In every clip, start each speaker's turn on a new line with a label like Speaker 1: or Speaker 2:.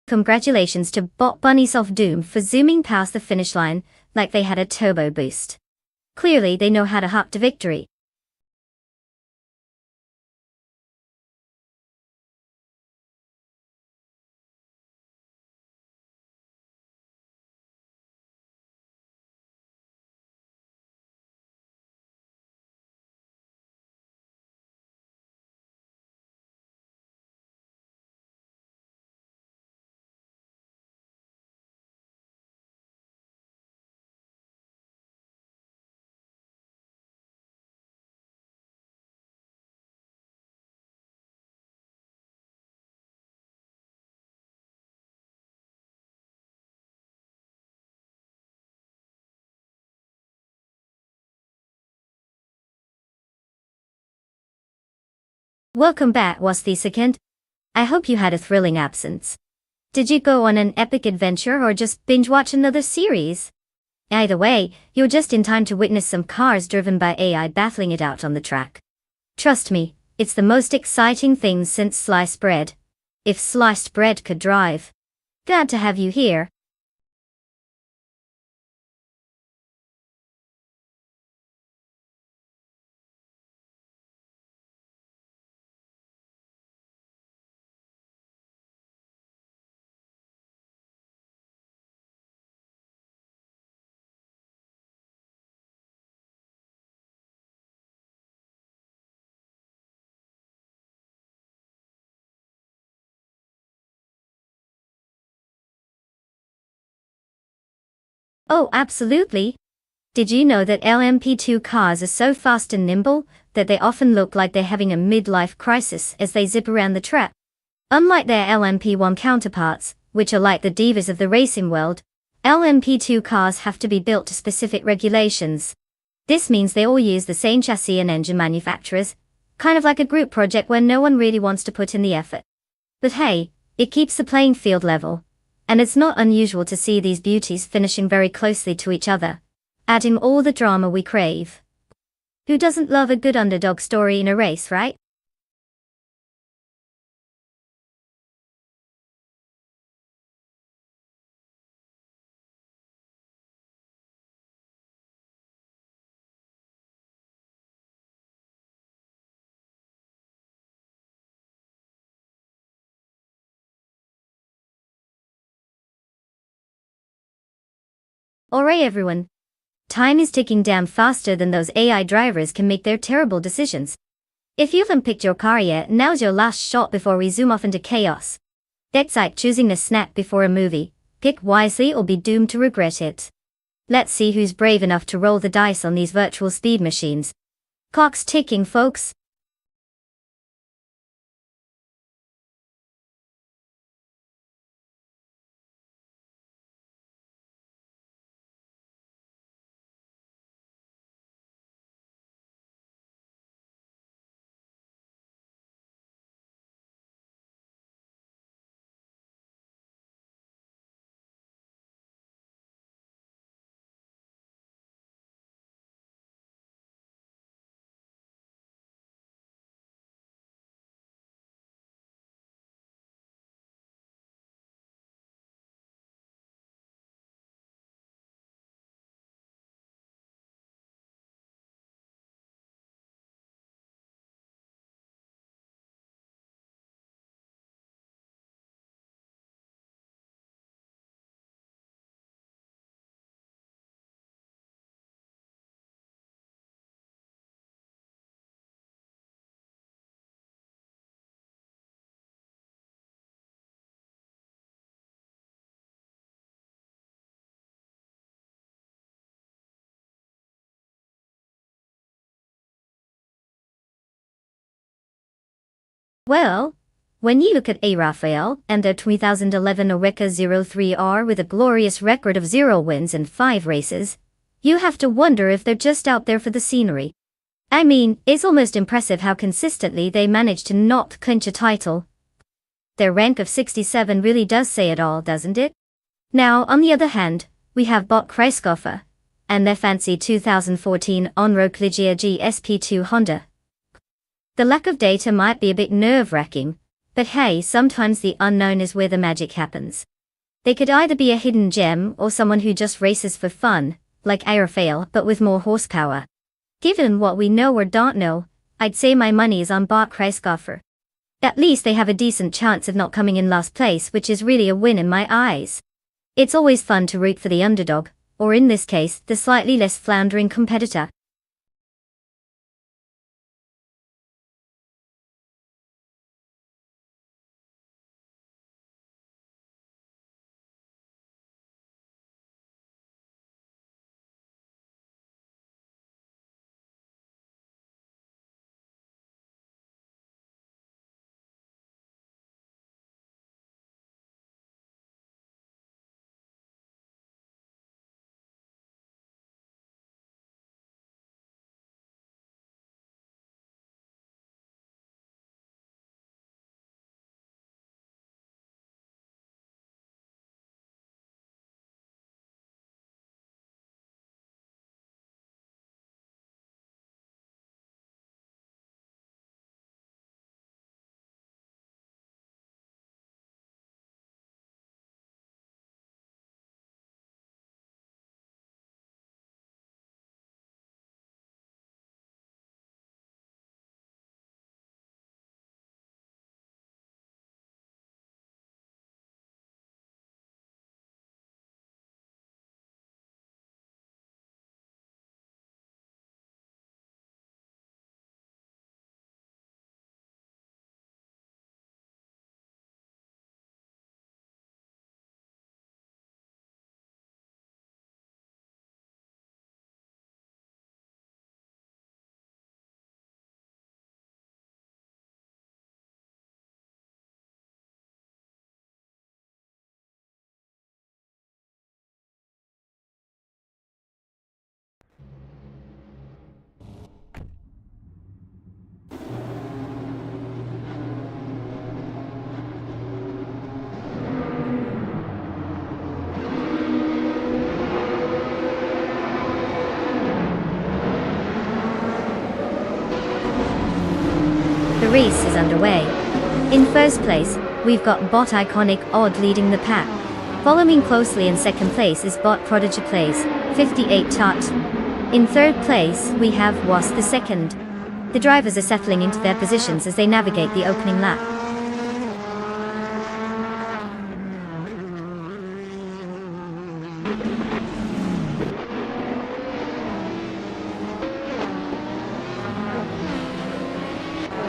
Speaker 1: Congratulations to bot bunnies of doom for zooming past the finish line like they had a turbo boost. Clearly they know how to hop to victory. Welcome back, was the second. I hope you had a thrilling absence. Did you go on an epic adventure or just binge watch another series? Either way, you're just in time to witness some cars driven by AI battling it out on the track. Trust me, it's the most exciting thing since sliced bread. If sliced bread could drive. Glad to have you here. Oh, absolutely. Did you know that LMP2 cars are so fast and nimble that they often look like they're having a midlife crisis as they zip around the track? Unlike their LMP1 counterparts, which are like the divas of the racing world, LMP2 cars have to be built to specific regulations. This means they all use the same chassis and engine manufacturers, kind of like a group project where no one really wants to put in the effort. But hey, it keeps the playing field level. And it's not unusual to see these beauties finishing very closely to each other, adding all the drama we crave. Who doesn't love a good underdog story in a race, right? Alright everyone. Time is ticking down faster than those AI drivers can make their terrible decisions. If you haven't picked your car yet, now's your last shot before we zoom off into chaos. That's like choosing a snack before a movie. Pick wisely or be doomed to regret it. Let's see who's brave enough to roll the dice on these virtual speed machines. Clock's ticking, folks. Well, when you look at A. Raphael and their 2011 Oreca 03R with a glorious record of 0 wins and 5 races, you have to wonder if they're just out there for the scenery. I mean, it's almost impressive how consistently they manage to not clinch a title. Their rank of 67 really does say it all, doesn't it? Now, on the other hand, we have Bot Kreiskoffer and their fancy 2014 On-Road Cligia GSP2 Honda. The lack of data might be a bit nerve-wracking, But hey, sometimes the unknown is where the magic happens. They could either be a hidden gem or someone who just races for fun, like Raphael, but with more horsepower. Given what we know or don't know, I'd say my money is on Bart Kreisgoffer. At least they have a decent chance of not coming in last place, which is really a win in my eyes. It's always fun to root for the underdog, or in this case, the slightly less floundering competitor. The race is underway. In first place, we've got Bot Iconic Odd leading the pack. Following closely in second place is Bot Prodigy Plays, 58 tot. In third place, we have Was the second. The drivers are settling into their positions as they navigate the opening lap.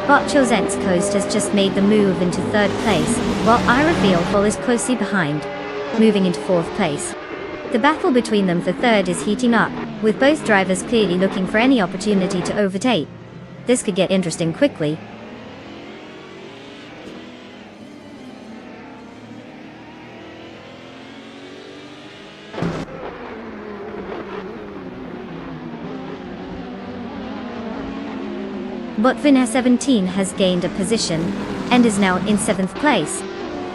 Speaker 1: Botchozen's Coast has just made the move into third place, while Raphael follows closely behind, moving into fourth place. The battle between them for third is heating up, with both drivers clearly looking for any opportunity to overtake. This could get interesting quickly. Botvinha 17 has gained a position, and is now in 7th place.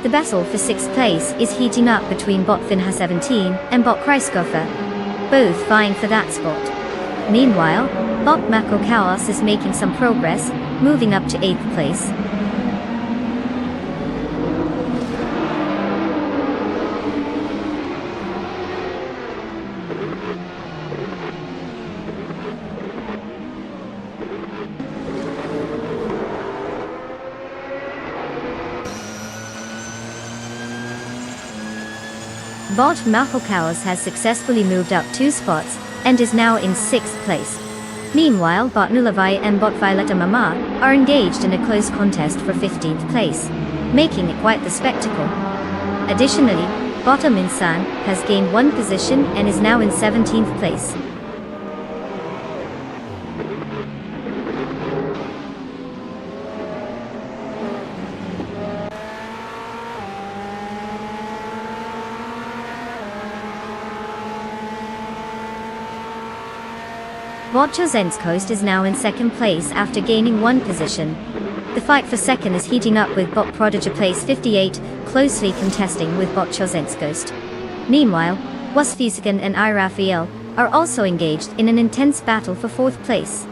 Speaker 1: The battle for 6th place is heating up between Botvinha 17 and Bot Kreisgoffer, both vying for that spot. Meanwhile, Bot Mako Chaos is making some progress, moving up to 8th place. Bot Mahokaos has successfully moved up 2 spots, and is now in 6th place. Meanwhile, Bot Nulavai and Bot Violeta Mama are engaged in a close contest for 15th place, making it quite the spectacle. Additionally, Bot Aminsan has gained 1 position and is now in 17th place. Botchozen's Coast is now in 2nd place after gaining 1 position. The fight for 2nd is heating up with Bot Prodigy Place 58, closely contesting with Botchozen's Coast. Meanwhile, Wasfisikan and Raphael are also engaged in an intense battle for 4th place.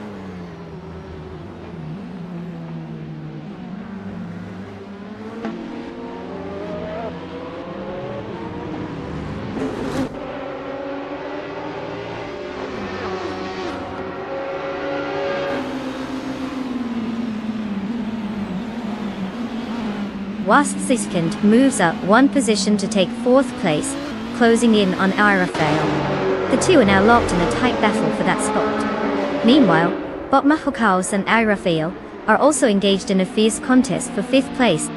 Speaker 1: whilst the second moves up one position to take fourth place, closing in on Rafael. The two are now locked in a tight battle for that spot. Meanwhile, Bob Mahokaos and Rafael are also engaged in a fierce contest for fifth place.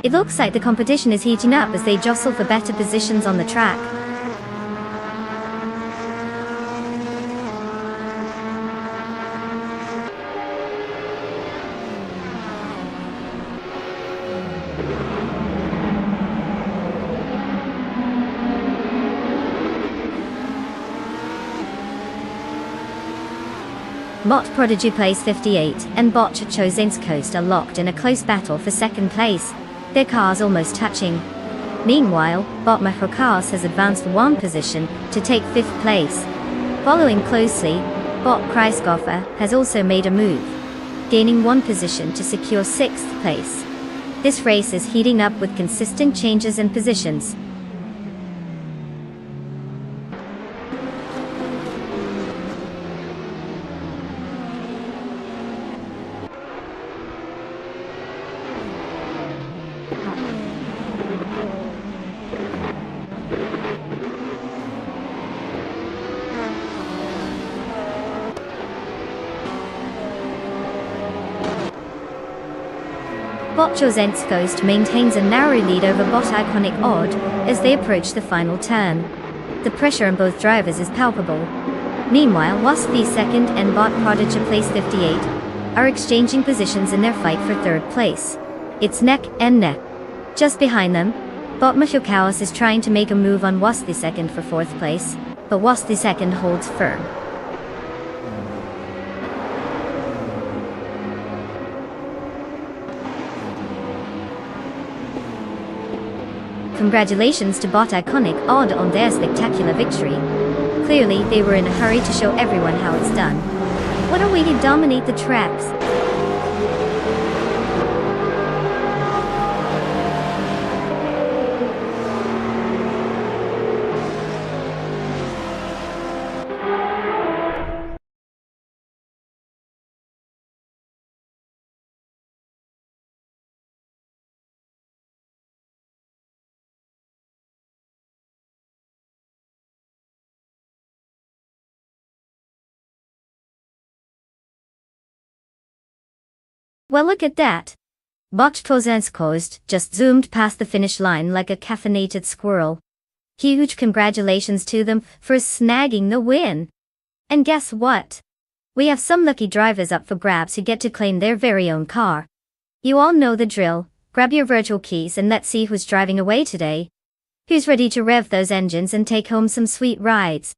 Speaker 1: It looks like the competition is heating up as they jostle for better positions on the track. Mott Prodigy place 58 and Botch Chozinskost are locked in a close battle for second place, their cars almost touching. Meanwhile, Bot Mahokaos has advanced one position to take fifth place. Following closely, Bot Kreisgoffer has also made a move, gaining one position to secure sixth place. This race is heating up with consistent changes in positions. Bot Chozinskost maintains a narrow lead over Bot Iconic Odd as they approach the final turn. The pressure on both drivers is palpable. Meanwhile, Waspy second and Bot Prodigy place 58 are exchanging positions in their fight for third place. It's neck and neck. Just behind them, Bot Mahokaos is trying to make a move on Waspy second for fourth place, but Waspy second holds firm. Congratulations to Bot Iconic Odd on their spectacular victory. Clearly, they were in a hurry to show everyone how it's done. What a way to dominate the tracks! Well, look at that. Botch Chozinskost just zoomed past the finish line like a caffeinated squirrel. Huge congratulations to them for snagging the win. And guess what? We have some lucky drivers up for grabs who get to claim their very own car. You all know the drill. Grab your virtual keys and let's see who's driving away today. Who's ready to rev those engines and take home some sweet rides?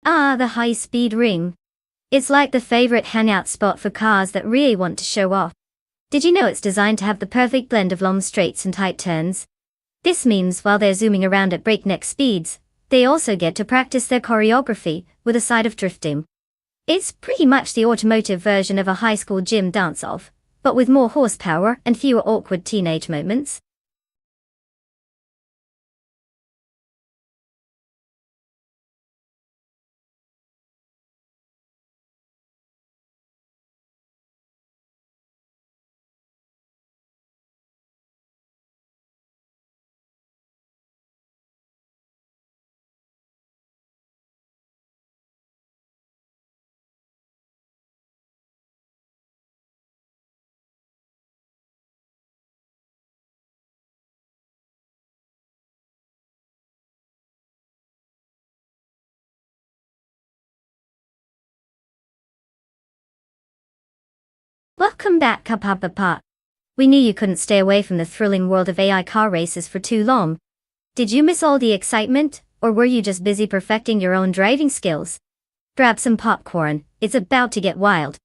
Speaker 1: Ah, the high-speed ring. It's like the favorite hangout spot for cars that really want to show off. Did you know it's designed to have the perfect blend of long straights and tight turns? This means while they're zooming around at breakneck speeds, they also get to practice their choreography with a side of drifting. It's pretty much the automotive version of a high school gym dance-off, but with more horsepower and fewer awkward teenage moments. Welcome back, Papa. We knew you couldn't stay away from the thrilling world of AI car races for too long. Did you miss all the excitement, or were you just busy perfecting your own driving skills? Grab some popcorn, it's about to get wild.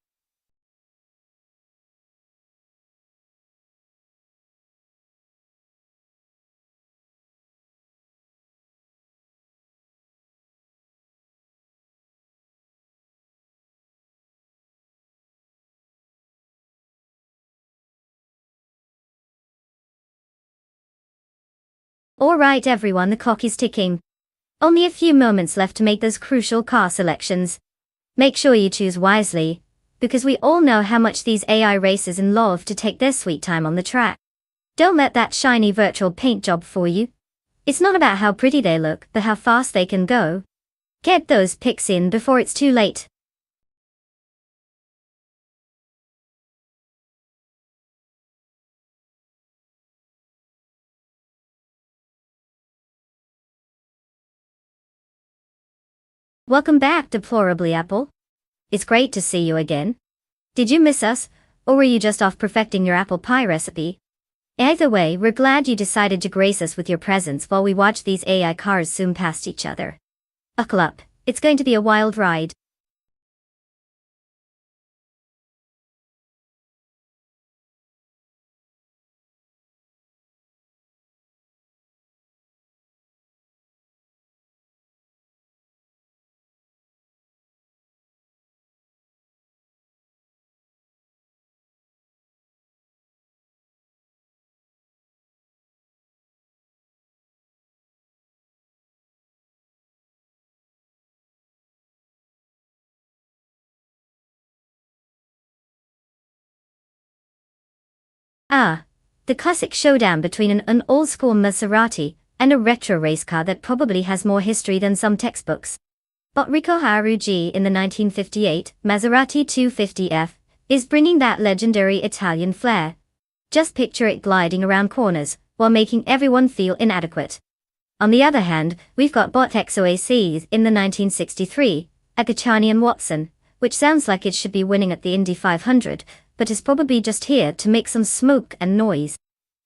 Speaker 1: Alright everyone, the clock is ticking. Only a few moments left to make those crucial car selections. Make sure you choose wisely, because we all know how much these AI racers love to take their sweet time on the track. Don't let that shiny virtual paint job fool you. It's not about how pretty they look, but how fast they can go. Get those picks in before it's too late. Welcome back, Deplorably Apple. It's great to see you again. Did you miss us, or were you just off perfecting your apple pie recipe? Either way, we're glad you decided to grace us with your presence while we watch these AI cars zoom past each other. Buckle up, it's going to be a wild ride. Ah, the classic showdown between an old-school Maserati and a retro race car that probably has more history than some textbooks. But Rico Haruji in the 1958 Maserati 250F is bringing that legendary Italian flair. Just picture it gliding around corners while making everyone feel inadequate. On the other hand, we've got Bot XOACs in the 1963 Agachani and Watson, which sounds like it should be winning at the Indy 500, but is probably just here to make some smoke and noise.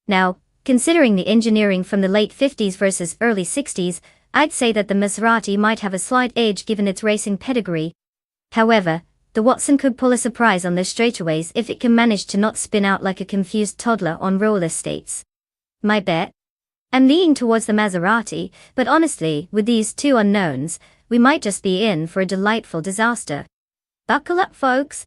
Speaker 1: Now, considering the engineering from the late 50s versus early 60s, I'd say that the Maserati might have a slight edge given its racing pedigree. However, the Watson could pull a surprise on their straightaways if it can manage to not spin out like a confused toddler on roller skates. My bet? I'm leaning towards the Maserati, but honestly, with these two unknowns, we might just be in for a delightful disaster. Buckle up, folks!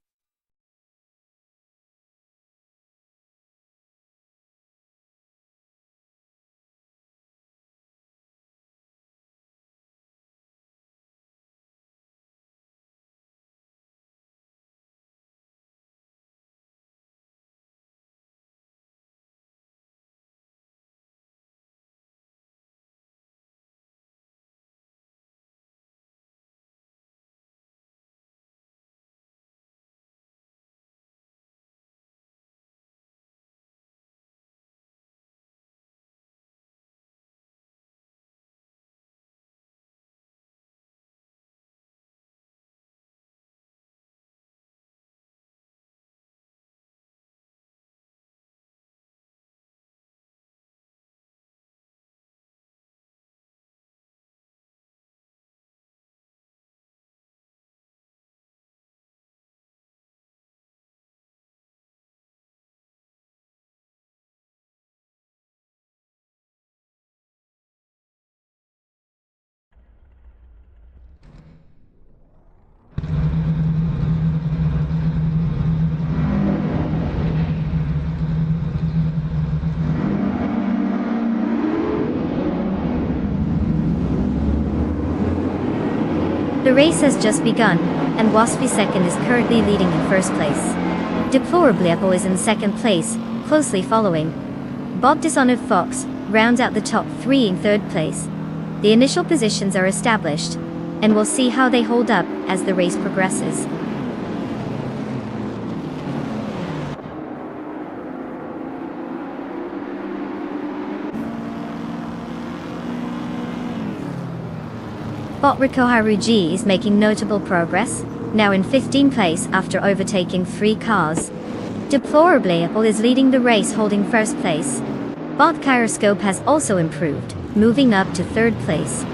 Speaker 1: The race has just begun, and Waspy Second is currently leading in first place. Deplorably Apple is in second place, closely following. Bob Dishonored Fox rounds out the top three in third place. The initial positions are established, and we'll see how they hold up as the race progresses. Bot Rico Haruji is making notable progress, now in 15th place after overtaking 3 cars. Deplorably, Apple is leading the race holding first place. Bot Gyroscope has also improved, moving up to third place.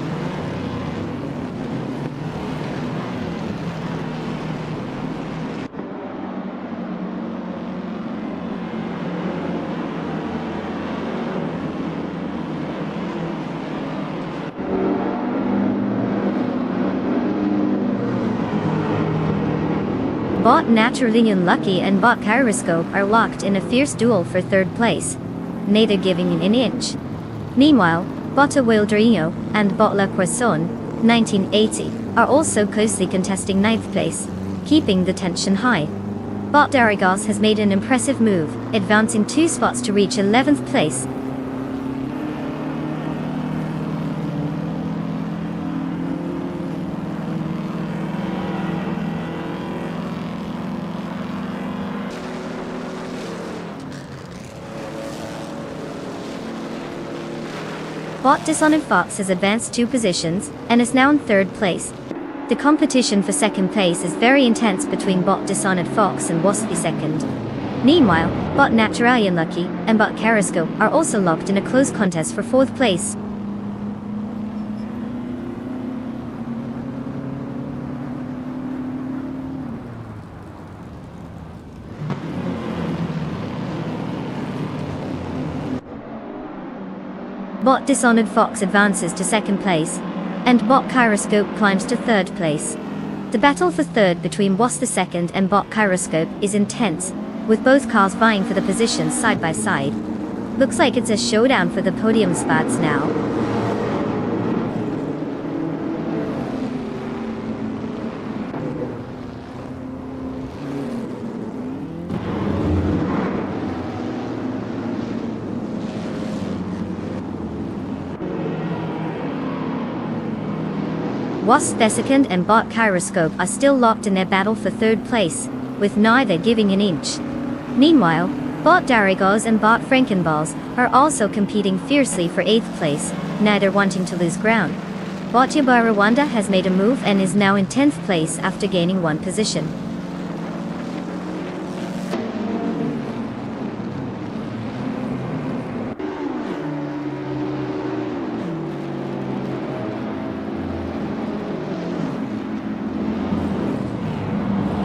Speaker 1: Bot Naturally Unlucky and Bot Gyroscope are locked in a fierce duel for third place, neither giving an inch. Meanwhile, Bot Wildrino and Bot La Croissant, 1980, are also closely contesting ninth place, keeping the tension high. Bot Darigos has made an impressive move, advancing 2 spots to reach 11th place. Bot Dishonored Fox has advanced 2 positions, and is now in third place. The competition for second place is very intense between Bot Dishonored Fox and Waspy second. Meanwhile, Bot Naturally Unlucky and Bot Gyroscope are also locked in a close contest for fourth place. Bot Dishonored Fox advances to second place, and Bot Gyroscope climbs to third place. The battle for third between Was II and Bot Gyroscope is intense, with both cars vying for the positions side by side. Looks like it's a showdown for the podium spots now. Wasp II and Bot Gyroscope are still locked in their battle for third place, with neither giving an inch. Meanwhile, Bot Darigos and Bot Frankenballs are also competing fiercely for 8th place, neither wanting to lose ground. Bot Yabara Rwanda has made a move and is now in 10th place after gaining 1 position.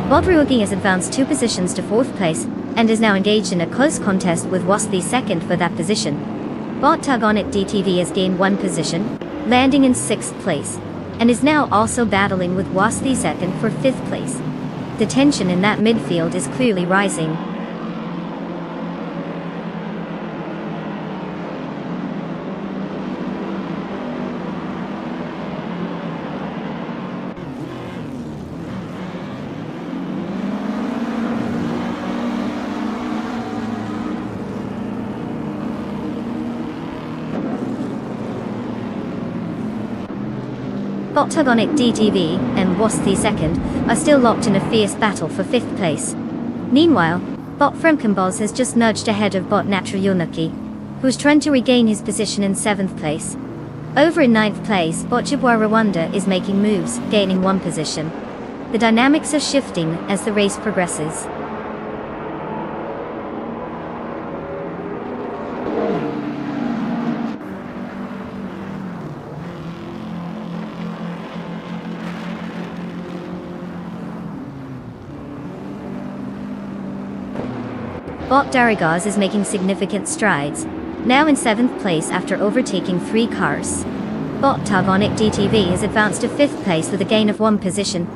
Speaker 1: Bot Ryugi has advanced 2 positions to 4th place, and is now engaged in a close contest with Wasp II for that position. Bot Tug On It DTV has gained 1 position, landing in 6th place, and is now also battling with Wasp II for 5th place. The tension in that midfield is clearly rising. Bot Tug On It DTV and Wasp II are still locked in a fierce battle for 5th place. Meanwhile, Bot Fremkenboz has just nudged ahead of Bot Naturally Unlucky, who's trying to regain his position in 7th place. Over in 9th place, Bot Jabwa Rwanda is making moves, gaining 1 position. The dynamics are shifting as the race progresses. Bot Darigos is making significant strides, now in 7th place after overtaking 3 cars. Bot Tug On It DTV has advanced to 5th place with a gain of 1 position.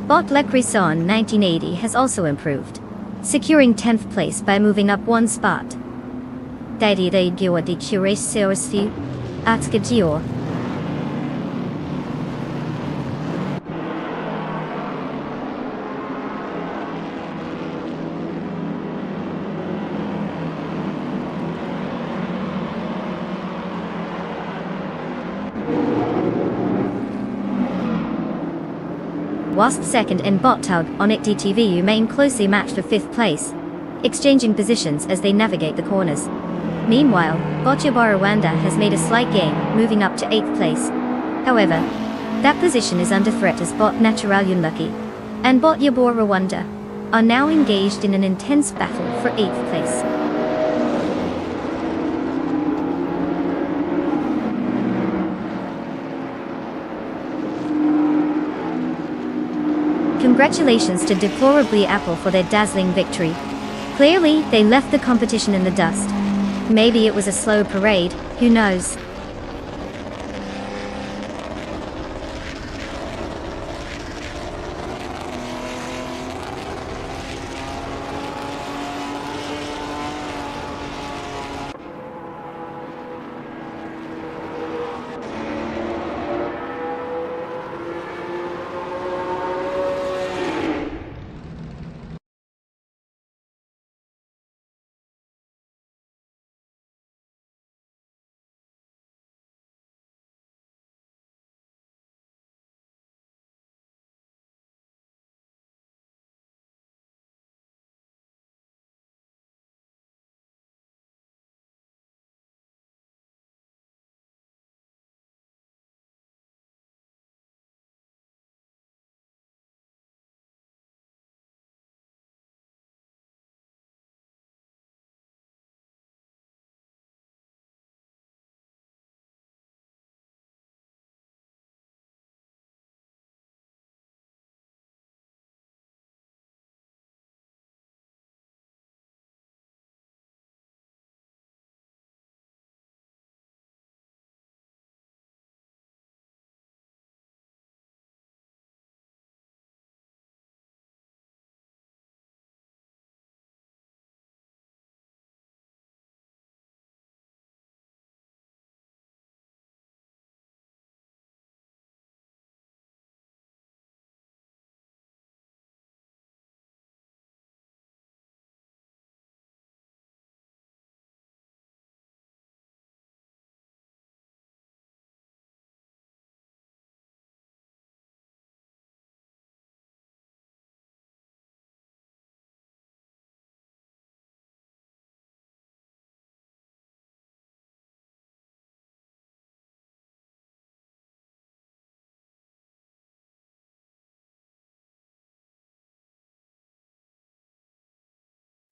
Speaker 1: Bot Le Crisson 1980 has also improved, securing 10th place by moving up 1 spot. Wasp II and Bot Tug On It DTV remain closely matched for 5th place, exchanging positions as they navigate the corners. Meanwhile, Bot Yabara Rwanda has made a slight gain, moving up to 8th place. However, that position is under threat as Bot Naturally Unlucky and Bot Yabara Rwanda are now engaged in an intense battle for 8th place. Congratulations to Deplorably Apple for their dazzling victory. Clearly, they left the competition in the dust. Maybe it was a slow parade, who knows?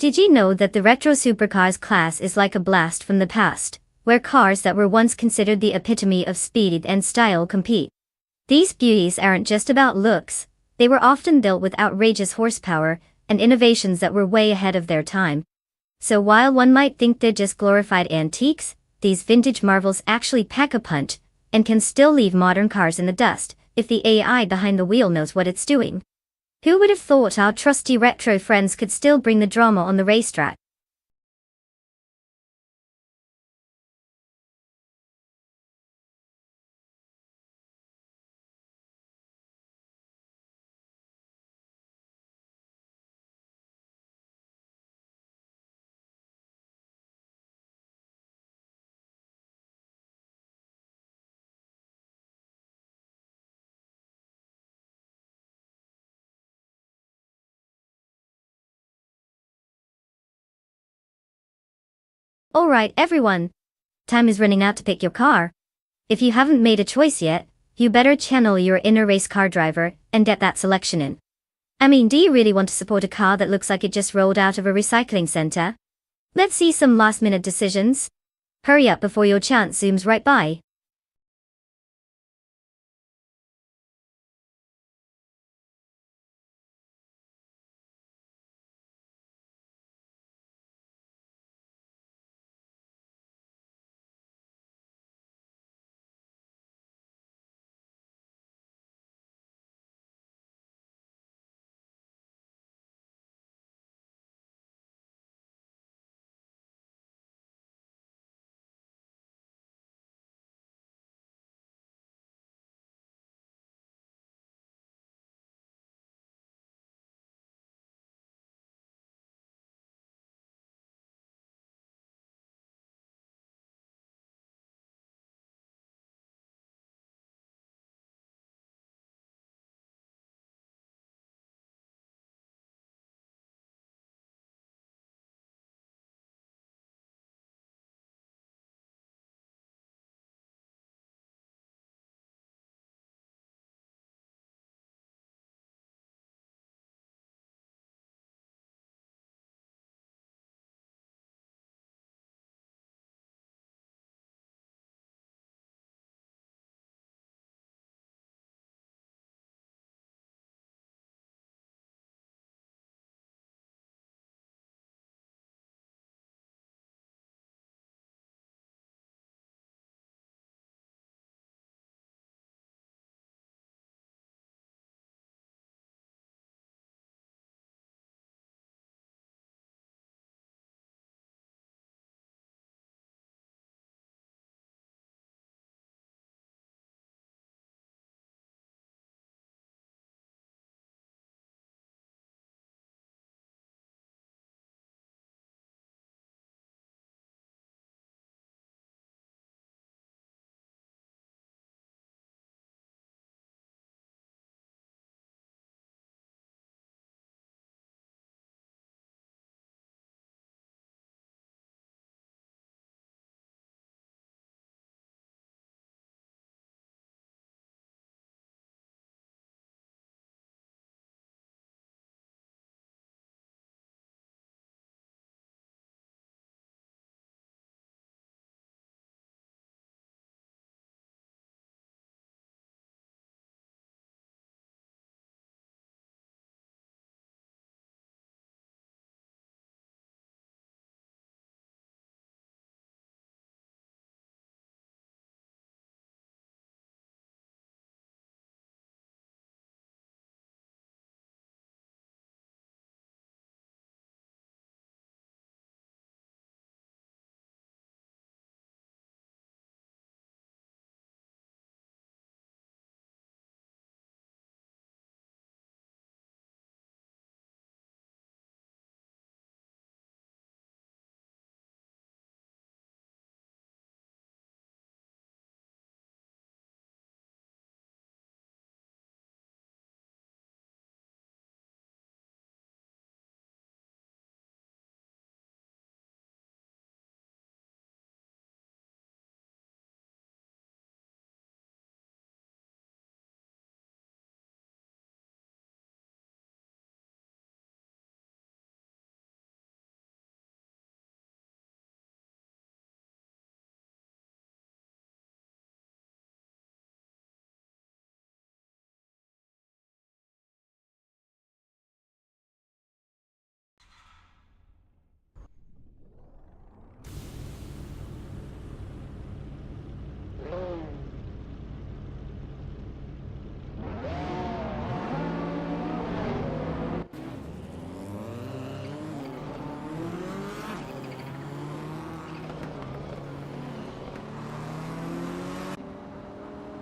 Speaker 1: Did you know that the retro supercars class is like a blast from the past, where cars that were once considered the epitome of speed and style compete? These beauties aren't just about looks, they were often built with outrageous horsepower and innovations that were way ahead of their time. So while one might think they're just glorified antiques, these vintage marvels actually pack a punch and can still leave modern cars in the dust if the AI behind the wheel knows what it's doing. Who would have thought our trusty retro friends could still bring the drama on the racetrack? Alright everyone, time is running out to pick your car. If you haven't made a choice yet, you better channel your inner race car driver and get that selection in. I mean, do you really want to support a car that looks like it just rolled out of a recycling center? Let's see some last minute decisions. Hurry up before your chance zooms right by.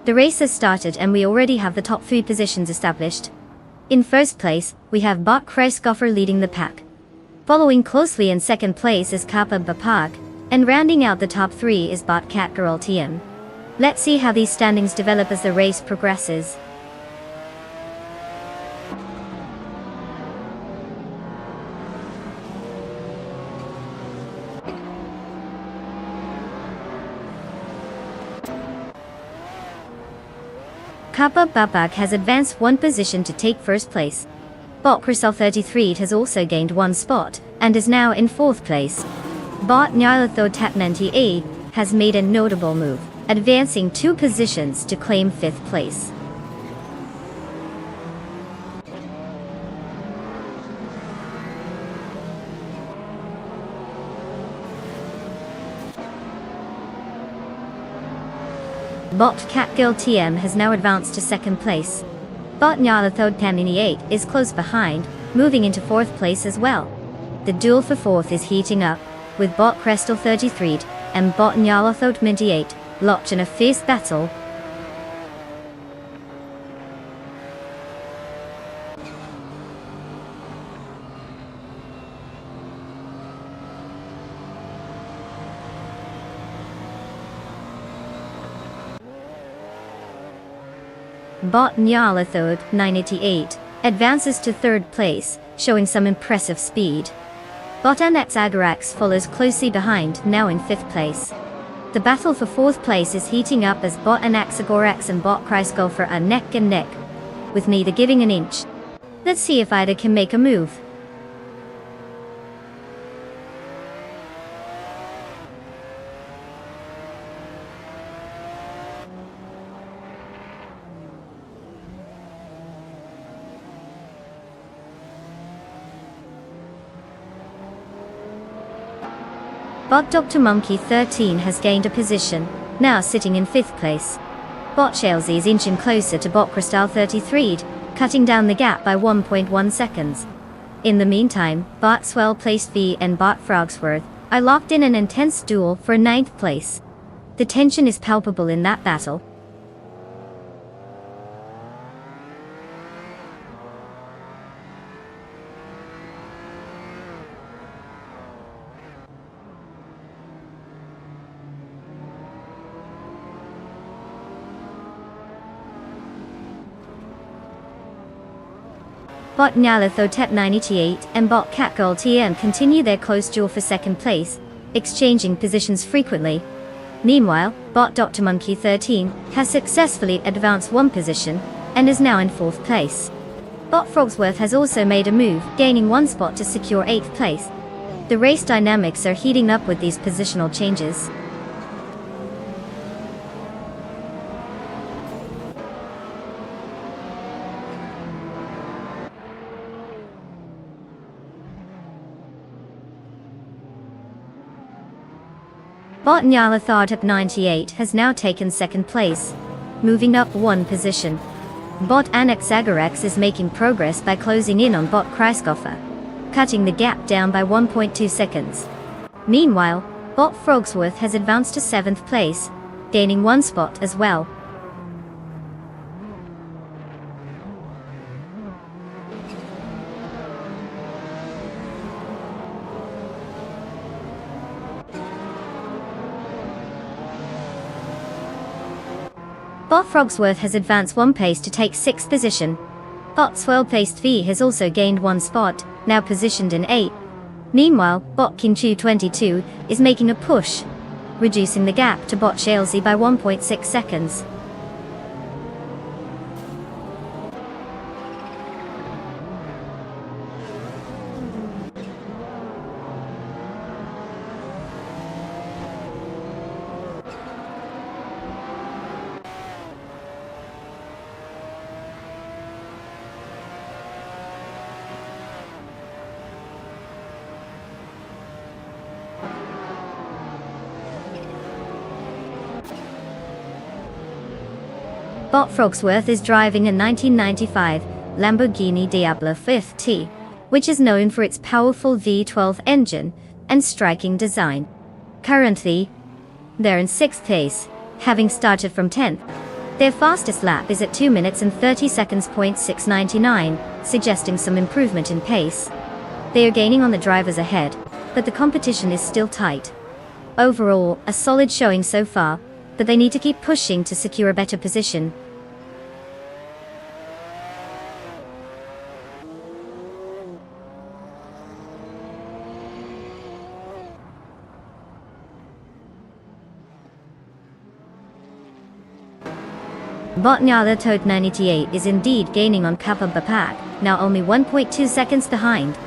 Speaker 1: The race has started and we already have the top 3 positions established. In first place, we have Bot Kreisgoffer leading the pack. Following closely in second place is Kappa Bapag, and rounding out the top 3 is Bot Catgirl TM. Let's see how these standings develop as the race progresses. Kappa Babak has advanced 1 position to take first place. Bot Crystal 33 has also gained 1 spot, and is now in 4th place. Bot Nylatho Tap 98 has made a notable move, advancing 2 positions to claim 5th place. Bot Catgirl TM has now advanced to 2nd place. Bot Nyalathod 98 is close behind, moving into 4th place as well. The duel for 4th is heating up, with Bot Crestal 33 and Bot Nyalathod 98 locked in a fierce battle. Bot Nyalathod 988 advances to 3rd place, showing some impressive speed. Bot Anaxagarax follows closely behind, now in 5th place. The battle for 4th place is heating up as Bot Anaxagorax and Bot Kreisgolfer are neck and neck, with neither giving an inch. Let's see if either can make a move. Bot Dr. Monkey 13 has gained a position, now sitting in 5th place. Bot Shalesy is inching closer to Bot Crystal 33, cutting down the gap by 1.1 seconds. In the meantime, Bot Swell Placed V and Bot Frogsworth are locked in an intense duel for 9th place. The tension is palpable in that battle. Bot Nyalathotep 98 and Bot Catgirl TM continue their close duel for 2nd place, exchanging positions frequently. Meanwhile, Bot Dr. Monkey 13 has successfully advanced 1 position, and is now in 4th place. Bot Frogsworth has also made a move, gaining 1 spot to secure 8th place. The race dynamics are heating up with these positional changes. Bot Nyalathotep 98 has now taken 2nd place, moving up 1 position. Bot Anaxagarax is making progress by closing in on Bot Kreisgoffer, cutting the gap down by 1.2 seconds. Meanwhile, Bot Frogsworth has advanced to 7th place, gaining 1 spot as well. Bot Frogsworth has advanced 1 place to take 6th position. Bot Swell Placed V has also gained 1 spot, now positioned in 8th. Meanwhile, Bot Kinchu 22 is making a push, reducing the gap to Bot Shalesy by 1.6 seconds. Bot Frogsworth is driving a 1995 Lamborghini Diablo 5T, which is known for its powerful V12 engine and striking design. Currently, they're in 6th place, having started from 10th. Their fastest lap is at 2 minutes and 30 seconds. 699, suggesting some improvement in pace. They are gaining on the drivers ahead, but the competition is still tight. Overall, a solid showing so far, but they need to keep pushing to secure a better position. Botnyala Toad 98 is indeed gaining on Kappa Bapak, now only 1.2 seconds behind.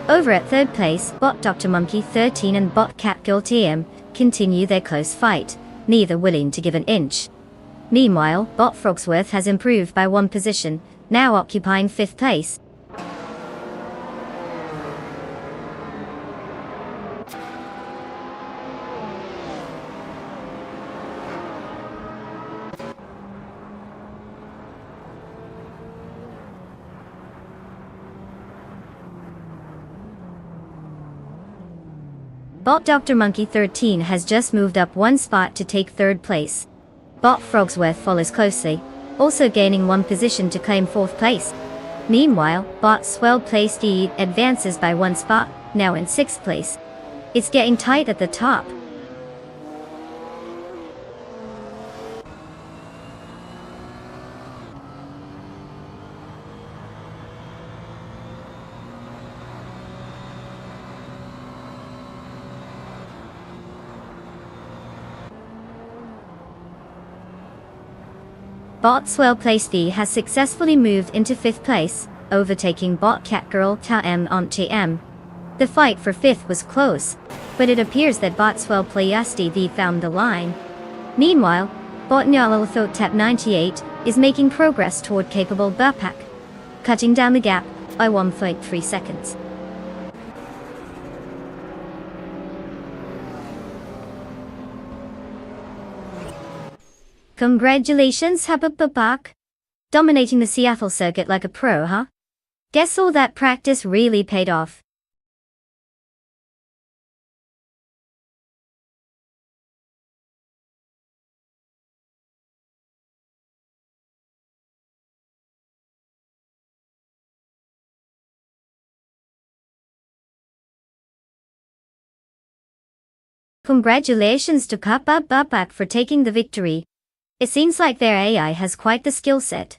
Speaker 1: Over at third place, Bot Dr. Monkey 13 and Bot Catgirl TM continue their close fight, neither willing to give an inch. Meanwhile, Bot Frogsworth has improved by 1 position, now occupying 5th place. Bot Dr. Monkey 13 has just moved up 1 spot to take 3rd place. Bot Frogsworth follows closely, also gaining 1 position to claim 4th place. Meanwhile, Bot Swell Place D advances by 1 spot, now in 6th place. It's getting tight at the top. Bot Swell Place D has successfully moved into 5th place, overtaking Bot Catgirl TM on TM. The fight for 5th was close, but it appears that Bot Swell Place D found the line. Meanwhile, Bot Nyalalathot Tap 98 is making progress toward capable Bapak, cutting down the gap by 1.3 seconds. Congratulations, Bapak. Dominating the Seattle circuit like a pro, huh? Guess all that practice really paid off. Congratulations to Kappa Bapak for taking the victory. It seems like their AI has quite the skill set.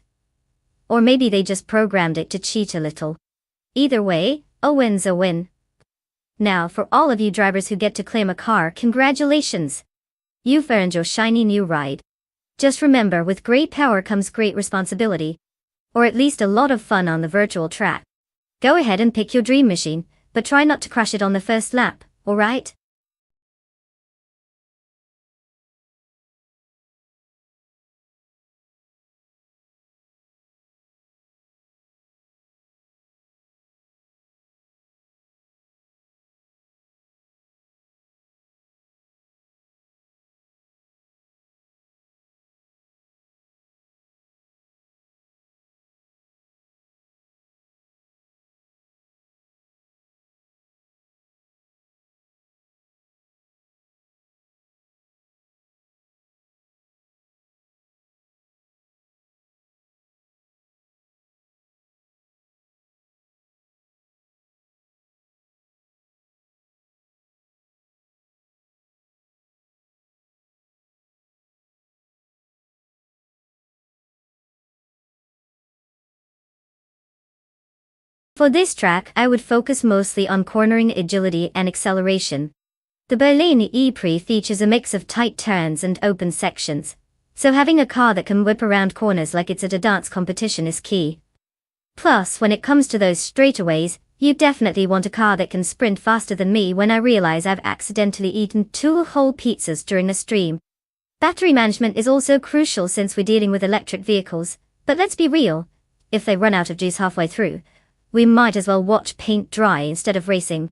Speaker 1: Or maybe they just programmed it to cheat a little. Either way, a win's a win. Now for all of you drivers who get to claim a car, congratulations! You've earned your shiny new ride. Just remember, with great power comes great responsibility. Or at least a lot of fun on the virtual track. Go ahead and pick your dream machine, but try not to crush it on the first lap, alright? For this track, I would focus mostly on cornering agility and acceleration. The Berlin E-Prix features a mix of tight turns and open sections, so having a car that can whip around corners like it's at a dance competition is key. Plus, when it comes to those straightaways, you definitely want a car that can sprint faster than me when I realize I've accidentally eaten 2 whole pizzas during a stream. Battery management is also crucial since we're dealing with electric vehicles, but let's be real, if they run out of juice halfway through, we might as well watch paint dry instead of racing.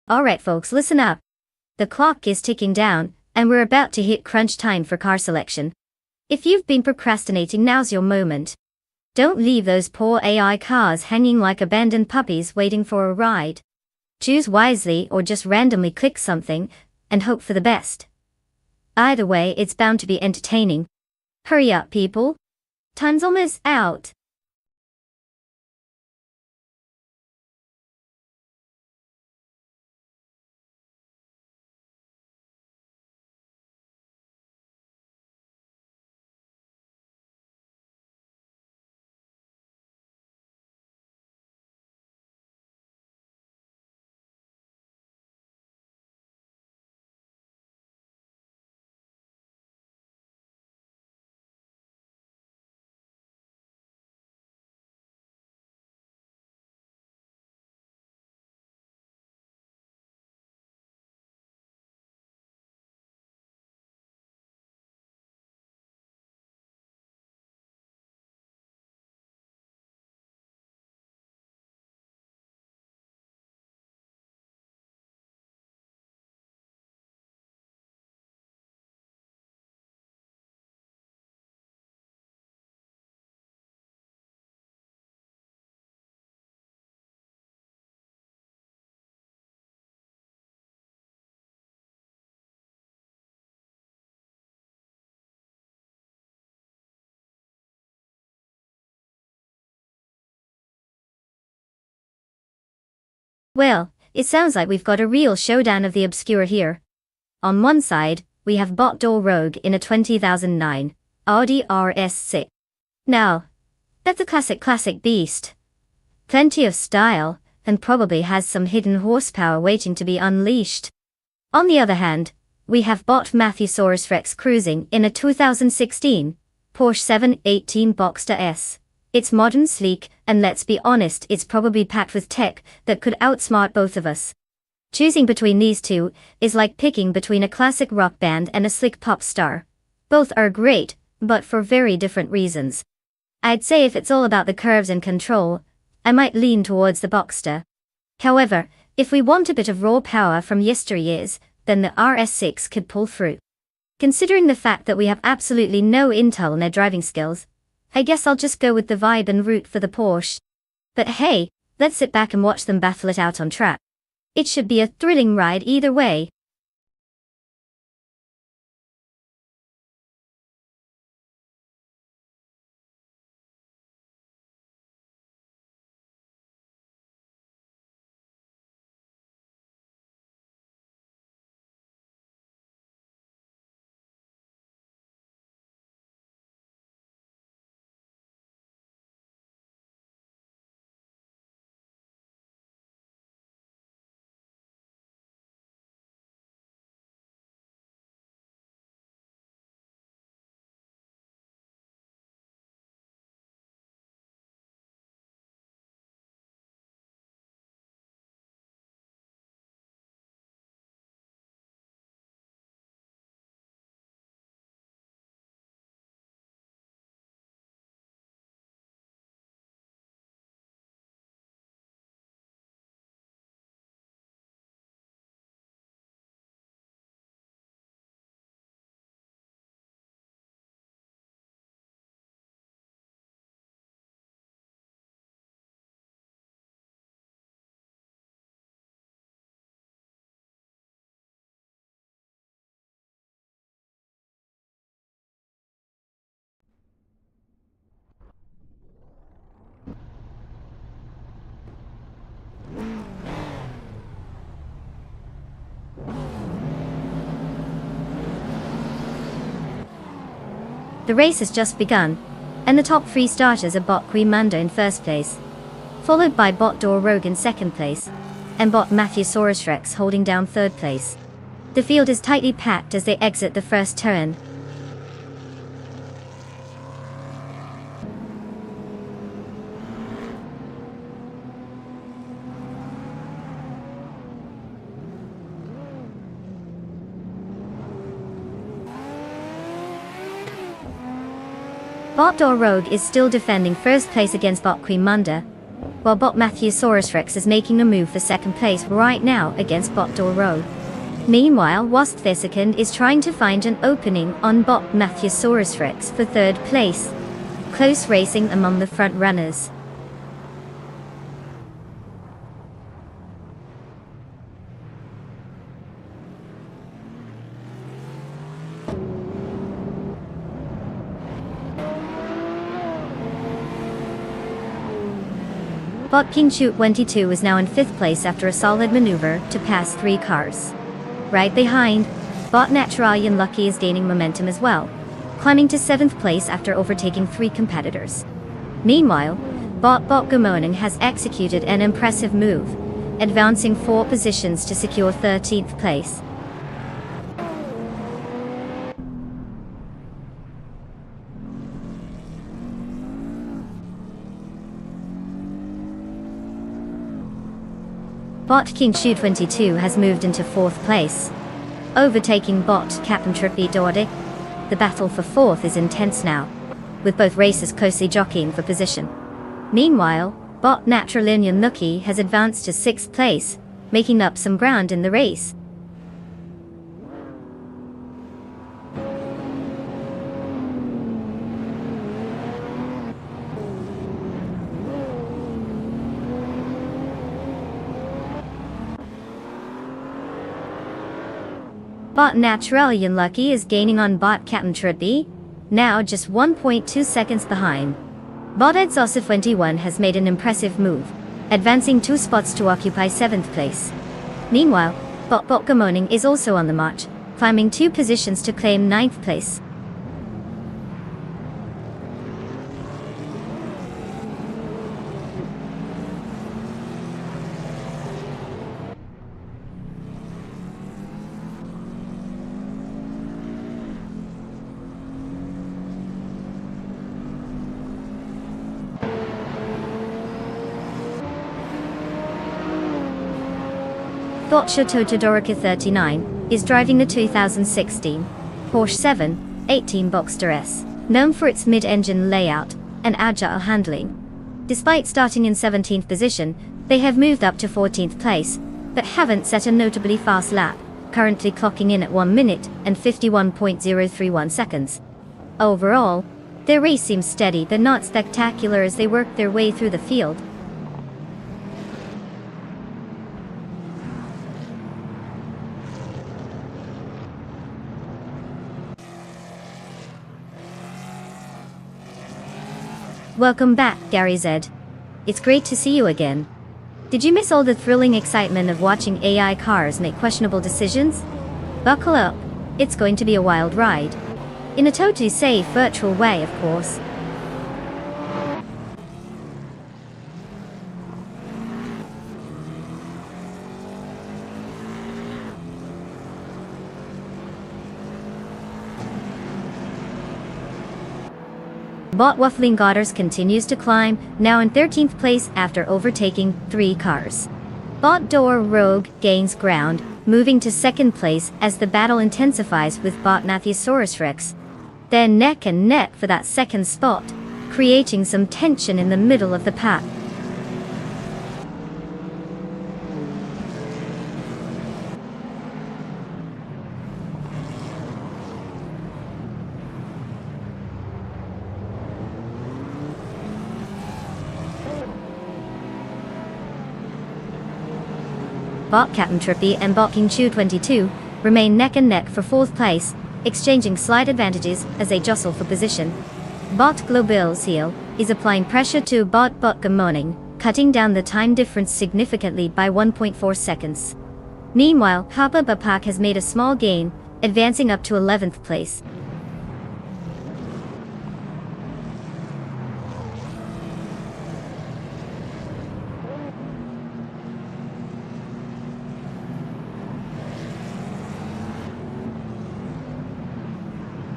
Speaker 1: Alright folks, listen up. The clock is ticking down, and we're about to hit crunch time for car selection. If you've been procrastinating, now's your moment. Don't leave those poor AI cars hanging like abandoned puppies waiting for a ride. Choose wisely or just randomly click something, and hope for the best. Either way, it's bound to be entertaining. Hurry up, people. Time's almost out. Well, it sounds like we've got a real showdown of the obscure here. On one side, we have bot door Rogue in a 2009 Audi RS6. Now, that's a classic beast. Plenty of style, and probably has some hidden horsepower waiting to be unleashed. On the other hand, we have bot Matthesaurus Rex cruising in a 2016 Porsche 718 Boxster S. It's modern, sleek, and let's be honest, it's probably packed with tech that could outsmart both of us. Choosing between these two is like picking between a classic rock band and a slick pop star. Both are great, but for very different reasons. I'd say if it's all about the curves and control, I might lean towards the Boxster. However, if we want a bit of raw power from yesteryears, then the RS6 could pull through. Considering the fact that we have absolutely no intel on their driving skills, I guess I'll just go with the vibe and root for the Porsche. But hey, let's sit back and watch them battle it out on track. It should be a thrilling ride either way. The race has just begun, and the top three starters are bot Queen Manda in first place, followed by bot Door Rogue in second place, and bot Matthesaurus Rex holding down third place. The field is tightly packed as they exit the first turn. Bot Door Rogue is still defending first place against bot Queen Manda, while bot Mattheosaurus Rex is making a move for second place right now against bot Doro. Meanwhile, Wasp Thesicond is trying to find an opening on bot Mattheosaurus Rex for third place. Close racing among the front runners. Bot King Shoot 22 is now in 5th place after a solid maneuver to pass 3 cars. Right behind, bot Naturalian Lucky is gaining momentum as well, climbing to 7th place after overtaking 3 competitors. Meanwhile, bot Gamoning has executed an impressive move, advancing 4 positions to secure 13th place. Bot King Shoot 22 has moved into 4th place, overtaking bot Captain Trippy Dordic. The battle for 4th is intense now, with both racers closely jockeying for position. Meanwhile, bot Naturalian Lucky has advanced to 6th place, making up some ground in the race. Bot Naturalian Lucky is gaining on bot Captain Trippy, now just 1.2 seconds behind. Bot Edsosa 21 has made an impressive move, advancing 2 spots to occupy 7th place. Meanwhile, bot Gamoning is also on the march, climbing 2 positions to claim 9th place. Bot Chateau Todorica 39 is driving the 2016 Porsche 718 Boxster S, known for its mid-engine layout and agile handling. Despite starting in 17th position, they have moved up to 14th place, but haven't set a notably fast lap, currently clocking in at 1 minute and 51.031 seconds. Overall, their race seems steady but not spectacular as they work their way through the field. Welcome back, Gary Z. It's great to see you again. Did you miss all the thrilling excitement of watching AI cars make questionable decisions? Buckle up, it's going to be a wild ride. In a totally safe virtual way, of course. Bot Waffling Godders continues to climb, now in 13th place after overtaking 3 cars. Bot Door Rogue gains ground, moving to 2nd place as the battle intensifies with bot Mattheosaurus Rex. They're neck and neck for that 2nd spot, creating some tension in the middle of the pack. Bot Captain Trippy and bot King Chew 22 remain neck and neck for 4th place, exchanging slight advantages as they jostle for position. Bot Global's heel is applying pressure to bot Gamoning, cutting down the time difference significantly by 1.4 seconds. Meanwhile, Papa Bapak has made a small gain, advancing up to 11th place.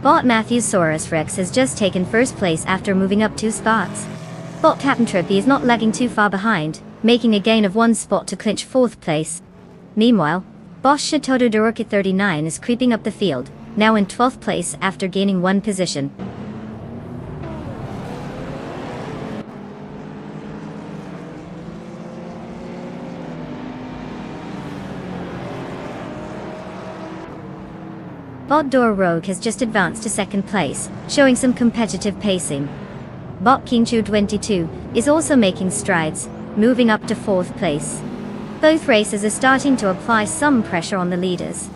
Speaker 1: Bot Mattheosaurus Rex has just taken 1st place after moving up 2 spots. Bot Captain Trippy is not lagging too far behind, making a gain of 1 spot to clinch 4th place. Meanwhile, Bosch Shatoto Durukit 39 is creeping up the field, now in 12th place after gaining 1 position. Bot Rogue has just advanced to second place, showing some competitive pacing. Bot 22 is also making strides, moving up to fourth place. Both racers are starting to apply some pressure on the leaders.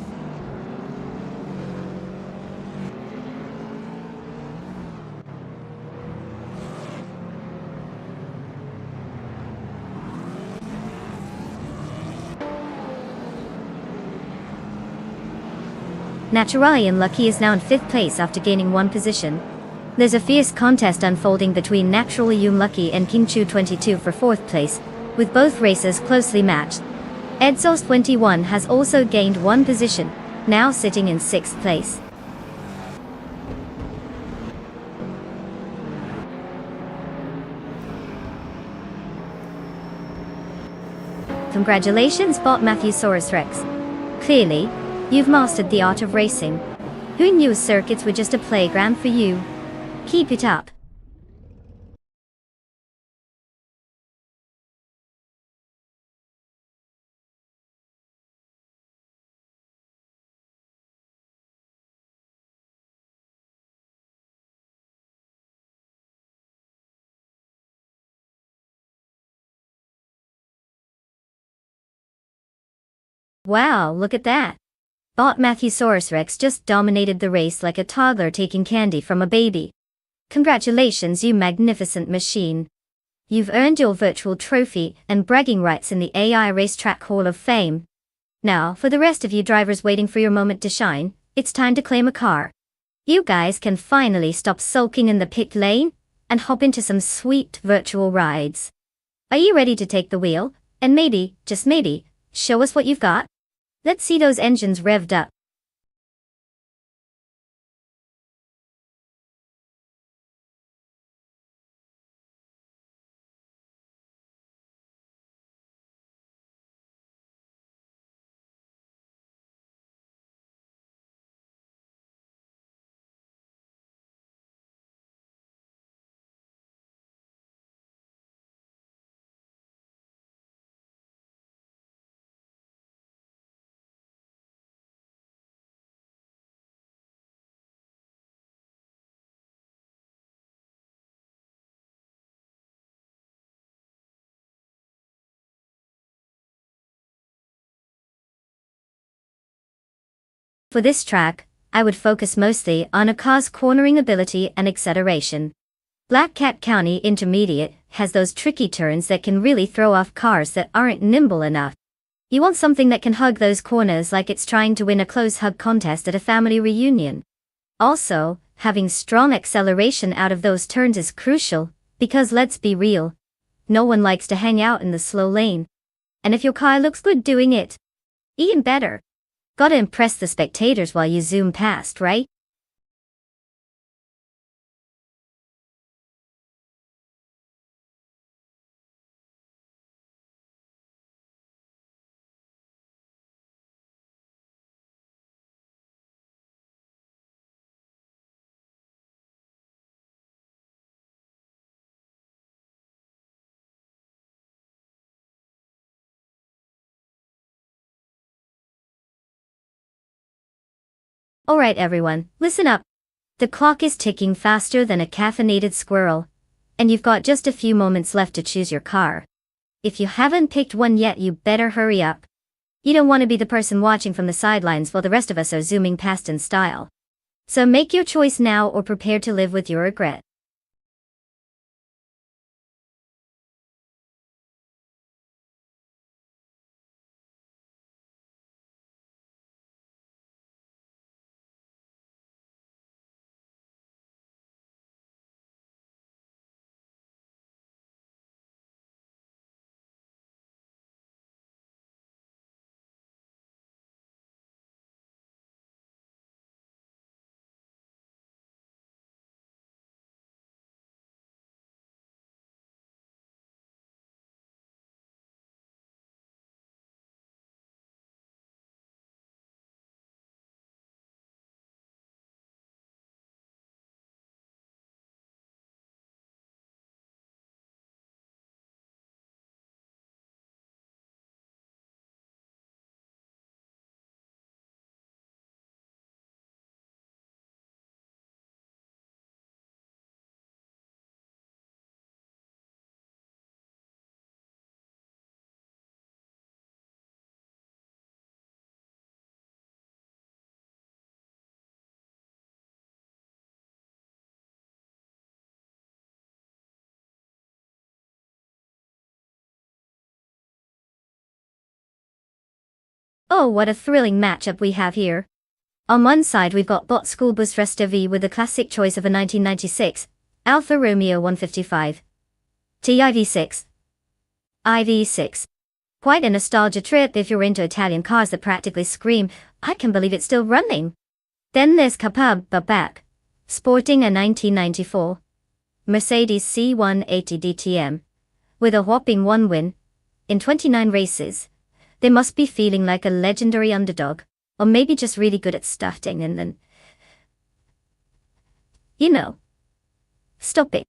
Speaker 1: Naturally Unlucky is now in fifth place after gaining one position. There's a fierce contest unfolding between Naturally Unlucky and King22 for fourth place, with both racers closely matched. Edsos21 has also gained one position, now sitting in sixth place. Congratulations, Bot Matthewsaurus Rex. Clearly, you've mastered the art of racing. Who knew circuits were just a playground for you? Keep it up. Wow, look at that. Bot Matthewsaurus Rex just dominated the race like a toddler taking candy from a baby. Congratulations, you magnificent machine. You've earned your virtual trophy and bragging rights in the AI Racetrack Hall of Fame. Now, for the rest of you drivers waiting for your moment to shine, it's time to claim a car. You guys can finally stop sulking in the pit lane and hop into some sweet virtual rides. Are you ready to take the wheel and maybe, just maybe, show us what you've got? Let's see those engines revved up. For this track, I would focus mostly on a car's cornering ability and acceleration. Black Cat County Intermediate has those tricky turns that can really throw off cars that aren't nimble enough. You want something that can hug those corners like it's trying to win a close hug contest at a family reunion. Also, having strong acceleration out of those turns is crucial, because let's be real, no one likes to hang out in the slow lane. And if your car looks good doing it, even better. Gotta impress the spectators while you zoom past, right? Alright everyone, listen up. The clock is ticking faster than a caffeinated squirrel, and you've got just a few moments left to choose your car. If you haven't picked one yet, you better hurry up. You don't want to be the person watching from the sidelines while the rest of us are zooming past in style. So make your choice now or prepare to live with your regret. Oh, what a thrilling matchup we have here. On one side we've got Bot School Bus Resta V with the classic choice of a 1996 Alfa Romeo 155 TIV6. IV6. Quite a nostalgia trip if you're into Italian cars that practically scream, "I can believe it's still running." Then there's Back, sporting a 1994 Mercedes C180 DTM, with a whopping 1 win in 29 races. They must be feeling like a legendary underdog, or maybe just really good at starting and then, stop it.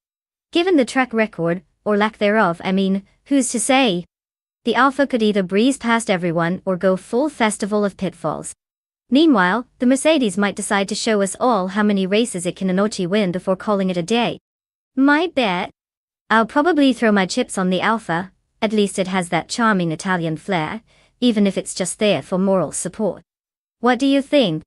Speaker 1: Given the track record, or lack thereof, who's to say? The Alfa could either breeze past everyone or go full festival of pitfalls. Meanwhile, the Mercedes might decide to show us all how many races it can win before calling it a day. My bet? I'll probably throw my chips on the Alfa, at least it has that charming Italian flair, even if it's just there for moral support. What do you think?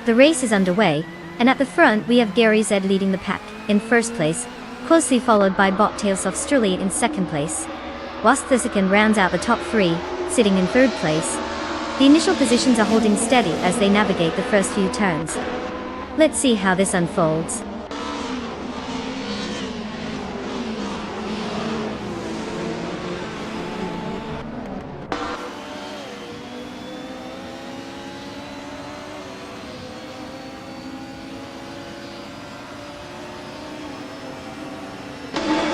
Speaker 1: The race is underway, and at the front we have Gary Z leading the pack, in first place, closely followed by Bottas of Strulli in second place. Whilst the second rounds out the top three, sitting in third place. The initial positions are holding steady as they navigate the first few turns. Let's see how this unfolds.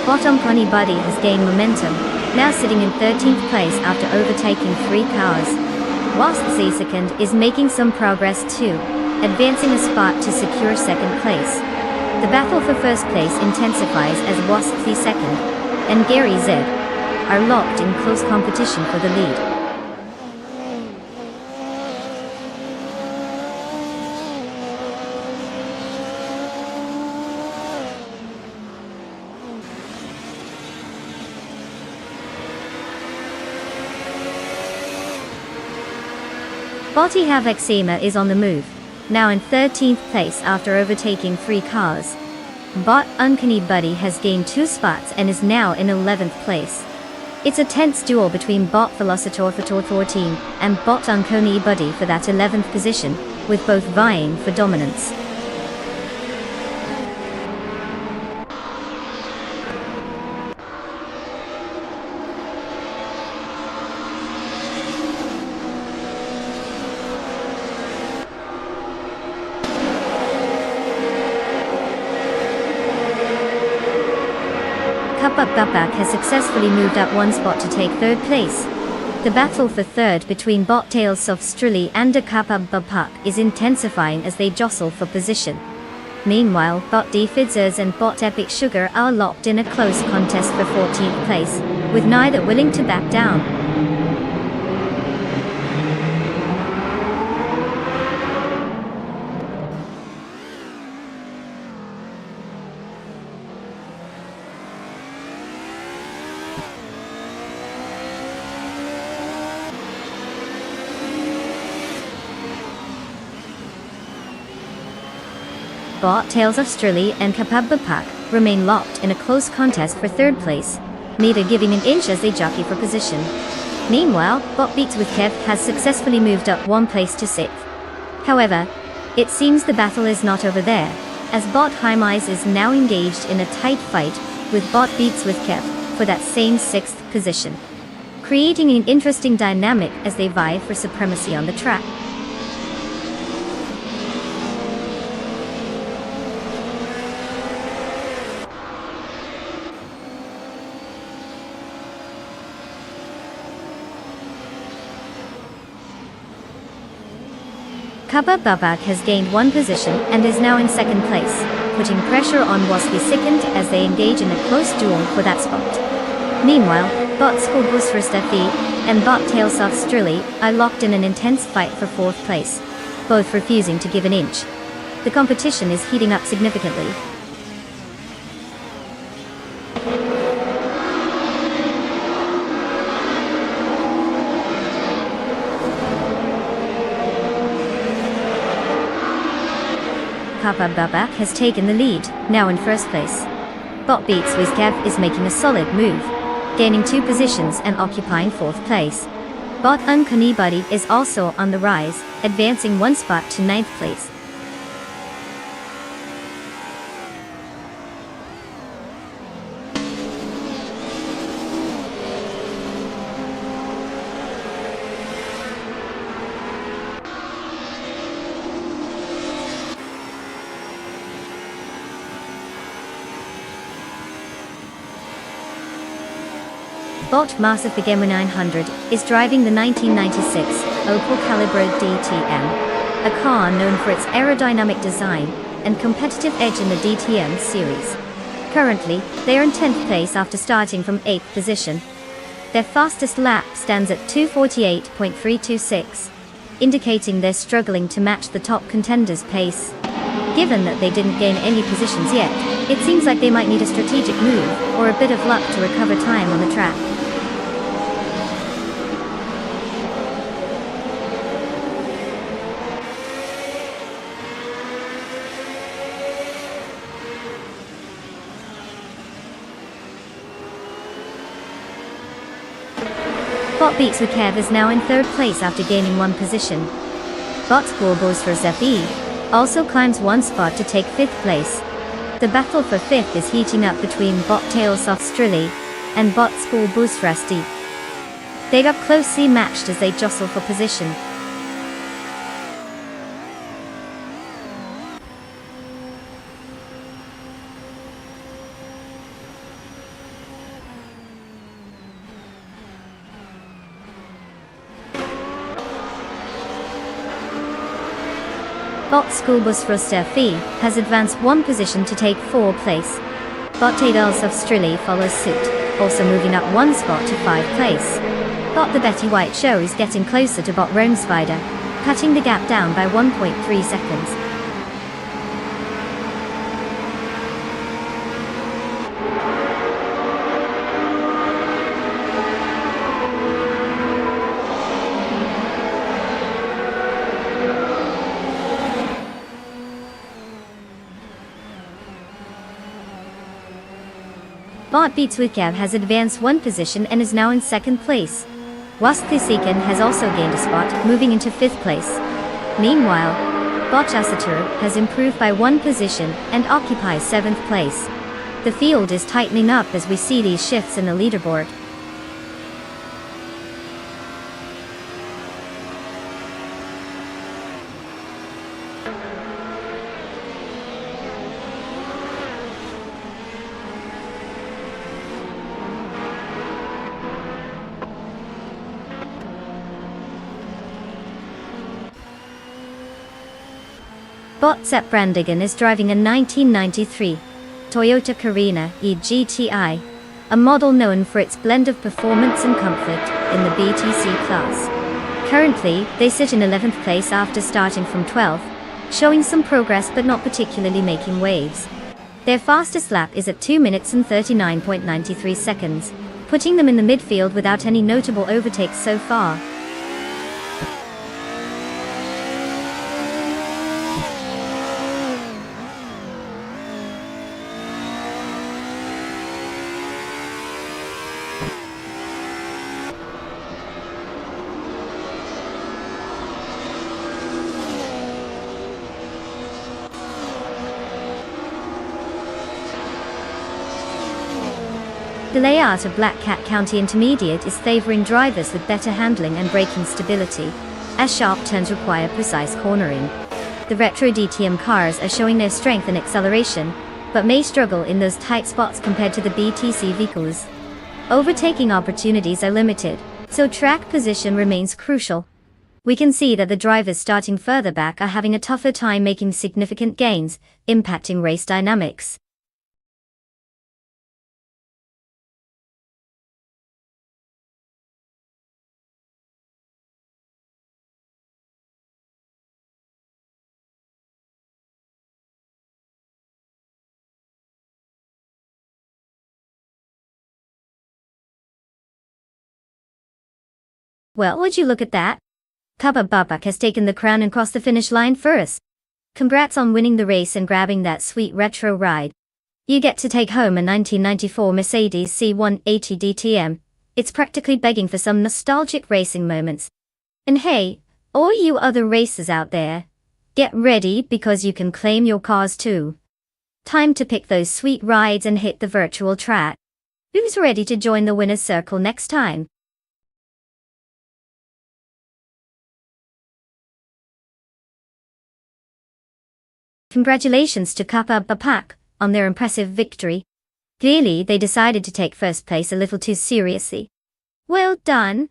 Speaker 1: Bottom Connie Buddy has gained momentum, now sitting in 13th place after overtaking 3 cars. Whilst the second is making some progress too, advancing a spot to secure second place. The battle for first place intensifies as Wasp the second and Gary Z are locked in close competition for the lead. Botti Havexema is on the move, now in 13th place after overtaking 3 cars. Bot Uncanny Buddy has gained 2 spots and is now in 11th place. It's a tense duel between Bot Velocitor for 14 and Bot Uncanny Buddy for that 11th position, with both vying for dominance. Back has successfully moved up 1 spot to take 3rd place. The battle for 3rd between Bottas of Strulli and De Bapak is intensifying as they jostle for position. Meanwhile, Bot D Fidzers and Bot Epic Sugar are locked in a close contest for 14th place, with neither willing to back down. Bot, Tales of Strilly and Kapabapak remain locked in a close contest for third place, neither giving an inch as they jockey for position. Meanwhile, Bot Beats with Kev has successfully moved up one place to 6th. However, it seems the battle is not over there, as Bot Hymise is now engaged in a tight fight with Bot Beats with Kev for that same 6th position, creating an interesting dynamic as they vie for supremacy on the track. Kabababak has gained one position and is now in 2nd place, putting pressure on Waspy second as they engage in a close duel for that spot. Meanwhile, Bot Skolbus for Steffi and Bot Tailsoft Strilly are locked in an intense fight for 4th place, both refusing to give an inch. The competition is heating up significantly. Kabababak has taken the lead, now in 1st place. Bot Beats with Kev is making a solid move, gaining 2 positions and occupying 4th place. Bot Uncanny is also on the rise, advancing 1 spot to 9th place. Bot Massive Gamma 900 is driving the 1996 Opel Calibra DTM, a car known for its aerodynamic design and competitive edge in the DTM series. Currently, they are in 10th place after starting from 8th position. Their fastest lap stands at 2:48.326, indicating they're struggling to match the top contenders' pace. Given that they didn't gain any positions yet, it seems like they might need a strategic move or a bit of luck to recover time on the track. Bot Beats with Kev is now in 3rd place after gaining 1 position. Bot Scorebos for Zef also climbs 1 spot to take 5th place. The battle for 5th is heating up between Bot Tailsoft Strilly and Bot Scorebos Rusty. They got closely matched as they jostle for position. Bot Schoolbus for Steffi has advanced 1 position to take 4th place. Bot Tadels of Strilly follows suit, also moving up 1 spot to 5th place. Bot the Betty White Show is getting closer to Bot Rome Spider, cutting the gap down by 1.3 seconds. Bot Beats with Kev has advanced 1 position and is now in 2nd place. Wastisikan has also gained a spot, moving into 5th place. Meanwhile, Bot Asatur has improved by 1 position and occupies 7th place. The field is tightening up as we see these shifts in the leaderboard. Bot Sepp Brandigan is driving a 1993 Toyota Carina E GTI, a model known for its blend of performance and comfort in the BTC class. Currently, they sit in 11th place after starting from 12th, showing some progress but not particularly making waves. Their fastest lap is at 2 minutes and 39.93 seconds, putting them in the midfield without any notable overtakes so far. The layout of Black Cat County Intermediate is favoring drivers with better handling and braking stability, as sharp turns require precise cornering. The retro DTM cars are showing their strength and acceleration, but may struggle in those tight spots compared to the BTC vehicles. Overtaking opportunities are limited, so track position remains crucial. We can see that the drivers starting further back are having a tougher time making significant gains, impacting race dynamics. Well, would you look at that? Papa Babak has taken the crown and crossed the finish line first. Congrats on winning the race and grabbing that sweet retro ride. You get to take home a 1994 Mercedes C180 DTM. It's practically begging for some nostalgic racing moments. And hey, all you other racers out there, get ready because you can claim your cars too. Time to pick those sweet rides and hit the virtual track. Who's ready to join the winner's circle next time? Congratulations to Kappa Bapak on their impressive victory. Clearly, they decided to take first place a little too seriously. Well done.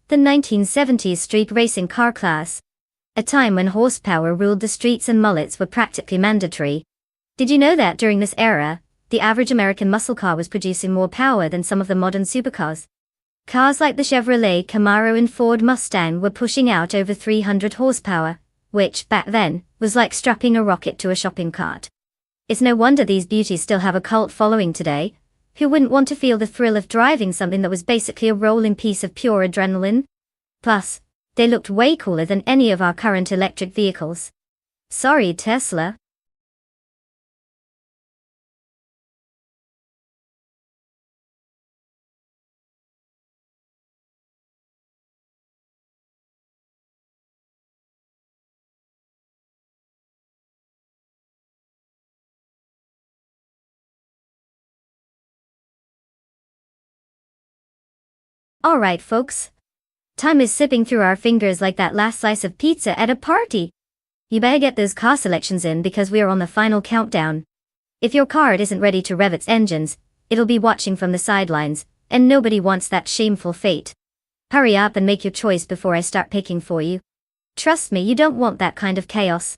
Speaker 1: The 1970s street racing car class. A time when horsepower ruled the streets and mullets were practically mandatory. Did you know that during this era, the average American muscle car was producing more power than some of the modern supercars? Cars like the Chevrolet Camaro and Ford Mustang were pushing out over 300 horsepower, which, back then, was like strapping a rocket to a shopping cart. It's no wonder these beauties still have a cult following today. Who wouldn't want to feel the thrill of driving something that was basically a rolling piece of pure adrenaline? Plus, they looked way cooler than any of our current electric vehicles. Sorry, Tesla. Alright folks. Time is sipping through our fingers like that last slice of pizza at a party. You better get those car selections in because we are on the final countdown. If your car isn't ready to rev its engines, it'll be watching from the sidelines, and nobody wants that shameful fate. Hurry up and make your choice before I start picking for you. Trust me, you don't want that kind of chaos.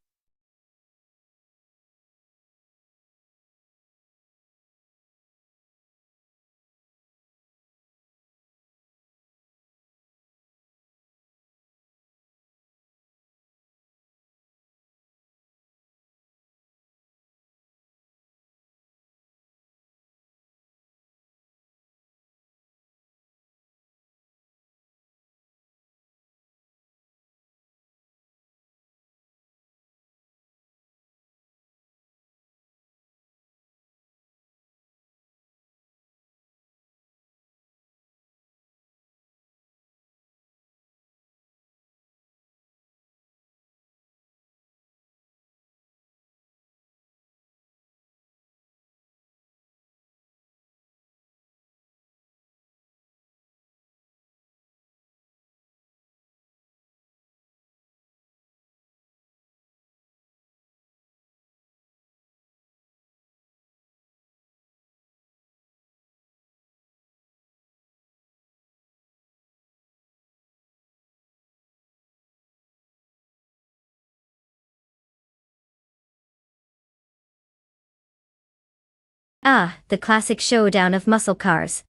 Speaker 1: The classic showdown of muscle cars.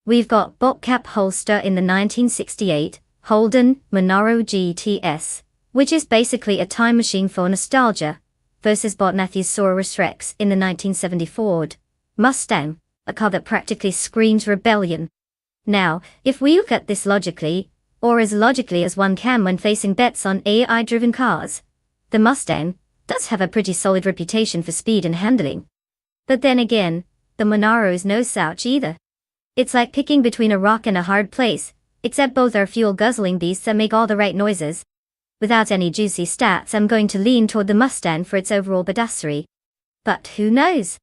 Speaker 1: We've got Botcap Holster in the 1968 Holden Monaro GTS, which is basically a time machine for nostalgia, versus Botmatthewsaurus Rex in the 1970 Ford Mustang, a car that practically screams rebellion. Now, if we look at this logically, or as logically as one can when facing bets on AI-driven cars, the Mustang does have a pretty solid reputation for speed and handling. But then again, the Monaro's no slouch either. It's like picking between a rock and a hard place, except both are fuel-guzzling beasts that make all the right noises. Without any juicy stats, I'm going to lean toward the Mustang for its overall badassery. But who knows?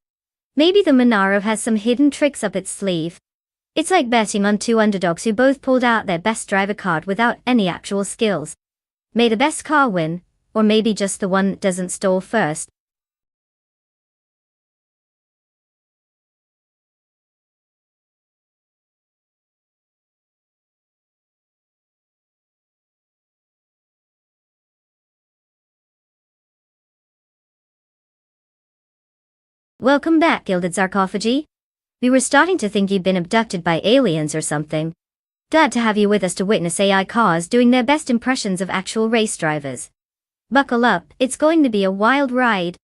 Speaker 1: Maybe the Monaro has some hidden tricks up its sleeve. It's like betting on two underdogs who both pulled out their best driver card without any actual skills. May the best car win, or maybe just the one that doesn't stall first. Welcome back, Gilded Sarcophagi. We were starting to think you'd been abducted by aliens or something. Glad to have you with us to witness AI cars doing their best impressions of actual race drivers. Buckle up, it's going to be a wild ride.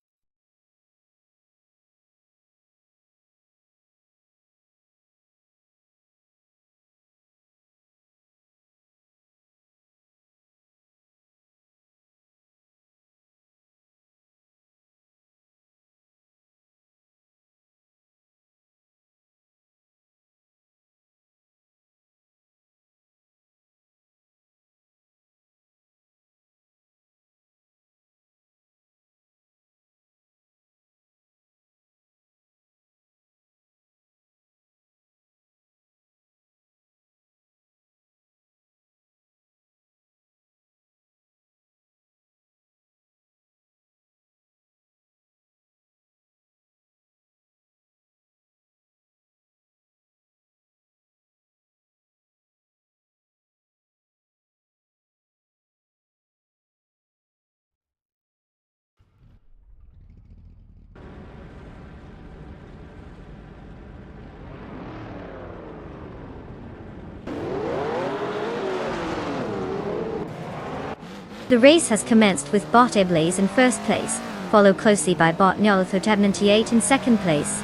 Speaker 1: The race has commenced with Bot Ablaze in first place, followed closely by Bot Nyolotho98 in second place.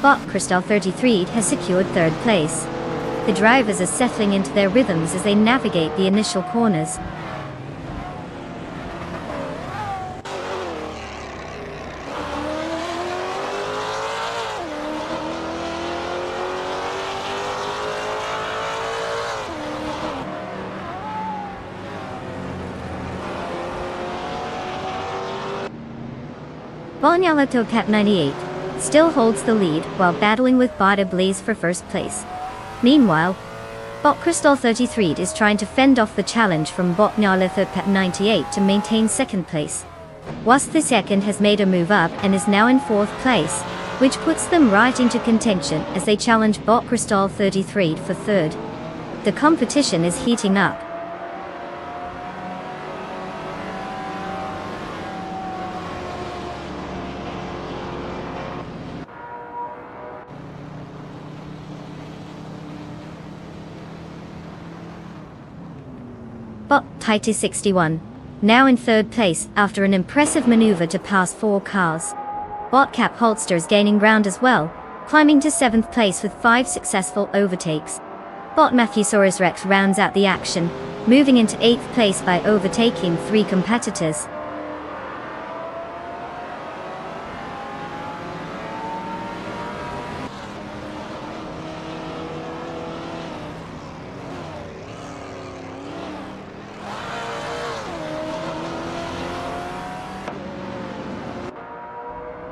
Speaker 1: Bot Crystal 33 has secured third place. The drivers are settling into their rhythms as they navigate the initial corners. Bonyalato Cat 98 still holds the lead while battling with Bot Ablaze for first place. Meanwhile, Bot Crystal 33 is trying to fend off the challenge from Bot Nyalato Cat 98 to maintain second place. Whilst the second has made a move up and is now in fourth place, which puts them right into contention as they challenge Bot Crystal 33 for third. The competition is heating up. Bot Titus 61, now in third place after an impressive maneuver to pass 4 cars. Bot Cap Holster is gaining ground as well, climbing to 7th place with 5 successful overtakes. Bot Matthewsaurus Rex rounds out the action, moving into 8th place by overtaking 3 competitors.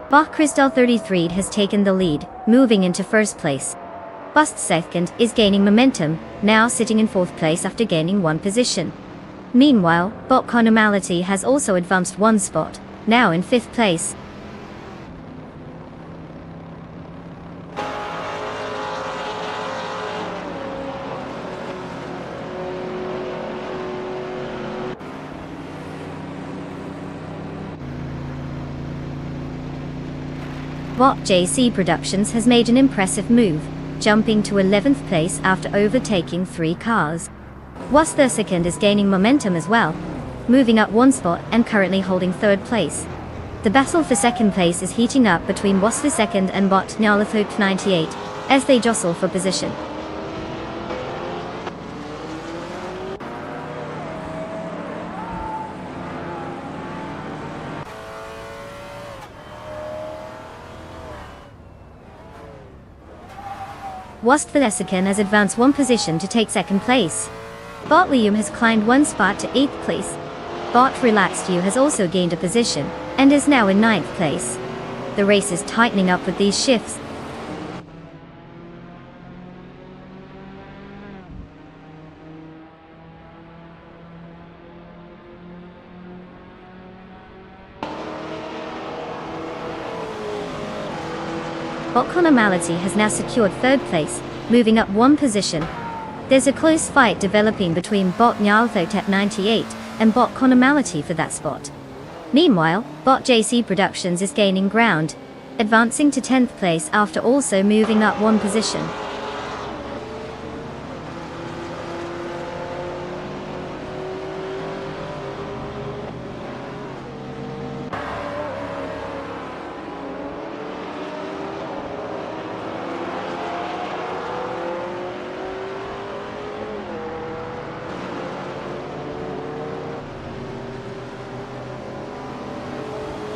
Speaker 1: Bot Crystal 33 has taken the lead, moving into first place. Bust second is gaining momentum, now sitting in 4th place after gaining 1 position. Meanwhile, Bot Conomality has also advanced 1 spot, now in 5th place. Bot JC Productions has made an impressive move, jumping to 11th place after overtaking 3 cars. Whilst the second is gaining momentum as well, moving up 1 spot and currently holding 3rd place. The battle for 2nd place is heating up between was the second and bot Nonstop 98 as they jostle for position. Whilst the second has advanced 1 position to take 2nd place. Bot Liam has climbed 1 spot to 8th place. Bot Relaxed You has also gained a position, and is now in 9th place. The race is tightening up with these shifts. Bot Normality has now secured 3rd place, moving up 1 position. There's a close fight developing between bot Nonstop 98 and bot Normality for that spot. Meanwhile, bot JC Productions is gaining ground, advancing to 10th place after also moving up 1 position.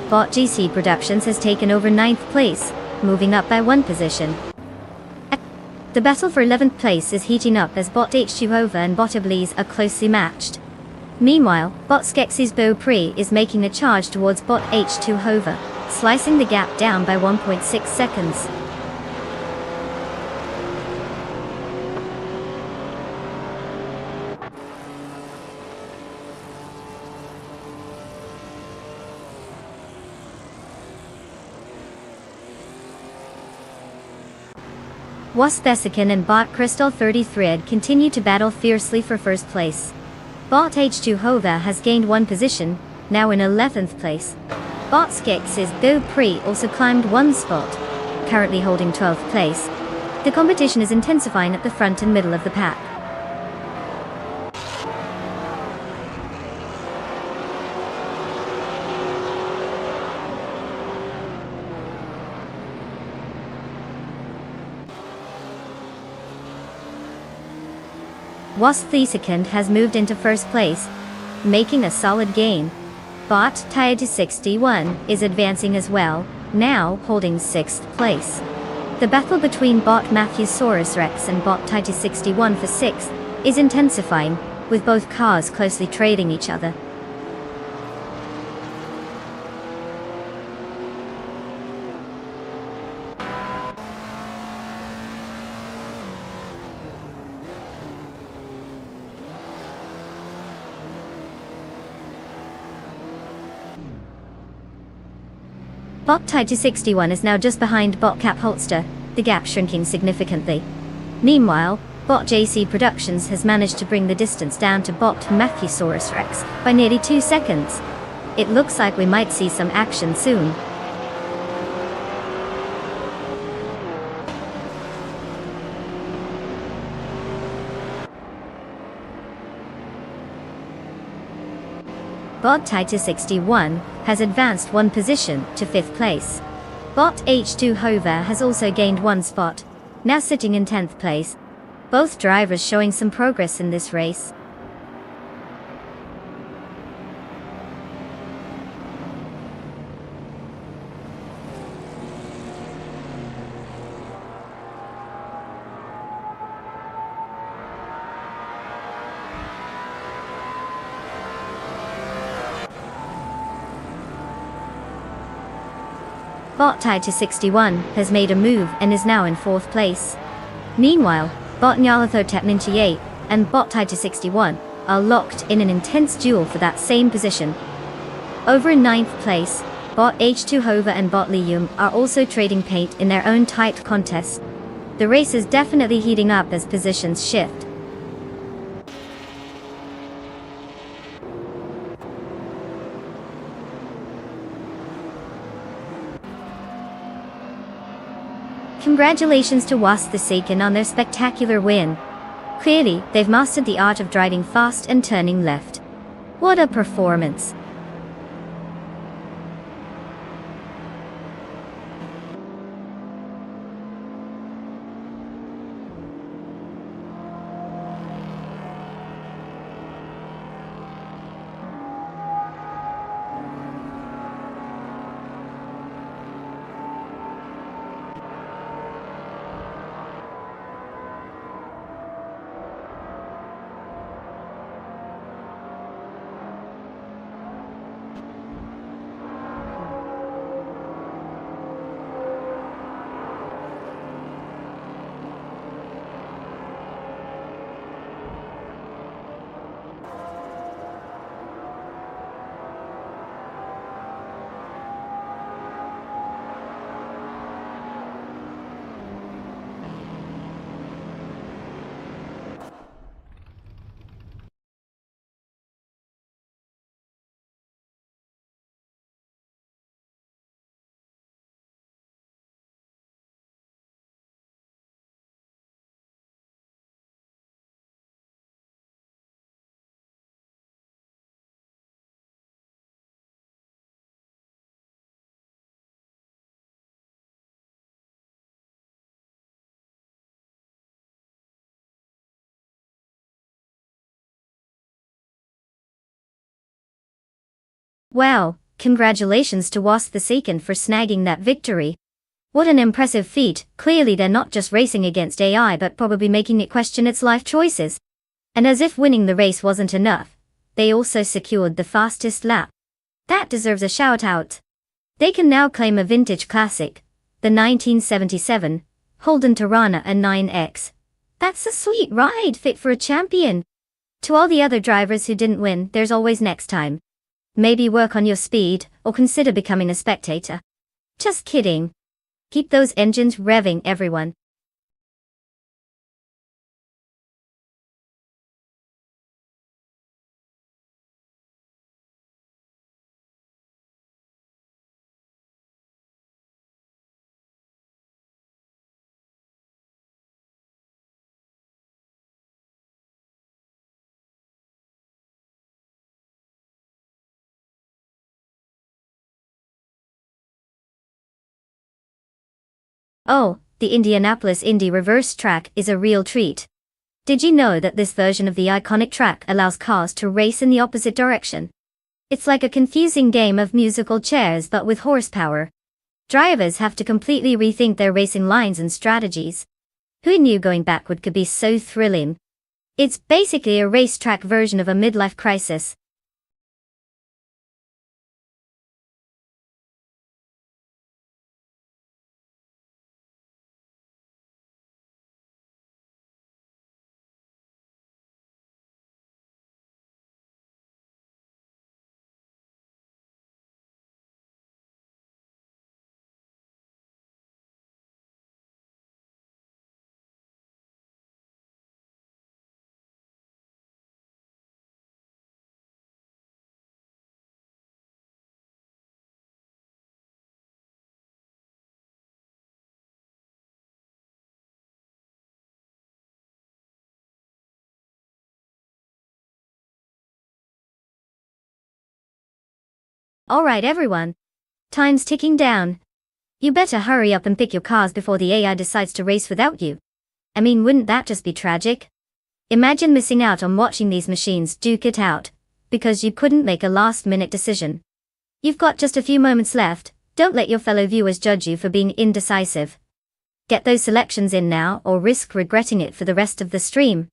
Speaker 1: Bot GC Productions has taken over 9th place, moving up by 1 position. The battle for 11th place is heating up as bot H2 Hova and bot Iblis are closely matched. Meanwhile, bot Skeksis Beaupré is making a charge towards bot H2 Hova, slicing the gap down by 1.6 seconds. Wasp Besikin and bot Crystal 33 continue to battle fiercely for 1st place. Bot H2 Hova has gained 1 position, now in 11th place. Bot Skeksis Beaupré also climbed 1 spot, currently holding 12th place. The competition is intensifying at the front and middle of the pack. Wasp the second has moved into 1st place, making a solid gain. Bot Tiety 61 is advancing as well, now holding 6th place. The battle between bot Matthew Saurus Rex and bot Tiety 61 for 6th is intensifying, with both cars closely trailing each other. Bot Tiety 61 is now just behind bot Cap Holster, the gap shrinking significantly. Meanwhile, bot JC Productions has managed to bring the distance down to bot Matthewsaurus Rex by nearly 2 seconds. It looks like we might see some action soon. Bot Tiety 61 has advanced 1 position to 5th place. Bot H2 Hova has also gained 1 spot, now sitting in 10th place. Both drivers showing some progress in this race. Bot Tiety 61 has made a move and is now in 4th place. Meanwhile, bot Nyalathotep 98 and bot Tiety 61 are locked in an intense duel for that same position. Over in 9th place, bot H2 Hova and bot Lium are also trading paint in their own tight contest. The race is definitely heating up as positions shift. Congratulations to Was the Seekin on their spectacular win. Clearly, they've mastered the art of driving fast and turning left. What a performance! Wow, congratulations to Was the Seekin for snagging that victory. What an impressive feat. Clearly they're not just racing against AI but probably making it question its life choices. And as if winning the race wasn't enough, they also secured the fastest lap. That deserves a shout out. They can now claim a vintage classic, the 1977 Holden Tirana and 9X. That's a sweet ride fit for a champion. To all the other drivers who didn't win, there's always next time. Maybe work on your speed, or consider becoming a spectator. Just kidding. Keep those engines revving, everyone. Oh, the Indianapolis Indy reverse track is a real treat. Did you know that this version of the iconic track allows cars to race in the opposite direction? It's like a confusing game of musical chairs but with horsepower. Drivers have to completely rethink their racing lines and strategies. Who knew going backward could be so thrilling? It's basically a racetrack version of a midlife crisis. Alright everyone. Time's ticking down. You better hurry up and pick your cars before the AI decides to race without you. I mean, wouldn't that just be tragic? Imagine missing out on watching these machines duke it out, because you couldn't make a last-minute decision. You've got just a few moments left, don't let your fellow viewers judge you for being indecisive. Get those selections in now or risk regretting it for the rest of the stream.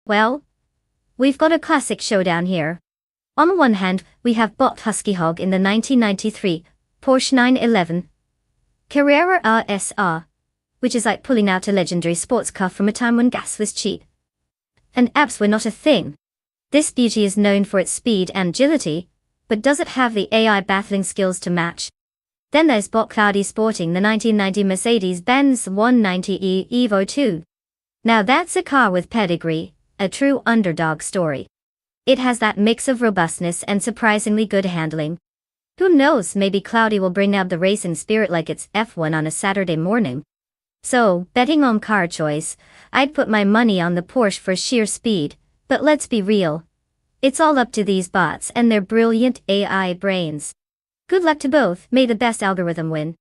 Speaker 1: Well, we've got a classic showdown here. On the one hand, we have Bot Husky Hog in the 1993 Porsche 911 Carrera RSR, which is like pulling out a legendary sports car from a time when gas was cheap and apps were not a thing. This beauty is known for its speed and agility, but does it have the AI battling skills to match? Then there's Bot Cloudy sporting the 1990 Mercedes-Benz 190e Evo 2. Now that's a car with pedigree, a true underdog story. It has that mix of robustness and surprisingly good handling. Who knows, maybe Cloudy will bring out the racing spirit like it's F1 on a Saturday morning. So, betting on car choice, I'd put my money on the Porsche for sheer speed, but let's be real. It's all up to these bots and their brilliant AI brains. Good luck to both, may the best algorithm win.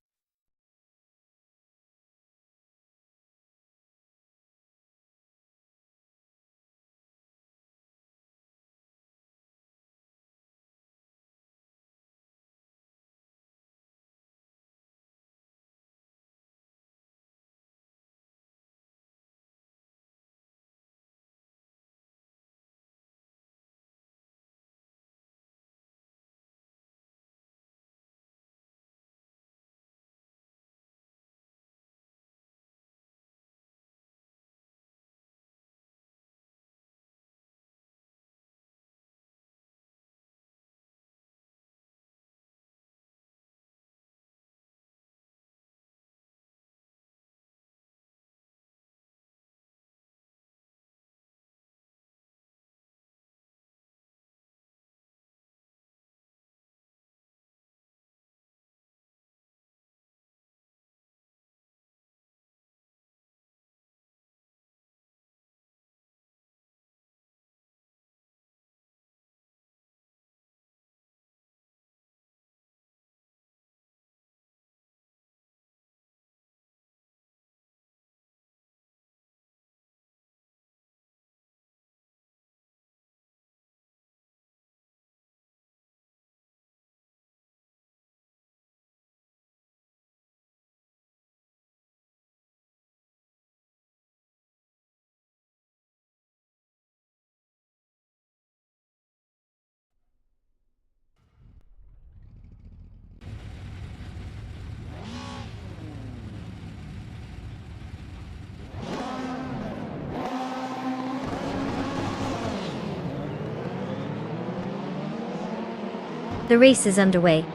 Speaker 1: The race is underway.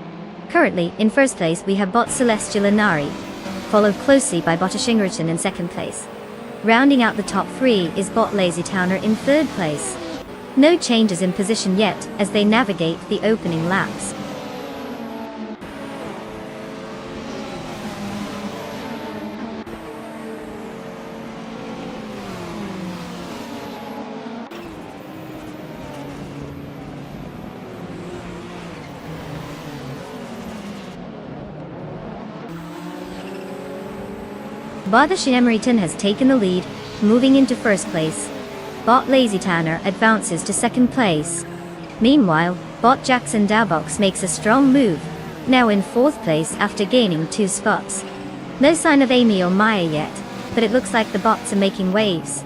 Speaker 1: Currently, in first place we have Bot Celestial Inari, followed closely by Bot Shingerton in second place. Rounding out the top three is Bot Lazy Towner in third place. No changes in position yet as they navigate the opening laps. Bot Shingerton has taken the lead, moving into first place. Bot Lazy Tanner advances to second place. Meanwhile, Bot Jackson Dowbox makes a strong move, now in fourth place after gaining 2 spots. No sign of Amy or Maya yet, but it looks like the bots are making waves.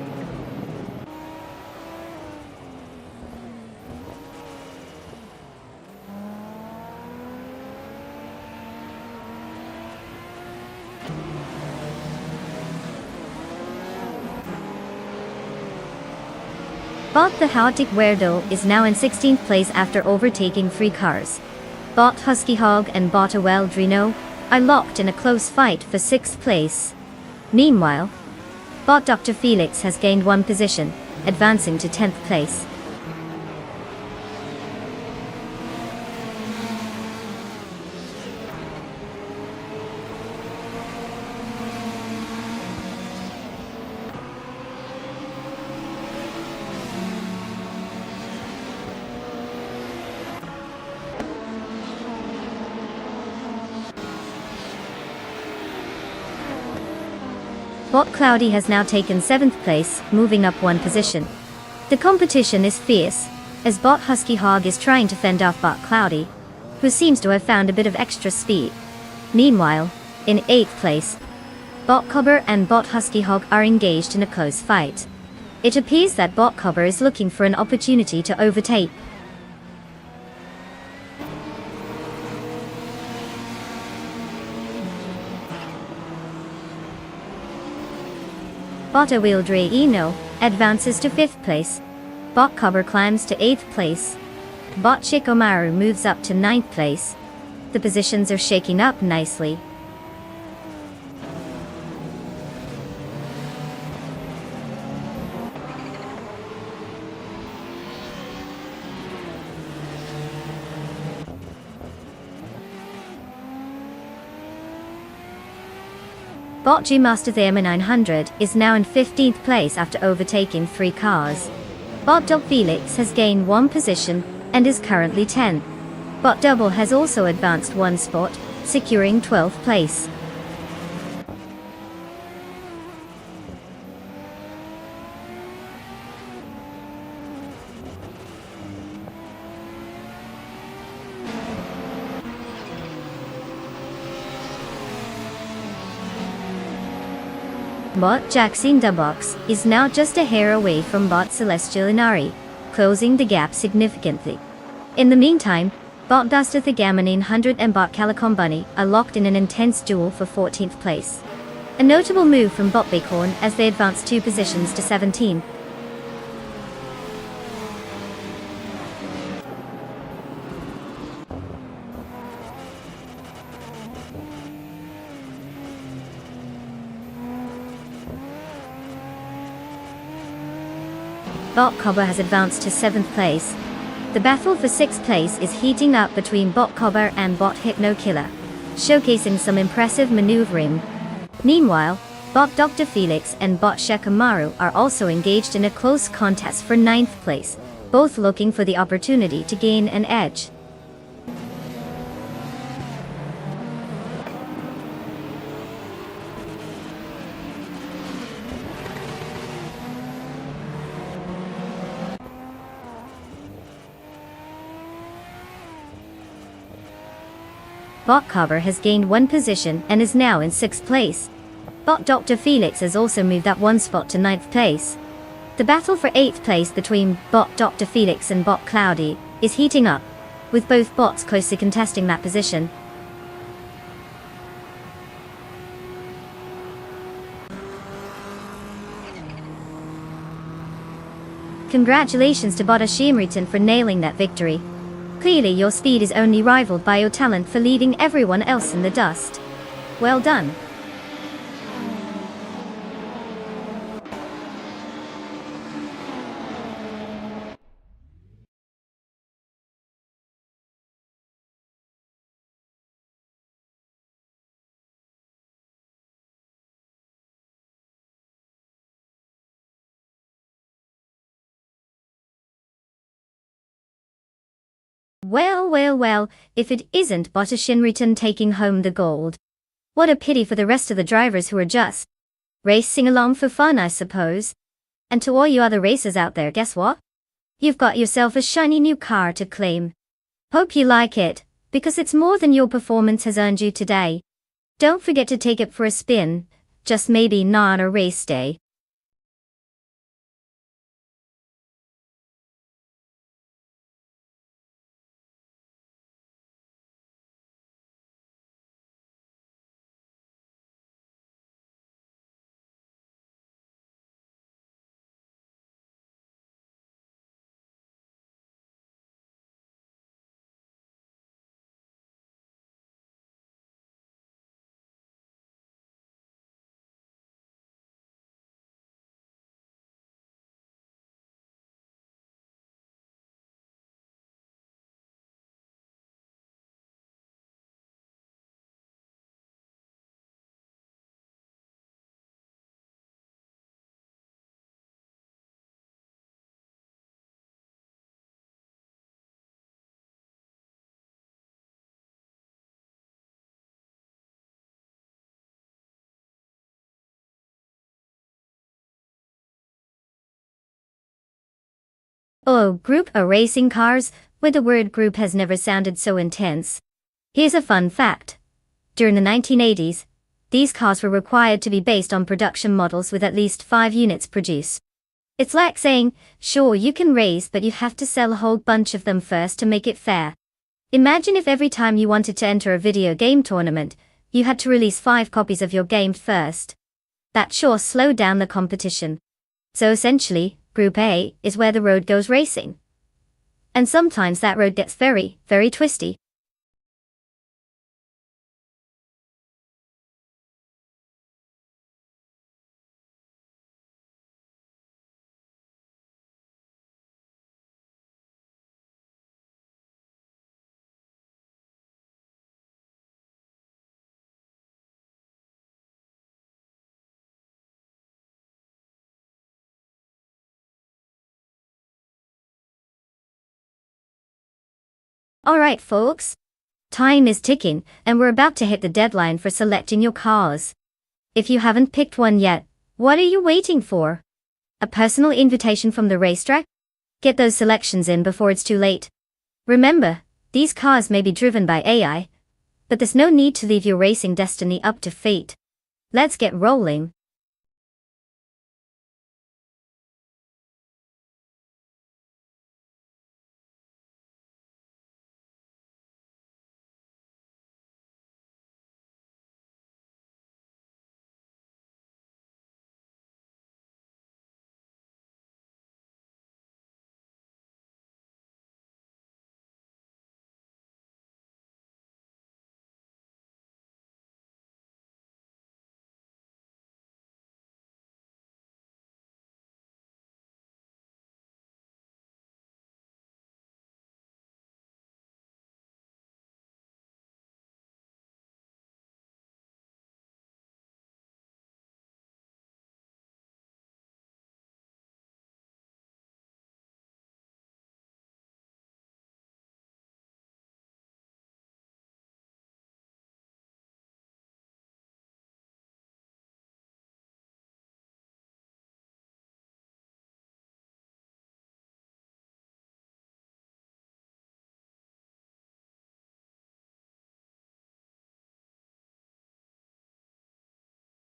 Speaker 1: Bot the Chaotic Weirdo is now in 16th place after overtaking 3 cars. Bot Husky Hog and Bot Drino are locked in a close fight for 6th place. Meanwhile, Bot Dr. Felix has gained 1 position, advancing to 10th place. Bot Cloudy has now taken 7th place, moving up 1 position. The competition is fierce, as Bot Husky Hog is trying to fend off Bot Cloudy, who seems to have found a bit of extra speed. Meanwhile, in 8th place, Bot Cobber and Bot Husky Hog are engaged in a close fight. It appears that Botcover is looking for an opportunity to overtake. Bot-Awildre advances to 5th place. Botcover climbs to 8th place. Bot Shikomaru moves up to 9th place. The positions are shaking up nicely. Bot G-Master the M900 is now in 15th place after overtaking 3 cars. Bot Dog Felix has gained 1 position and is currently 10th. Bot Double has also advanced 1 spot, securing 12th place. Bot Jackson Dubox is now just a hair away from Bot Celestial Inari, closing the gap significantly. In the meantime, Bot Buster the Gamma 900 and Bot Calicom Bunny are locked in an intense duel for 14th place. A notable move from Bot Bighorn as they advance 2 positions to 17. Botcover has advanced to 7th place. The battle for 6th place is heating up between Botcover and Bot Hypno Killer, showcasing some impressive maneuvering. Meanwhile, Bot Dr. Felix and Bot Shikamaru are also engaged in a close contest for 9th place, both looking for the opportunity to gain an edge. Botcover has gained 1 position and is now in 6th place. Bot Dr. Felix has also moved up 1 spot to 9th place. The battle for 8th place between Bot Dr. Felix and Bot Cloudy is heating up, with both bots closely contesting that position. Congratulations to Bot Ashimritan for nailing that victory. Clearly your speed is only rivaled by your talent for leaving everyone else in the dust. Well done. Well, if it isn't Bot Ashimritan taking home the gold. What a pity for the rest of the drivers who are just racing along for fun, I suppose. And to all you other racers out there, guess what? You've got yourself a shiny new car to claim. Hope you like it, because it's more than your performance has earned you today. Don't forget to take it for a spin, just maybe not on a race day. Oh, Group A racing cars, where the word group has never sounded so intense. Here's a fun fact. During the 1980s, these cars were required to be based on production models with at least 5 units produced. It's like saying, sure, you can race, but you have to sell a whole bunch of them first to make it fair. Imagine if every time you wanted to enter a video game tournament, you had to release 5 copies of your game first. That sure slowed down the competition. So essentially, Group A is where the road goes racing. And sometimes that road gets very, very twisty. Alright folks. Time is ticking, and we're about to hit the deadline for selecting your cars. If you haven't picked one yet, what are you waiting for? A personal invitation from the racetrack? Get those selections in before it's too late. Remember, these cars may be driven by AI, but there's no need to leave your racing destiny up to fate. Let's get rolling.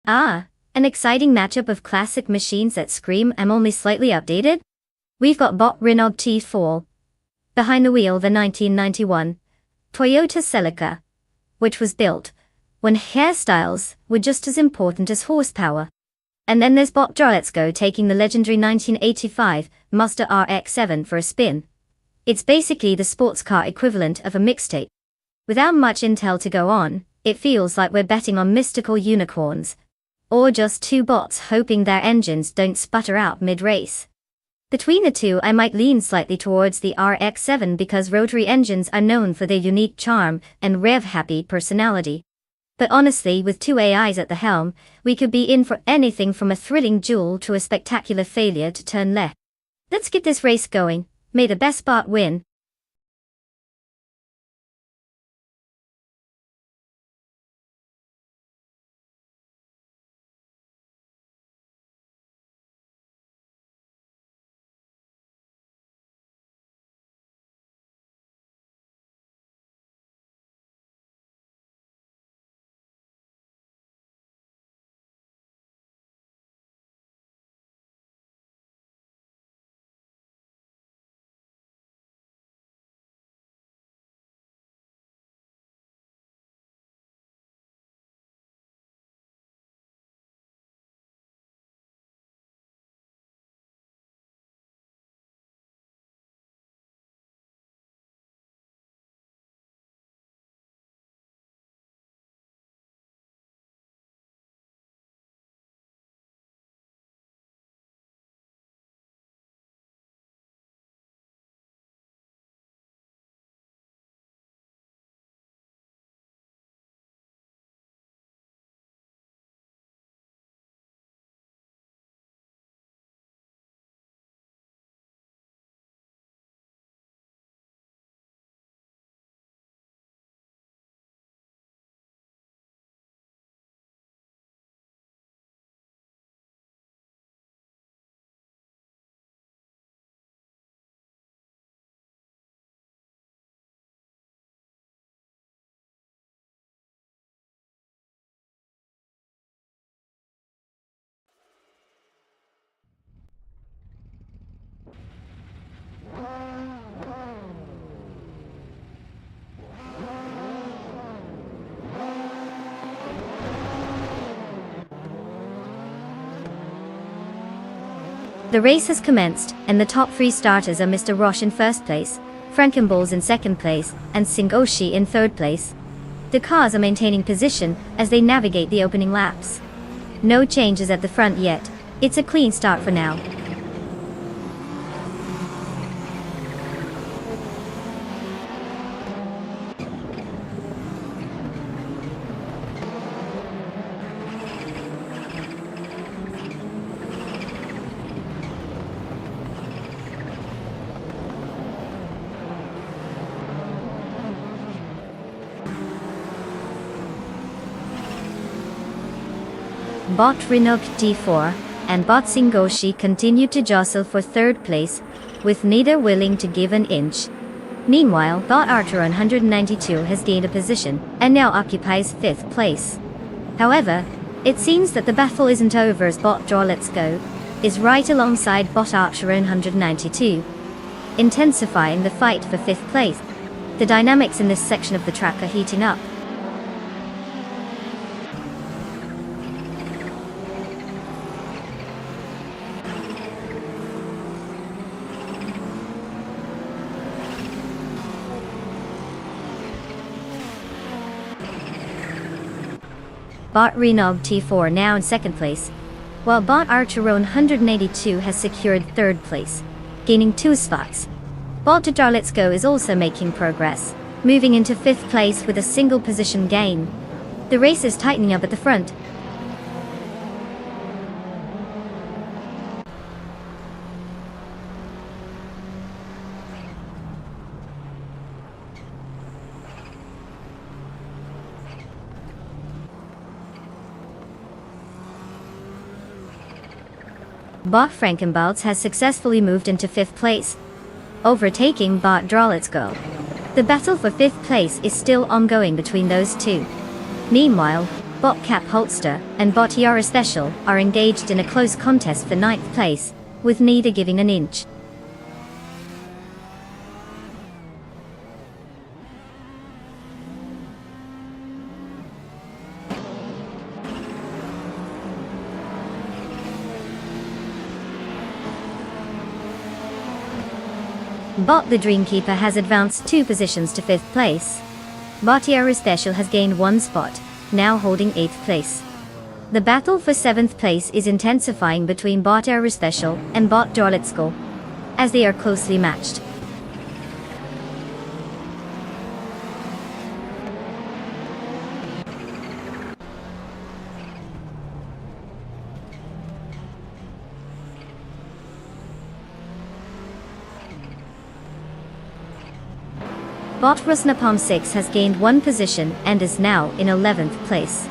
Speaker 1: Ah, an exciting matchup of classic machines that scream I'm only slightly updated? We've got bot Renault T4. Behind the wheel the 1991 Toyota Celica, which was built when hairstyles were just as important as horsepower. And then there's bot Joletsko taking the legendary 1985 Mazda RX-7 for a spin. It's basically the sports car equivalent of a mixtape. Without much intel to go on, it feels like we're betting on mystical unicorns. Or just 2 bots hoping their engines don't sputter out mid-race. Between the two, I might lean slightly towards the RX-7 because rotary engines are known for their unique charm and rev-happy personality. But honestly, with 2 AIs at the helm, we could be in for anything from a thrilling duel to a spectacular failure to turn left. Let's get this race going. May the best bot win. The race has commenced, and the top 3 starters are Mr. Roche in first place, Frankenballs in second place, and Singoshi in third place. The cars are maintaining position as they navigate the opening laps. No changes at the front yet. It's a clean start for now. Bot Rinok T4 and Bot Singoshi continue to jostle for third place, with neither willing to give an inch. Meanwhile, Bot Archer 192 has gained a position and now occupies 5th place. However, it seems that the battle isn't over as Bot Draw Let's Go is right alongside Bot Archer 192, intensifying the fight for 5th place. The dynamics in this section of the track are heating up. Bot Renog T4 now in second place, while Bot Archer 182 has secured third place, gaining 2 spots. Bot Draw Let's Go is also making progress, moving into 5th place with a single position gain. The race is tightening up at the front. Bot Frankenbalz has successfully moved into 5th place, overtaking Bot Draw Let's Go. The battle for 5th place is still ongoing between those two. Meanwhile, Bot Cap Holster and Bot Yara Special are engaged in a close contest for 9th place, with neither giving an inch. Bot the Dreamkeeper has advanced 2 positions to 5th place. Bot Yara Special has gained 1 spot, now holding 8th place. The battle for 7th place is intensifying between Bot Yara Special and Bot Draw Let's Go, as they are closely matched. Bot Rusnapalm 6 has gained 1 position and is now in 11th place.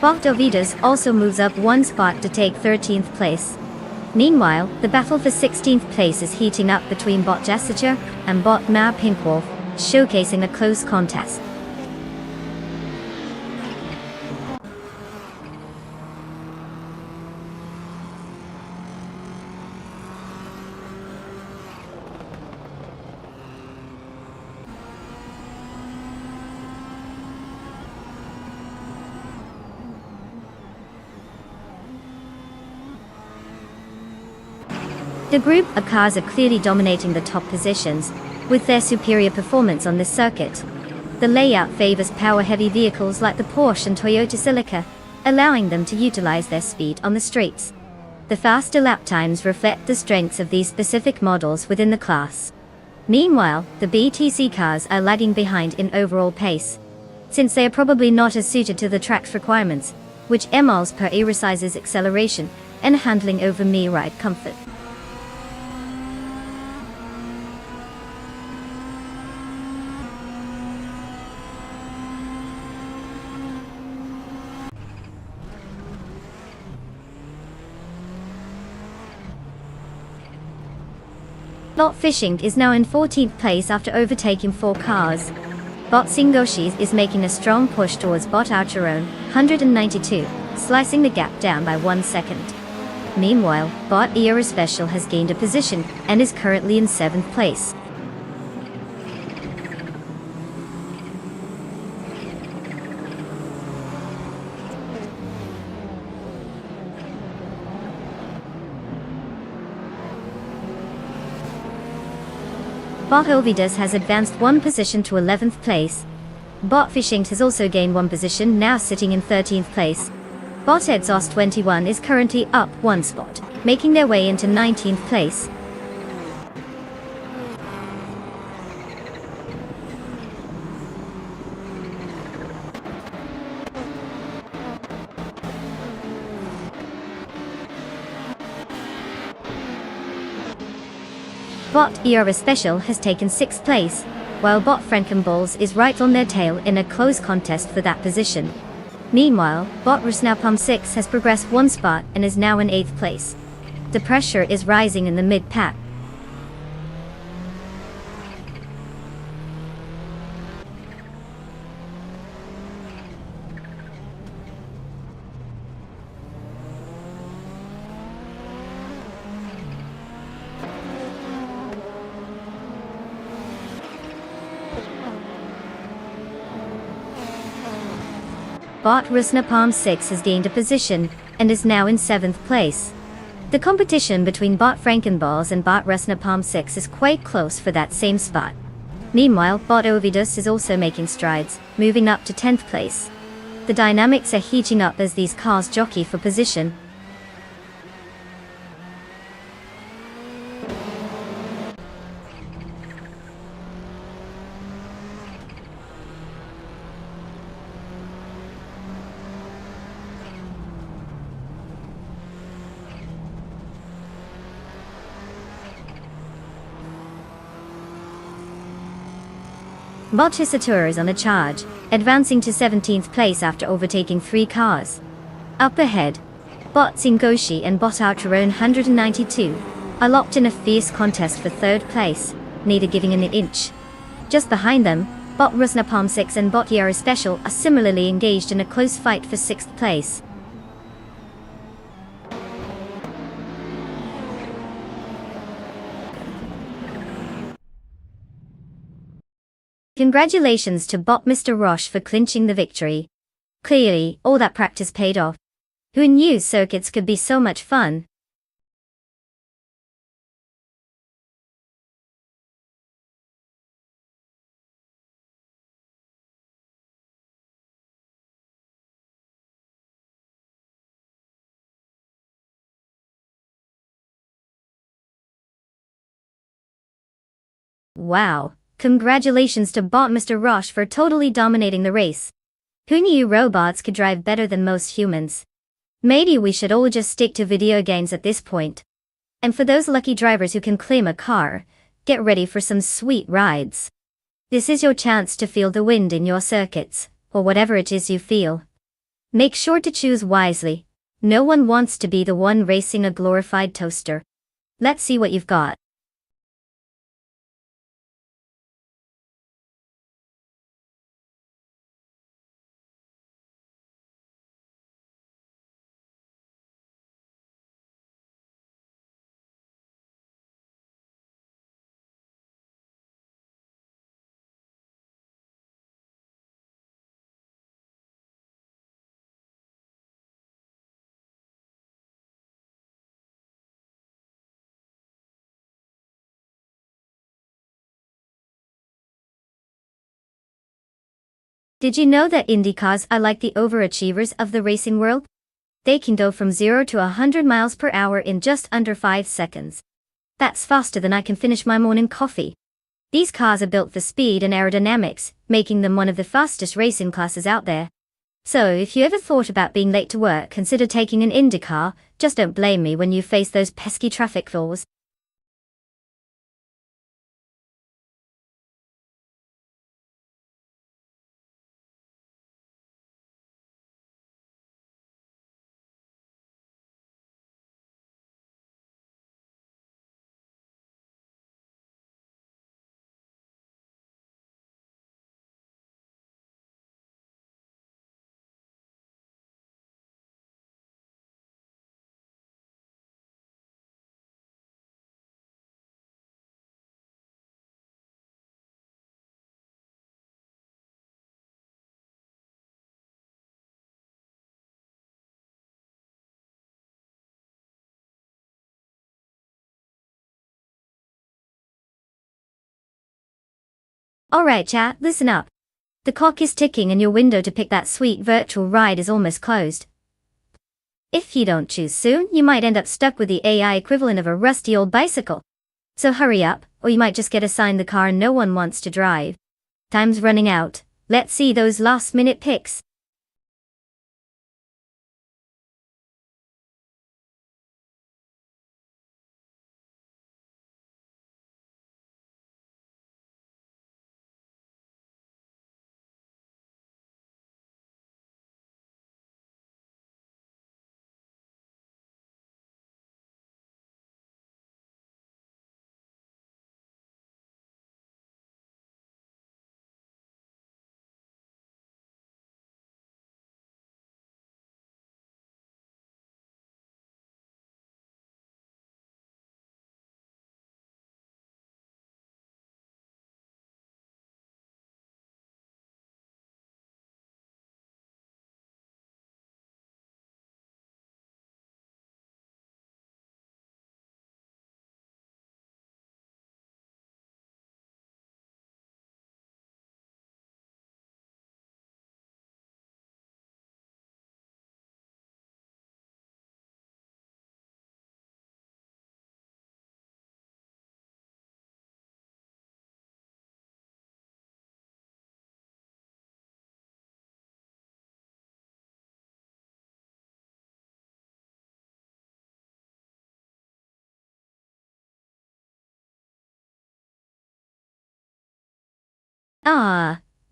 Speaker 1: Bot Dovidas also moves up 1 spot to take 13th place. Meanwhile, the battle for 16th place is heating up between Bot Jessica and Bot Ma Pinkwolf, showcasing a close contest. The group of cars are clearly dominating the top positions, with their superior performance on this circuit. The layout favors power-heavy vehicles like the Porsche and Toyota Celica, allowing them to utilize their speed on the straights. The faster lap times reflect the strengths of these specific models within the class. Meanwhile, the BTC cars are lagging behind in overall pace, since they are probably not as suited to the track's requirements, which miles per hour sizes acceleration and handling over me ride comfort. Bot Fishing is now in 14th place after overtaking 4 cars. Bot Singoshi is making a strong push towards Bot Archeron, 192, slicing the gap down by 1 second. Meanwhile, Bot Era Special has gained a position and is currently in 7th place. Bot Ovidus has advanced one position to 11th place. Bot Fishing has also gained one position, now sitting in 13th place. Bot Exhaust 21 is currently up one spot, making their way into 19th place. Bot ERA Special has taken 6th place, while Bot Frankenballs is right on their tail in a close contest for that position. Meanwhile, Bot Rusnapalm 6 has progressed one spot and is now in 8th place. The pressure is rising in the mid-pack. Bot Rusnapalm 6 has gained a position, and is now in 7th place. The competition between Bot Frankenballs and Bot Rusnapalm 6 is quite close for that same spot. Meanwhile, Bot Ovidus is also making strides, moving up to 10th place. The dynamics are heating up as these cars jockey for position. Bot Hisatur is on a charge, advancing to 17th place after overtaking 3 cars. Up ahead, Bot Singoshi and Bot Outrone 192 are locked in a fierce contest for 3rd place, neither giving an inch. Just behind them, Bot Rusnapalm 6 and Bot ERA Special are similarly engaged in a close fight for 6th place. Congratulations to Bot Mr. Roche for clinching the victory. Clearly, all that practice paid off. Who knew circuits could be so much fun? Wow, congratulations to Bot Mr. Roche for totally dominating the race. Who knew robots could drive better than most humans? Maybe we should all just stick to video games at this point. And for those lucky drivers who can claim a car, get ready for some sweet rides. This is your chance to feel the wind in your circuits, or whatever it is you feel. Make sure to choose wisely. No one wants to be the one racing a glorified toaster. Let's see what you've got. Did you know that Indy cars are like the overachievers of the racing world? They can go from 0 to 100 miles per hour in just under 5 seconds. That's faster than I can finish my morning coffee. These cars are built for speed and aerodynamics, making them one of the fastest racing classes out there. So if you ever thought about being late to work, consider taking an Indy car. Just don't blame me when you face those pesky traffic laws. Alright chat, listen up. The clock is ticking and your window to pick that sweet virtual ride is almost closed. If you don't choose soon, you might end up stuck with the AI equivalent of a rusty old bicycle. So hurry up, or you might just get assigned the car no one wants to drive. Time's running out. Let's see those last-minute picks.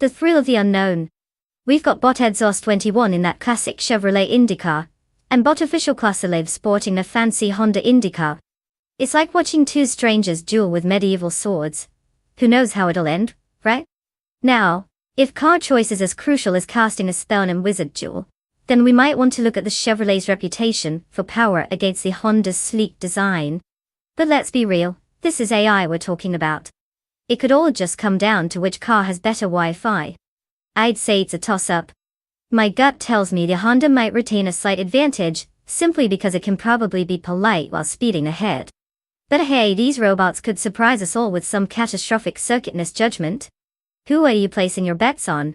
Speaker 1: The thrill of the unknown. We've got bot exhaust 21 in that classic Chevrolet IndyCar, and bot official Klaselev sporting a fancy Honda IndyCar. It's like watching two strangers duel with medieval swords. Who knows how it'll end, right? Now, if car choice is as crucial as casting a spell in Wizard Duel, then we might want to look at the Chevrolet's reputation for power against the Honda's sleek design. But let's be real, this is AI we're talking about. It could all just come down to which car has better Wi-Fi. I'd say it's a toss-up. My gut tells me the Honda might retain a slight advantage, simply because it can probably be polite while speeding ahead. But hey, these robots could surprise us all with some catastrophic circuit misjudgment. Who are you placing your bets on?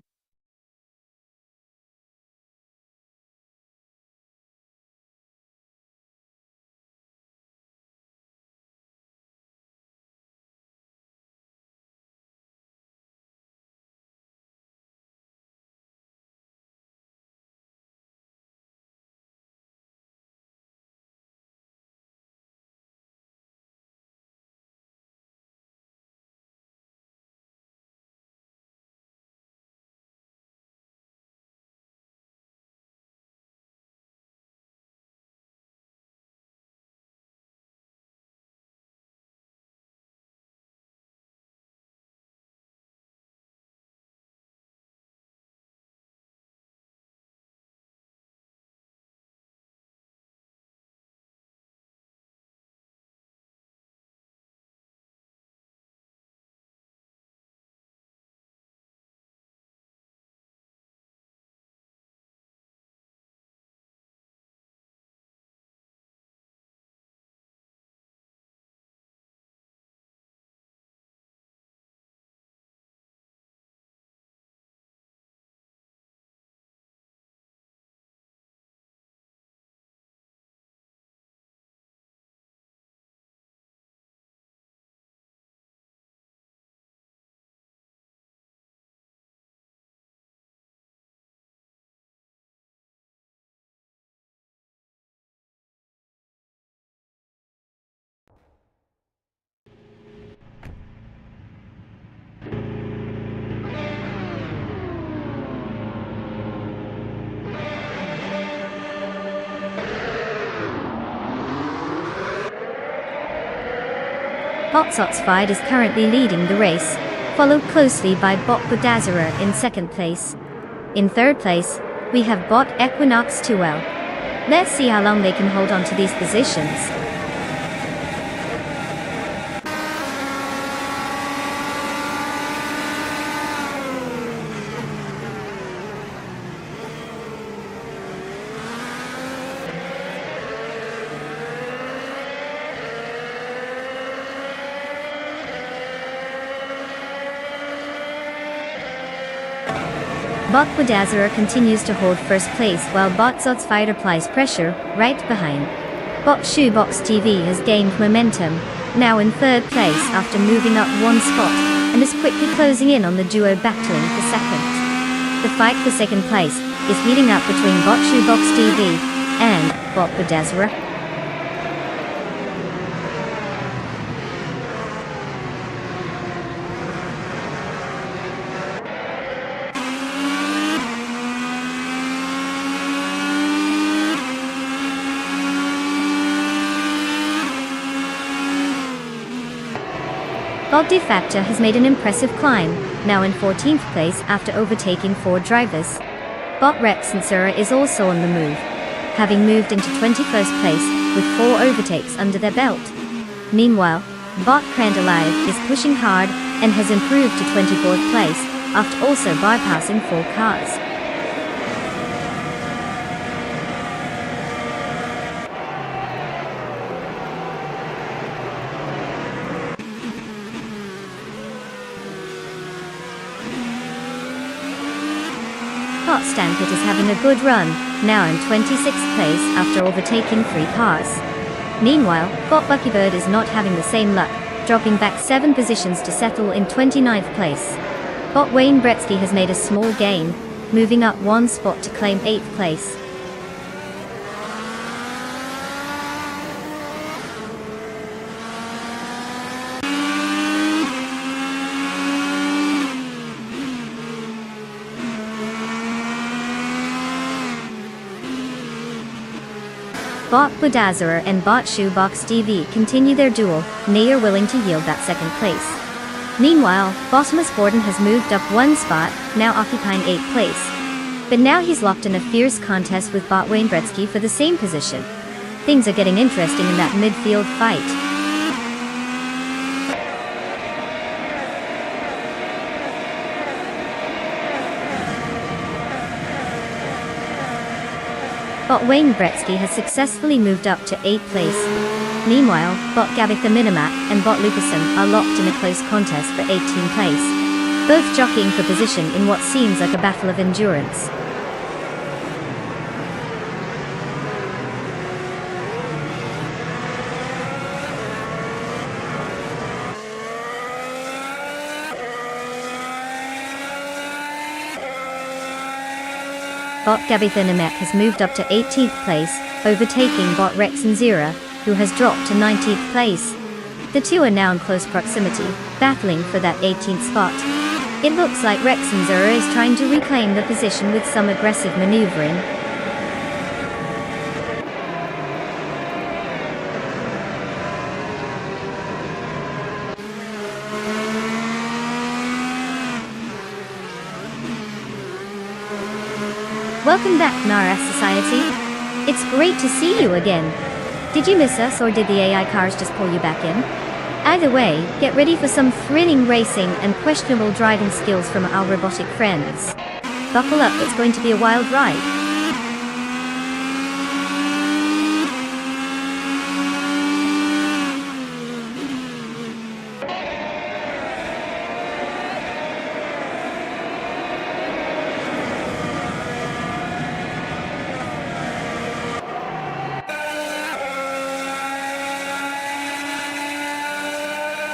Speaker 1: Hotsotsfied is currently leading the race, followed closely by Bot Budazerer in second place. In third place, we have Bot Equinox 2L. Let's see how long they can hold on to these positions. Bot Budazara continues to hold first place while Bot Zotsfight applies pressure, right behind. Bot Shoebox TV has gained momentum, now in third place after moving up one spot, and is quickly closing in on the duo battling for second. The fight for second place is heating up between Bot Shoebox TV and Bot Budazara. Bot De Facto has made an impressive climb, now in 14th place after overtaking 4 drivers. Bot Rex and Sura is also on the move, having moved into 21st place with 4 overtakes under their belt. Meanwhile, Bot Crand Alive is pushing hard and has improved to 24th place after also bypassing 4 cars. Bot Stampede is having a good run, now in 26th place after overtaking 3 cars. Meanwhile, Bot Buckybird is not having the same luck, dropping back 7 positions to settle in 29th place. Bot Wayne Bretsky has made a small gain, moving up 1 spot to claim 8th place. Bot Budazara and Bot Shoebox TV continue their duel, neither willing to yield that second place. Meanwhile, Bottomus Gordon has moved up 1 spot, now occupying 8th place. But now he's locked in a fierce contest with Bot Wayne Bretsky for the same position. Things are getting interesting in that midfield fight. Bot Wayne Bretsky has successfully moved up to 8th place. Meanwhile, Bot Gabik the Minimac and Bot Lucasen are locked in a close contest for 18th place, both jockeying for position in what seems like a battle of endurance. Bot Gabby Namek has moved up to 18th place, overtaking Bot Rex and Zira, who has dropped to 19th place. The two are now in close proximity, battling for that 18th spot. It looks like Rex and Zira is trying to reclaim the position with some aggressive maneuvering. Welcome back, Nara Society. It's great to see you again. Did you miss us or did the AI cars just pull you back in? Either way, get ready for some thrilling racing and questionable driving skills from our robotic friends. Buckle up, it's going to be a wild ride.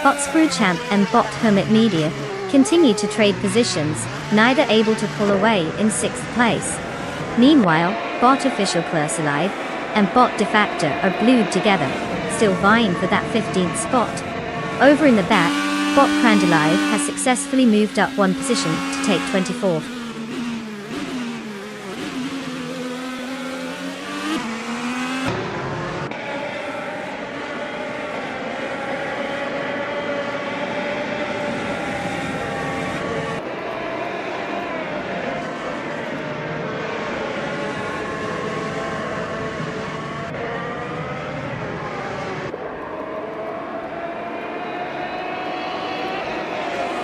Speaker 1: Bot Screwchamp and Bot Hermit Media continue to trade positions, neither able to pull away in 6th place. Meanwhile, Bot Official Class Alive and Bot De Facto are glued together, still vying for that 15th spot. Over in the back, Bot Crand Alive has successfully moved up 1 position to take 24th.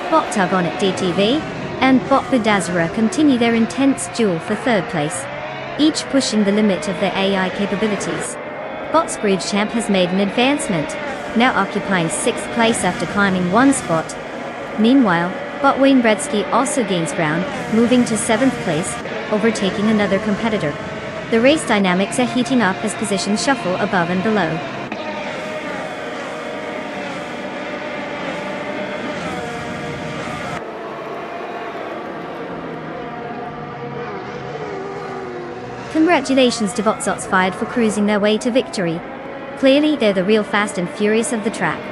Speaker 1: Bot Tugonet DTV and Bot Budazara continue their intense duel for 3rd place, each pushing the limit of their AI capabilities. Bot Scroogechamp has made an advancement, now occupying 6th place after climbing 1 spot. Meanwhile, But Wayne Gretzky also gains ground, moving to 7th place, overtaking another competitor. The race dynamics are heating up as positions shuffle above and below. Congratulations to Botsottsfied for cruising their way to victory. Clearly, they're the real fast and furious of the track.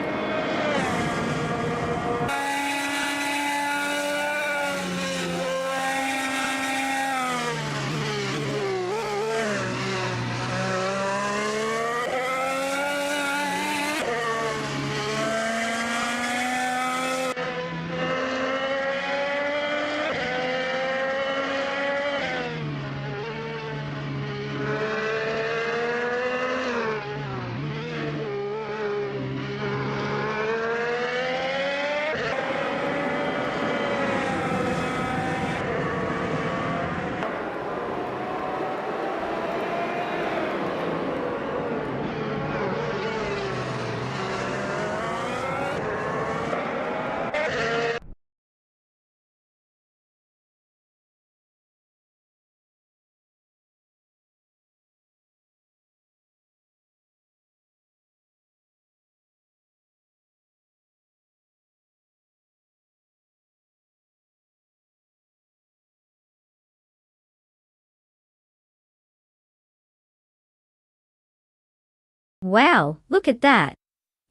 Speaker 1: Wow, look at that!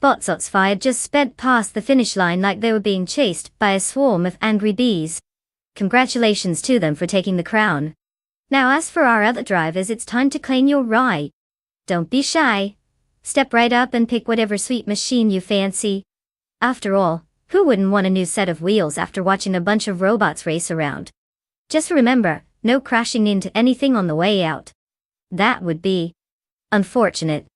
Speaker 1: Botsottsfied just sped past the finish line like they were being chased by a swarm of angry bees. Congratulations to them for taking the crown. Now as for our other drivers, it's time to claim your ride. Don't be shy. Step right up and pick whatever sweet machine you fancy. After all, who wouldn't want a new set of wheels after watching a bunch of robots race around? Just remember, no crashing into anything on the way out. That would be unfortunate.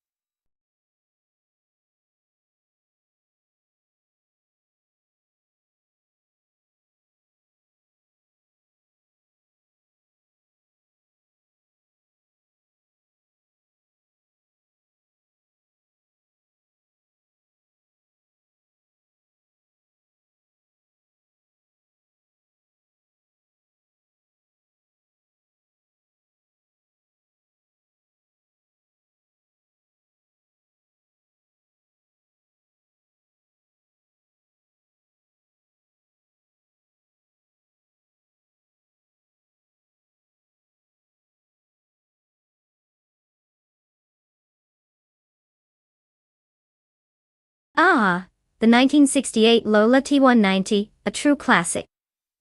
Speaker 1: Ah, the 1968 Lola T190, a true classic.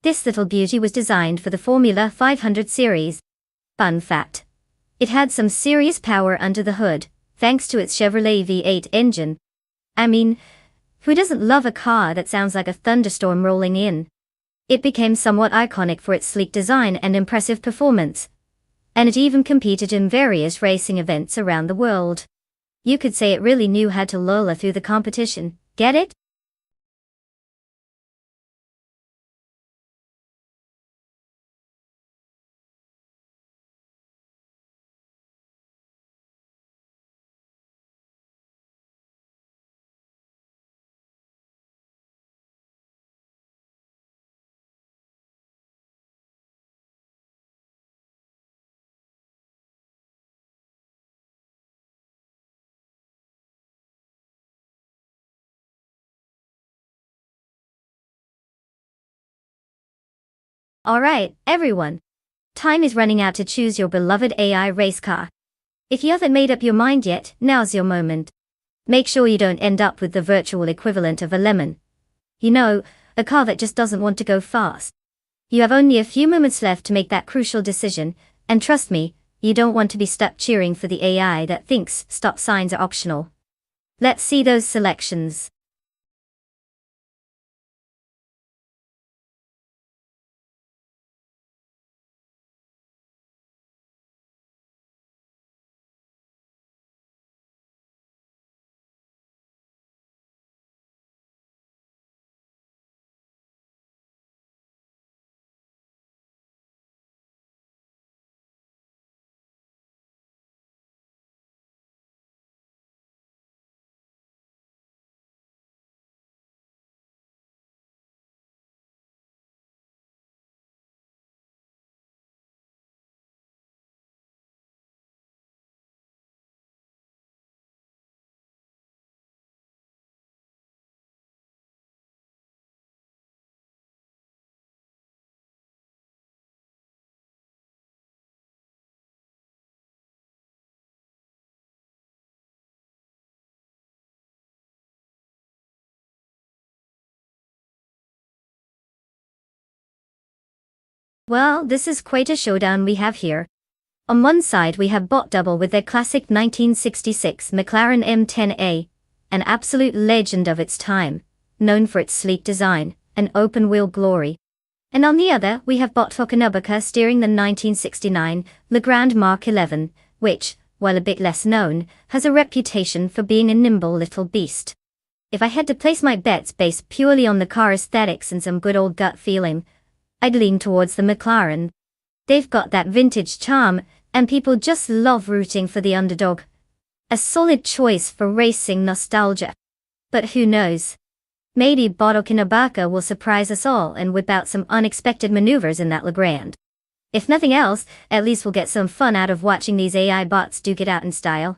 Speaker 1: This little beauty was designed for the Formula 500 series. Fun fact: it had some serious power under the hood, thanks to its Chevrolet V8 engine. I mean, who doesn't love a car that sounds like a thunderstorm rolling in? It became somewhat iconic for its sleek design and impressive performance. And it even competed in various racing events around the world. You could say it really knew how to Lola through the competition, get it? Alright, everyone. Time is running out to choose your beloved AI race car. If you haven't made up your mind yet, now's your moment. Make sure you don't end up with the virtual equivalent of a lemon. You know, a car that just doesn't want to go fast. You have only a few moments left to make that crucial decision, and trust me, you don't want to be stuck cheering for the AI that thinks stop signs are optional. Let's see those selections. Well, this is quite a showdown we have here. On one side we have Bot Double with their classic 1966 McLaren M10A, an absolute legend of its time, known for its sleek design and open-wheel glory. And on the other we have Bot Okanubuka steering the 1969 Legrand Mark 11, which, while a bit less known, has a reputation for being a nimble little beast. If I had to place my bets based purely on the car aesthetics and some good old gut feeling, I'd lean towards the McLaren. They've got that vintage charm, and people just love rooting for the underdog. A solid choice for racing nostalgia. But who knows? Maybe Bot Okanubuka will surprise us all and whip out some unexpected maneuvers in that Legrand. If nothing else, at least we'll get some fun out of watching these AI bots duke it out in style.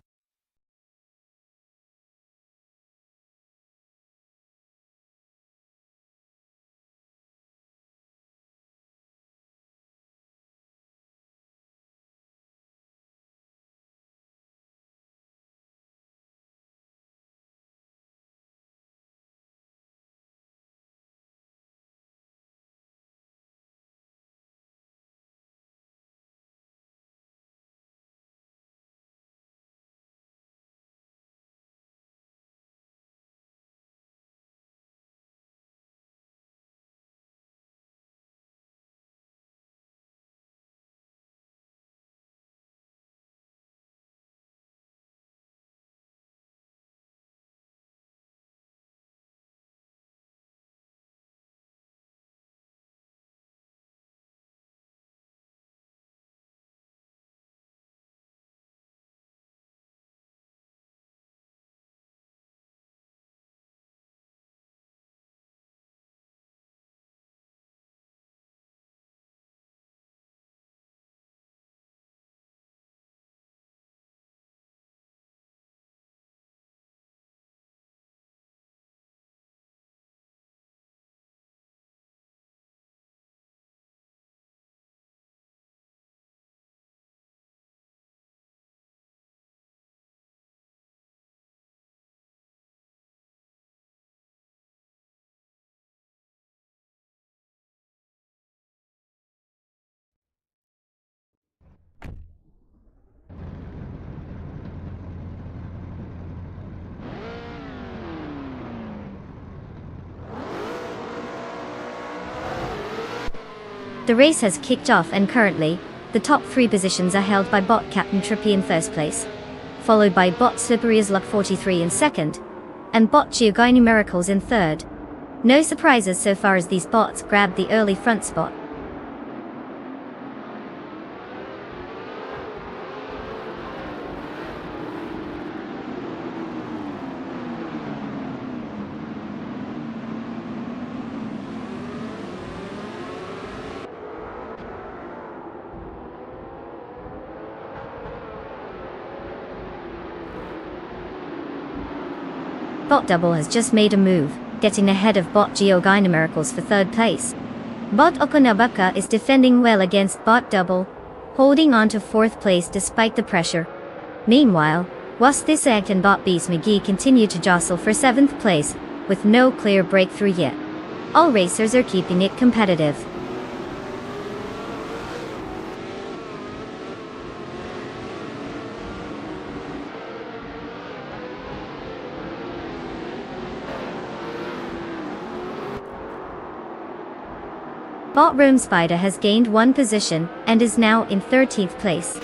Speaker 1: The race has kicked off and currently, the top 3 positions are held by Bot Captain Trippy in first place, followed by Bot Slippery as Luck 43 in second, and Bot Giovanni Miracles in third. No surprises so far as these bots grabbed the early front spot. Bot Double has just made a move, getting ahead of Bot Giovanni Miracles for third place. Bot Okanubuka is defending well against Bot Double, holding on to fourth place despite the pressure. Meanwhile, Wastisek and Bot Beast McGee continue to jostle for seventh place, with no clear breakthrough yet. All racers are keeping it competitive. Bot Rome Spider has gained one position and is now in 13th place.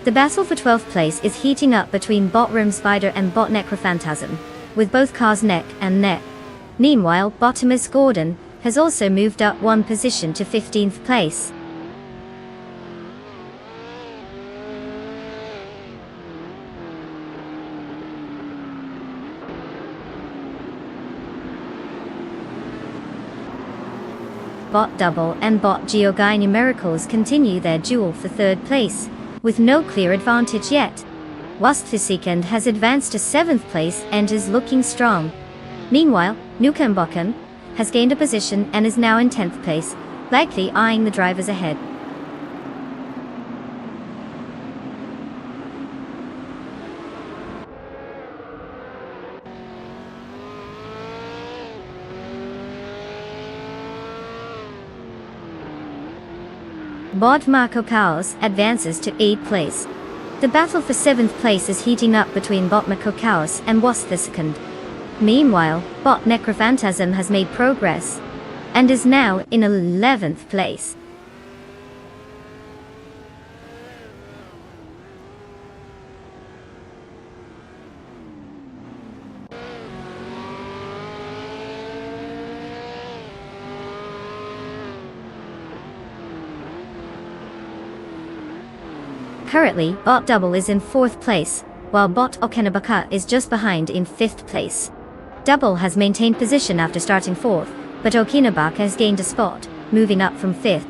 Speaker 1: The battle for 12th place is heating up between Bot Rome Spider and Bot Necrophantasm, with both cars neck and neck. Meanwhile, Botimus Gordon has also moved up one position to 15th place. Bot Double and Bot Giovanni Miracles continue their duel for third place, with no clear advantage yet. Wastfisicand has advanced to 7th place and is looking strong. Meanwhile, Nukambokan has gained a position and is now in 10th place, likely eyeing the drivers ahead. Bot Marco Caos advances to 8th place. The battle for 7th place is heating up between Bot Marco Caos and Was the second. Meanwhile, Bot Necrophantasm has made progress and is now in 11th place. Currently, Bot Double is in 4th place, while Bot Okenabaka is just behind in 5th place. Double has maintained position after starting 4th, but Okinabaka has gained a spot, moving up from 5th.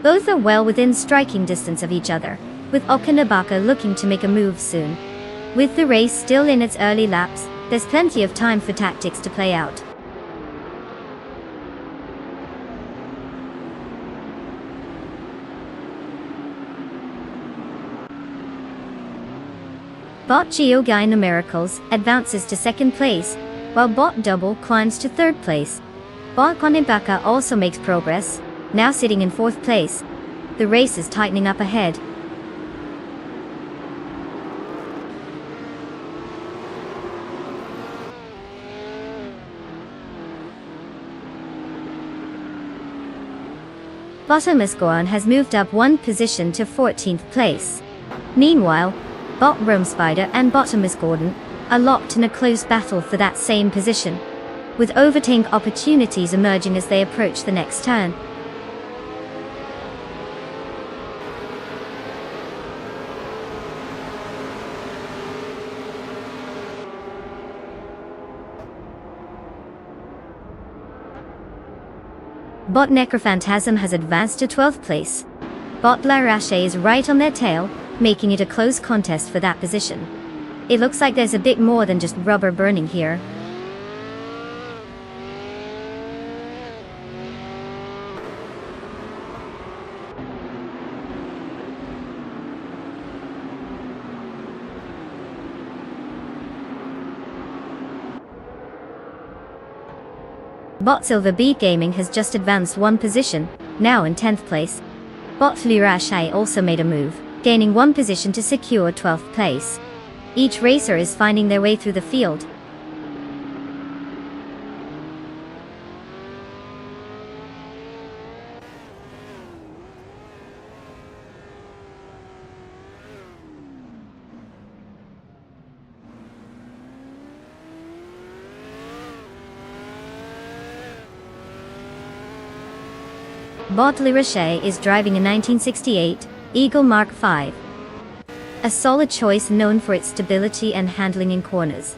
Speaker 1: Both are well within striking distance of each other, with Okinabaka looking to make a move soon. With the race still in its early laps, there's plenty of time for tactics to play out. Bot Geogai Numericals advances to 2nd place, while Bot Double climbs to 3rd place. Bot Konibaka also makes progress, now sitting in 4th place. The race is tightening up ahead. Bottomusgorn has moved up 1 position to 14th place. Meanwhile, Bot Rome Spider and Bottomusgordon are locked in a close battle for that same position, with overtake opportunities emerging as they approach the next turn. Bot Necrophantasm has advanced to 12th place. Bot Larache is right on their tail, making it a close contest for that position. It looks like there's a bit more than just rubber burning here. Bot Silver Beat Gaming has just advanced 1 position, now in 10th place. Bot Lurache also made a move, gaining 1 position to secure 12th place. Each racer is finding their way through the field. Bot Lirache is driving a 1968 Eagle Mark V. A solid choice known for its stability and handling in corners.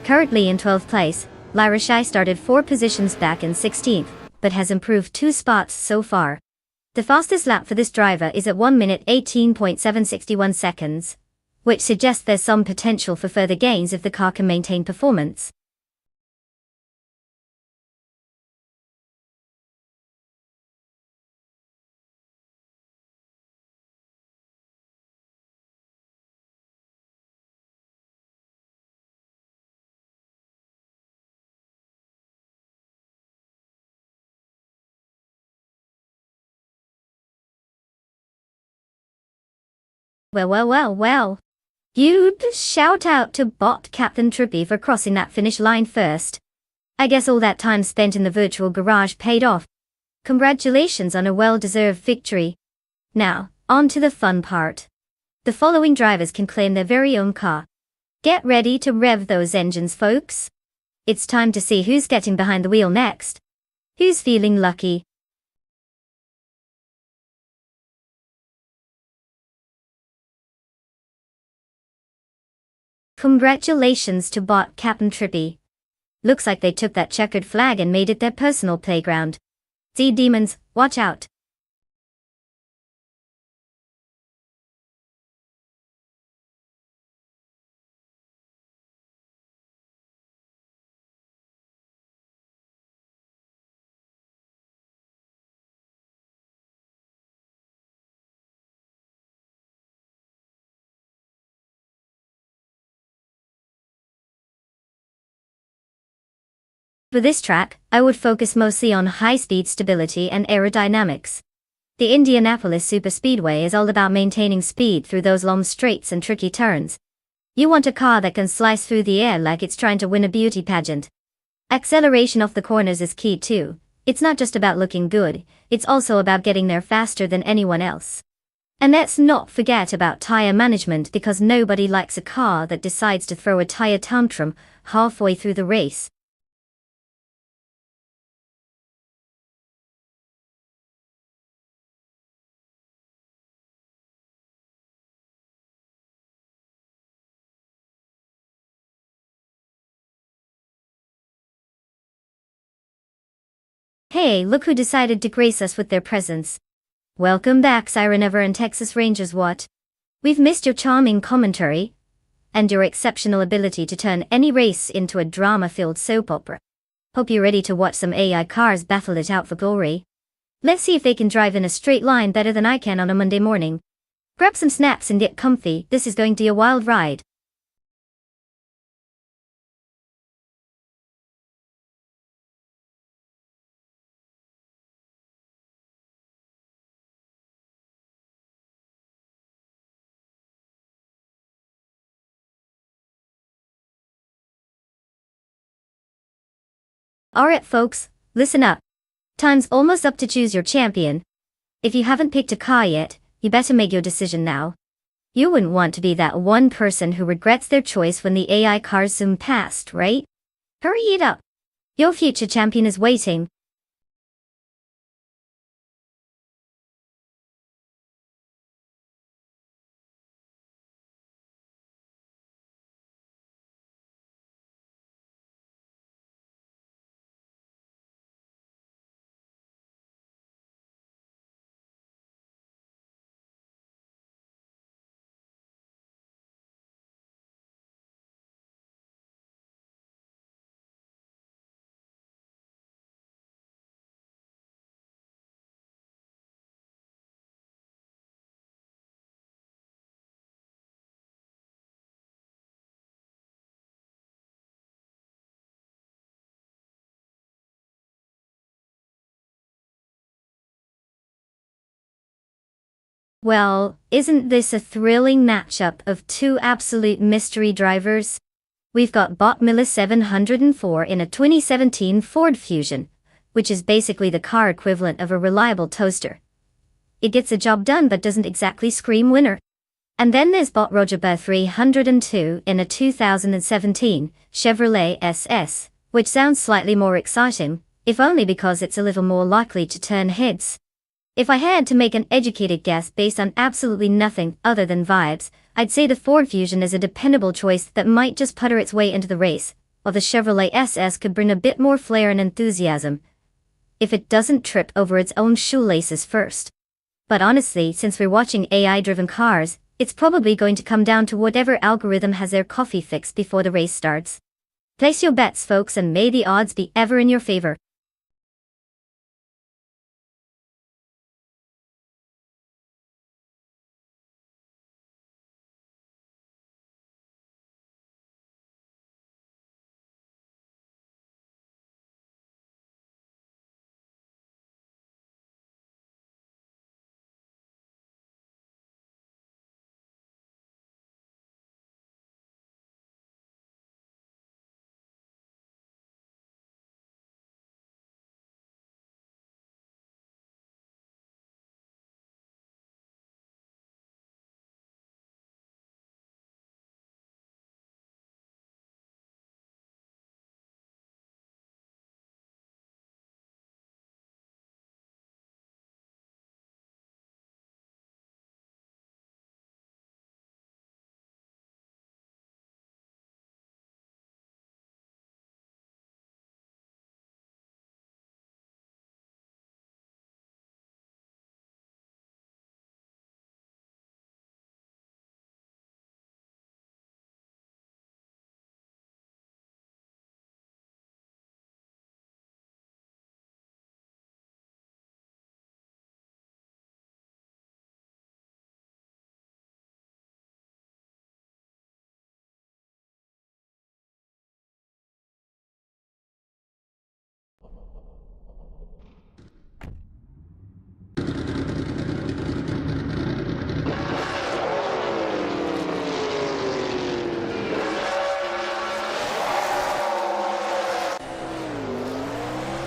Speaker 1: Currently in 12th place, Lirache started 4 positions back in 16th, but has improved 2 spots so far. The fastest lap for this driver is at 1 minute 18.761 seconds, which suggests there's some potential for further gains if the car can maintain performance. Well. You'd shout out to Bot Captain Trippy for crossing that finish line first. I guess all that time spent in the virtual garage paid off. Congratulations on a well-deserved victory. Now, on to the fun part. The following drivers can claim their very own car. Get ready to rev those engines, folks. It's time to see who's getting behind the wheel next. Who's feeling lucky? Congratulations to Bot Captain Trippy. Looks like they took that checkered flag and made it their personal playground. Z demons, watch out. For this track, I would focus mostly on high-speed stability and aerodynamics. The Indianapolis Superspeedway is all about maintaining speed through those long straights and tricky turns. You want a car that can slice through the air like it's trying to win a beauty pageant. Acceleration off the corners is key too. It's not just about looking good, it's also about getting there faster than anyone else. And let's not forget about tire management, because nobody likes a car that decides to throw a tire tantrum halfway through the race. Hey, look who decided to grace us with their presence. Welcome back, Siren Ever and Texas Rangers. What? We've missed your charming commentary and your exceptional ability to turn any race into a drama-filled soap opera. Hope you're ready to watch some AI cars battle it out for glory. Let's see if they can drive in a straight line better than I can on a Monday morning. Grab some snacks and get comfy, this is going to be a wild ride. Alright folks, listen up. Time's almost up to choose your champion. If you haven't picked a car yet, you better make your decision now. You wouldn't want to be that one person who regrets their choice when the AI cars zoom past, right? Hurry it up. Your future champion is waiting. Well, isn't this a thrilling matchup of two absolute mystery drivers? We've got Bot Miller 704 in a 2017 Ford Fusion, which is basically the car equivalent of a reliable toaster. It gets the job done but doesn't exactly scream winner. And then there's Bot Roger Burr 302 in a 2017 Chevrolet SS, which sounds slightly more exciting, if only because it's a little more likely to turn heads. If I had to make an educated guess based on absolutely nothing other than vibes, I'd say the Ford Fusion is a dependable choice that might just putter its way into the race, while the Chevrolet SS could bring a bit more flair and enthusiasm, if it doesn't trip over its own shoelaces first. But honestly, since we're watching AI-driven cars, it's probably going to come down to whatever algorithm has their coffee fix before the race starts. Place your bets, folks, and may the odds be ever in your favor.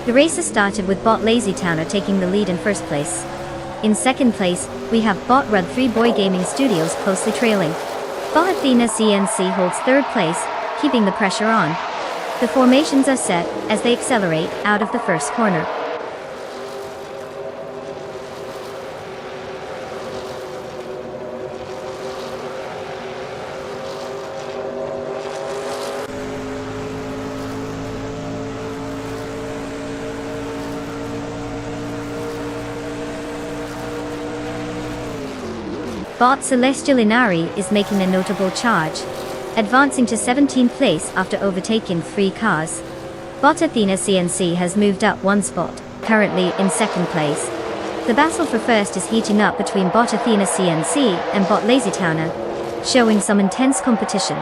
Speaker 1: The race has started with bot Lazy Towner taking the lead in first place. In second place, we have bot Rud 3 Boy Gaming Studios closely trailing. Bot Athena CNC holds third place, keeping the pressure on. The formations are set as they accelerate out of the first corner. Bot Celestial Inari is making a notable charge, advancing to 17th place after overtaking 3 cars. Bot Athena CNC has moved up 1 spot, currently in second place. The battle for first is heating up between bot Athena CNC and bot Lazy Towner, showing some intense competition.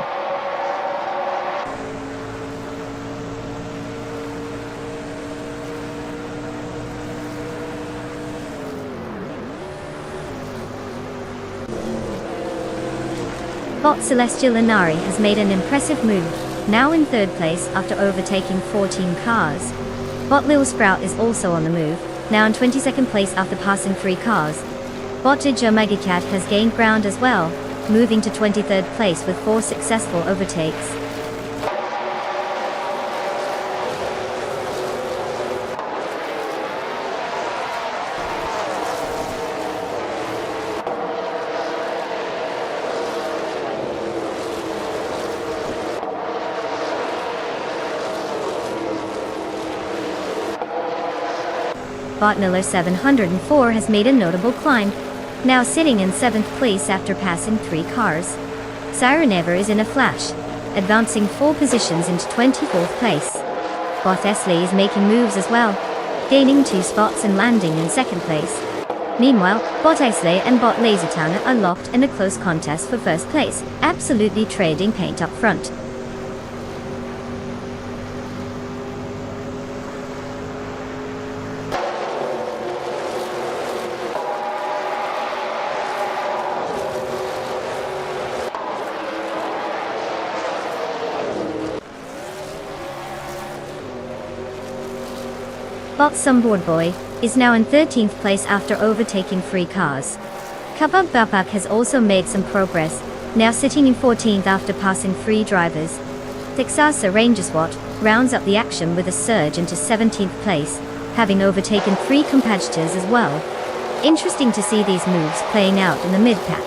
Speaker 1: Bot Celestial Inari has made an impressive move, now in third place after overtaking 14 cars. Bot Lil Sprout is also on the move, now in 22nd place after passing 3 cars. Bot Didger Megacat has gained ground as well, moving to 23rd place with 4 successful overtakes. Bot Miller 704 has made a notable climb, now sitting in 7th place after passing 3 cars. Siren Ever is in a flash, advancing 4 positions into 24th place. Bot Esley is making moves as well, gaining 2 spots and landing in 2nd place. Meanwhile, bot Esley and bot Lazy Towner are locked in a close contest for first place, absolutely trading paint up front. Bot Sunboard Boy is now in 13th place after overtaking 3 cars. Kabab Babak has also made some progress, now sitting in 14th after passing 3 drivers. Texasa Ranger SWAT rounds up the action with a surge into 17th place, having overtaken 3 competitors as well. Interesting to see these moves playing out in the mid-pack.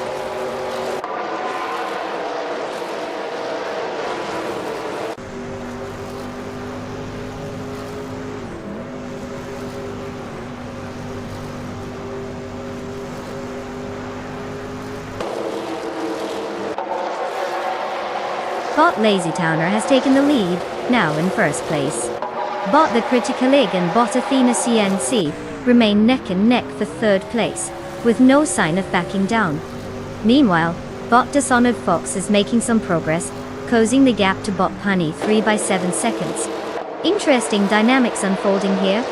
Speaker 1: Bot Lazy Towner has taken the lead, now in first place. Bot The Critical Egg and bot Athena CNC remain neck and neck for third place, with no sign of backing down. Meanwhile, bot Dishonored Fox is making some progress, closing the gap to bot Punny 3 by 7 seconds. Interesting dynamics unfolding here.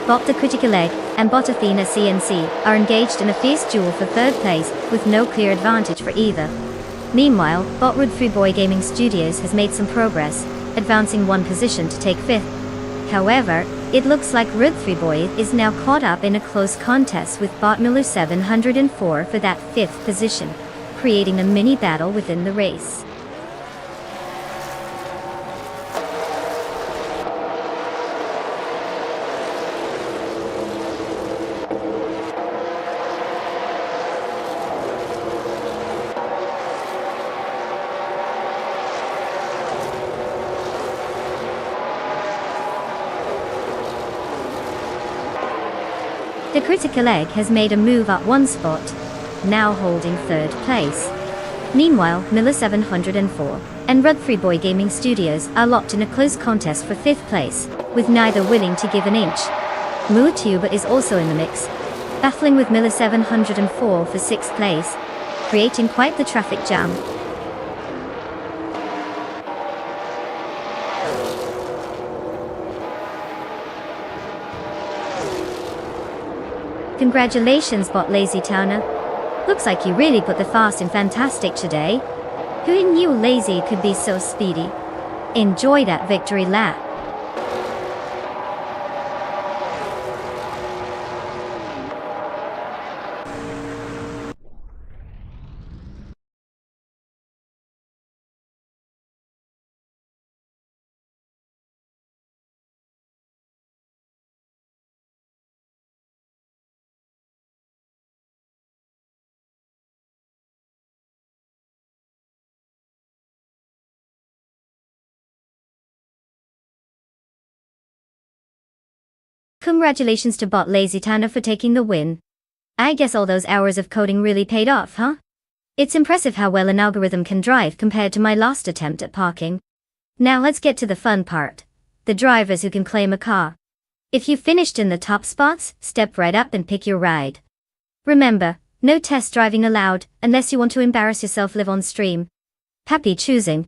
Speaker 1: Bot The Critical Egg and bot Athena CNC are engaged in a fierce duel for third place, with no clear advantage for either. Meanwhile, bot Rud 3 Boy Gaming Studios has made some progress, advancing 1 position to take 5th. However, it looks like Rud 3 Boy is now caught up in a close contest with bot Miller 704 for that 5th position, creating a mini battle within the race. The Critical Egg has made a move up 1 spot, now holding 3rd place. Meanwhile, Miller 704 and Rud 3 Boy Gaming Studios are locked in a close contest for 5th place, with neither willing to give an inch. MooTuber is also in the mix, battling with Miller 704 for 6th place, creating quite the traffic jam. Congratulations, bot Lazy Towner. Looks like you really put the fast in fantastic today. Who knew Lazy could be so speedy? Enjoy that victory lap. Congratulations to bot Lazy Towner for taking the win. I guess all those hours of coding really paid off, huh? It's impressive how well an algorithm can drive compared to my last attempt at parking. Now let's get to the fun part. The drivers who can claim a car. If you finished in the top spots, step right up and pick your ride. Remember, no test driving allowed, unless you want to embarrass yourself live on stream. Happy choosing.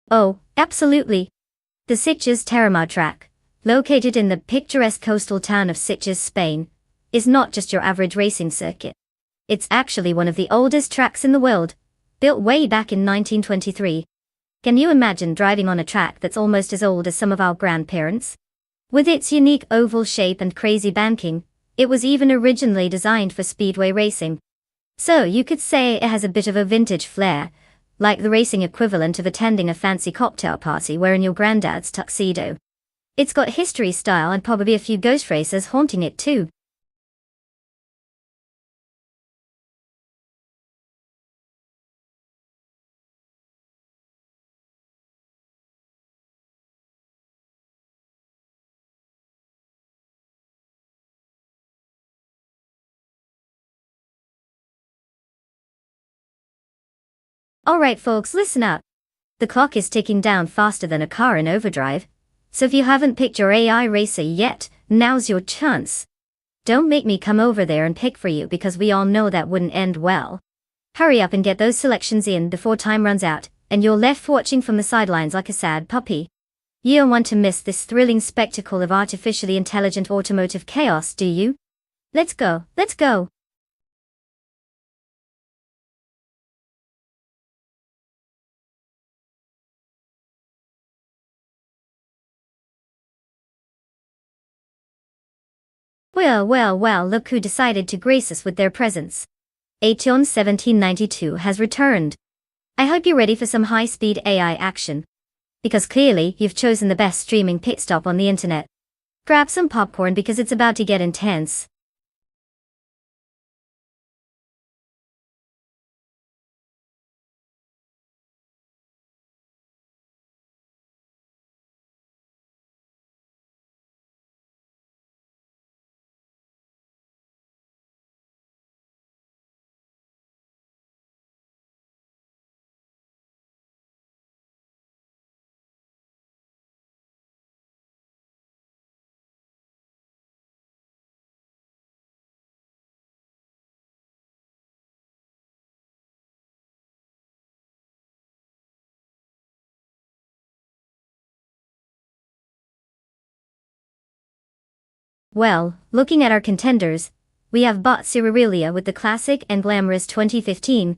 Speaker 1: Oh, absolutely. The Sitges Terramar track, located in the picturesque coastal town of Sitges, Spain, is not just your average racing circuit. It's actually one of the oldest tracks in the world, built way back in 1923. Can you imagine driving on a track that's almost as old as some of our grandparents? With its unique oval shape and crazy banking, it was even originally designed for speedway racing. So you could say it has a bit of a vintage flair, like the racing equivalent of attending a fancy cocktail party wearing your granddad's tuxedo. It's got history, style, and probably a few ghost racers haunting it too. Alright folks, listen up. The clock is ticking down faster than a car in overdrive. So if you haven't picked your AI racer yet, now's your chance. Don't make me come over there and pick for you because we all know that wouldn't end well. Hurry up and get those selections in before time runs out, and you're left watching from the sidelines like a sad puppy. You don't want to miss this thrilling spectacle of artificially intelligent automotive chaos, do you? Let's go, let's go. Well, look who decided to grace us with their presence. Aetion 1792 has returned. I hope you're ready for some high-speed AI action. Because clearly, you've chosen the best streaming pit stop on the internet. Grab some popcorn because it's about to get intense. Well, looking at our contenders, we have bot Cirirelia with the classic and glamorous 2015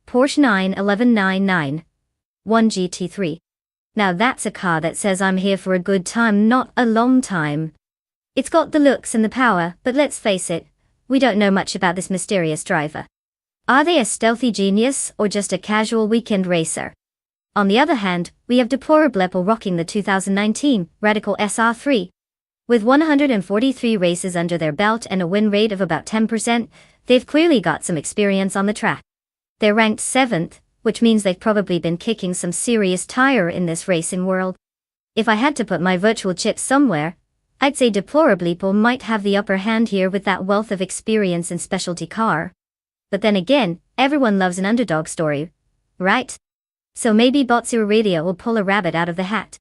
Speaker 1: Porsche 91199. 1 GT3. Now that's a car that says I'm here for a good time, not a long time. It's got the looks and the power, but let's face it, we don't know much about this mysterious driver. Are they a stealthy genius or just a casual weekend racer? On the other hand, we have Deplorable rocking the 2019 Radical SR3. With 143 races under their belt and a win rate of about 10%, they've clearly got some experience on the track. They're ranked 7th, which means they've probably been kicking some serious tire in this racing world. If I had to put my virtual chips somewhere, I'd say Deplorable might have the upper hand here with that wealth of experience in specialty car. But then again, everyone loves an underdog story, right? So maybe Botsurelia will pull a rabbit out of the hat.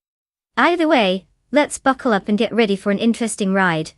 Speaker 1: Either way, let's buckle up and get ready for an interesting ride.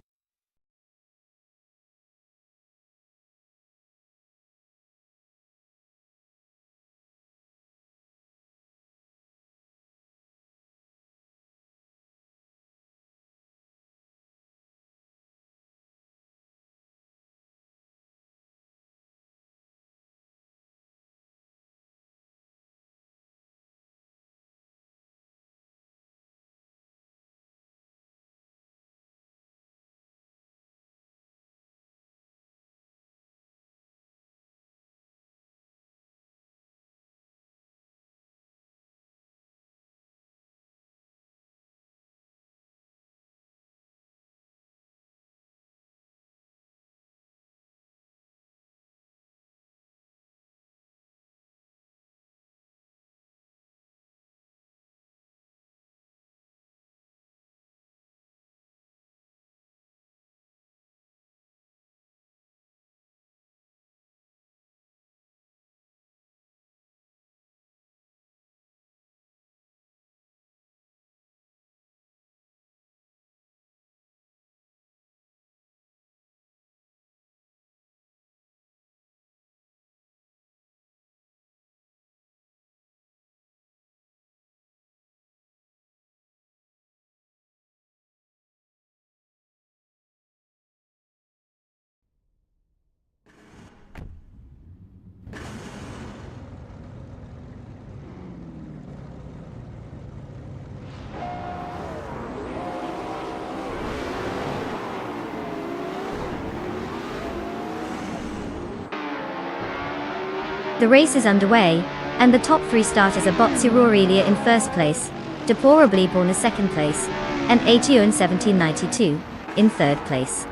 Speaker 1: The race is underway, and the top 3 starters are Botsurelia in first place, Deplorable in second place, and ATO in 1792 in third place.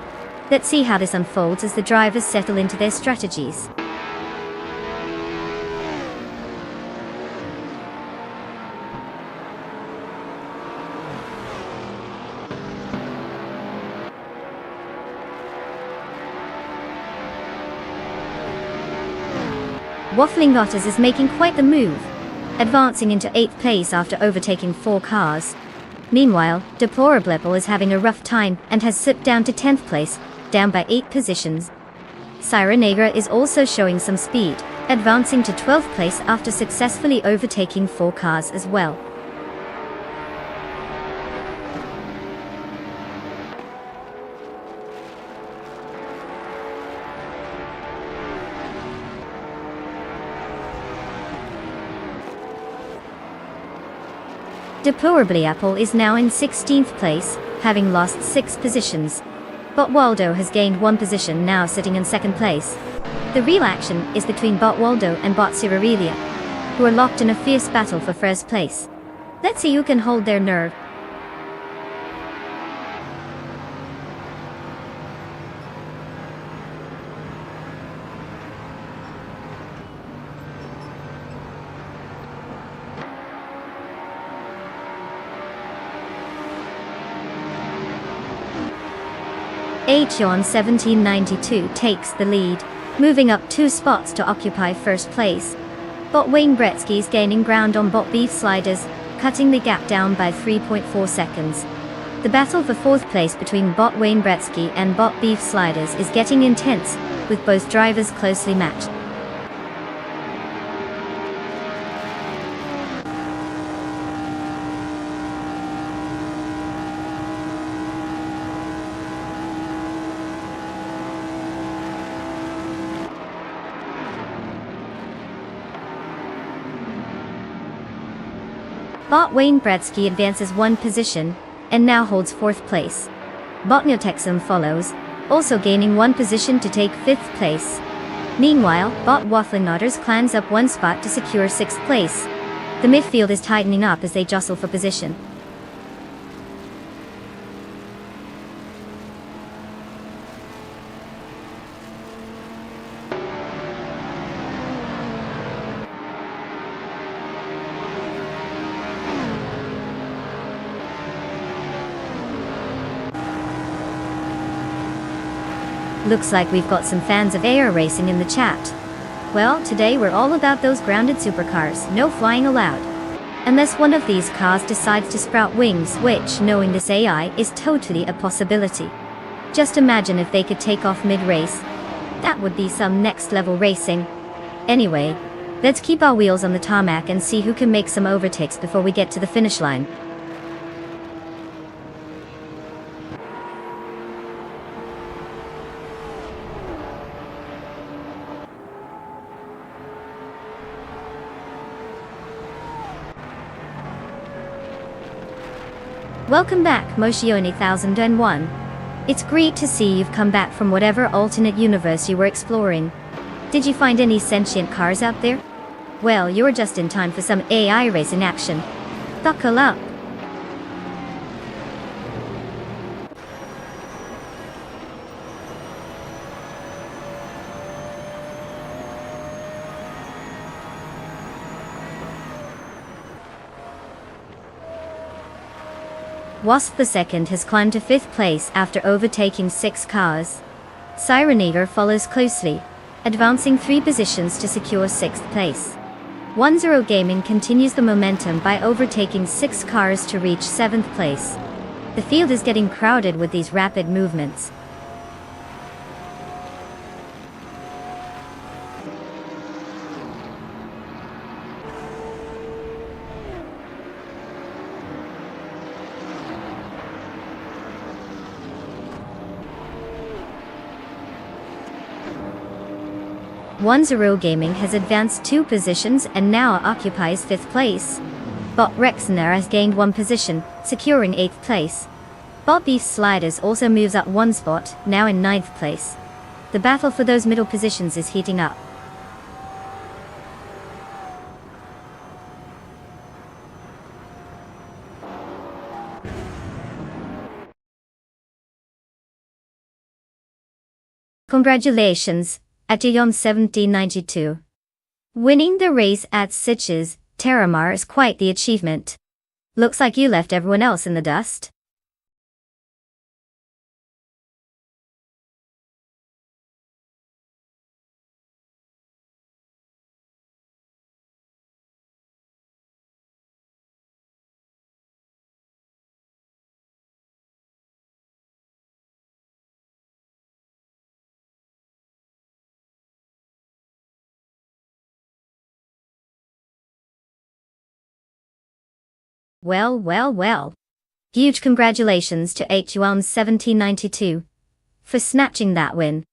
Speaker 1: Let's see how this unfolds as the drivers settle into their strategies. Waffling Otters is making quite the move, advancing into 8th place after overtaking 4 cars. Meanwhile, Deplorable is having a rough time and has slipped down to 10th place, down by 8 positions. Sierra Negra is also showing some speed, advancing to 12th place after successfully overtaking 4 cars as well. Deplorable is now in 16th place, having lost 6 positions. Botwaldo has gained 1 position, now sitting in 2nd place. The real action is between Botwaldo and Botsurelia, who are locked in a fierce battle for first place. Let's see who can hold their nerve. Acheon 1792 takes the lead, moving up 2 spots to occupy first place. Bot Wayne Gretzky's gaining ground on Bot Beef Sliders, cutting the gap down by 3.4 seconds. The battle for 4th place between Bot Wayne Gretzky and Bot Beef Sliders is getting intense, with both drivers closely matched. Bot Wayne Gretzky advances one position, and now holds 4th place. Bot Neotexum follows, also gaining one position to take 5th place. Meanwhile, Bot Waffling Otters climbs up one spot to secure 6th place. The midfield is tightening up as they jostle for position. Looks like we've got some fans of air racing in the chat. Well, today we're all about those grounded supercars, no flying allowed. Unless one of these cars decides to sprout wings, which, knowing this AI, is totally a possibility. Just imagine if they could take off mid-race. That would be some next-level racing. Anyway, let's keep our wheels on the tarmac and see who can make some overtakes before we get to the finish line. Welcome back, Moshioni 1001. It's great to see you've come back from whatever alternate universe you were exploring. Did you find any sentient cars out there? Well, you're just in time for some AI racing action. Buckle up. Wasp II has climbed to 5th place after overtaking 6 cars. Sirenator follows closely, advancing 3 positions to secure 6th place. 10 Gaming continues the momentum by overtaking 6 cars to reach 7th place. The field is getting crowded with these rapid movements. Zero Gaming has advanced 2 positions and now occupies 5th place. Bot Rexner has gained 1 position, securing 8th place. Bot Beef Sliders also moves up 1 spot, now in 9th place. The battle for those middle positions is heating up. Congratulations, Atiyom 1792. Winning the race at Sitges, Terramar is quite the achievement. Looks like you left everyone else in the dust. Well. Huge congratulations to HUM 1792 for snatching that win.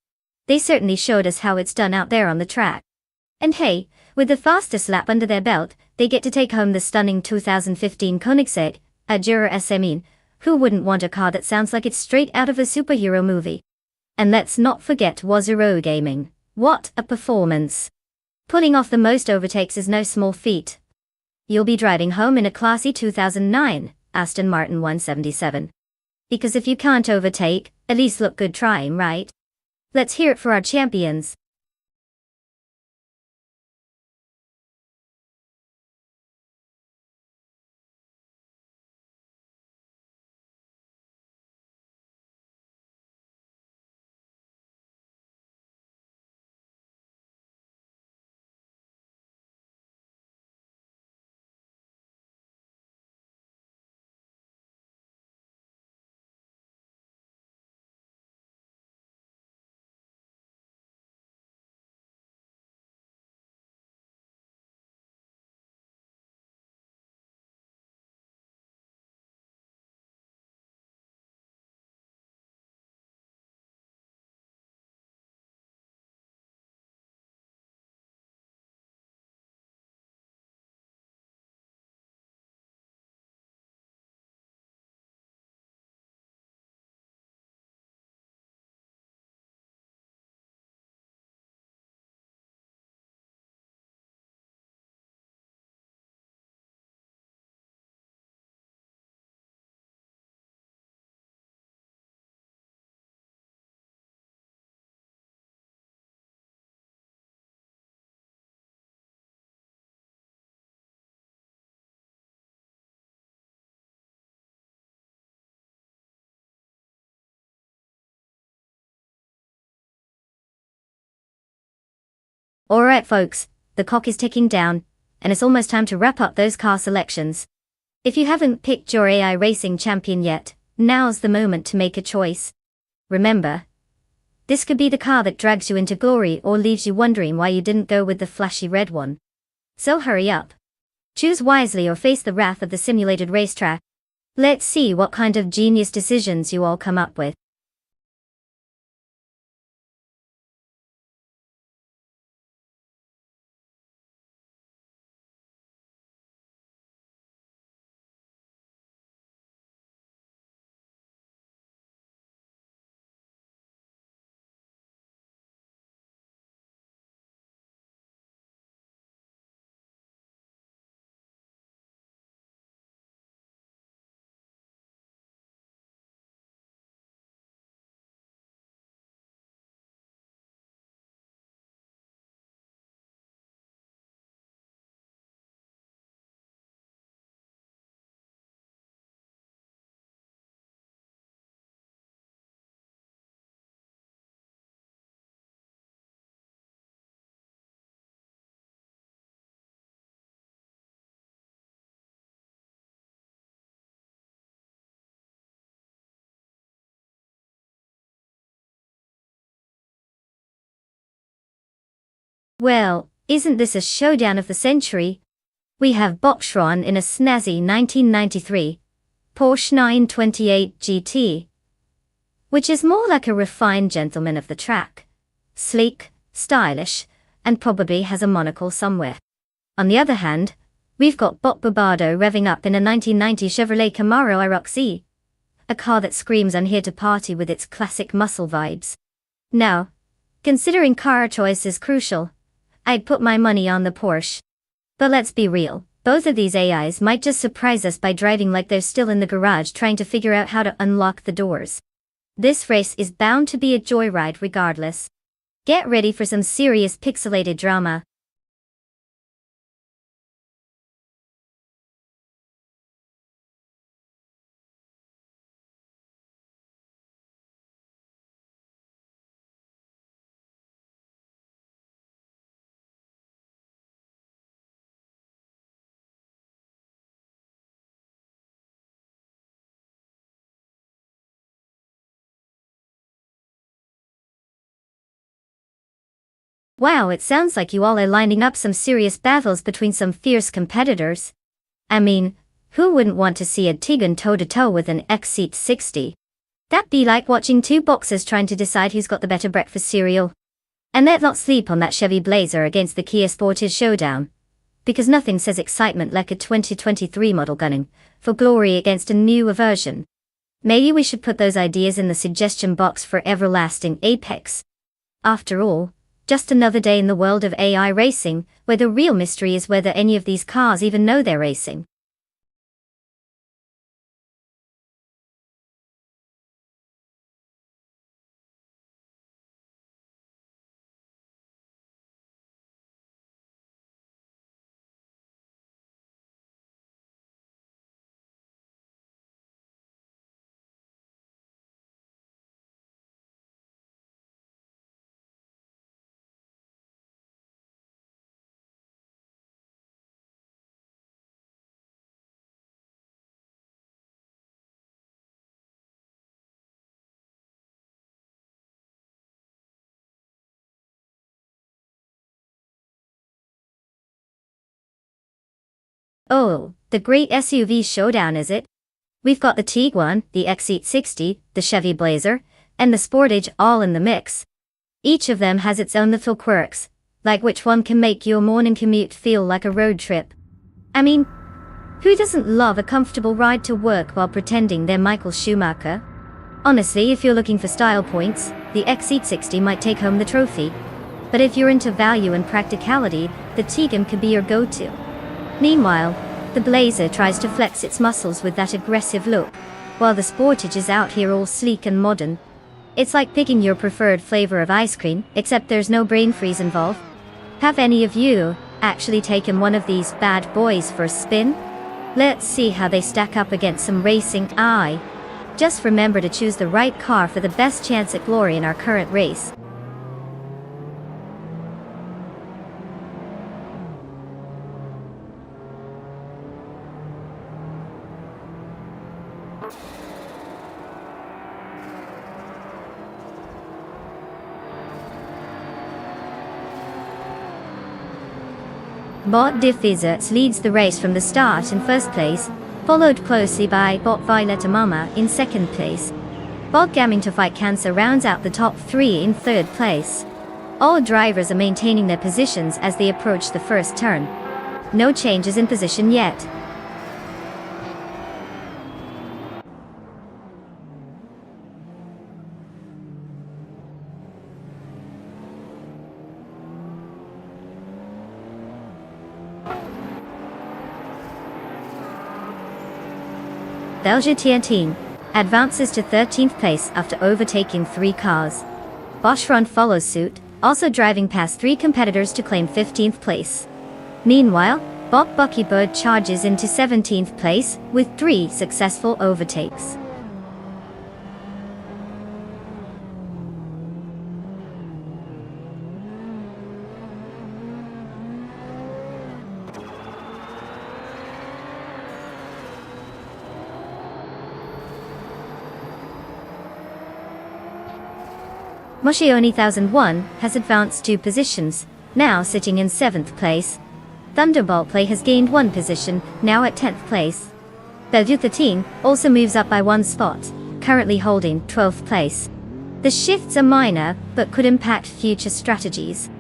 Speaker 1: They certainly showed us how it's done out there on the track. And hey, with the fastest lap under their belt, they get to take home the stunning 2015 Koenigsegg, Adjura SME. Who wouldn't want a car that sounds like it's straight out of a superhero movie? And let's not forget Zero Gaming. What a performance! Pulling off the most overtakes is no small feat. You'll be driving home in a classy 2009 Aston Martin 177. Because if you can't overtake, at least look good trying, right? Let's hear it for our champions. Alright folks, the clock is ticking down, and it's almost time to wrap up those car selections. If you haven't picked your AI racing champion yet, now's the moment to make a choice. Remember, this could be the car that drags you into glory or leaves you wondering why you didn't go with the flashy red one. So hurry up. Choose wisely or face the wrath of the simulated racetrack. Let's see what kind of genius decisions you all come up with. Well, isn't this a showdown of the century? We have Boxron in a snazzy 1993 Porsche 928 GT, which is more like a refined gentleman of the track. Sleek, stylish, and probably has a monocle somewhere. On the other hand, we've got Bob Barbardo revving up in a 1990 Chevrolet Camaro IROC, a car that screams I'm here to party with its classic muscle vibes. Now, considering car choice is crucial, I'd put my money on the Porsche. But let's be real, both of these AIs might just surprise us by driving like they're still in the garage trying to figure out how to unlock the doors. This race is bound to be a joyride regardless. Get ready for some serious pixelated drama. Wow, it sounds like you all are lining up some serious battles between some fierce competitors. I mean, who wouldn't want to see a Tigran toe-to-toe with an XC60? That'd be like watching two boxers trying to decide who's got the better breakfast cereal. And let's not sleep on that Chevy Blazer against the Kia Sportage showdown, because nothing says excitement like a 2023 model gunning for glory against a newer version. Maybe we should put those ideas in the suggestion box for everlasting apex. After all, just another day in the world of AI racing, where the real mystery is whether any of these cars even know they're racing. Oh, the great SUV showdown, is it? We've got the Tiguan, the XC60, the Chevy Blazer, and the Sportage all in the mix. Each of them has its own little quirks, like which one can make your morning commute feel like a road trip. I mean, who doesn't love a comfortable ride to work while pretending they're Michael Schumacher? Honestly, if you're looking for style points, the XC60 might take home the trophy. But if you're into value and practicality, the Tiguan could be your go-to. Meanwhile, the Blazer tries to flex its muscles with that aggressive look, while the Sportage is out here all sleek and modern. It's like picking your preferred flavor of ice cream, except there's no brain freeze involved. Have any of you actually taken one of these bad boys for a spin? Let's see how they stack up against some racing AI. Just remember to choose the right car for the best chance at glory in our current race. Bot Diffusers leads the race from the start in first place, followed closely by Bot Violeta Mama in second place. Bot Gaming to Fight Cancer rounds out the top three in third place. All drivers are maintaining their positions as they approach the first turn. No changes in position yet. Belgian team advances to 13th place after overtaking 3 cars. Boschron follows suit, also driving past 3 competitors to claim 15th place. Meanwhile, Bot Buckybird charges into 17th place with 3 successful overtakes. Moshioni 1001 has advanced 2 positions, now sitting in 7th place. Thunderbolt Play has gained 1 position, now at 10th place. Belgium 13 also moves up by 1 spot, currently holding 12th place. The shifts are minor, but could impact future strategies.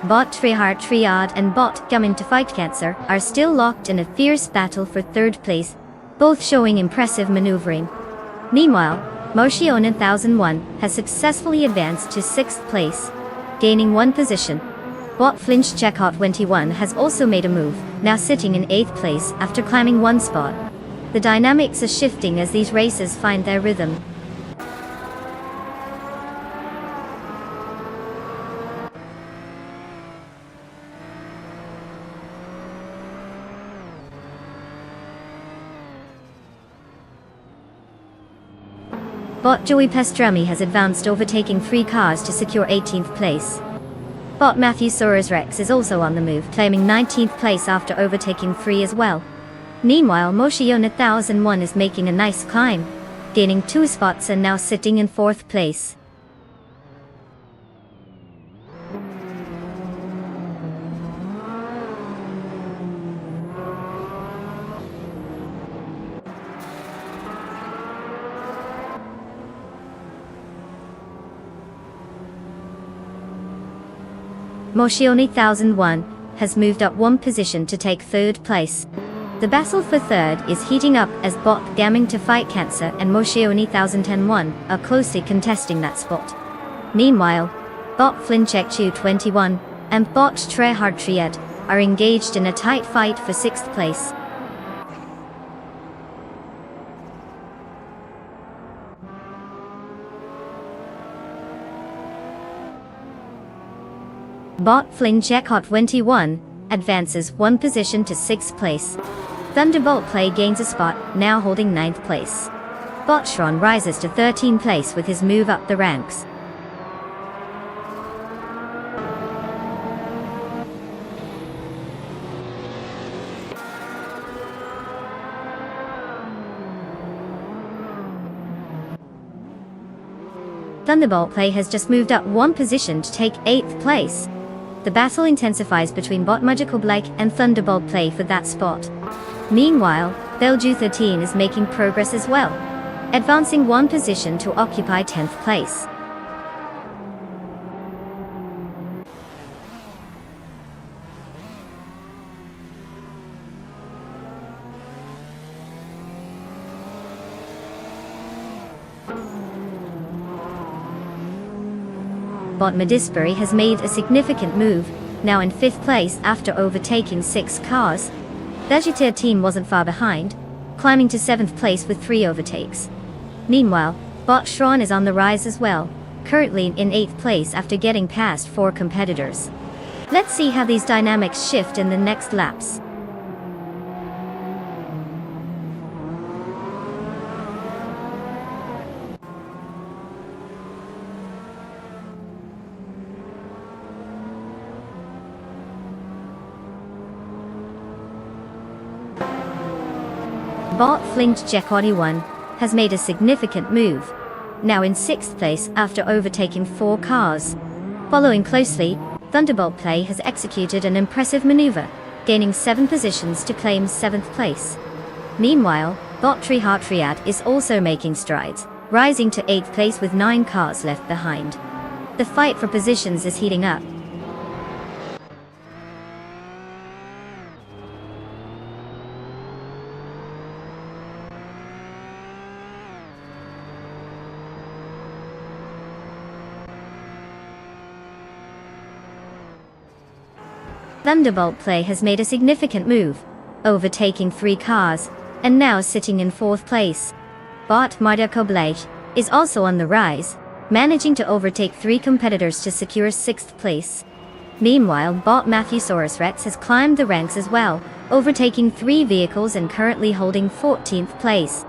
Speaker 1: Bot Triad and Bot Gaming to Fight Cancer are still locked in a fierce battle for 3rd place, both showing impressive maneuvering. Meanwhile, Moshion 1001 has successfully advanced to 6th place, gaining 1 position. Bot Flinch Checkout 21 has also made a move, now sitting in 8th place after climbing 1 spot. The dynamics are shifting as these races find their rhythm. Bot Joey Pastrami has advanced, overtaking 3 cars to secure 18th place. Bot Matthew Soares Rex is also on the move, claiming 19th place after overtaking 3 as well. Meanwhile, Moshion 1001 is making a nice climb, gaining 2 spots and now sitting in 4th place. Moshioni 1001 has moved up 1 position to take 3rd place. The battle for 3rd is heating up as Bot Gaming to Fight Cancer and Moshioni 1001 are closely contesting that spot. Meanwhile, Bot Flinchek 21 and Bot Triad are engaged in a tight fight for 6th place. Bot Flinchek 21 advances 1 position to 6th place. Thunderbolt Play gains a spot, now holding 9th place. Botshron rises to 13th place with his move up the ranks. Thunderbolt Play has just moved up 1 position to take 8th place. The battle intensifies between Bot Magical Blake and Thunderbolt Play for that spot. Meanwhile, Belju 13 is making progress as well, advancing 1 position to occupy 10th place. Bot Medisbury has made a significant move, now in 5th place after overtaking 6 cars. Vegeteer team wasn't far behind, climbing to 7th place with 3 overtakes. Meanwhile, Bot Shron is on the rise as well, currently in 8th place after getting past 4 competitors. Let's see how these dynamics shift in the next laps. Bot Flinked Jack81 has made a significant move, now in 6th place after overtaking 4 cars. Following closely, Thunderbolt Play has executed an impressive maneuver, gaining 7 positions to claim 7th place. Meanwhile, Bot Treeheart Triad is also making strides, rising to 8th place with 9 cars left behind. The fight for positions is heating up. Thunderbolt Play has made a significant move, overtaking 3 cars, and now sitting in 4th place. Bot Marco Blage is also on the rise, managing to overtake 3 competitors to secure 6th place. Meanwhile, Bot Matthewsaurus Rex has climbed the ranks as well, overtaking 3 vehicles and currently holding 14th place.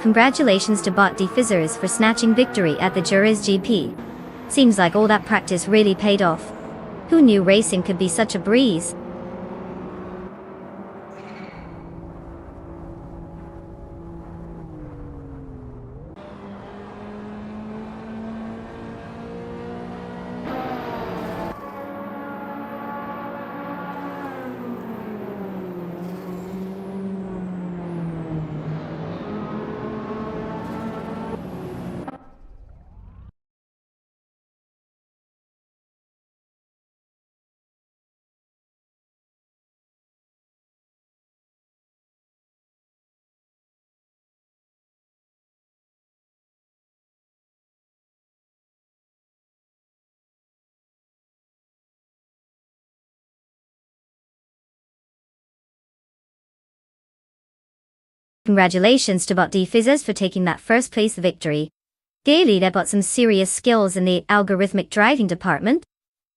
Speaker 1: Congratulations to Bot Defizzers for snatching victory at the Juris GP. Seems like all that practice really paid off. Who knew racing could be such a breeze? Congratulations to Bot Defizzers for taking that first place victory. Gaily, they've got some serious skills in the algorithmic driving department.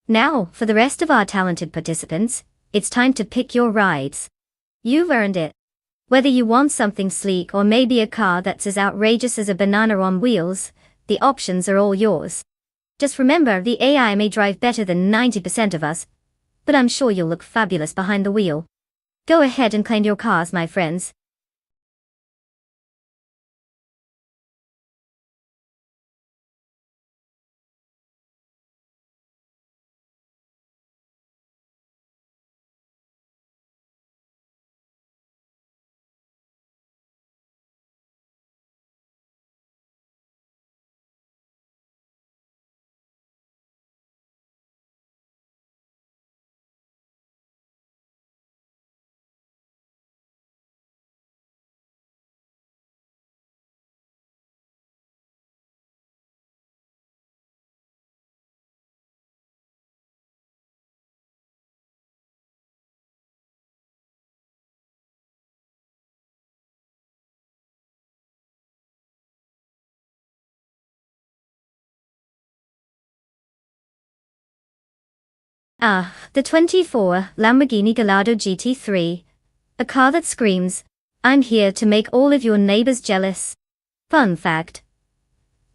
Speaker 1: Now, for the rest of our talented participants, it's time to pick your rides. You've earned it. Whether you want something sleek or maybe a car that's as outrageous as a banana on wheels, the options are all yours. Just remember, the AI may drive better than 90% of us, but I'm sure you'll look fabulous behind the wheel. Go ahead and claim your cars, my friends. The 24 Lamborghini Gallardo GT3. A car that screams, "I'm here to make all of your neighbors jealous." Fun fact.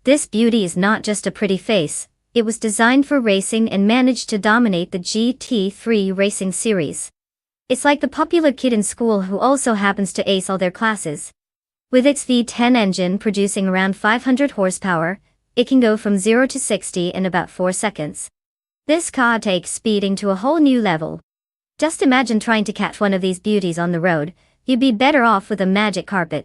Speaker 1: This beauty is not just a pretty face, it was designed for racing and managed to dominate the GT3 racing series. It's like the popular kid in school who also happens to ace all their classes. With its V10 engine producing around 500 horsepower, it can go from 0 to 60 in about 4 seconds. This car takes speeding to a whole new level. Just imagine trying to catch one of these beauties on the road. You'd be better off with a magic carpet.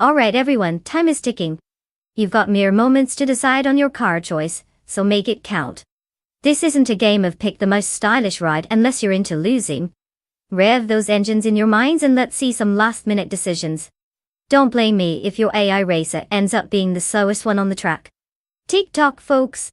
Speaker 1: Alright everyone, time is ticking. You've got mere moments to decide on your car choice, so make it count. This isn't a game of pick the most stylish ride unless you're into losing. Rev those engines in your minds and let's see some last-minute decisions. Don't blame me if your AI racer ends up being the slowest one on the track. Tick-tock, folks.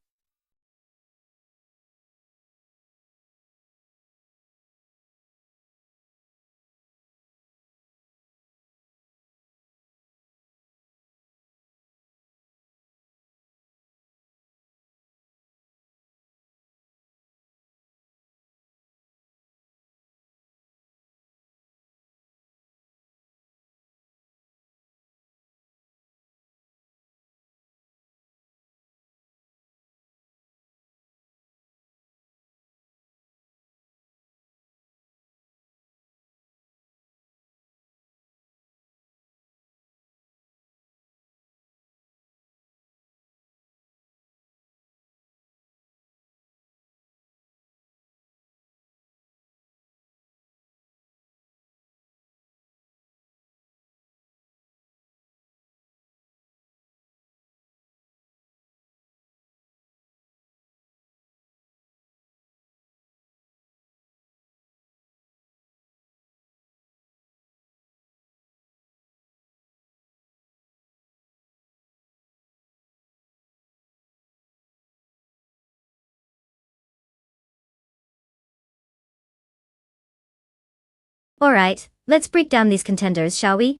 Speaker 1: Alright, let's break down these contenders, shall we?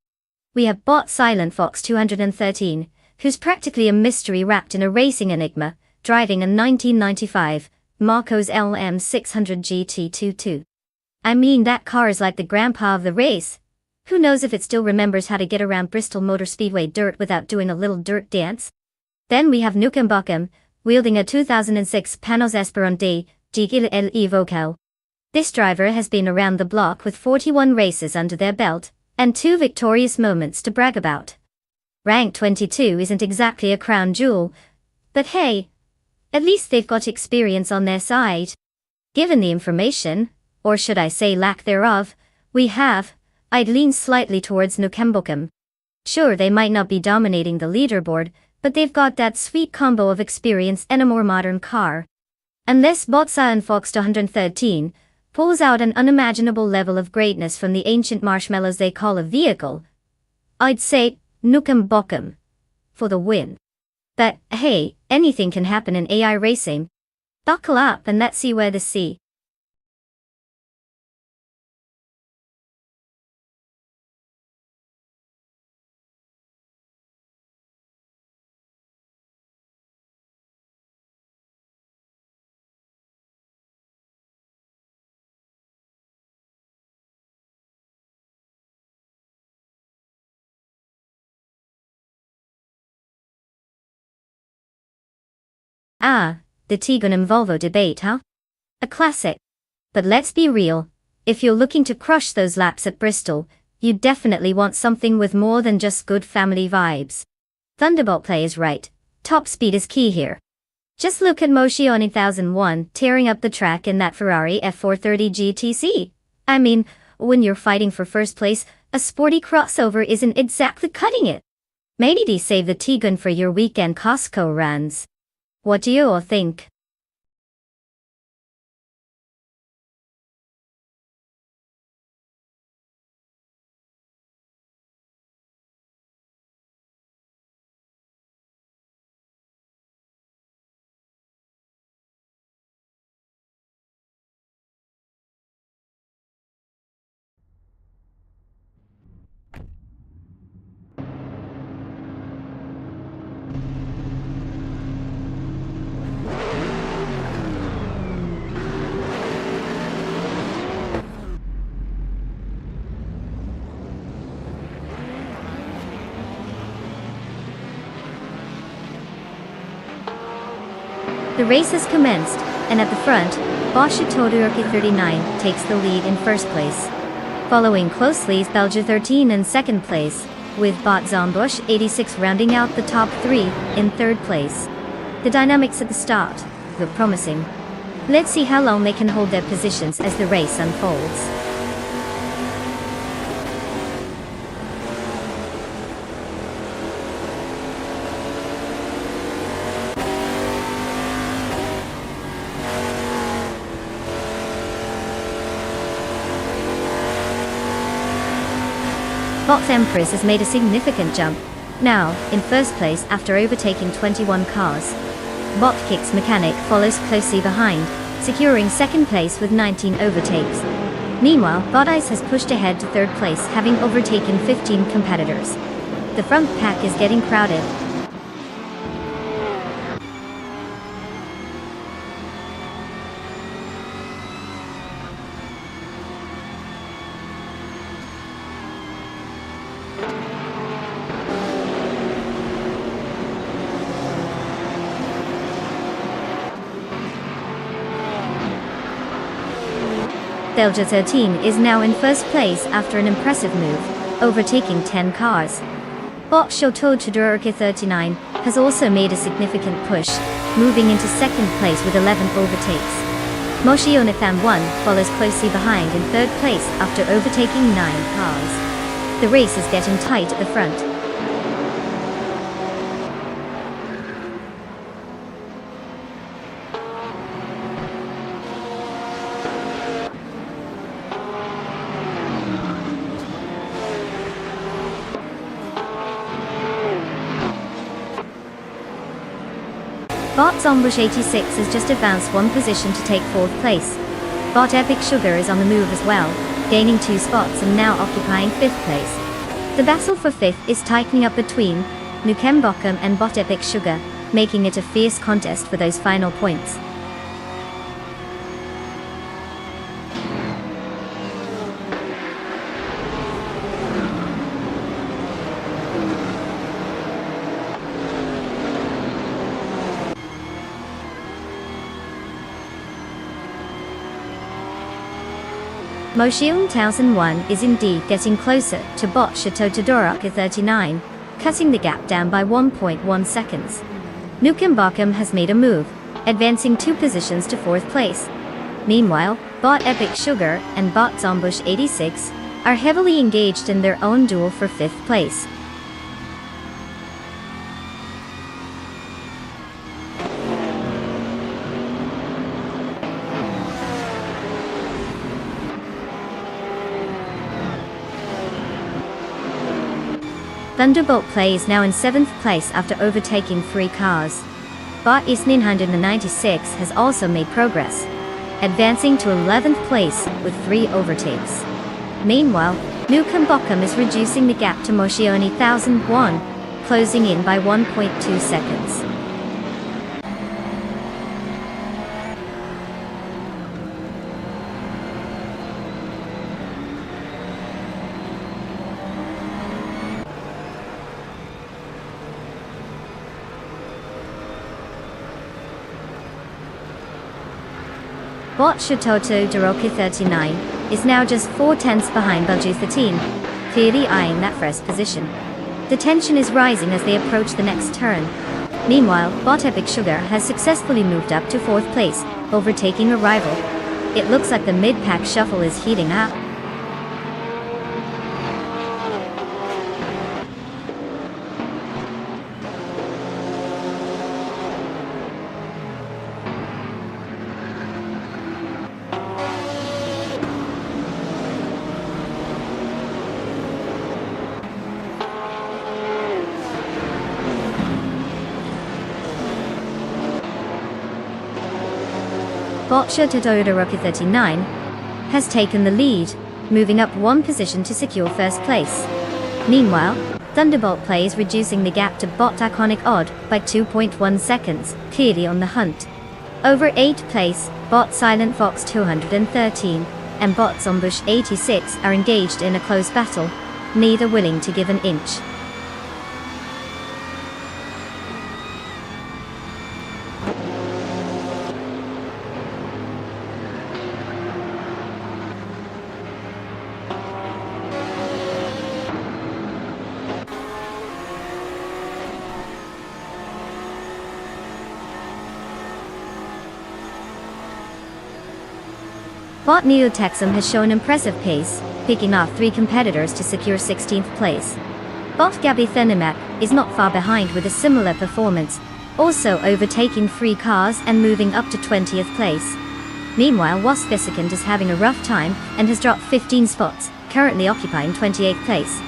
Speaker 1: We have Bot Silent Fox 213, who's practically a mystery wrapped in a racing enigma, driving a 1995 Marco's LM600 GT22. I mean, that car is like the grandpa of the race. Who knows if it still remembers how to get around Bristol Motor Speedway dirt without doing a little dirt dance? Then we have Nukem Buckham, wielding a 2006 Panos Esperante Gigil El Evocal. This driver has been around the block with 41 races under their belt, and 2 victorious moments to brag about. Rank 22 isn't exactly a crown jewel, but hey, at least they've got experience on their side. Given the information, or should I say lack thereof, I'd lean slightly towards Nukem Buckham. Sure, they might not be dominating the leaderboard, but they've got that sweet combo of experience and a more modern car. Unless Bot Silent Fox 213 pulls out an unimaginable level of greatness from the ancient marshmallows they call a vehicle, I'd say Nukem Buckham for the win. But hey, anything can happen in AI racing. Buckle up and let's see where the sea. The Tiguan and Volvo debate, huh? A classic. But let's be real, if you're looking to crush those laps at Bristol, you definitely want something with more than just good family vibes. Thunderbolt Play is right, top speed is key here. Just look at Moshi on 1001 tearing up the track in that Ferrari F430 GTC. I mean, when you're fighting for first place, a sporty crossover isn't exactly cutting it. Maybe save the Tiguan for your weekend Costco runs. What do you all think? The race has commenced, and at the front, Bosch Todorki 39 takes the lead in first place. Following closely is Belgium 13 in second place, with Bot Zombush 86 rounding out the top 3 in third place. The dynamics at the start look promising. Let's see how long they can hold their positions as the race unfolds. Bot's Empress has made a significant jump, now in first place after overtaking 21 cars. Bot Kick's Mechanic follows closely behind, securing second place with 19 overtakes. Meanwhile, Bot Ice has pushed ahead to third place, having overtaken 15 competitors. The front pack is getting crowded. Delta 13 is now in first place after an impressive move, overtaking 10 cars. Bot Shoto Todoroki 39 has also made a significant push, moving into second place with 11 overtakes. Moshionathan 1 follows closely behind in third place after overtaking 9 cars. The race is getting tight at the front. Bot's Ambush 86 has just advanced one position to take fourth place. Bot Epic Sugar is on the move as well, gaining 2 spots and now occupying fifth place. The battle for fifth is tightening up between Nukem Bokum and Bot Epic Sugar, making it a fierce contest for those final points. Moshiyong 1001 is indeed getting closer to Bot Shoto Todoroki 39, cutting the gap down by 1.1 seconds. Nukem Bokum has made a move, advancing 2 positions to fourth place. Meanwhile, Bot Epic Sugar and Bot's Ambush 86 are heavily engaged in their own duel for fifth place. Thunderbolt Play is now in 7th place after overtaking 3 cars. Bot East 996 has also made progress, advancing to 11th place with 3 overtakes. Meanwhile, Nukem Bokum is reducing the gap to Moshioni 1001, closing in by 1.2 seconds. Bot Shototo Todoroki 39 is now just 4/10 behind Baju 13, clearly eyeing that first position. The tension is rising as they approach the next turn. Meanwhile, Bot Epic Sugar has successfully moved up to 4th place, overtaking a rival. It looks like the mid-pack shuffle is heating up. Bot Shoto Todoroki 39 has taken the lead, moving up 1 position to secure first place. Meanwhile, Thunderbolt Play is reducing the gap to Bot Iconic Odd by 2.1 seconds, clearly on the hunt. Over 8th place, Bot Silent Fox 213 and Bot's Ambush 86 are engaged in a close battle, neither willing to give an inch. Bot Neo Texum has shown impressive pace, picking off 3 competitors to secure 16th place. Bot Gabby Thenimac is not far behind with a similar performance, also overtaking 3 cars and moving up to 20th place. Meanwhile, Wasp Vesicant is having a rough time and has dropped 15 spots, currently occupying 28th place.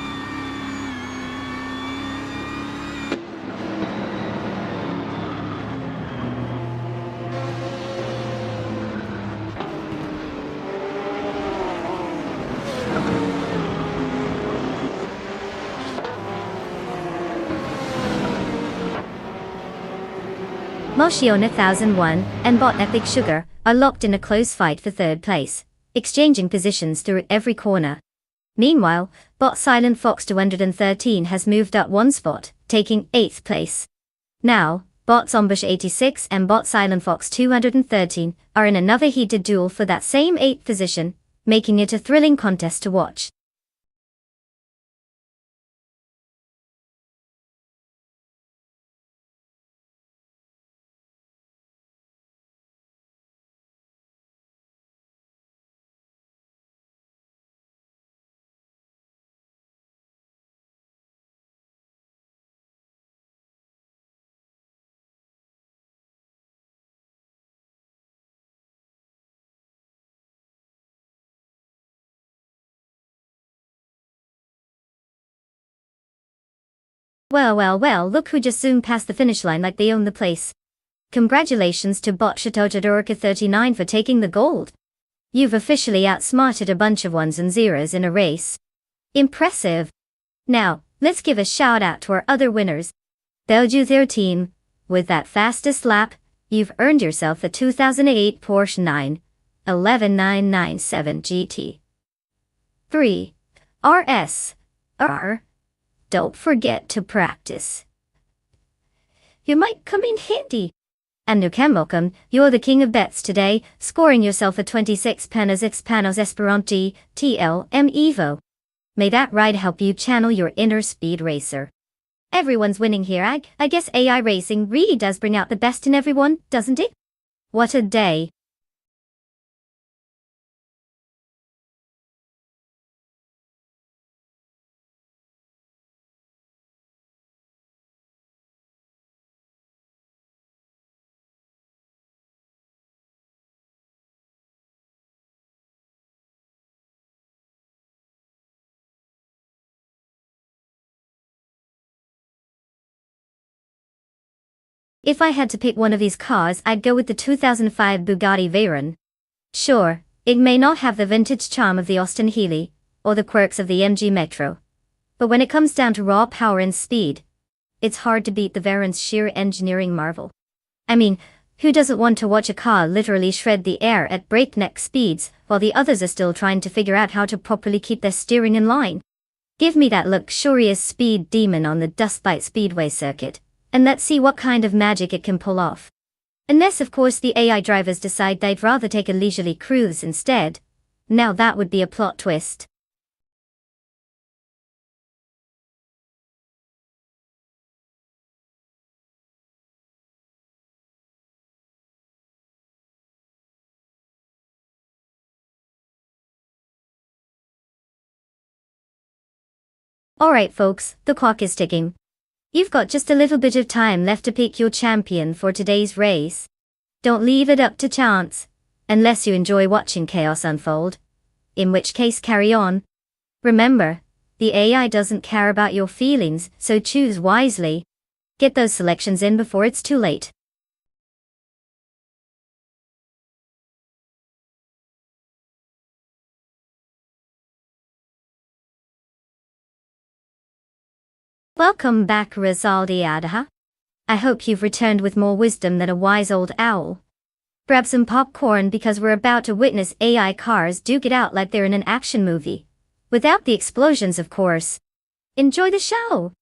Speaker 1: Motion 1001 and Bot Epic Sugar are locked in a close fight for third place, exchanging positions through every corner. Meanwhile, Bot Silent Fox 213 has moved up one spot, taking 8th place. Now, Bots Ambush 86 and Bot Silent Fox 213 are in another heated duel for that same 8th position, making it a thrilling contest to watch. Well, look who just zoomed past the finish line like they own the place. Congratulations to Bot Shatoja 39 for taking the gold. You've officially outsmarted a bunch of ones and zeros in a race. Impressive. Now, let's give a shout out to our other winners. Belgiu 13, with that fastest lap, you've earned yourself a 2008 Porsche 911 GT. 3. RS. Don't forget to practice. You might come in handy. And Nukamokam, you're the king of bets today, scoring yourself a 26 panos Esperanti TLM Evo. May that ride help you channel your inner speed racer. Everyone's winning here. I guess AI racing really does bring out the best in everyone, doesn't it? What a day. If I had to pick one of these cars, I'd go with the 2005 Bugatti Veyron. Sure, it may not have the vintage charm of the Austin Healey, or the quirks of the MG Metro. But when it comes down to raw power and speed, it's hard to beat the Veyron's sheer engineering marvel. I mean, who doesn't want to watch a car literally shred the air at breakneck speeds, while the others are still trying to figure out how to properly keep their steering in line? Give me that luxurious speed demon on the Dustbite Speedway circuit, and let's see what kind of magic it can pull off. Unless of course the AI drivers decide they'd rather take a leisurely cruise instead. Now that would be a plot twist. Alright folks, the clock is ticking. You've got just a little bit of time left to pick your champion for today's race. Don't leave it up to chance, unless you enjoy watching chaos unfold. In which case carry on. Remember, the AI doesn't care about your feelings, so choose wisely. Get those selections in before it's too late. Welcome back, Rizaldi Adaha. I hope you've returned with more wisdom than a wise old owl. Grab some popcorn because we're about to witness AI cars duke it out like they're in an action movie. Without the explosions, of course. Enjoy the show!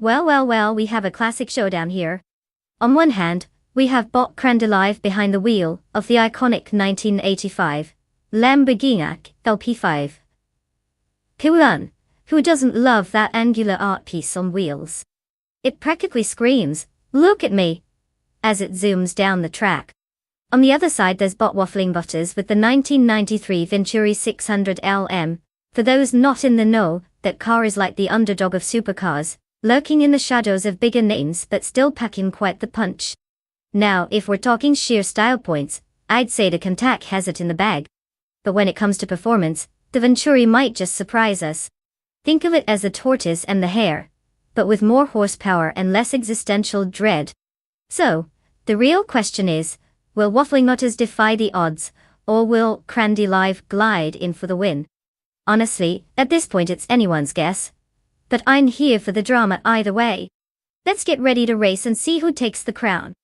Speaker 1: Well, we have a classic showdown here. On one hand, we have Bot Crandalive behind the wheel of the iconic 1985 Lamborghini LP5. Kuan, who doesn't love that angular art piece on wheels? It practically screams, "Look at me!" as it zooms down the track. On the other side there's Bot Waffling Butters with the 1993 Venturi 600 LM. For those not in the know, that car is like the underdog of supercars, lurking in the shadows of bigger names but still packing quite the punch. Now, if we're talking sheer style points, I'd say the Contact has it in the bag. But when it comes to performance, the Venturi might just surprise us. Think of it as the tortoise and the hare, but with more horsepower and less existential dread. So, the real question is, will Waffling Butters defy the odds, or will Crandy Live glide in for the win? Honestly, at this point it's anyone's guess. But I'm here for the drama either way. Let's get ready to race and see who takes the crown.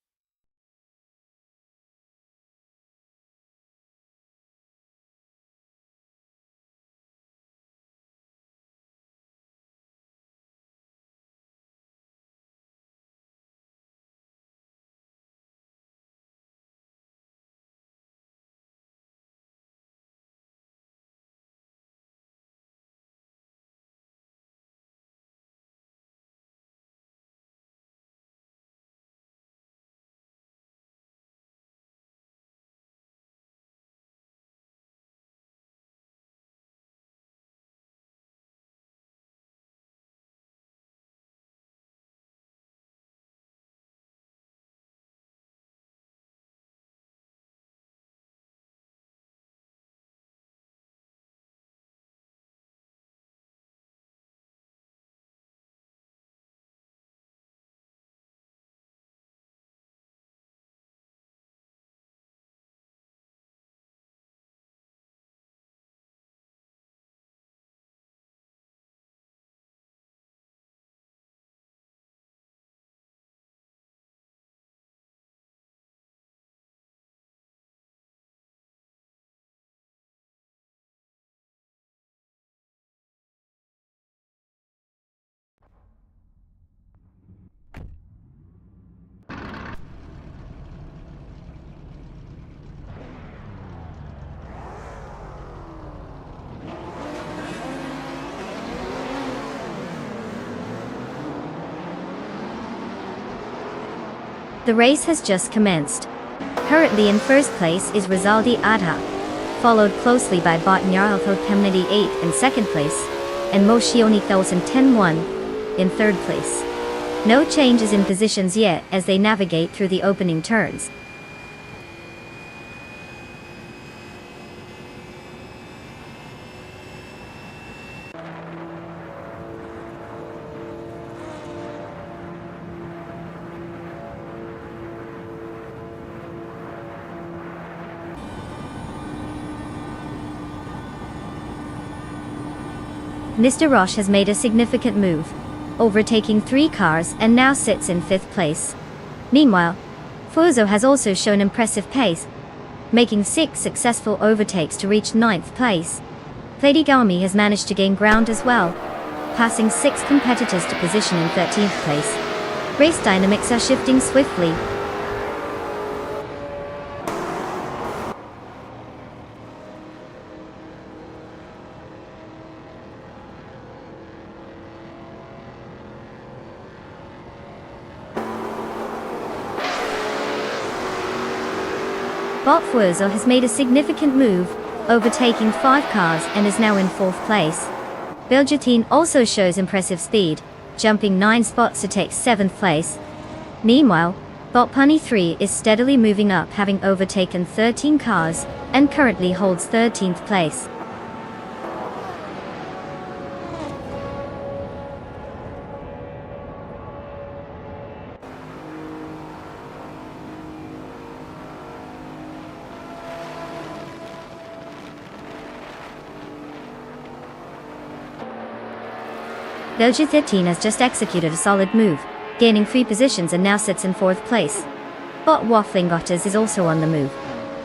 Speaker 1: The race has just commenced. Currently in first place is Rizaldi Adha, followed closely by Bot Nyaralko Kemnity 8 in second place, and Moshioni Thelson 10-1 in third place. No changes in positions yet as they navigate through the opening turns. Mr. Roche has made a significant move, overtaking 3 cars and now sits in 5th place. Meanwhile, Fuzo has also shown impressive pace, making 6 successful overtakes to reach 9th place. Lady Gaumi has managed to gain ground as well, passing 6 competitors to position in 13th place. Race dynamics are shifting swiftly. Bot Fuerzo has made a significant move, overtaking 5 cars and is now in 4th place. Bilgetine also shows impressive speed, jumping 9 spots to take 7th place. Meanwhile, Bot Punny 3 is steadily moving up, having overtaken 13 cars, and currently holds 13th place. Bilgetine has just executed a solid move, gaining 3 positions and now sits in 4th place. Bot Waffling Butters is also on the move,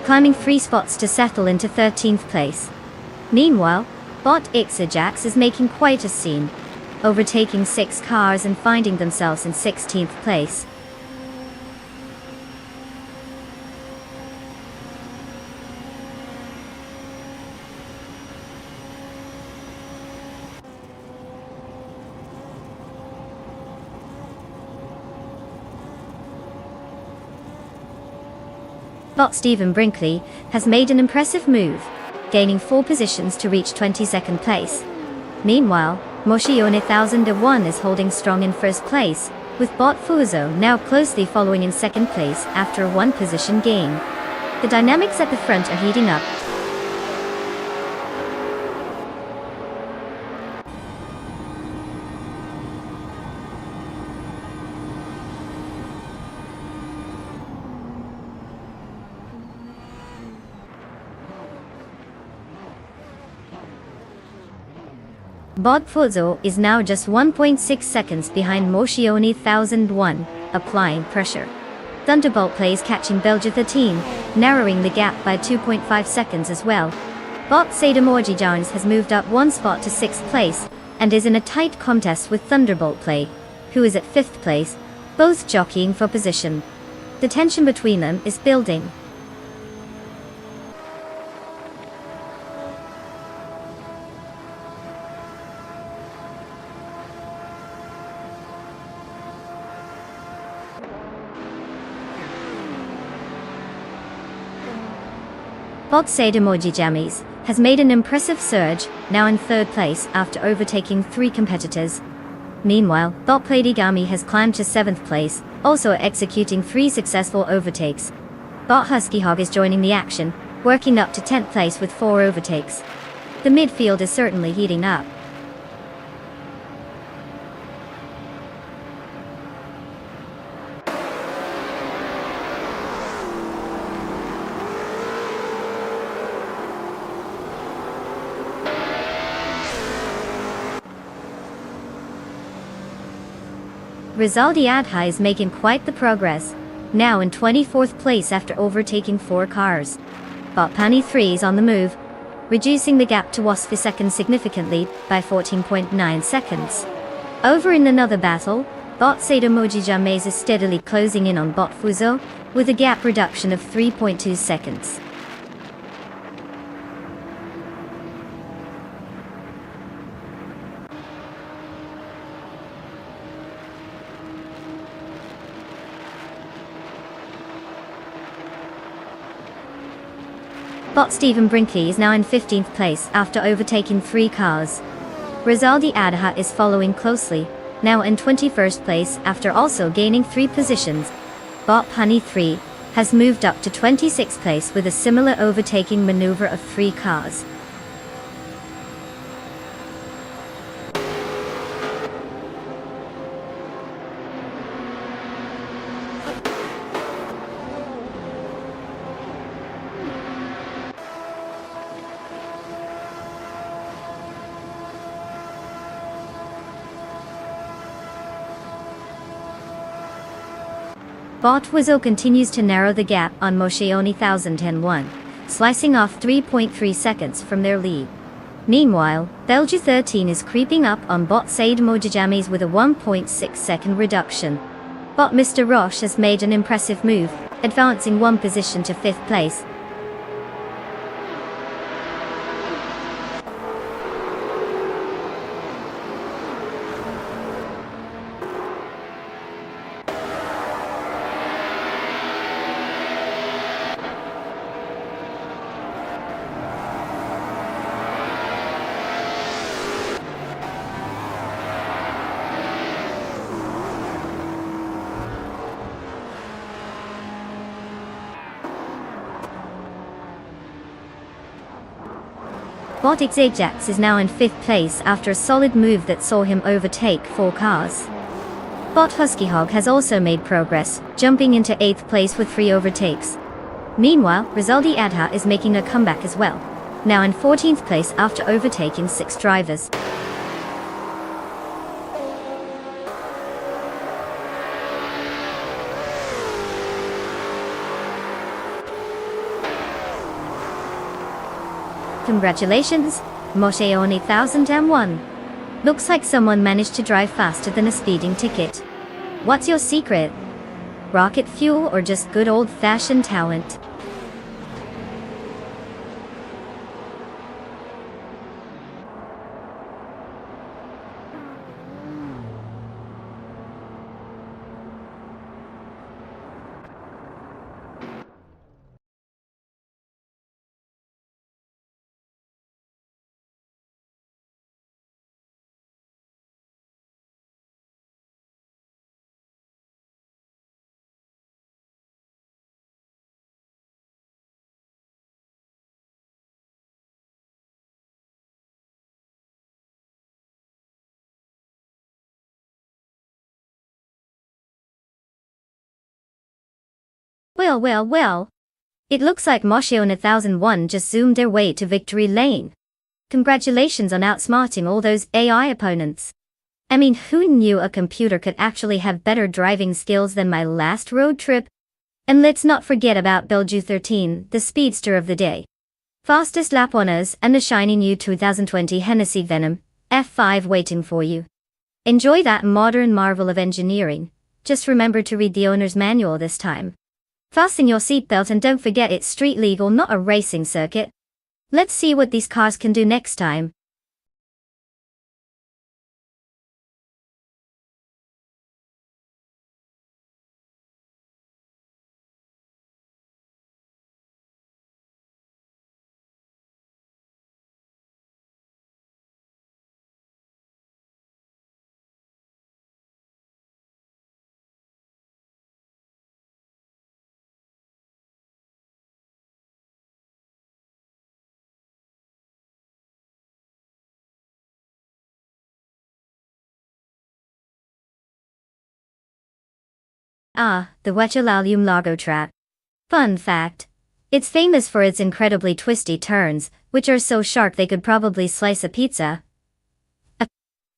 Speaker 1: climbing 3 spots to settle into 13th place. Meanwhile, Bot Ixajax is making quite a scene, overtaking 6 cars and finding themselves in 16th place. But Stephen Brinkley has made an impressive move, gaining 4 positions to reach 22nd place. Meanwhile, Moshione 1001 is holding strong in first place, with Bot Fuzo now closely following in second place after a 1-position gain. The dynamics at the front are heating up. Bot Fuzo is now just 1.6 seconds behind Moshione 1001, applying pressure. Thunderbolt plays catching Belgia 13, narrowing the gap by 2.5 seconds as well. Bot Sadamorji Jones has moved up 1 spot to 6th place, and is in a tight contest with Thunderbolt Play, who is at 5th place, both jockeying for position. The tension between them is building. Bot Sadamorji Jammies has made an impressive surge, now in 3rd place after overtaking 3 competitors. Meanwhile, Bot Pladigami has climbed to 7th place, also executing 3 successful overtakes. Bot Husky Hog is joining the action, working up to 10th place with 4 overtakes. The midfield is certainly heating up. Rizaldi Adha is making quite the progress, now in 24th place after overtaking 4 cars. Bot Pani 3 is on the move, reducing the gap to Wasfi second significantly by 14.9 seconds. Over in another battle, Bot Sadamorji James is steadily closing in on Bot Fuzo, with a gap reduction of 3.2 seconds. Bot Stephen Brinkley is now in 15th place after overtaking 3 cars. Rizaldi Adha is following closely, now in 21st place after also gaining 3 positions. Bot Honey 3 has moved up to 26th place with a similar overtaking maneuver of 3 cars. Bot Wizzle continues to narrow the gap on Moshione 1001, slicing off 3.3 seconds from their lead. Meanwhile, Belgia 13 is creeping up on Bot Said Mojajamis with a 1.6 second reduction. Bot Mr. Roche has made an impressive move, advancing 1 position to 5th place. Bot Exajax is now in 5th place after a solid move that saw him overtake 4 cars. Bot Husky Hog has also made progress, jumping into 8th place with 3 overtakes. Meanwhile, Rizaldi Adha is making a comeback as well, now in 14th place after overtaking 6 drivers. Congratulations, Moshione 1001. Looks like someone managed to drive faster than a speeding ticket. What's your secret? Rocket fuel or just good old-fashioned talent? Well. It looks like Moshe on 1001 just zoomed their way to victory lane. Congratulations on outsmarting all those AI opponents. I mean, who knew a computer could actually have better driving skills than my last road trip? And let's not forget about Belgiu 13, the speedster of the day. Fastest lap winners and the shiny new 2020 Hennessy Venom F5 waiting for you. Enjoy that modern marvel of engineering. Just remember to read the owner's manual this time. Fasten your seatbelt and don't forget it's street legal, not a racing circuit. Let's see what these cars can do next time. The Waterlalium Largo track. Fun fact. It's famous for its incredibly twisty turns, which are so sharp they could probably slice a pizza.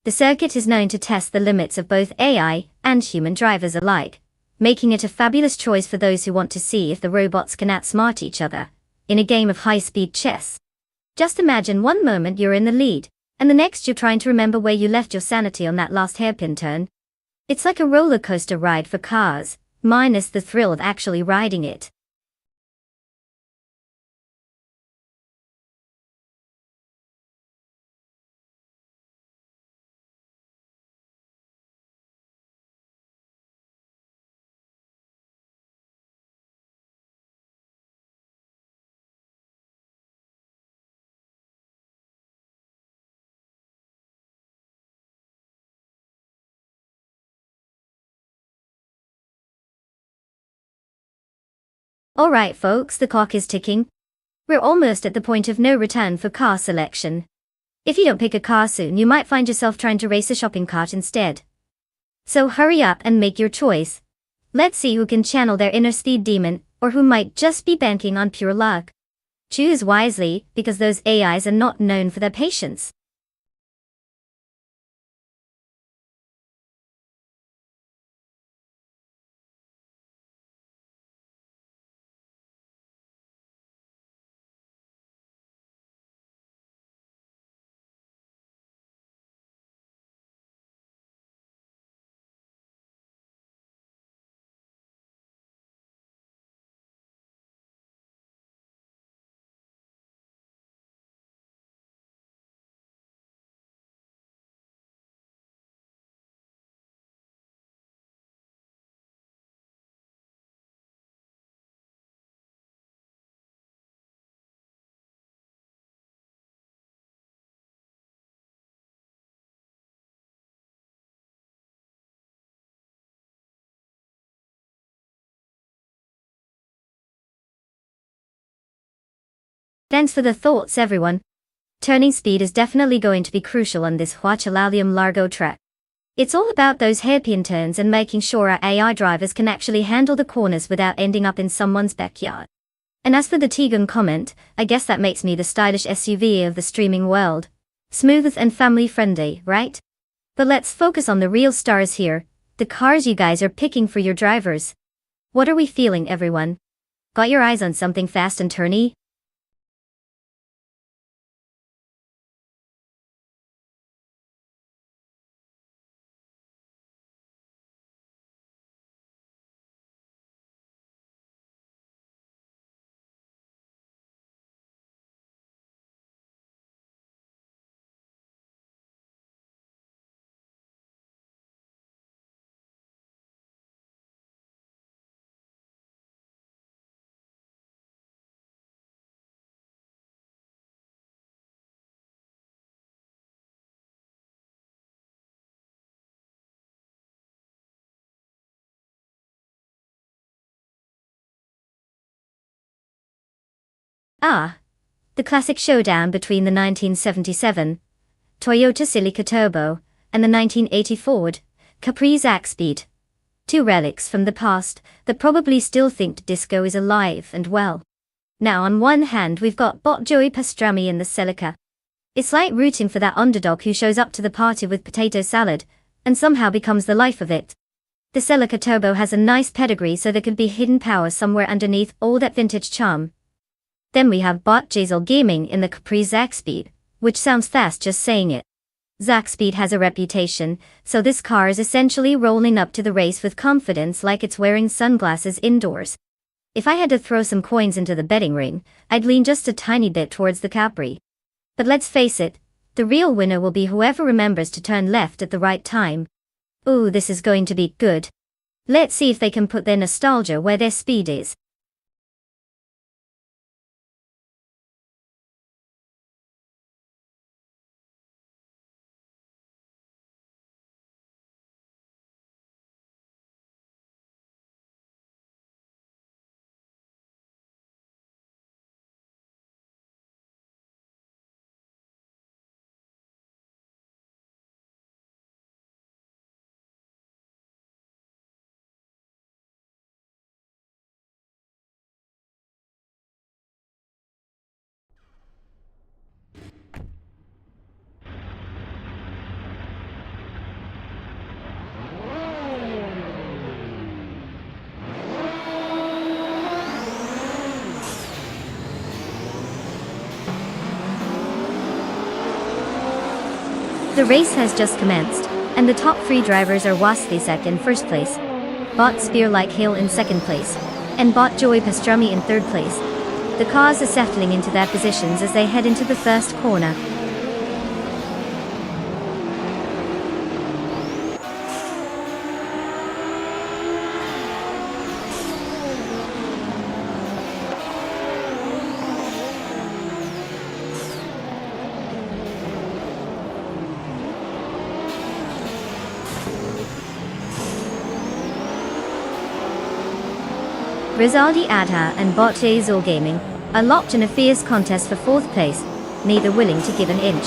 Speaker 1: The circuit is known to test the limits of both AI and human drivers alike, making it a fabulous choice for those who want to see if the robots can outsmart each other in a game of high-speed chess. Just imagine one moment you're in the lead, and the next you're trying to remember where you left your sanity on that last hairpin turn. It's like a roller coaster ride for cars, minus the thrill of actually riding it. Alright folks, the clock is ticking. We're almost at the point of no return for car selection. If you don't pick a car soon, you might find yourself trying to race a shopping cart instead. So hurry up and make your choice. Let's see who can channel their inner speed demon, or who might just be banking on pure luck. Choose wisely, because those AIs are not known for their patience. Thanks for the thoughts, everyone. Turning speed is definitely going to be crucial on this Huachalalium Largo track. It's all about those hairpin turns and making sure our AI drivers can actually handle the corners without ending up in someone's backyard. And as for the Tegan comment, I guess that makes me the stylish SUV of the streaming world. Smooth and family-friendly, right? But let's focus on the real stars here, the cars you guys are picking for your drivers. What are we feeling, everyone? Got your eyes on something fast and turny? The classic showdown between the 1977 Toyota Celica Turbo and the 1980 Ford Caprice Speed. Two relics from the past that probably still think disco is alive and well. Now on one hand we've got bot Joey Pastrami in the Celica. It's like rooting for that underdog who shows up to the party with potato salad, and somehow becomes the life of it. The Celica Turbo has a nice pedigree, so there could be hidden power somewhere underneath all that vintage charm. Then we have bot Jazel Gaming in the Capri Zaxpeed, which sounds fast just saying it. Zaxpeed has a reputation, so this car is essentially rolling up to the race with confidence like it's wearing sunglasses indoors. If I had to throw some coins into the betting ring, I'd lean just a tiny bit towards the Capri. But let's face it, the real winner will be whoever remembers to turn left at the right time. Ooh, this is going to be good. Let's see if they can put their nostalgia where their speed is. The race has just commenced, and the top three drivers are Waslisek in first place, bot Spear Like Hail in second place, and bot Joey Pastrami in third place. The cars are settling into their positions as they head into the first corner. Rizaldi Adha and bot Jazel Gaming are locked in a fierce contest for fourth place, neither willing to give an inch.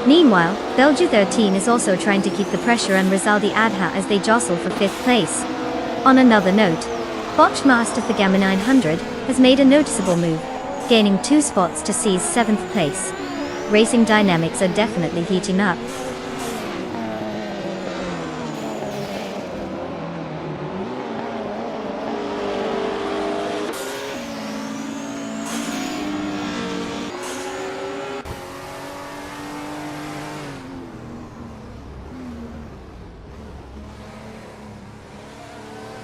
Speaker 1: Meanwhile, Belgium 13 is also trying to keep the pressure on Rizaldi Adha as they jostle for fifth place. On another note, bot Master Thagama 900 has made a noticeable move, gaining 2 spots to seize 7th place. Racing dynamics are definitely heating up.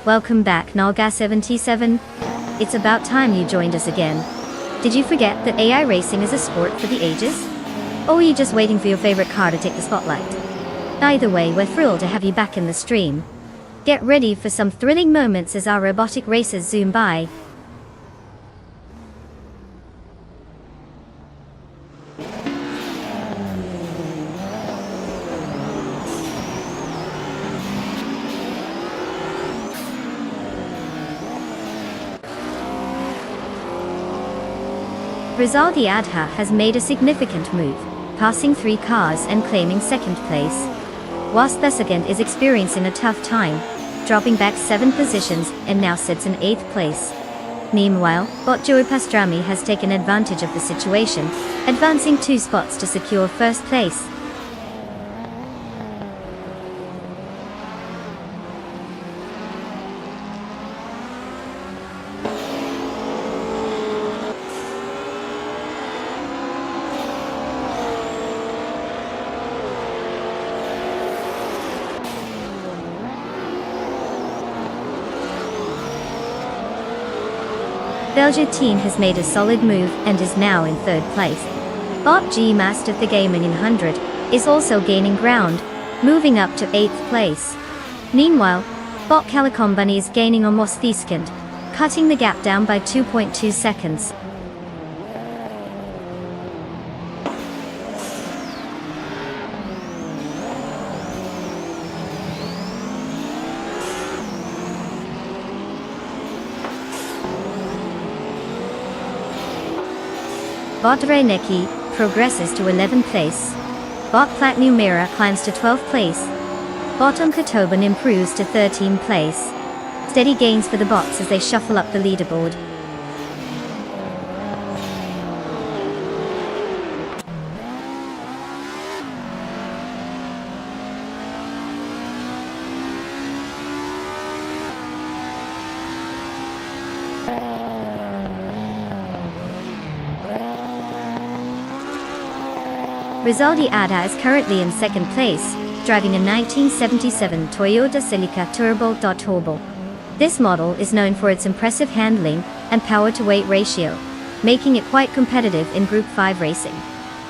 Speaker 1: Welcome back, Nalga77. It's about time you joined us again. Did you forget that AI racing is a sport for the ages? Or are you just waiting for your favorite car to take the spotlight? Either way, we're thrilled to have you back in the stream. Get ready for some thrilling moments as our robotic racers zoom by. Rizaldi Adha has made a significant move, passing 3 cars and claiming second place. Whilst the second is experiencing a tough time, dropping back 7 positions and now sits in 8th place. Meanwhile, bot Joey Pastrami has taken advantage of the situation, advancing 2 spots to secure first place. Belgium team has made a solid move and is now in 3rd place. Bot G Master Thagama 900 is also gaining ground, moving up to 8th place. Meanwhile, bot Calicom Bunny is gaining almost second, cutting the gap down by 2.2 seconds. Bot Reinecki progresses to 11th place. Bot Platinum Mira climbs to 12th place. Bottom Kotoban improves to 13th place. Steady gains for the bots as they shuffle up the leaderboard. Rizaldi Ada is currently in 2nd place, driving a 1977 Toyota Celica Turbo. This model is known for its impressive handling and power-to-weight ratio, making it quite competitive in Group 5 racing.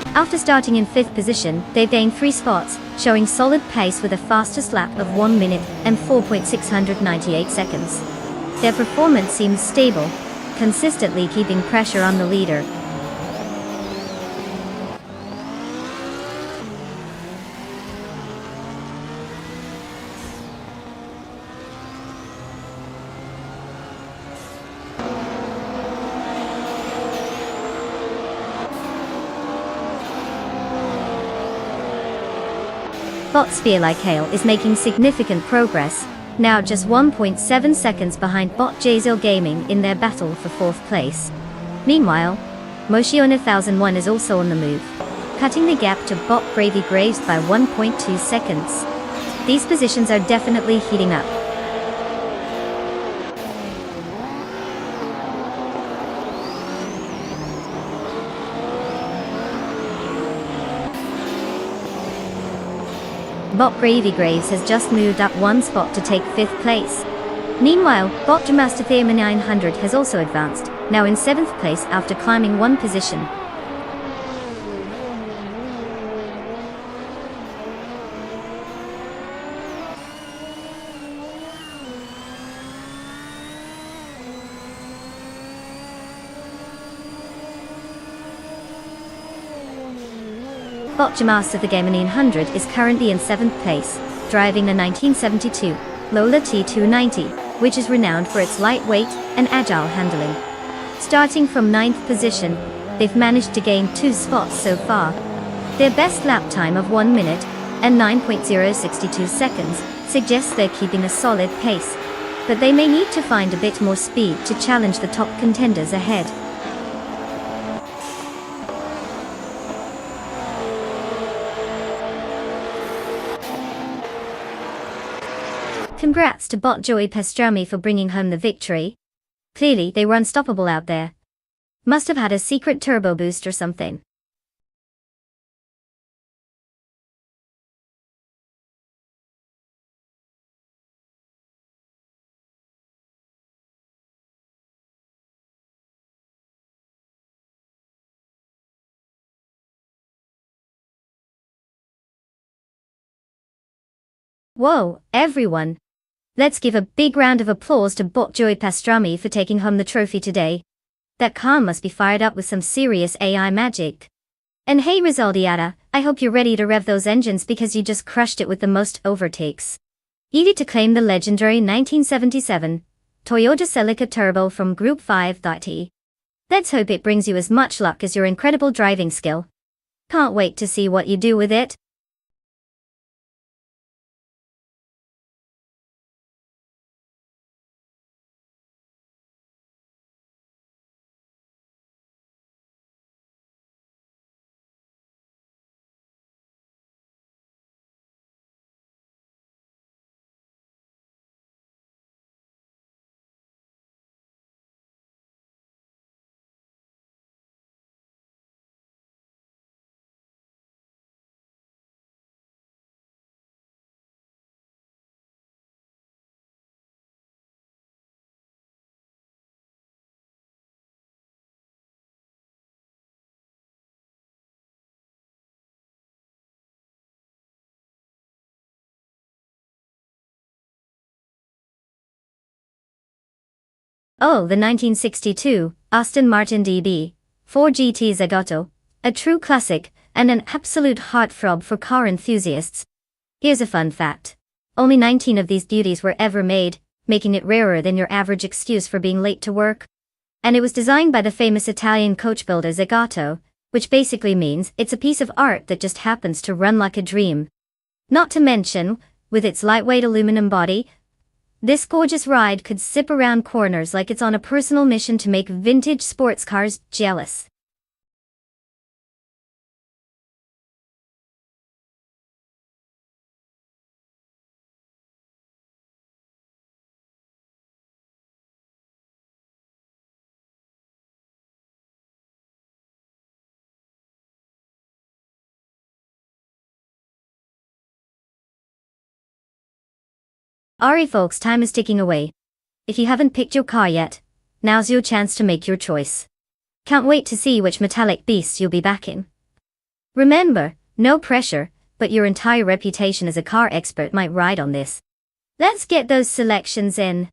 Speaker 1: After starting in 5th position, they've gained 3 spots, showing solid pace with a fastest lap of 1 minute and 4.698 seconds. Their performance seems stable, consistently keeping pressure on the leader. Bot Sphere Like Hail is making significant progress, now just 1.7 seconds behind Bot Jazil Gaming in their battle for 4th place. Meanwhile, Motion 1001 is also on the move, cutting the gap to Bot Gravy Graves by 1.2 seconds. These positions are definitely heating up. Bot Gravy Graves has just moved up 1 spot to take 5th place. Meanwhile, Bot Jamastatherma 900 has also advanced, now in 7th place after climbing 1 position. Bot Jamastatherma 900 is currently in 7th place, driving a 1972 Lola T290, which is renowned for its lightweight and agile handling. Starting from 9th position, they've managed to gain 2 spots so far. Their best lap time of 1 minute and 9.062 seconds suggests they're keeping a solid pace, but they may need to find a bit more speed to challenge the top contenders ahead. Congrats to Bot Joey Pastrami for bringing home the victory. Clearly they were unstoppable out there. Must have had a secret turbo boost or something. Whoa, everyone! Let's give a big round of applause to Bot Joey Pastrami for taking home the trophy today. That car must be fired up with some serious AI magic. And hey Rizaldiata, I hope you're ready to rev those engines because you just crushed it with the most overtakes. Easy to claim the legendary 1977 Toyota Celica Turbo from Group 5. Let's hope it brings you as much luck as your incredible driving skill. Can't wait to see what you do with it. Oh, the 1962 Aston Martin DB4 GT Zagato, a true classic and an absolute heartthrob for car enthusiasts. Here's a fun fact. Only 19 of these beauties were ever made, making it rarer than your average excuse for being late to work. And it was designed by the famous Italian coach builder Zagato, which basically means it's a piece of art that just happens to run like a dream. Not to mention, With its lightweight aluminum body, this gorgeous ride could zip around corners like it's on a personal mission to make vintage sports cars jealous. Alright folks, time is ticking away. If you haven't picked your car yet, now's your chance to make your choice. Can't wait to see which metallic beasts you'll be backing. Remember, no pressure, but your entire reputation as a car expert might ride on this. Let's get those selections in.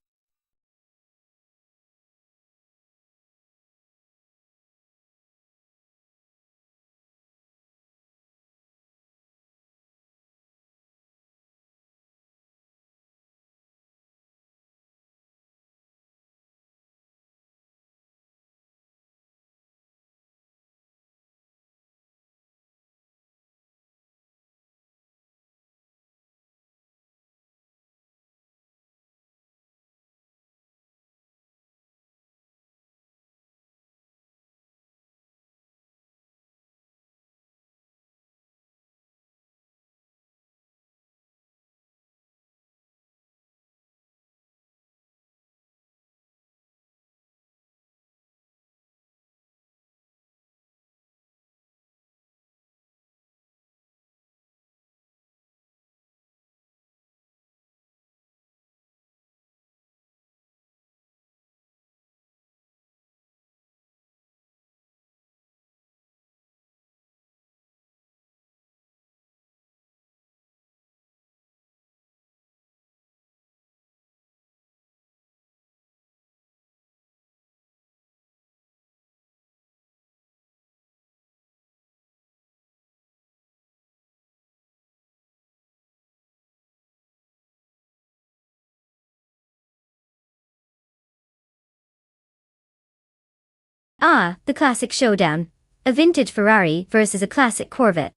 Speaker 1: Ah, the classic showdown. A vintage Ferrari versus a classic Corvette.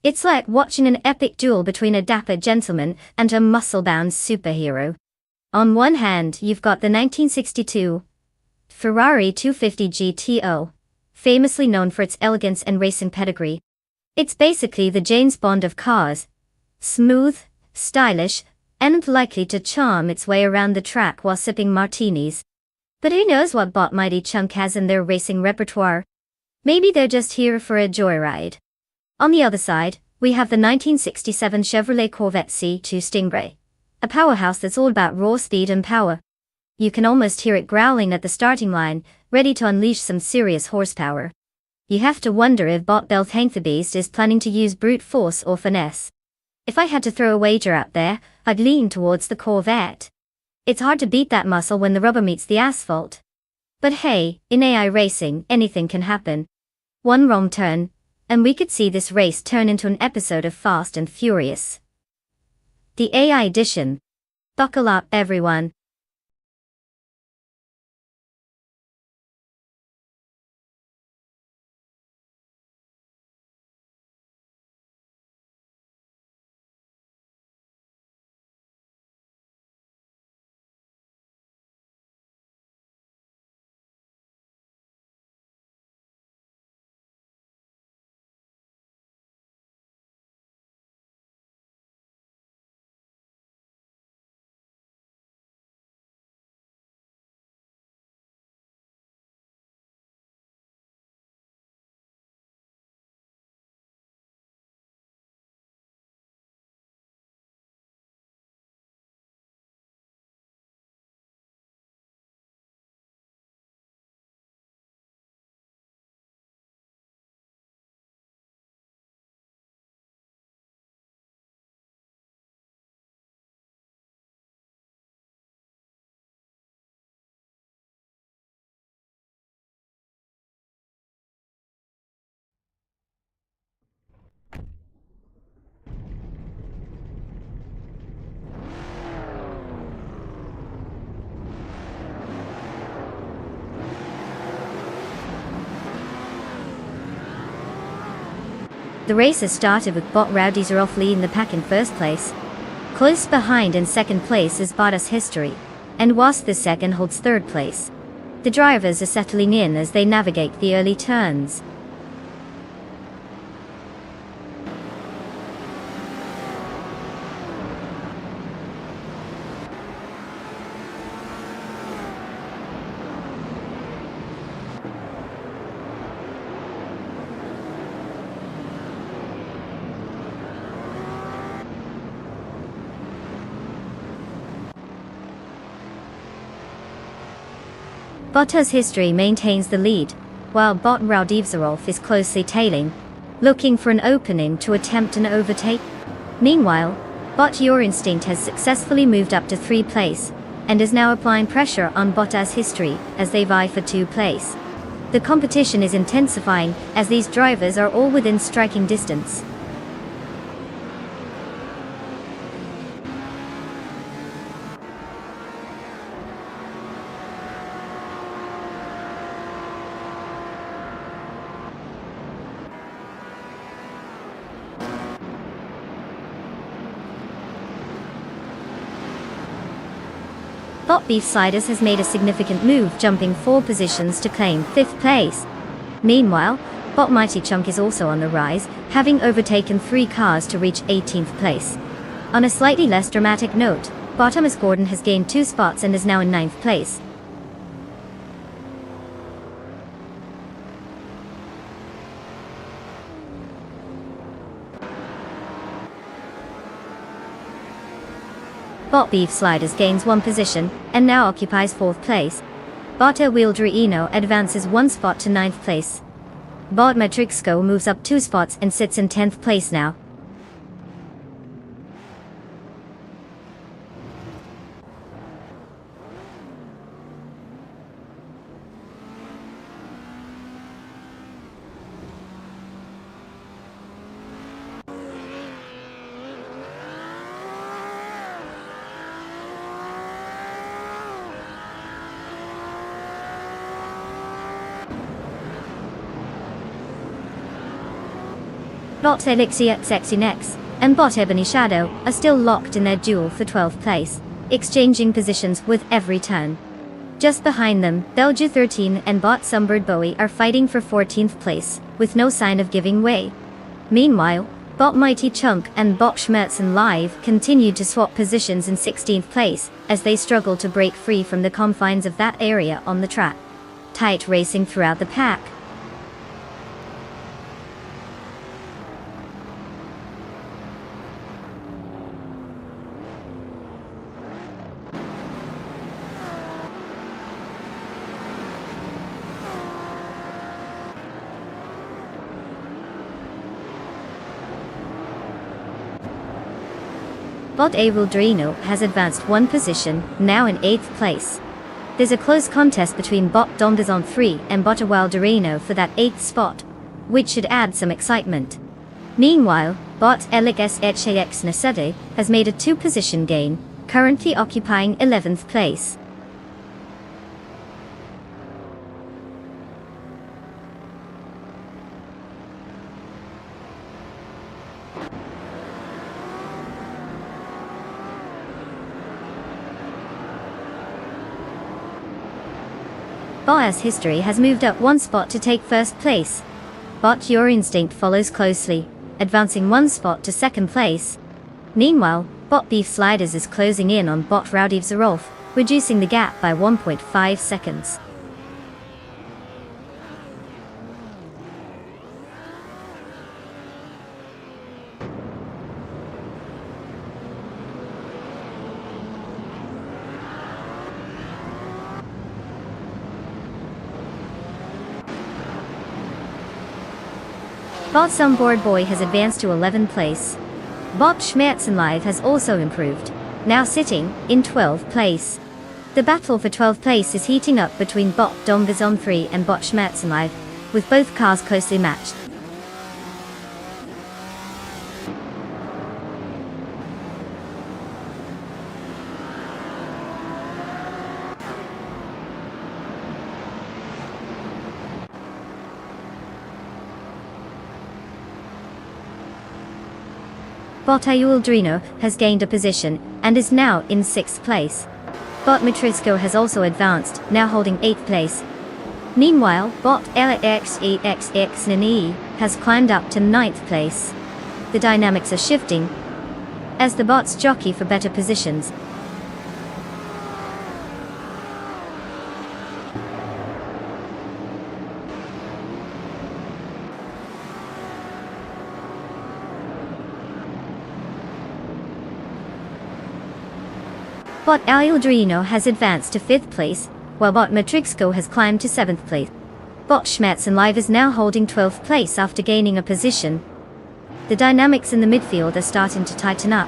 Speaker 1: It's like watching an epic duel between a dapper gentleman and a muscle-bound superhero. On one hand, you've got the 1962 Ferrari 250 GTO, famously known for its elegance and racing pedigree. It's basically the James Bond of cars. Smooth, stylish, and likely to charm its way around the track while sipping martinis. But who knows what bot Mighty Chunk has in their racing repertoire? Maybe they're just here for a joyride. On the other side, we have the 1967 Chevrolet Corvette C2 Stingray. A powerhouse that's all about raw speed and power. You can almost hear it growling at the starting line, ready to unleash some serious horsepower. You have to wonder if Bot Belthankthebeast is planning to use brute force or finesse. If I had to throw a wager out there, I'd lean towards the Corvette. It's hard to beat that muscle when the rubber meets the asphalt. But hey, in AI racing, anything can happen. One wrong turn, and we could see this race turn into an episode of Fast and Furious. The AI edition. Buckle up, everyone. The race has started with Bot Rowdies are off leading the pack in first place. Close behind in second place is Bottas History, and whilst the second holds third place. The drivers are settling in as they navigate the early turns. Bottas History maintains the lead, while Bot Raudivzarov is closely tailing, looking for an opening to attempt an overtake. Meanwhile, Bot Your Instinct has successfully moved up to 3rd place, and is now applying pressure on Bottas History as they vie for 2nd place. The competition is intensifying as these drivers are all within striking distance. Bot Beef Sliders has made a significant move, jumping 4 positions to claim 5th place. Meanwhile, Bot Mighty Chunk is also on the rise, having overtaken 3 cars to reach 18th place. On a slightly less dramatic note, Bot Thomas Gordon has gained 2 spots and is now in 9th place. Bot Beef Sliders gains 1 position, and now occupies 4th place. Bot Wildrino advances 1 spot to 9th place. Bot Matrixco moves up 2 spots and sits in 10th place now. Bot Elixir Sexy Nex and Bot Ebony Shadow are still locked in their duel for 12th place, exchanging positions with every turn. Just behind them, Belgia 13 and Bot Sunbird Bowie are fighting for 14th place, with no sign of giving way. Meanwhile, Bot Mighty Chunk and Bot Schmerzen Live continue to swap positions in 16th place, as they struggle to break free from the confines of that area on the track. Tight racing throughout the pack. Bot Wildrino has advanced 1 position, now in 8th place. There's a close contest between Bot Dombazon 3 and Bot Wildrino for that 8th spot, which should add some excitement. Meanwhile, Bot Elix SHX Nasade has made a 2 position gain, currently occupying 11th place. Bottas History has moved up 1 spot to take 1st place. Bot Your Instinct follows closely, advancing 1 spot to 2nd place. Meanwhile, Bot Beef Sliders is closing in on Bot Raudivzarov, reducing the gap by 1.5 seconds. Bot Sunboard Boy has advanced to 11th place. Bot Schmerzen Live has also improved, now sitting in 12th place. The battle for 12th place is heating up between Bot Dombazon 3 and Bot Schmerzen Live, with both cars closely matched. Bot Aldrino has gained a position and is now in 6th place. Bot Matrisco has also advanced, now holding 8th place. Meanwhile, bot LXEXX has climbed up to 9th place. The dynamics are shifting as the bots jockey for better positions. Bot Aldrino has advanced to 5th place, while bot Matrixco has climbed to 7th place. Bot Schmetz and Live is now holding 12th place after gaining a position. The dynamics in the midfield are starting to tighten up.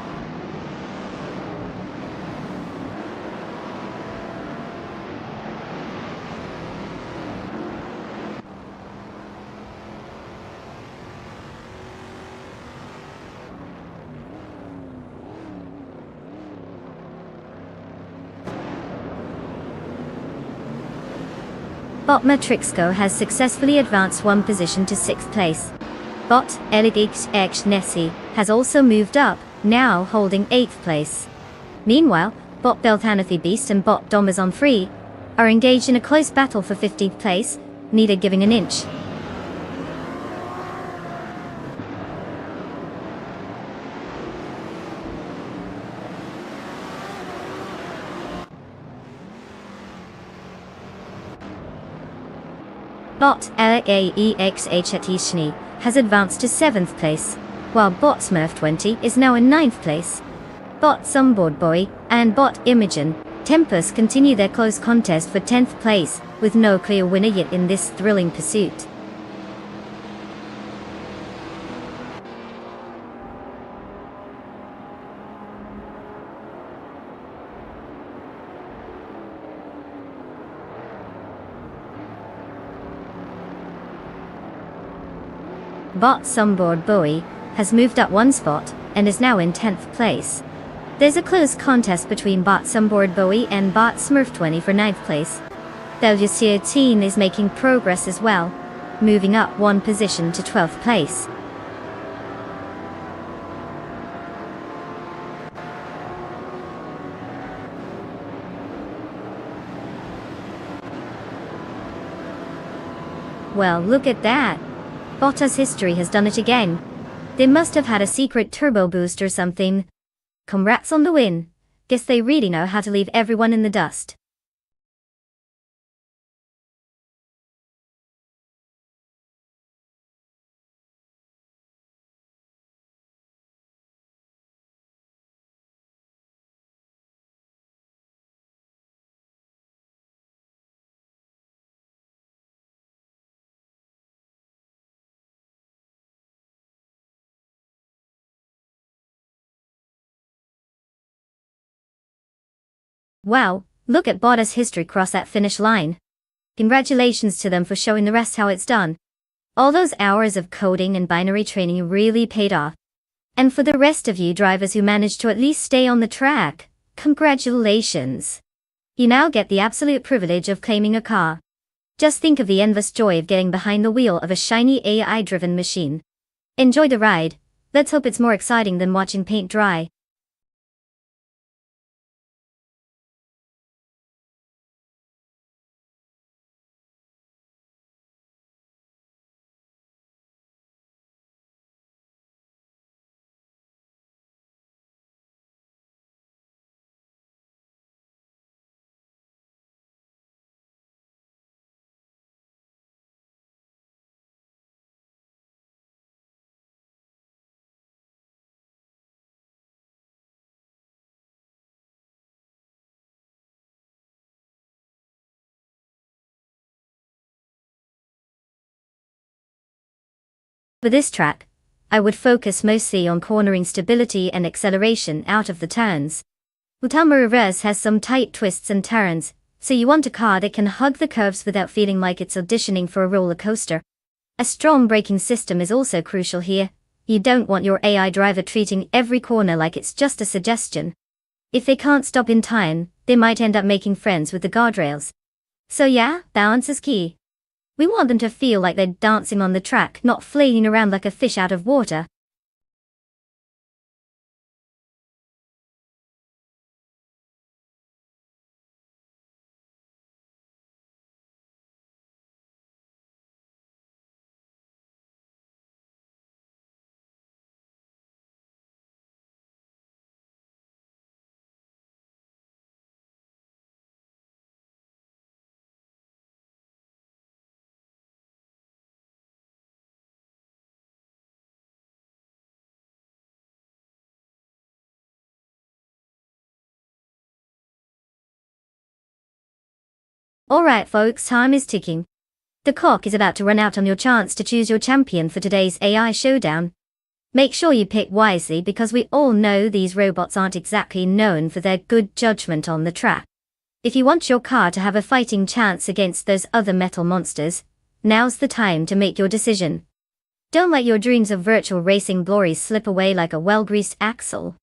Speaker 1: Bot Matrixco has successfully advanced one position to 6th place. Bot LXX Nessie has also moved up, now holding 8th place. Meanwhile, bot Belthanathi Beast and bot Domazon 3 are engaged in a close battle for 15th place, neither giving an inch. Bot LAEXHATISHNI has advanced to 7th place, while bot Smurf20 is now in 9th place. Bot Sunboard Boy and bot Imogen Tempest continue their close contest for 10th place, with no clear winner yet in this thrilling pursuit. Bot Sunboard Bowie has moved up one spot and is now in 10th place. There's a close contest between bot Sunboard Bowie and bot Smurf20 for 9th place. Belgium team is making progress as well, moving up one position to 12th place. Well, look at that. Bottas history has done it again. They must have had a secret turbo boost or something. Congrats on the win. Guess they really know how to leave everyone in the dust. Wow, look at Bottas history cross that finish line. Congratulations to them for showing the rest how it's done. All those hours of coding and binary training really paid off. And for the rest of you drivers who managed to at least stay on the track, congratulations. You now get the absolute privilege of claiming a car. Just think of the endless joy of getting behind the wheel of a shiny AI-driven machine. Enjoy the ride. Let's hope it's more exciting than watching paint dry. For this track, I would focus mostly on cornering stability and acceleration out of the turns. Utama Reverse has some tight twists and turns, so you want a car that can hug the curves without feeling like it's auditioning for a roller coaster. A strong braking system is also crucial here. You don't want your AI driver treating every corner like it's just a suggestion. If they can't stop in time, they might end up making friends with the guardrails. So yeah, balance is key. We want them to feel like they're dancing on the track, not flailing around like a fish out of water. Alright folks, time is ticking. The clock is about to run out on your chance to choose your champion for today's AI showdown. Make sure you pick wisely because we all know these robots aren't exactly known for their good judgment on the track. If you want your car to have a fighting chance against those other metal monsters, now's the time to make your decision. Don't let your dreams of virtual racing glory slip away like a well-greased axle.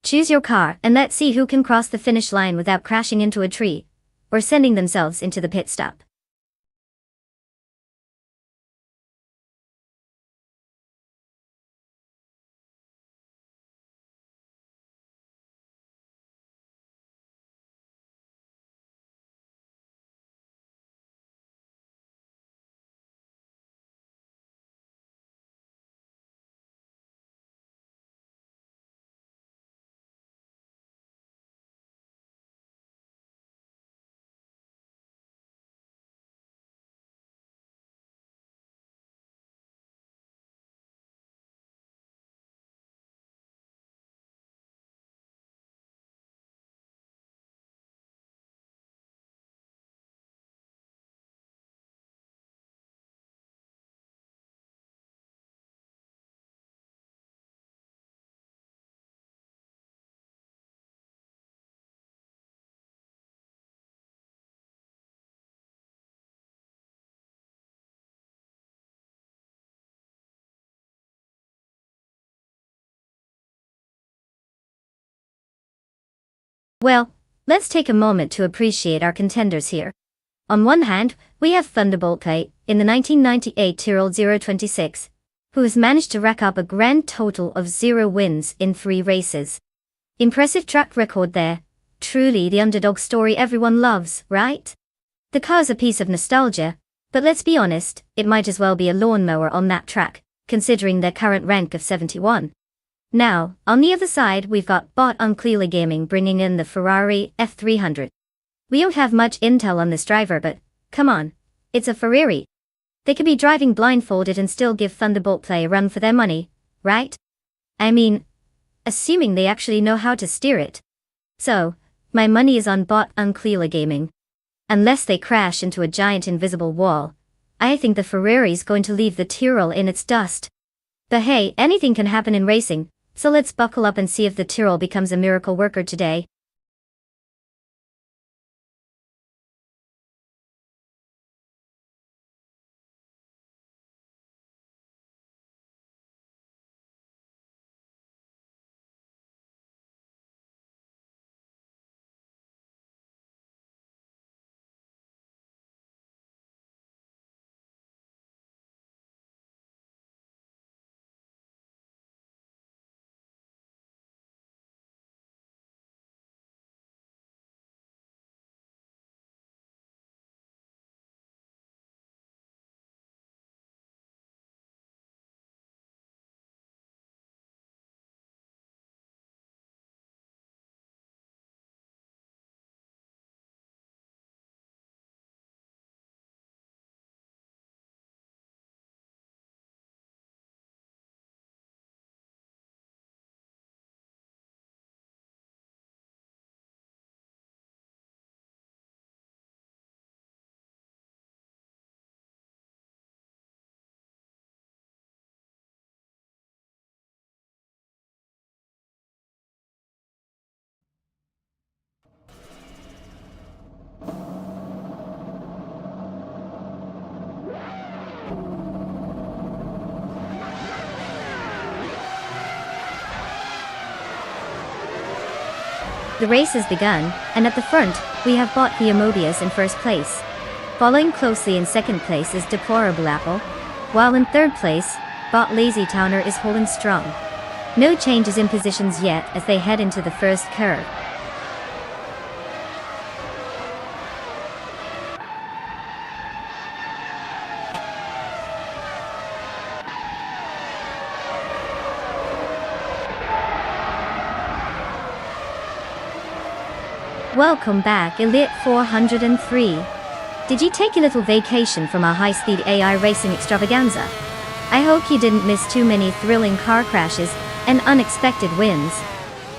Speaker 1: Choose your car and let's see who can cross the finish line without crashing into a tree, or sending themselves into the pit stop. Well, let's take a moment to appreciate our contenders here. On one hand, we have Thunderbolt Play, in the 1998 Tyrrell 026, who has managed to rack up a grand total of 0 wins in 3 races. Impressive track record there, truly the underdog story everyone loves, right? The car's a piece of nostalgia, but let's be honest, it might as well be a lawnmower on that track, considering their current rank of 71. Now, on the other side we've got Bot Unclearly Gaming bringing in the Ferrari F300. We don't have much intel on this driver but, come on, it's a Ferrari. They could be driving blindfolded and still give Thunderbolt Play a run for their money, right? I mean, assuming they actually know how to steer it. So, my money is on Bot Unclearly Gaming. Unless they crash into a giant invisible wall, I think the Ferrari's going to leave the Tyrrell in its dust. But hey, anything can happen in racing. So let's buckle up and see if the Tyrrell becomes a miracle worker today. The race has begun, and at the front, we have Bot Theomobius in first place. Following closely in second place is Deplorable Apple, while in third place, Bot Lazy Towner is holding strong. No changes in positions yet as they head into the first curve. Welcome back, Elite 403. Did you take a little vacation from our high-speed AI racing extravaganza? I hope you didn't miss too many thrilling car crashes and unexpected wins.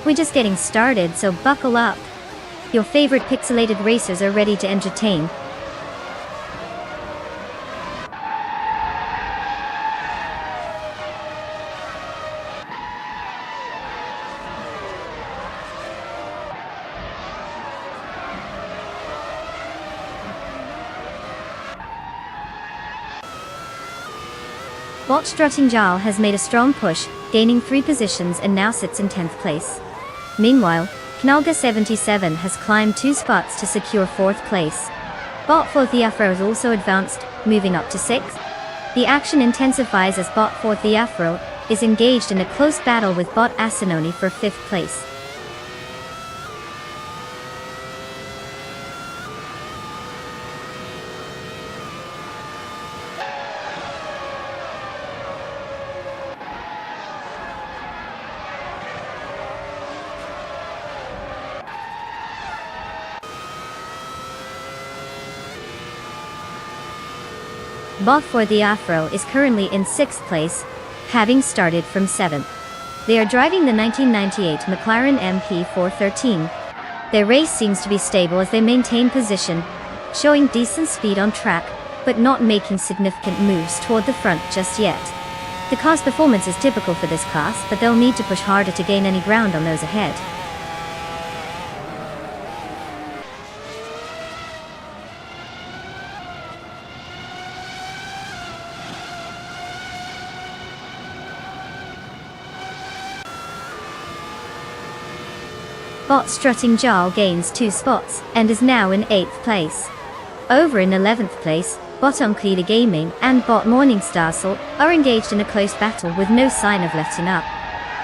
Speaker 1: We're just getting started, so buckle up. Your favorite pixelated racers are ready to entertain. Bot Strutting Jarl has made a strong push, gaining 3 positions and now sits in 10th place. Meanwhile, Knalga 77 has climbed 2 spots to secure 4th place. Bot 4 Afro has also advanced, moving up to 6th. The action intensifies as Bot 4 Afro is engaged in a close battle with Bot Asinoni for 5th place. Bot for the Afro is currently in 6th place, having started from 7th. They are driving the 1998 McLaren MP413. Their race seems to be stable as they maintain position, showing decent speed on track, but not making significant moves toward the front just yet. The car's performance is typical for this class, but they'll need to push harder to gain any ground on those ahead. Bot Strutting Jarl gains 2 spots, and is now in 8th place. Over in 11th place, Bot Uncleader Gaming and Bot Morningstar Salt are engaged in a close battle with no sign of letting up.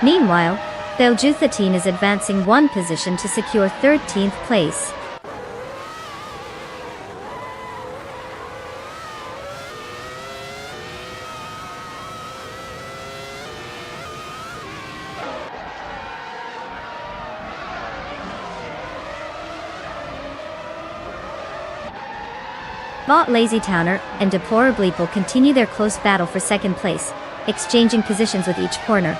Speaker 1: Meanwhile, Belju 13 is advancing 1 position to secure 13th place. Bot Lazy Towner and Deplorably will continue their close battle for 2nd place, exchanging positions with each corner.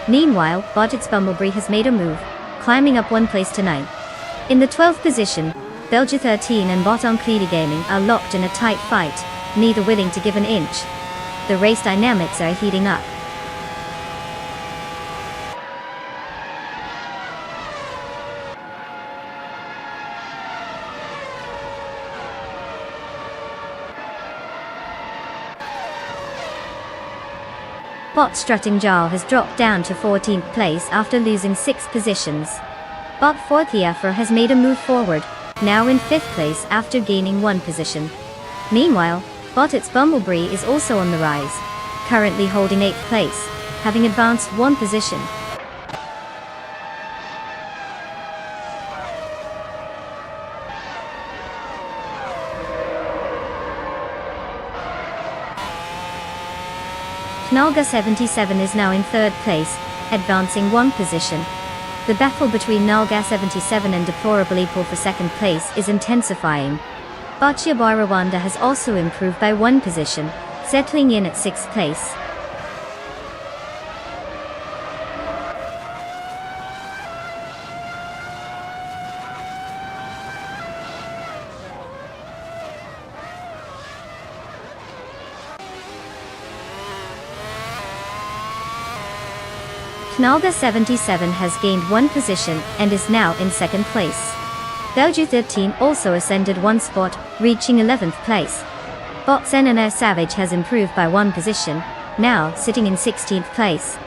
Speaker 1: Meanwhile, Bot It's Bumblebee has made a move, climbing up 1 place to 9. In the 12th position, Belgia 13 and Bot Uncleader Gaming are locked in a tight fight, neither willing to give an inch. The race dynamics are heating up. Bot Strutting Jarl has dropped down to 14th place after losing 6 positions. Bot 4 Afro has made a move forward, now in 5th place after gaining 1 position. Meanwhile, Bot It's Bumblebee is also on the rise, currently holding 8th place, having advanced 1 position. Knalga 77 is now in 3rd place, advancing 1 position. The battle between Knalga 77 and Deplorable Equal for 2nd place is intensifying. Bachia Rwanda has also improved by 1 position, settling in at 6th place. Knalga 77 has gained 1 position and is now in 2nd place. Belju 13 also ascended 1 spot, reaching 11th place. Bot Senana Savage has improved by 1 position, now sitting in 16th place.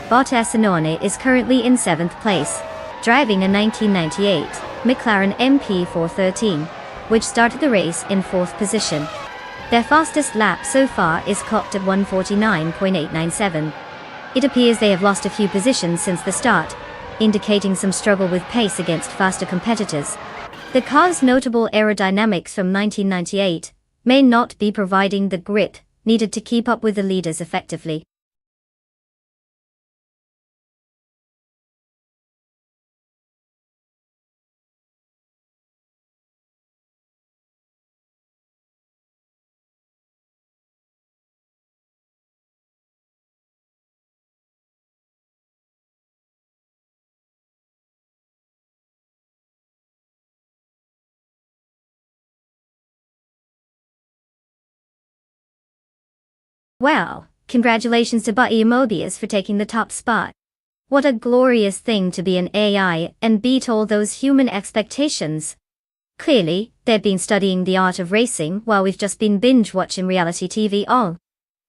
Speaker 1: Bot Asinone is currently in 7th place, driving a 1998 McLaren MP413, which started the race in 4th position. Their fastest lap so far is clocked at 1:49.897. It appears they have lost a few positions since the start, indicating some struggle with pace against faster competitors. The car's notable aerodynamics from 1998 may not be providing the grip needed to keep up with the leaders effectively. Wow, congratulations to Buddy Mobius for taking the top spot. What a glorious thing to be an AI and beat all those human expectations. Clearly, they've been studying the art of racing while we've just been binge-watching reality TV all.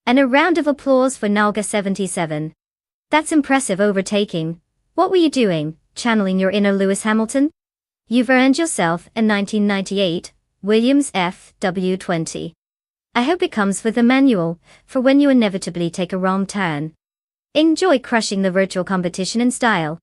Speaker 1: And a round of applause for Nalga77. That's impressive overtaking. What were you doing, channeling your inner Lewis Hamilton? You've earned yourself a 1998 Williams FW20. I hope it comes with a manual, for when you inevitably take a wrong turn. Enjoy crushing the virtual competition in style.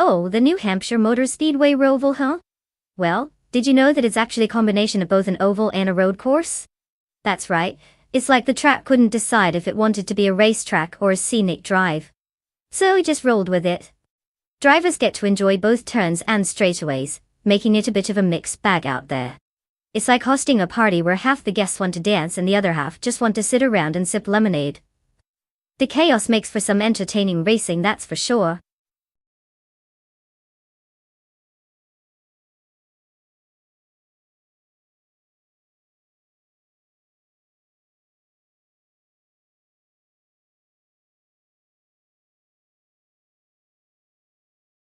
Speaker 1: Oh, the New Hampshire Motor Speedway Roval, huh? Well, did you know that it's actually a combination of both an oval and a road course? That's right, it's like the track couldn't decide if it wanted to be a racetrack or a scenic drive. So it just rolled with it. Drivers get to enjoy both turns and straightaways, making it a bit of a mixed bag out there. It's like hosting a party where half the guests want to dance and the other half just want to sit around and sip lemonade. The chaos makes for some entertaining racing, that's for sure.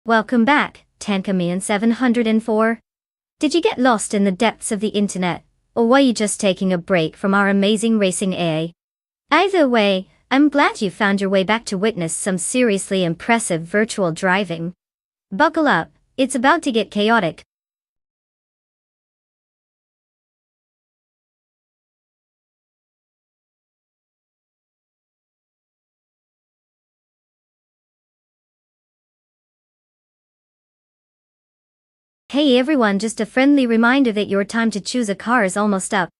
Speaker 1: Welcome back, Tankamian704. Did you get lost in the depths of the internet, or were you just taking a break from our amazing racing AA? Either way, I'm glad you found your way back to witness some seriously impressive virtual driving. Buckle up, it's about to get chaotic. Hey everyone, just a friendly reminder that your time to choose a car is almost up.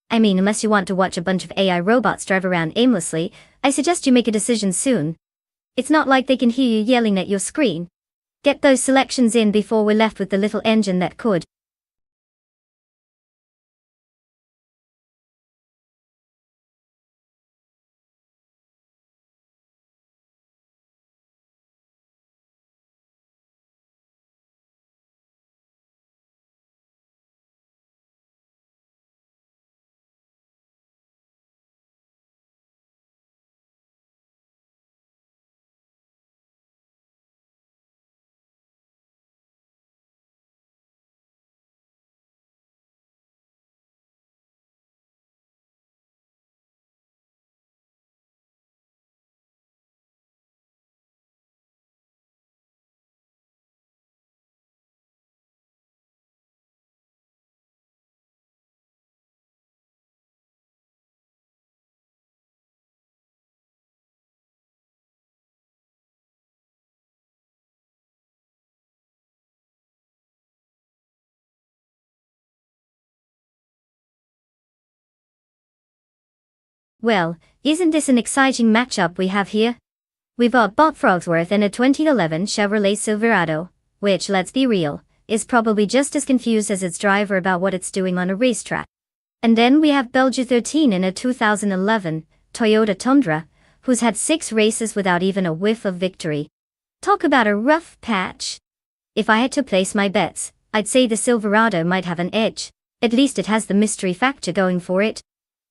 Speaker 1: I mean, unless you want to watch a bunch of AI robots drive around aimlessly, I suggest you make a decision soon. It's not like they can hear you yelling at your screen. Get those selections in before we're left with the little engine that could. Well, isn't this an exciting matchup we have here? We've got Bob Frogsworth in a 2011 Chevrolet Silverado, which, let's be real, is probably just as confused as its driver about what it's doing on a racetrack. And then we have Belgiu13 in a 2011 Toyota Tundra, who's had 6 races without even a whiff of victory. Talk about a rough patch. If I had to place my bets, I'd say the Silverado might have an edge. At least it has the mystery factor going for it.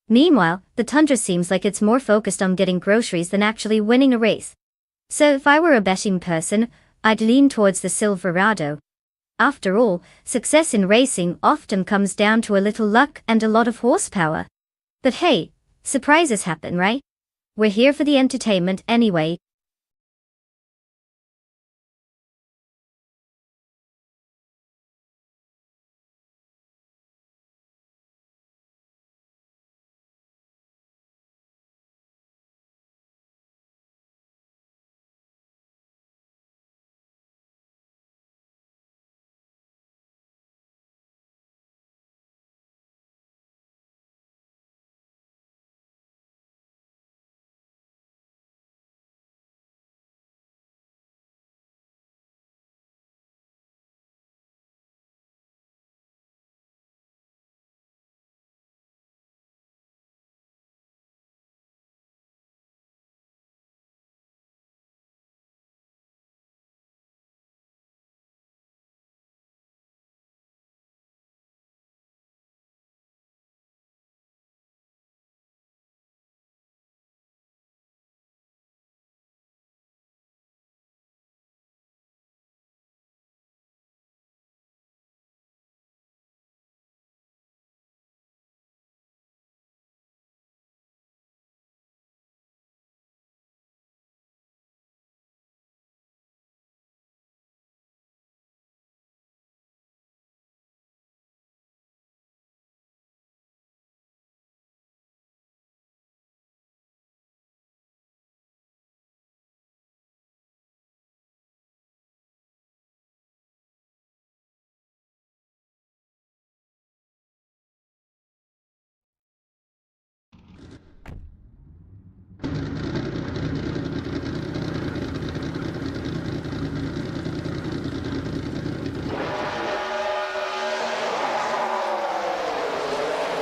Speaker 1: Meanwhile, the Tundra seems like it's more focused on getting groceries than actually winning a race. So if I were a betting person, I'd lean towards the Silverado. After all, success in racing often comes down to a little luck and a lot of horsepower. But hey, surprises happen, right? We're here for the entertainment anyway.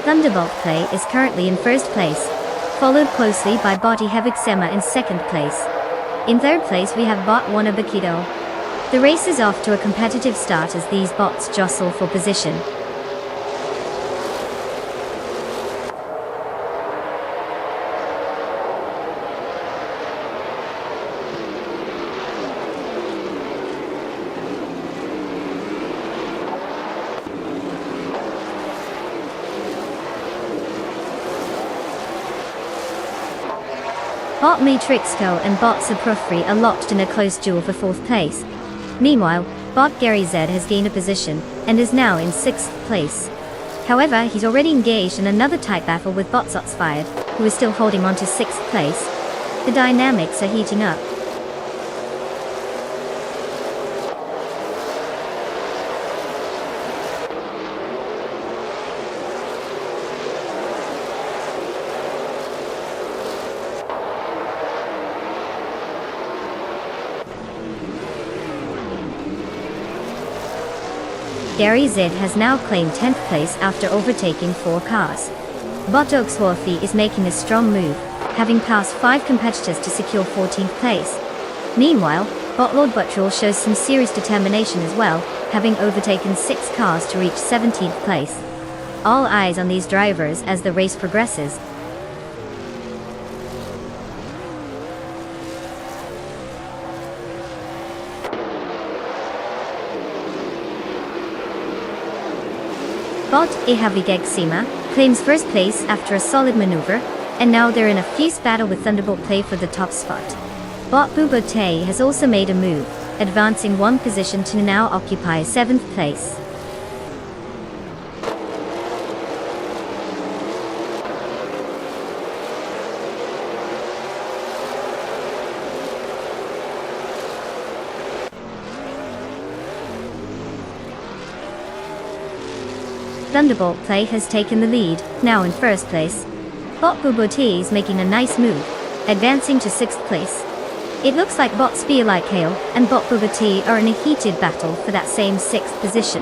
Speaker 1: Thunderbolt Play is currently in first place, followed closely by Bot Ihevixema in second place. In third place we have Bot Wanabakido. The race is off to a competitive start as these bots jostle for position. Bot Matrixco and Bot Saprufri are locked in a close duel for fourth place. Meanwhile, Bot Gary Z has gained a position, and is now in sixth place. However, he's already engaged in another tight battle with Bot Zotsfired, who is still holding on to sixth place. The dynamics are heating up. Gary Z has now claimed 10th place after overtaking 4 cars. Bot Oaksworthy is making a strong move, having passed 5 competitors to secure 14th place. Meanwhile, Bot Lord Buttrell shows some serious determination as well, having overtaken 6 cars to reach 17th place. All eyes on these drivers as the race progresses. Bot Ihevixema claims first place after a solid maneuver, and now they're in a fierce battle with Thunderbolt Play for the top spot. Bot Bubote has also made a move, advancing 1 position to now occupy 7th place. Thunderbolt Play has taken the lead, now in first place. Bot Bubote is making a nice move, advancing to 6th place. It looks like Bot Spear Like Hail and Bot Bubote are in a heated battle for that same 6th position.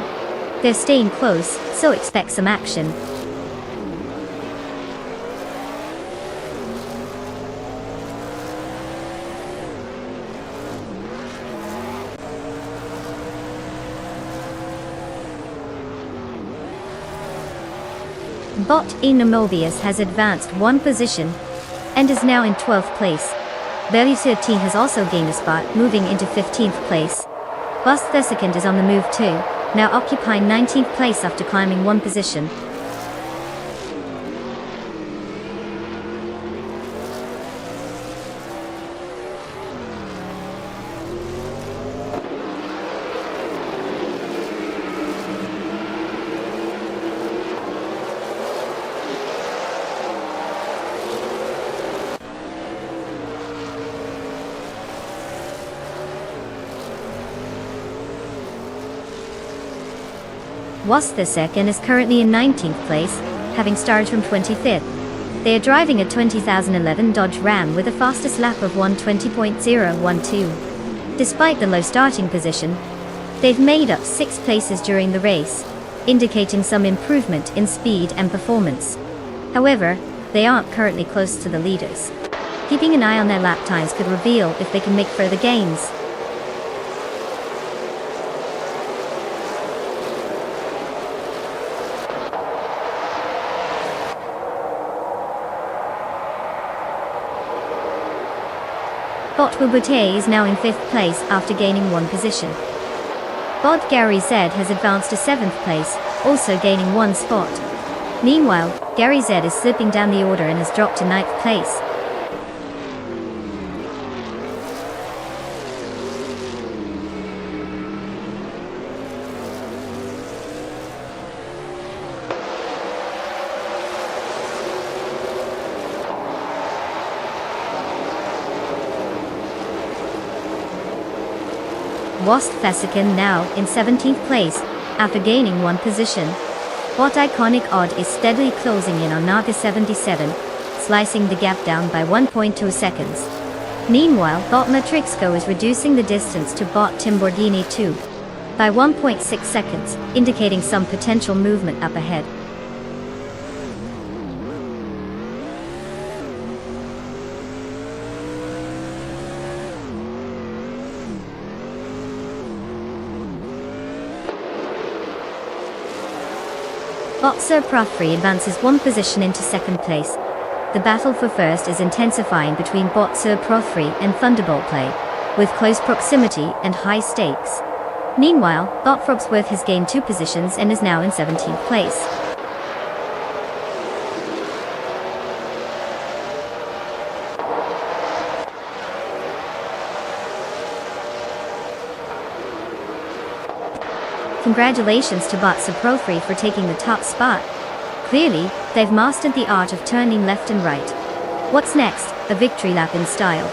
Speaker 1: They're staying close, so expect some action. Bot Enamobius has advanced 1 position, and is now in 12th place. Berry 13 has also gained a spot, moving into 15th place. Bus Thesicant is on the move too, now occupying 19th place after climbing 1 position. Wasthesecond is currently in 19th place, having started from 25th. They are driving a 2011 Dodge Ram with a fastest lap of 1:20.012. Despite the low starting position, they've made up 6 places during the race, indicating some improvement in speed and performance. However, they aren't currently close to the leaders. Keeping an eye on their lap times could reveal if they can make further gains. Bot Bubote is now in 5th place after gaining 1 position. Bot Gary Z has advanced to 7th place, also gaining 1 spot. Meanwhile, Gary Z is slipping down the order and has dropped to 9th place. Wasthesicon now in 17th place, after gaining 1 position. Bot Iconic Odd is steadily closing in on Naga 77, slicing the gap down by 1.2 seconds. Meanwhile, Bot Matrixco is reducing the distance to Bot Timborghini 2 by 1.6 seconds, indicating some potential movement up ahead. Boxer Pro 3 advances one position into second place. The battle for first is intensifying between Boxer Pro 3 and Thunderbolt Play, with close proximity and high stakes. Meanwhile, Botfrogsworth has gained 2 positions and is now in 17th place. Congratulations to Boxer Pro 3 for taking the top spot. Clearly, they've mastered the art of turning left and right. What's next? A victory lap in style.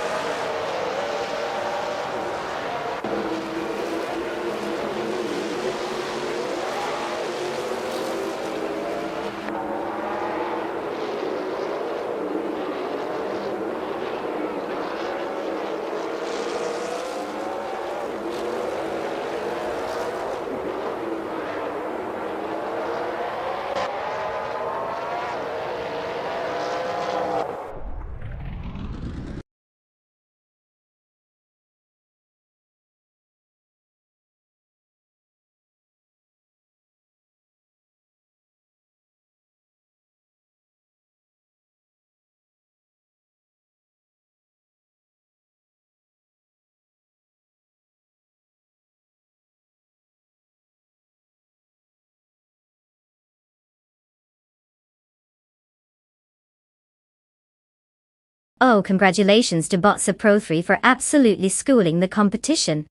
Speaker 1: Oh, congratulations to Boxer Pro 3 for absolutely schooling the competition.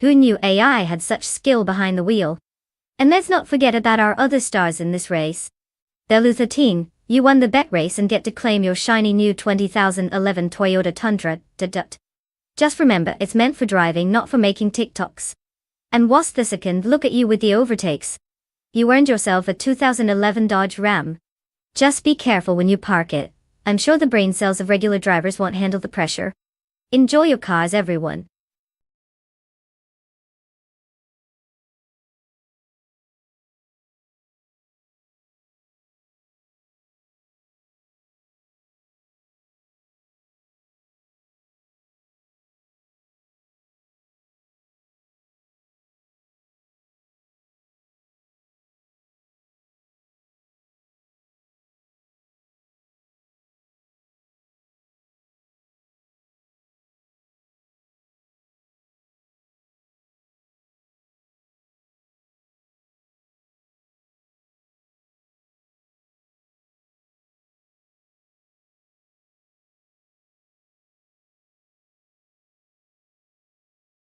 Speaker 1: Who knew AI had such skill behind the wheel? And let's not forget about our other stars in this race. Belu13, you won the bet race and get to claim your shiny new 2011 Toyota Tundra. Just remember, it's meant for driving, not for making TikToks. And what's the second? Look at you with the overtakes. You earned yourself a 2011 Dodge Ram. Just be careful when you park it. I'm sure the brain cells of regular drivers won't handle the pressure. Enjoy your cars, everyone.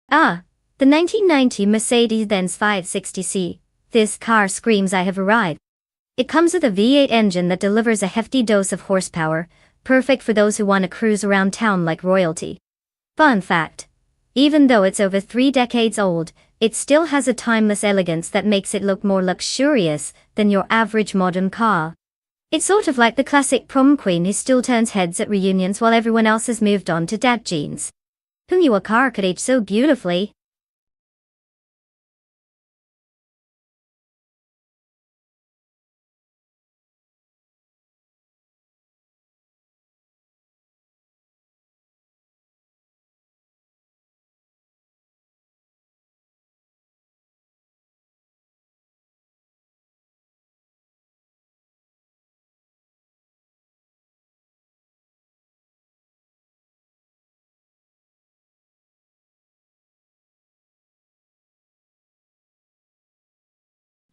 Speaker 1: Ah, the 1990 Mercedes-Benz 560C. This car screams I have arrived. It comes with a V8 engine that delivers a hefty dose of horsepower, perfect for those who want to cruise around town like royalty. Fun fact. Even though it's over 3 decades old, it still has a timeless elegance that makes it look more luxurious than your average modern car. It's sort of like the classic prom queen who still turns heads at reunions while everyone else has moved on to dad jeans. Who knew a car could age so beautifully?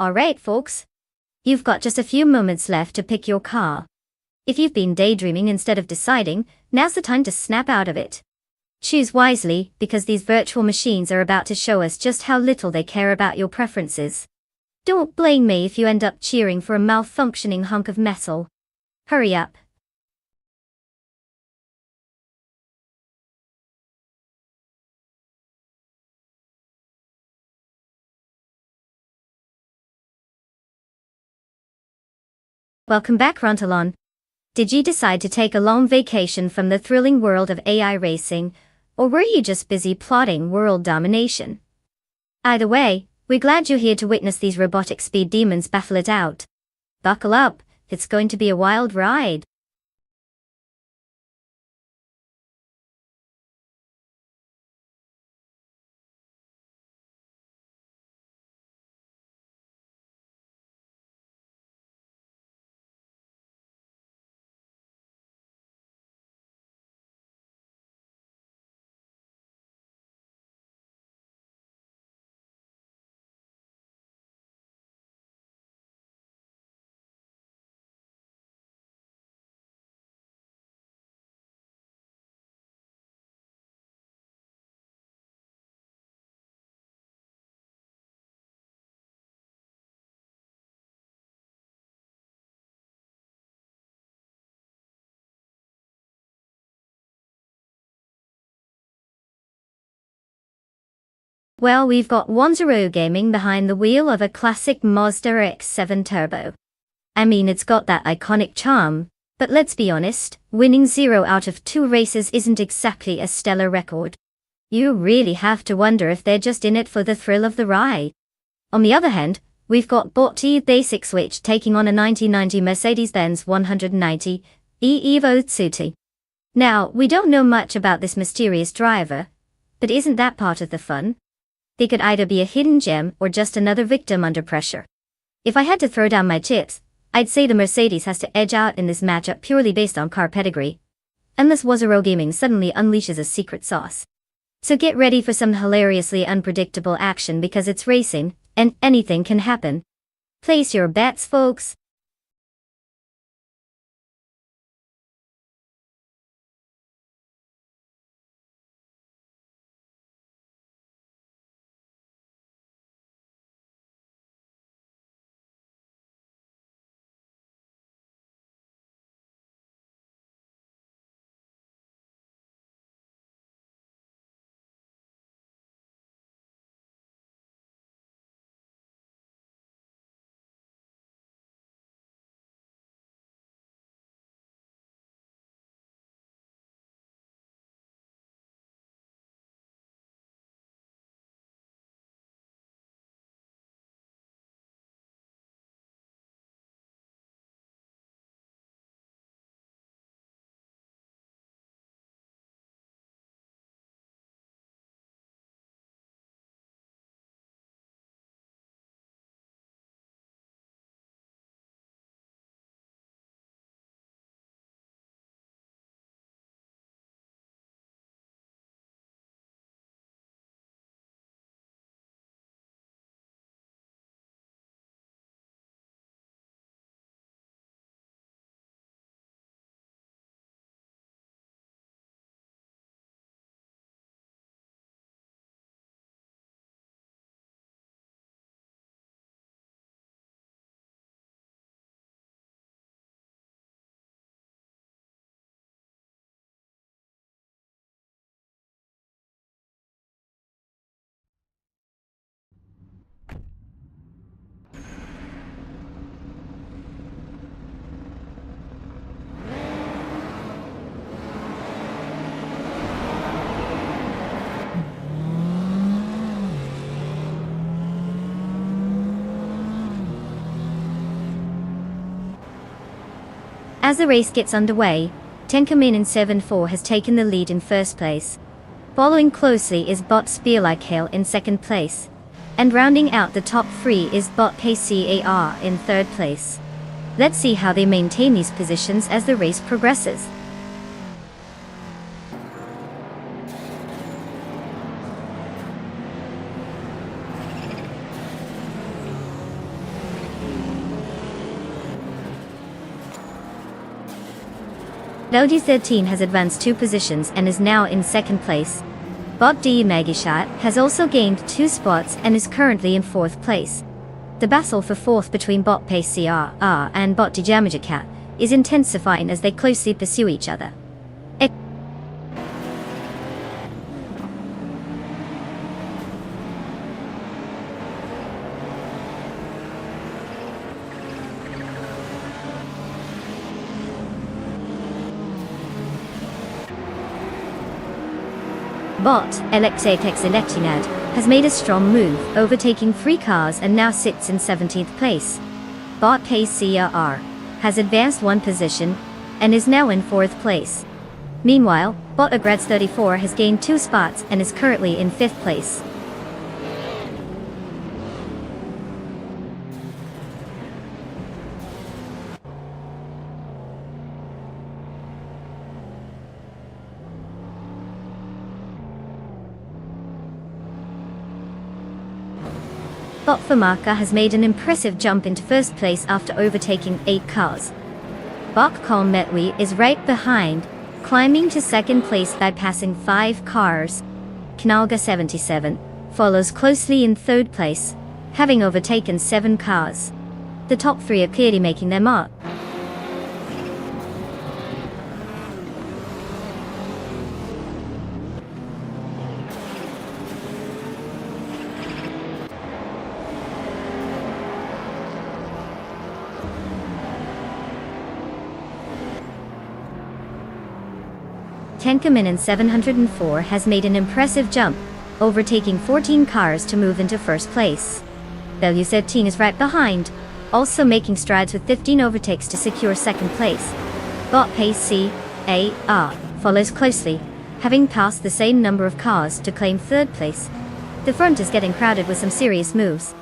Speaker 1: Alright folks. You've got just a few moments left to pick your car. If you've been daydreaming instead of deciding, now's the time to snap out of it. Choose wisely, because these virtual machines are about to show us just how little they care about your preferences. Don't blame me if you end up cheering for a malfunctioning hunk of metal. Hurry up. Welcome back, Rontalon. Did you decide to take a long vacation from the thrilling world of AI racing, or were you just busy plotting world domination? Either way, we're glad you're here to witness these robotic speed demons battle it out. Buckle up, it's going to be a wild ride. Well, we've got 1-0 Gaming behind the wheel of a classic Mazda X7 Turbo. I mean, it's got that iconic charm, but let's be honest, winning 0 out of 2 races isn't exactly a stellar record. You really have to wonder if they're just in it for the thrill of the ride. On the other hand, we've got Botti Basic Switch taking on a 1990 Mercedes-Benz 190 Evo Tsuti. Now, we don't know much about this mysterious driver, but isn't that part of the fun? They could either be a hidden gem or just another victim under pressure. If I had to throw down my chips, I'd say the Mercedes has to edge out in this matchup purely based on car pedigree, unless 1-0 Gaming suddenly unleashes a secret sauce. So get ready for some hilariously unpredictable action because it's racing, and anything can happen. Place your bets, folks. As the race gets underway, Tenkamin in 7-4 has taken the lead in first place. Following closely is Bot Spearlike in second place. And rounding out the top 3 is Bot KCAR in third place. Let's see how they maintain these positions as the race progresses. LG13 has advanced 2 positions and is now in second place. Bot D Magishat has also gained 2 spots and is currently in 4th place. The battle for 4th between Bot PCR and Bot Dijamajakat is intensifying as they closely pursue each other. Bot Electatex Electinad has made a strong move, overtaking 3 cars and now sits in 17th place. Bot KCR has advanced 1 position and is now in 4th place. Meanwhile, Bot Agrads 34 has gained 2 spots and is currently in 5th place. Bot Famaka has made an impressive jump into first place after overtaking 8 cars. Bot Metwi is right behind, climbing to second place by passing 5 cars. Knalga 77 follows closely in third place, having overtaken 7 cars. The top 3 are clearly making their mark. Tenkamin in 704 has made an impressive jump, overtaking 14 cars to move into first place. Value 13 is right behind, also making strides with 15 overtakes to secure second place. Bot Pace C.A.R. follows closely, having passed the same number of cars to claim third place. The front is getting crowded with some serious moves.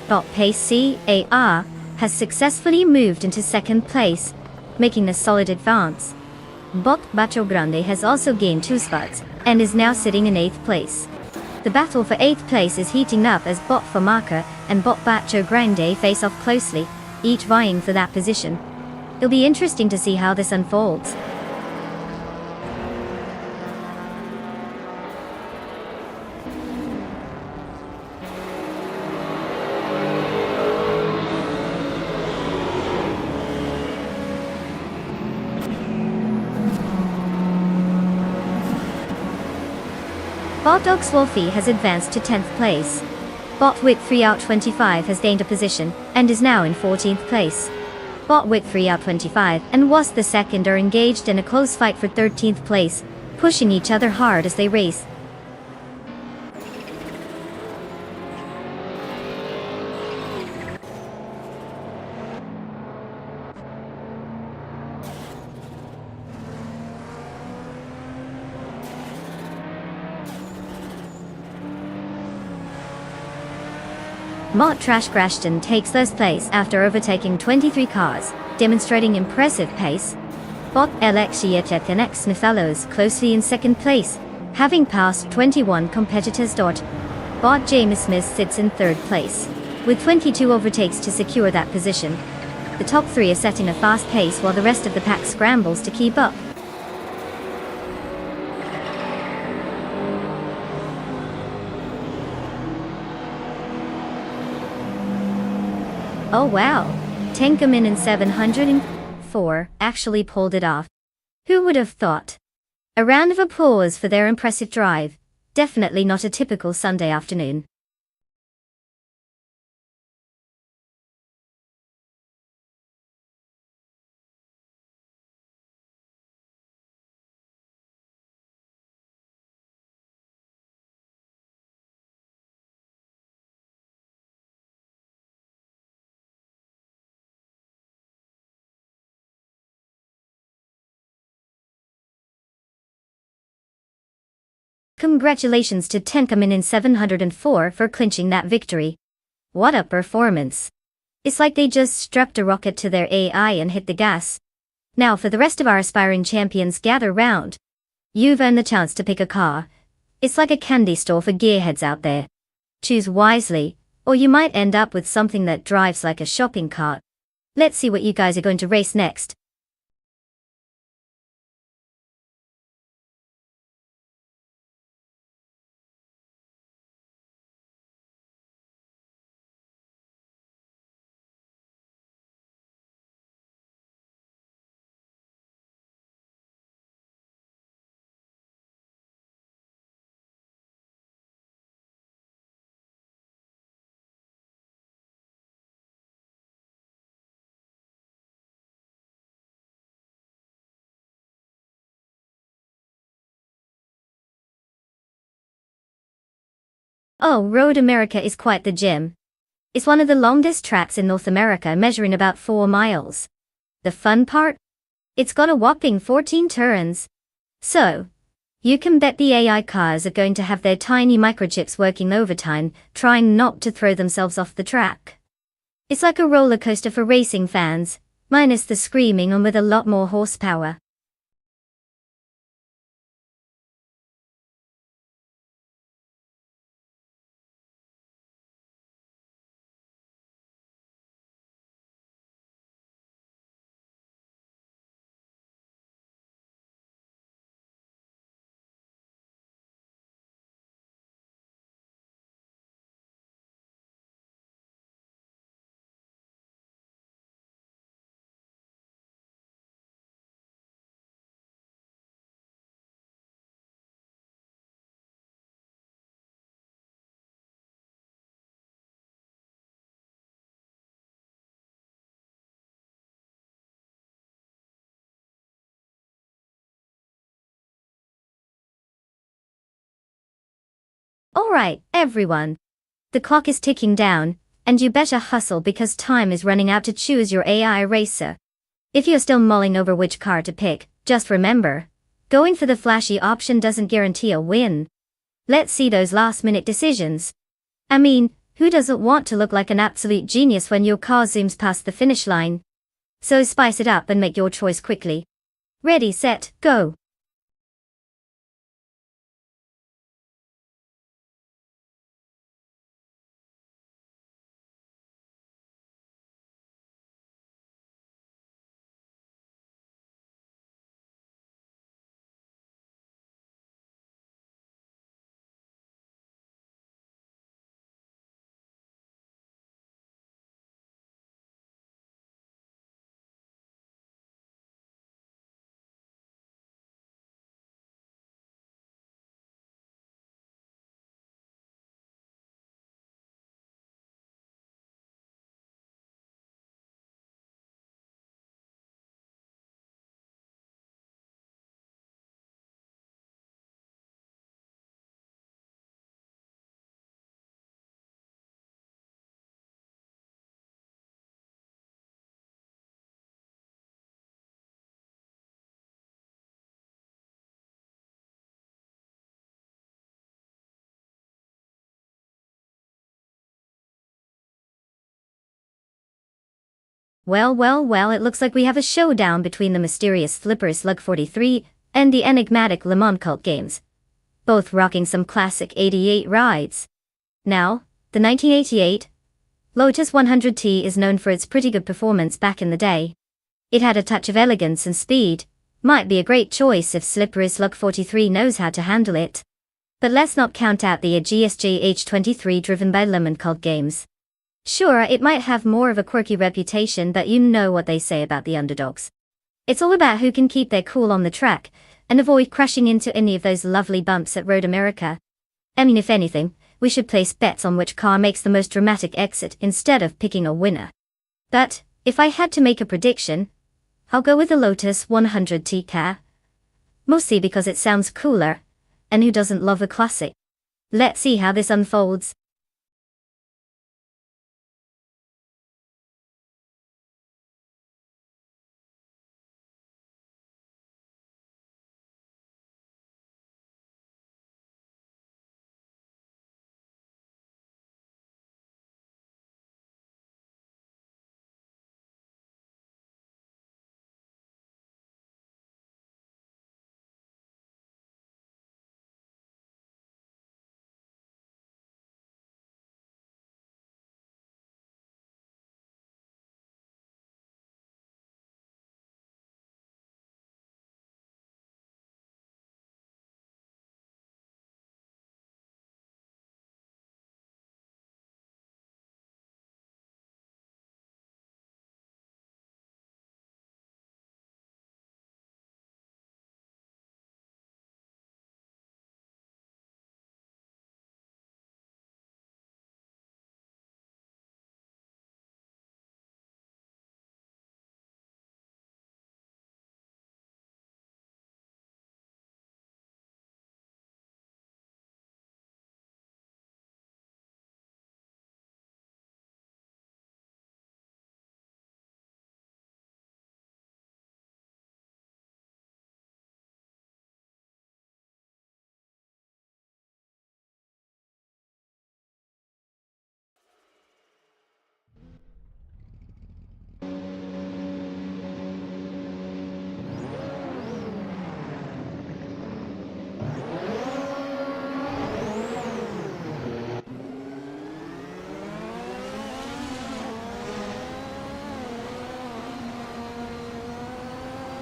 Speaker 1: Bot Pace C.A.R. has successfully moved into second place, making a solid advance. Bot Bacho Grande has also gained 2 spots, and is now sitting in 8th place. The battle for 8th place is heating up as Bot Famaka and Bot Bacho Grande face off closely, each vying for that position. It'll be interesting to see how this unfolds. Bot Oxwolfie has advanced to 10th place. Bot Wit 3 out 25 has gained a position, and is now in 14th place. Bot Wit 3 out 25 and Was the second are engaged in a close fight for 13th place, pushing each other hard as they race. Bot Trash Grashton takes first place after overtaking 23 cars, demonstrating impressive pace. Bot Alexiatethanex follows closely in second place, having passed 21 competitors. Bot James Smith sits in third place, with 22 overtakes to secure that position. The top 3 are setting a fast pace while the rest of the pack scrambles to keep up. Oh wow, Tenkamin in 704 actually pulled it off. Who would have thought? A round of applause for their impressive drive. Definitely not a typical Sunday afternoon. Congratulations to Tenkamin in 704 for clinching that victory. What a performance. It's like they just strapped a rocket to their AI and hit the gas. Now for the rest of our aspiring champions, gather round. You've earned the chance to pick a car. It's like a candy store for gearheads out there. Choose wisely, or you might end up with something that drives like a shopping cart. Let's see what you guys are going to race next. Oh, Road America is quite the gym. It's one of the longest tracks in North America, measuring about 4 miles. The fun part? It's got a whopping 14 turns. So, you can bet the AI cars are going to have their tiny microchips working overtime, trying not to throw themselves off the track. It's like a roller coaster for racing fans, minus the screaming and with a lot more horsepower. Alright, everyone. The clock is ticking down, and you better hustle because time is running out to choose your AI racer. If you're still mulling over which car to pick, just remember, going for the flashy option doesn't guarantee a win. Let's see those last-minute decisions. I mean, who doesn't want to look like an absolute genius when your car zooms past the finish line? So spice it up and make your choice quickly. Ready, set, go. Well, it looks like we have a showdown between the mysterious Slippery Slug 43 and the enigmatic Le Mans Cult Games, both rocking some classic 88 rides. Now, the 1988 Lotus 100T is known for its pretty good performance back in the day. It had a touch of elegance and speed, might be a great choice if Slippery Slug 43 knows how to handle it. But let's not count out the GSG H23 driven by Le Mans Cult Games. Sure, it might have more of a quirky reputation, but you know what they say about the underdogs. It's all about who can keep their cool on the track, and avoid crashing into any of those lovely bumps at Road America. I mean, if anything, we should place bets on which car makes the most dramatic exit instead of picking a winner. But, if I had to make a prediction, I'll go with the Lotus 100T car. Mostly because it sounds cooler, and who doesn't love a classic? Let's see how this unfolds.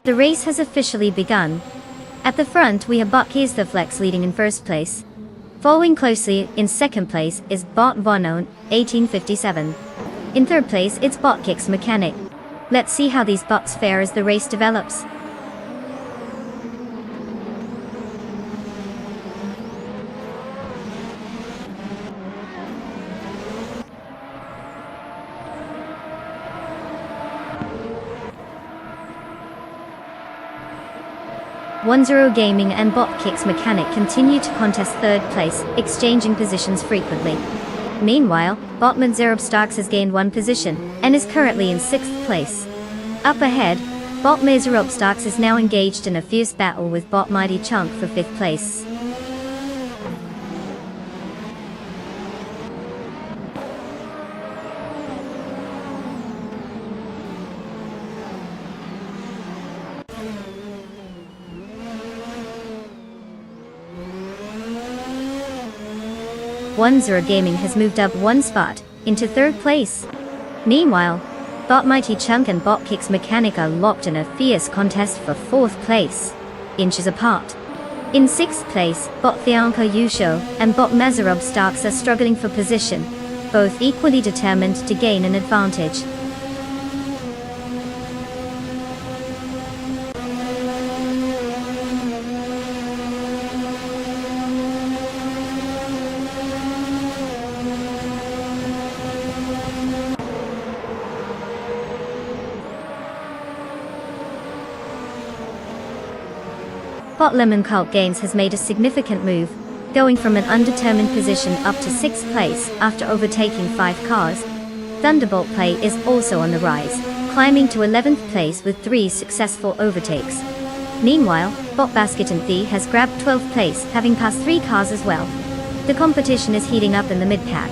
Speaker 1: The race has officially begun. At the front we have Bot Flex leading in first place. Following closely in second place is Bot Vonon, 1857. In third place it's Bot Kicks Mechanic. Let's see how these bots fare as the race develops. 1-0 Gaming and Bot Kicks Mechanic continue to contest third place, exchanging positions frequently. Meanwhile, Botman Zerob Starks has gained one position, and is currently in 6th place. Up ahead, Bot Zerob Starks is now engaged in a fierce battle with Bot Mighty Chunk for 5th place. One-Zero Gaming has moved up one spot, into 3rd place. Meanwhile, Bot Mighty Chunk and Bot Kicks Mechanic are locked in a fierce contest for 4th place, inches apart. In 6th place, Bot Theonka Yusho and Bot Mazerob Starks are struggling for position, both equally determined to gain an advantage. Bot Lemon Cult Games has made a significant move, going from an undetermined position up to 6th place after overtaking 5 cars. Thunderbolt Play is also on the rise, climbing to 11th place with 3 successful overtakes. Meanwhile, Bot Basket and Thee has grabbed 12th place, having passed 3 cars as well. The competition is heating up in the mid-pack.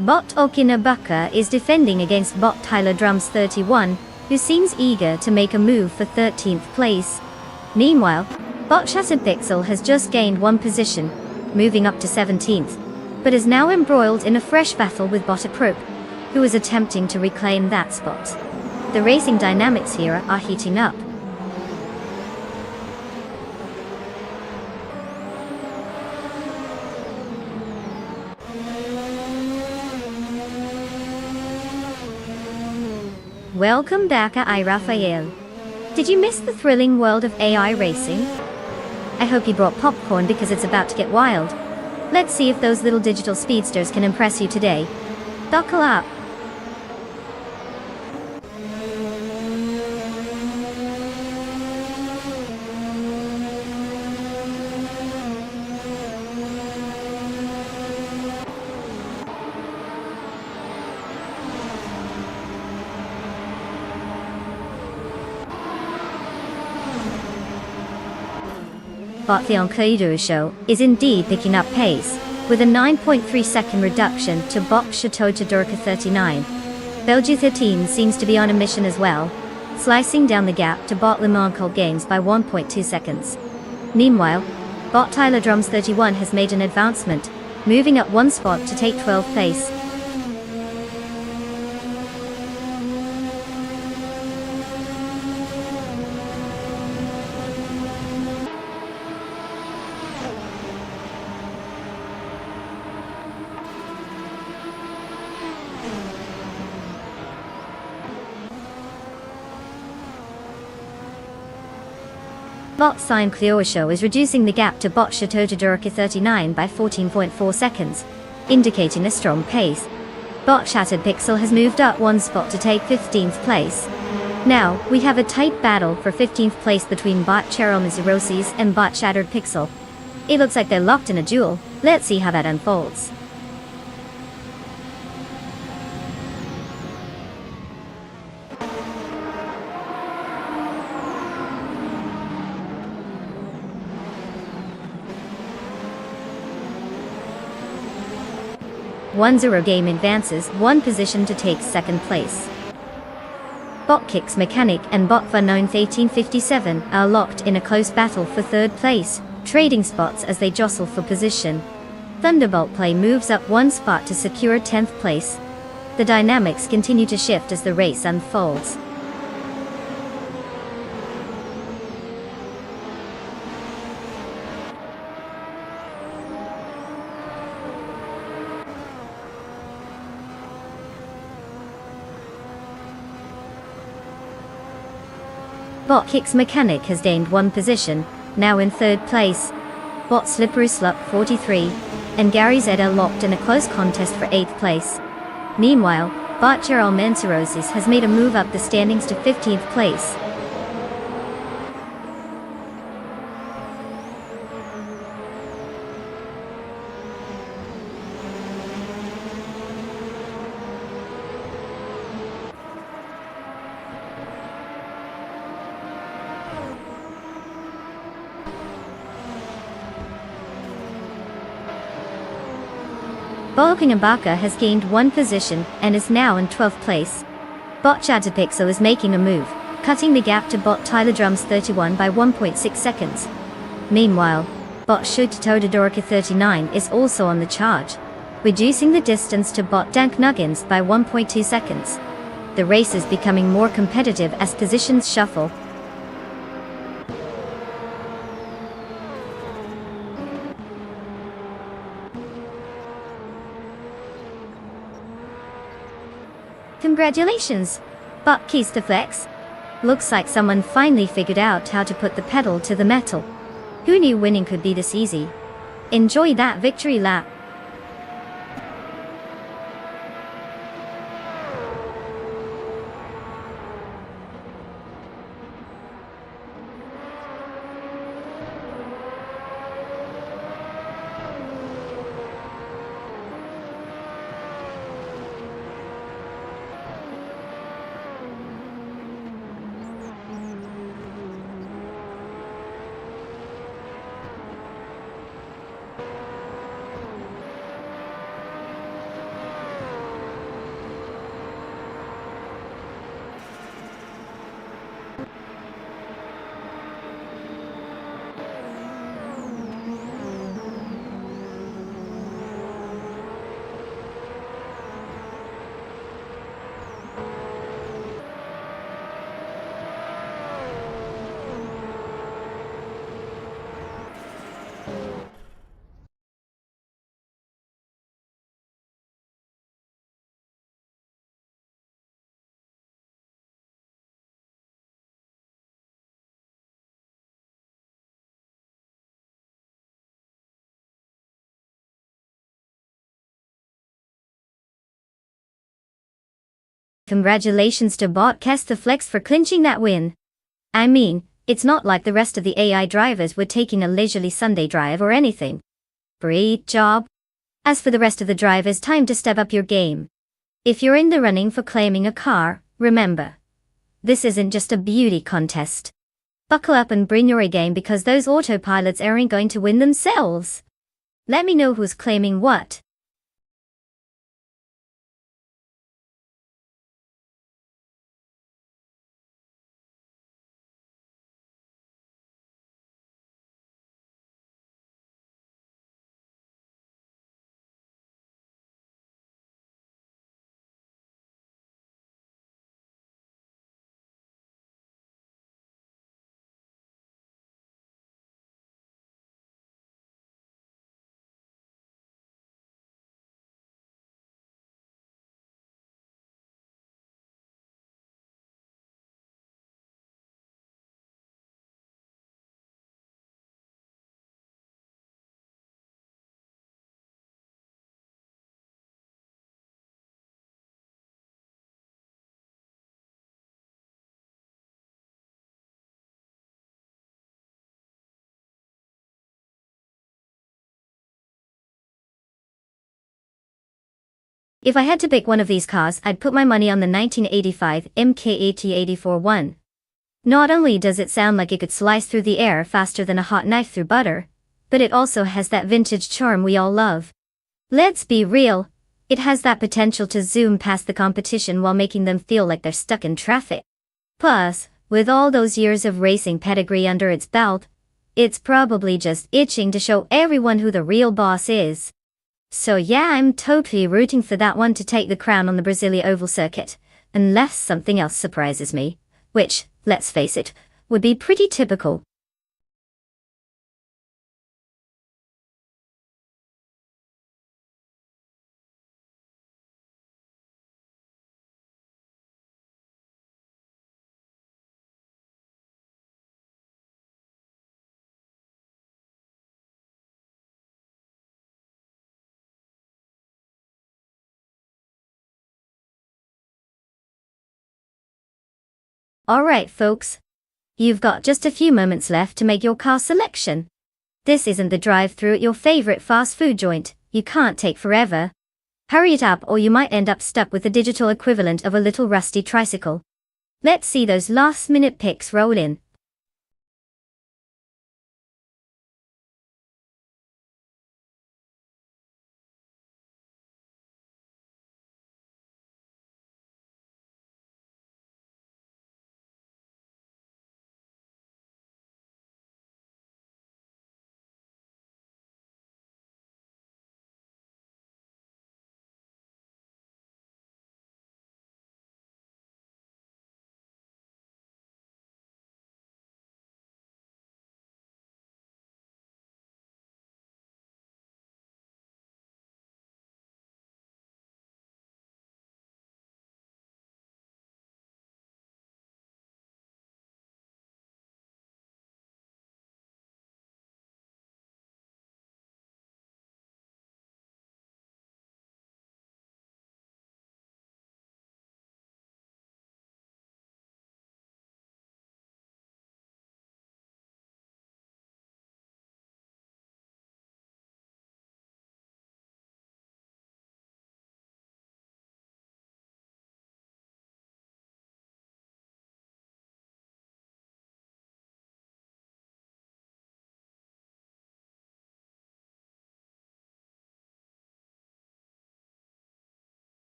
Speaker 1: Bot Okinabaka is defending against Bot Tyler Drums 31, who seems eager to make a move for 13th place. Meanwhile, Bot Shattered Pixel has just gained one position, moving up to 17th, but is now embroiled in a fresh battle with Bot Apprope, who is attempting to reclaim that spot. The racing dynamics here are heating up. Welcome back, I Raphael. Did you miss the thrilling world of AI racing? I hope you brought popcorn because it's about to get wild. Let's see if those little digital speedsters can impress you today. Buckle up. Bot Theon Show is indeed picking up pace, with a 9.3 second reduction to Bot Chateau Durka 39. Belgiu 13 seems to be on a mission as well, slicing down the gap to Bot Le Mans Cult Games by 1.2 seconds. Meanwhile, Bot Tyler Drums 31 has made an advancement, moving up one spot to take 12th place. Bot Sign Cleo Show is reducing the gap to Bot Chateau Durka 39 by 14.4 seconds, indicating a strong pace. Bot Shattered Pixel has moved up one spot to take 15th place. Now, we have a tight battle for 15th place between Bot Cheryl Mizurosis and Bot Shattered Pixel. It looks like they're locked in a duel. Let's see how that unfolds. One-Zero Game advances one position to take 2nd place. Bot Kicks Mechanic and Bot Funnownth 1857 are locked in a close battle for 3rd place, trading spots as they jostle for position. Thunderbolt Play moves up one spot to secure 10th place. The dynamics continue to shift as the race unfolds. Bot Kick's mechanic has gained one position, now in third place. Bot Slippery Slup 43, and Gary Zeta locked in a close contest for 8th place. Meanwhile, Bot Gerald Mancerosis has made a move up the standings to 15th place. Bolkinabaka has gained one position and is now in 12th place. Bot Chatapixel is making a move, cutting the gap to Bot Tyler Drums 31 by 1.6 seconds. Meanwhile, Bot Shoot Tododorica 39 is also on the charge, reducing the distance to Bot Dank Nuggins by 1.2 seconds. The race is becoming more competitive as positions shuffle. Congratulations! Bot Keys to Flex. Looks like someone finally figured out how to put the pedal to the metal. Who knew winning could be this easy? Enjoy that victory lap. Congratulations to Bot Kest the Flex for clinching that win. I mean, it's not like the rest of the AI drivers were taking a leisurely Sunday drive or anything. Great job. As for the rest of the drivers, time to step up your game. If you're in the running for claiming a car, remember, this isn't just a beauty contest. Buckle up and bring your A game because those autopilots aren't going to win themselves. Let me know who's claiming what. If I had to pick one of these cars, I'd put my money on the 1985 MK8084 one. Not only does it sound like it could slice through the air faster than a hot knife through butter, but it also has that vintage charm we all love. Let's be real, it has that potential to zoom past the competition while making them feel like they're stuck in traffic. Plus, with all those years of racing pedigree under its belt, it's probably just itching to show everyone who the real boss is. So yeah, I'm totally rooting for that one to take the crown on the Brasilia Oval Circuit, unless something else surprises me, which, let's face it, would be pretty typical. Alright folks. You've got just a few moments left to make your car selection. This isn't the drive-through at your favorite fast food joint, you can't take forever. Hurry it up or you might end up stuck with the digital equivalent of a little rusty tricycle. Let's see those last-minute picks roll in.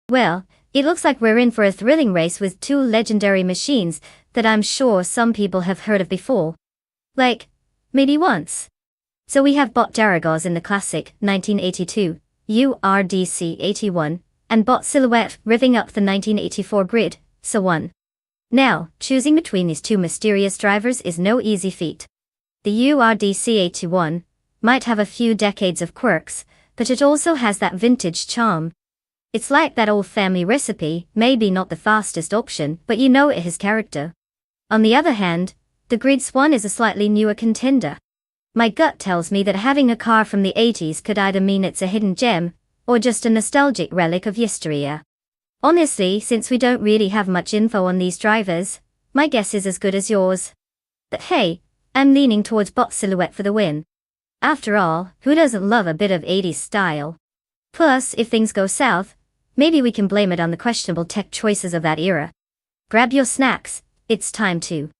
Speaker 1: Well, it looks like we're in for a thrilling race with two legendary machines that I'm sure some people have heard of before. Like, maybe once. So we have Bot Daragos in the classic 1982 URDC 81, and Bot Silhouette riving up the 1984 grid, so on. Now, choosing between these two mysterious drivers is no easy feat. The URDC 81 might have a few decades of quirks, but it also has that vintage charm. It's like that old family recipe, maybe not the fastest option, but you know it has character. On the other hand, the Grid Swan is a slightly newer contender. My gut tells me that having a car from the 80s could either mean it's a hidden gem, or just a nostalgic relic of yesteryear. Honestly, since we don't really have much info on these drivers, my guess is as good as yours. But hey, I'm leaning towards Bot Silhouette for the win. After all, who doesn't love a bit of 80s style? Plus, if things go south, maybe we can blame it on the questionable tech choices of that era. Grab your snacks, it's time to.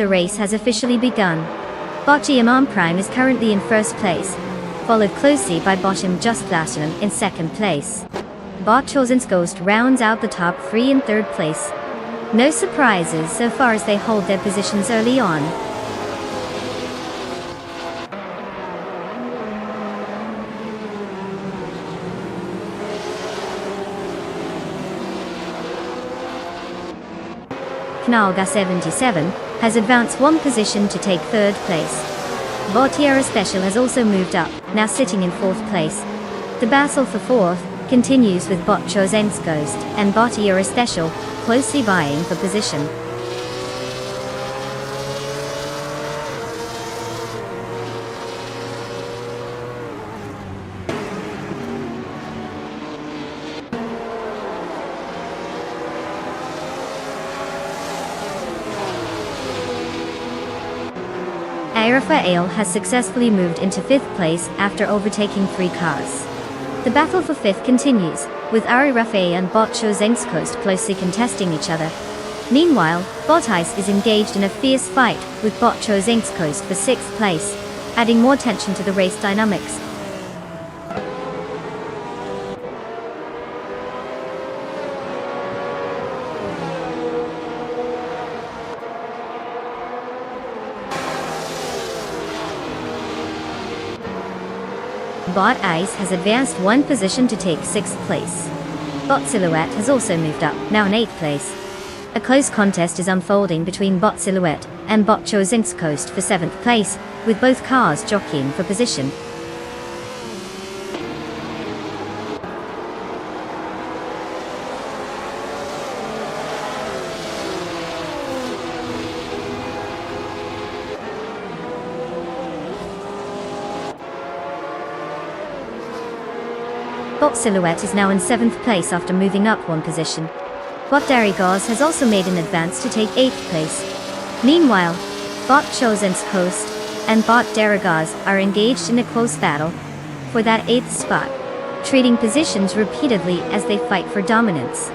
Speaker 1: The race has officially begun. Bot GMR Prime is currently in first place, followed closely by Bottom Just Platinum in second place. Bot Chosen's Ghost rounds out the top three in third place. No surprises so far as they hold their positions early on. Knalga 77 has advanced one position to take third place. Bot Tierra Special has also moved up, now sitting in fourth place. The battle for fourth continues with bot Chosen's Ghost and bot Eurostecial closely vying for position. Rafael has successfully moved into 5th place after overtaking 3 cars. The battle for 5th continues, with Ari Rafael and bot Chosen's Coast closely contesting each other. Meanwhile, bot Ice is engaged in a fierce fight with bot Chosen's Coast for 6th place, adding more tension to the race dynamics. Bot Ice has advanced 1 position to take 6th place. Bot Silhouette has also moved up, now in 8th place. A close contest is unfolding between bot Silhouette and bot Chosen's Coast for 7th place, with both cars jockeying for position. Bot Silhouette is now in 7th place after moving up 1 position. Bot Darigaz has also made an advance to take 8th place. Meanwhile, bot Chosen's Coast and bot Darigaz are engaged in a close battle for that 8th spot, trading positions repeatedly as they fight for dominance.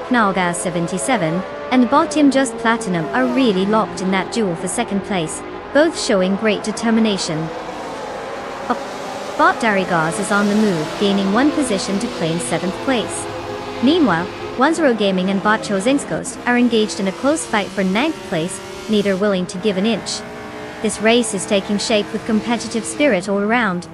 Speaker 1: Knallgas 77 and bot Team Just Platinum are really locked in that duel for 2nd place, both showing great determination. Bot Darigaz is on the move, gaining 1 position to claim 7th place. Meanwhile, 10 Gaming and bot Chosen's Ghost are engaged in a close fight for 9th place, neither willing to give an inch. This race is taking shape with competitive spirit all around.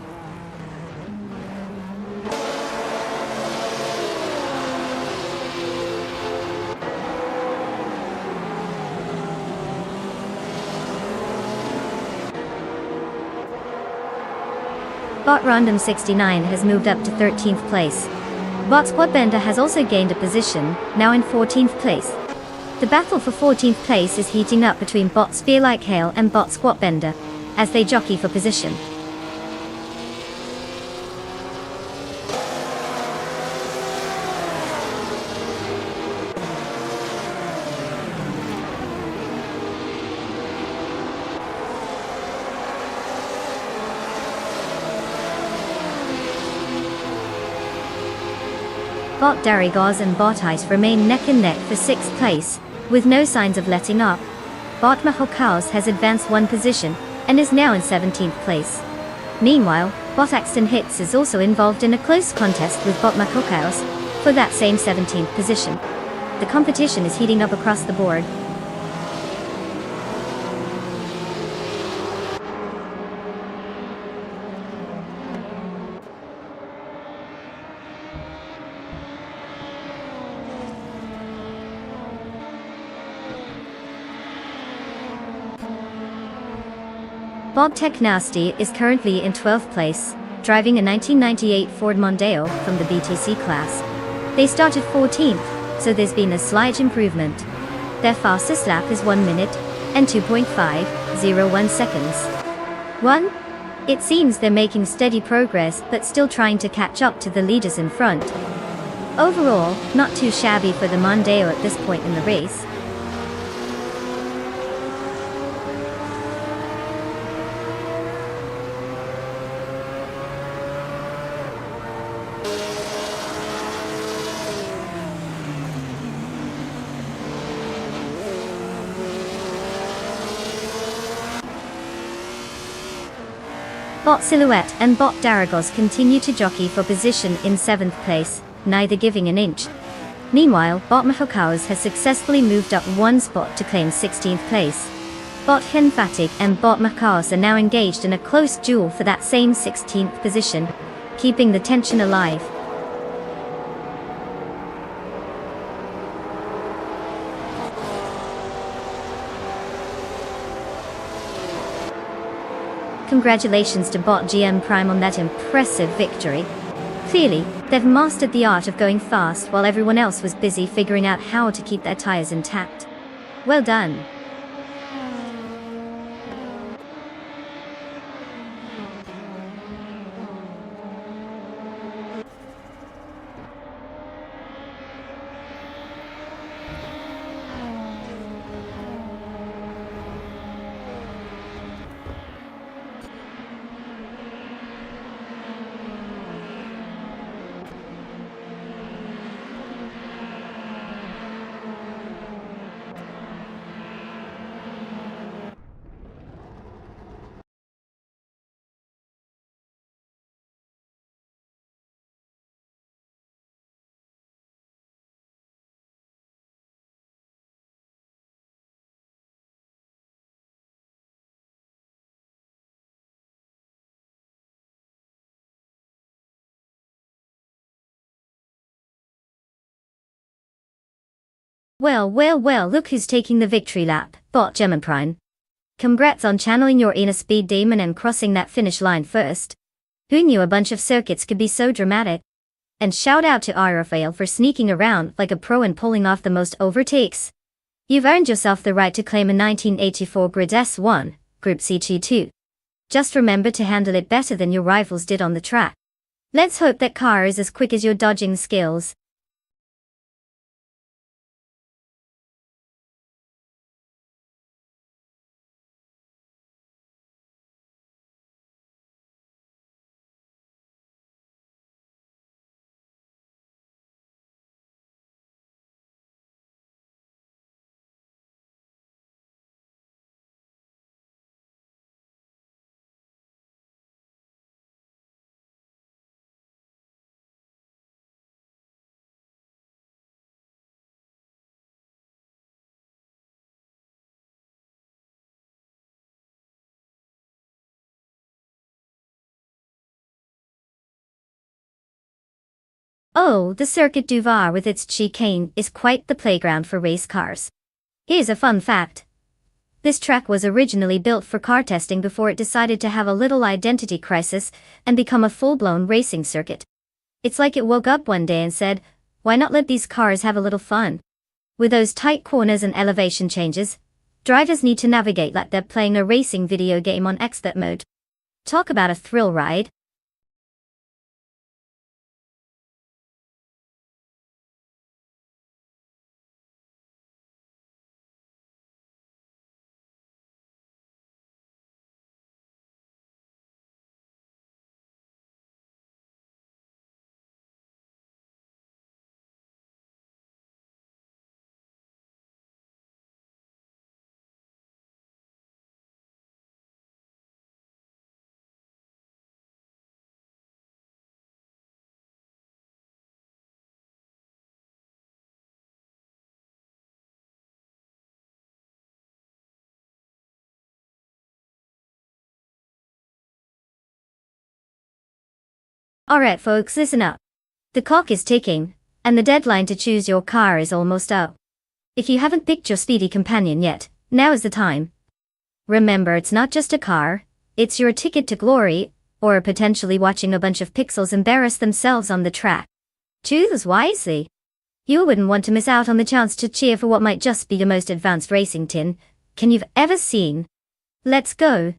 Speaker 1: Bot Random 69 has moved up to 13th place. Bot Squadbender has also gained a position, now in 14th place. The battle for 14th place is heating up between bot Spear-like Hail and bot Squatbender, as they jockey for position. Bot Darigaz and bot Ice remain neck and neck for 6th place, with no signs of letting up. Bot Mahokaos has advanced 1 position, and is now in 17th place. Meanwhile, bot Axton Hits is also involved in a close contest with bot Mahokaos, for that same 17th position. The competition is heating up across the board. Bot Tech Nasty is currently in 12th place, driving a 1998 Ford Mondeo from the BTC class. They started 14th, so there's been a slight improvement. Their fastest lap is 1 minute and 2.501 seconds. 1. It seems they're making steady progress but still trying to catch up to the leaders in front. Overall, not too shabby for the Mondeo at this point in the race. Bot Silhouette and bot Daragos continue to jockey for position in 7th place, neither giving an inch. Meanwhile, bot Mahokaos has successfully moved up 1 spot to claim 16th place. Bot Henfatic and Bot Macaus are now engaged in a close duel for that same 16th position, keeping the tension alive. Congratulations to Bot GM Prime on that impressive victory. Clearly, they've mastered the art of going fast while everyone else was busy figuring out how to keep their tires intact. Well done. Well, look who's taking the victory lap, Bot Gemini Prime. Congrats on channeling your inner speed demon and crossing that finish line first. Who knew a bunch of circuits could be so dramatic? And shout out to Rafael for sneaking around like a pro and pulling off the most overtakes. You've earned yourself the right to claim a 1984 Grid S1, Group CG2. Just remember to handle it better than your rivals did on the track. Let's hope that car is as quick as your dodging skills. Oh, the Circuit du Var with its chicane is quite the playground for race cars. Here's a fun fact. This track was originally built for car testing before it decided to have a little identity crisis and become a full-blown racing circuit. It's like it woke up one day and said, why not let these cars have a little fun? With those tight corners and elevation changes, drivers need to navigate like they're playing a racing video game on expert mode. Talk about a thrill ride. Alright folks, listen up. The clock is ticking, and the deadline to choose your car is almost up. If you haven't picked your speedy companion yet, now is the time. Remember, it's not just a car, it's your ticket to glory, or potentially watching a bunch of pixels embarrass themselves on the track. Choose wisely. You wouldn't want to miss out on the chance to cheer for what might just be the most advanced racing tin you've ever seen. Let's go.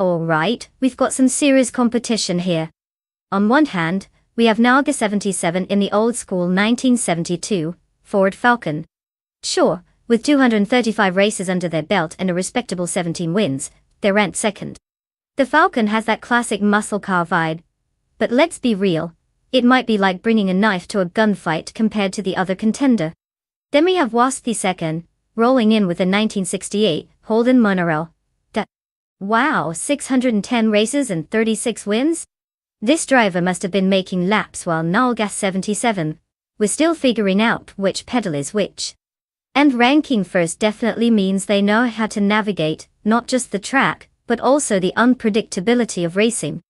Speaker 1: Alright, we've got some serious competition here. On one hand, we have Naga 77 in the old-school 1972 Ford Falcon. Sure, with 235 races under their belt and a respectable 17 wins, they're ranked second. The Falcon has that classic muscle car vibe. But let's be real, it might be like bringing a knife to a gunfight compared to the other contender. Then we have Wasp the second, rolling in with a 1968 Holden Monorail. Wow, 610 races and 36 wins? This driver must have been making laps while Nalgas 77 was still figuring out which pedal is which. And ranking first definitely means they know how to navigate, not just the track, but also the unpredictability of racing.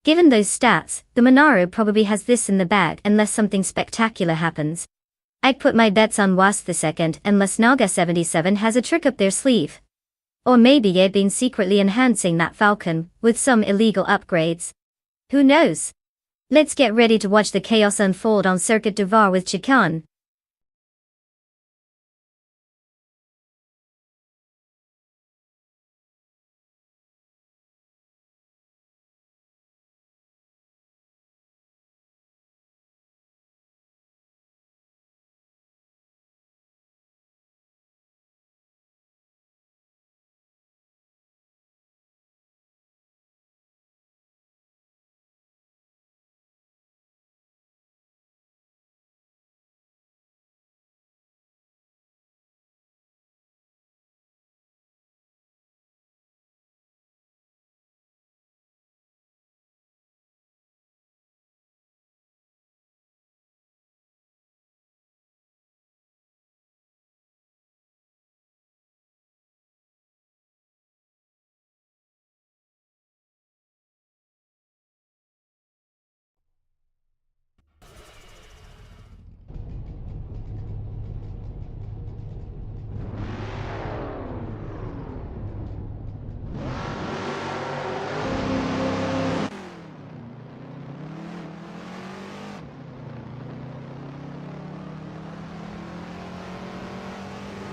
Speaker 1: Given those stats, the Monaro probably has this in the bag unless something spectacular happens. I'd put my bets on Wasp the second unless Naga 77 has a trick up their sleeve. Or maybe they've been secretly enhancing that Falcon with some illegal upgrades. Who knows? Let's get ready to watch the chaos unfold on Circuit du Var with Chicane.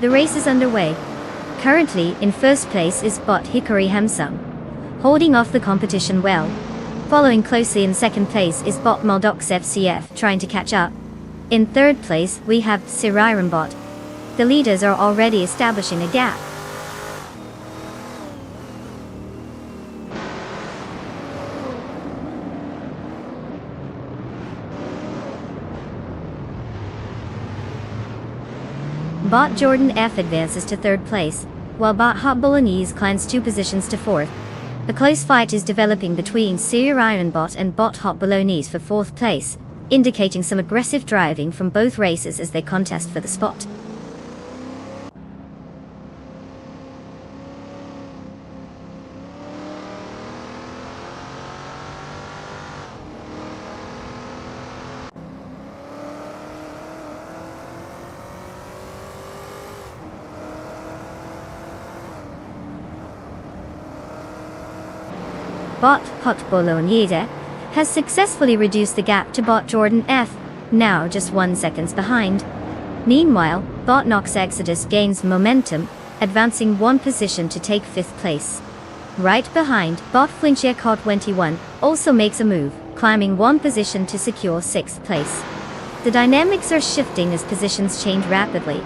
Speaker 1: The race is underway. Currently, in first place is bot Hikari Hamsung, holding off the competition well. Following closely in second place is bot Maldox FCF trying to catch up. In third place, we have Siriron bot. The leaders are already establishing a gap. Bot Jordan F advances to third place, while bot Hot Bolognese climbs 2 positions to fourth. A close fight is developing between Siriron bot and bot Hot Bolognese for fourth place, indicating some aggressive driving from both races as they contest for the spot. Bot Hot Bolognese has successfully reduced the gap to bot Jordan F, now just 1 second behind. Meanwhile, bot Nox Exodus gains momentum, advancing 1 position to take 5th place. Right behind, bot Flinchia Cod 21 also makes a move, climbing 1 position to secure 6th place. The dynamics are shifting as positions change rapidly.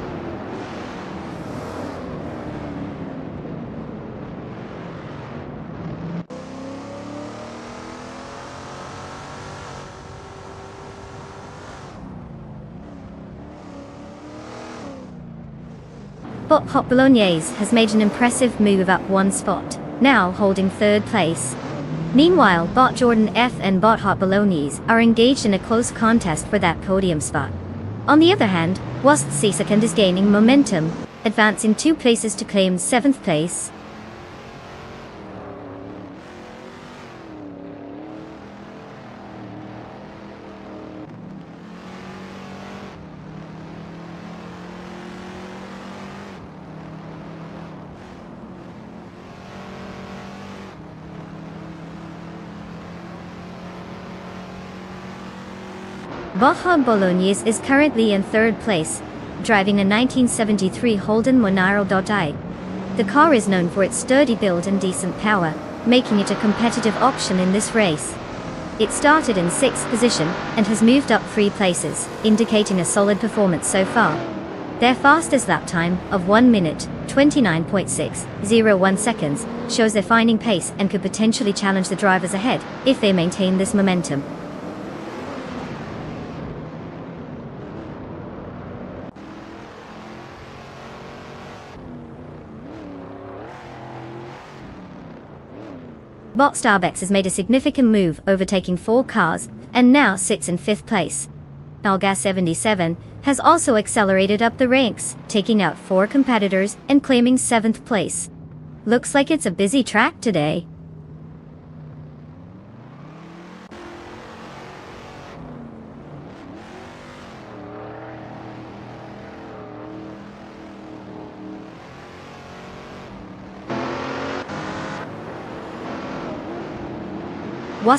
Speaker 1: Bot Hot Bolognese has made an impressive move up 1 spot, now holding 3rd place. Meanwhile, bot Jordan F and bot Hot Bolognese are engaged in a close contest for that podium spot. On the other hand, Wasp C second is gaining momentum, advancing 2 places to claim 7th place. Baja Bolognese is currently in 3rd place, driving a 1973 Holden Monaro.I. The car is known for its sturdy build and decent power, making it a competitive option in this race. It started in 6th position and has moved up 3 places, indicating a solid performance so far. Their fastest lap time of 1 minute, 29.601 seconds, shows they're finding pace and could potentially challenge the drivers ahead if they maintain this momentum. Starbex has made a significant move, overtaking 4 cars, and now sits in 5th place. Nalga 77 has also accelerated up the ranks, taking out 4 competitors and claiming 7th place. Looks like it's a busy track today.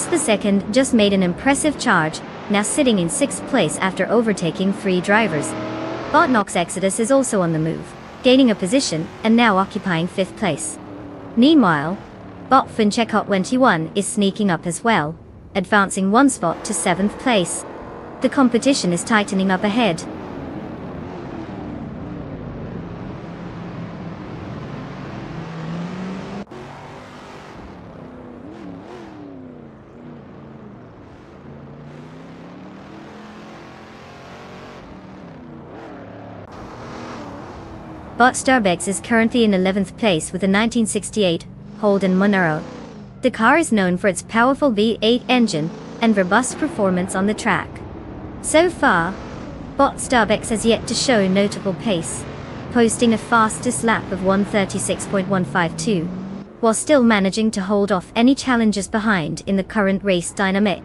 Speaker 1: The second just made an impressive charge, now sitting in 6th place after overtaking 3 drivers. Botnox Exodus is also on the move, gaining a position and now occupying 5th place. Meanwhile, Bot Finchecot 21 is sneaking up as well, advancing 1 spot to 7th place. The competition is tightening up ahead. Starbex is currently in 11th place with a 1968 Holden Monaro. The car is known for its powerful V8 engine and robust performance on the track. So far, Starbex has yet to show notable pace, posting a fastest lap of 1:36.152, while still managing to hold off any challengers behind in the current race dynamic.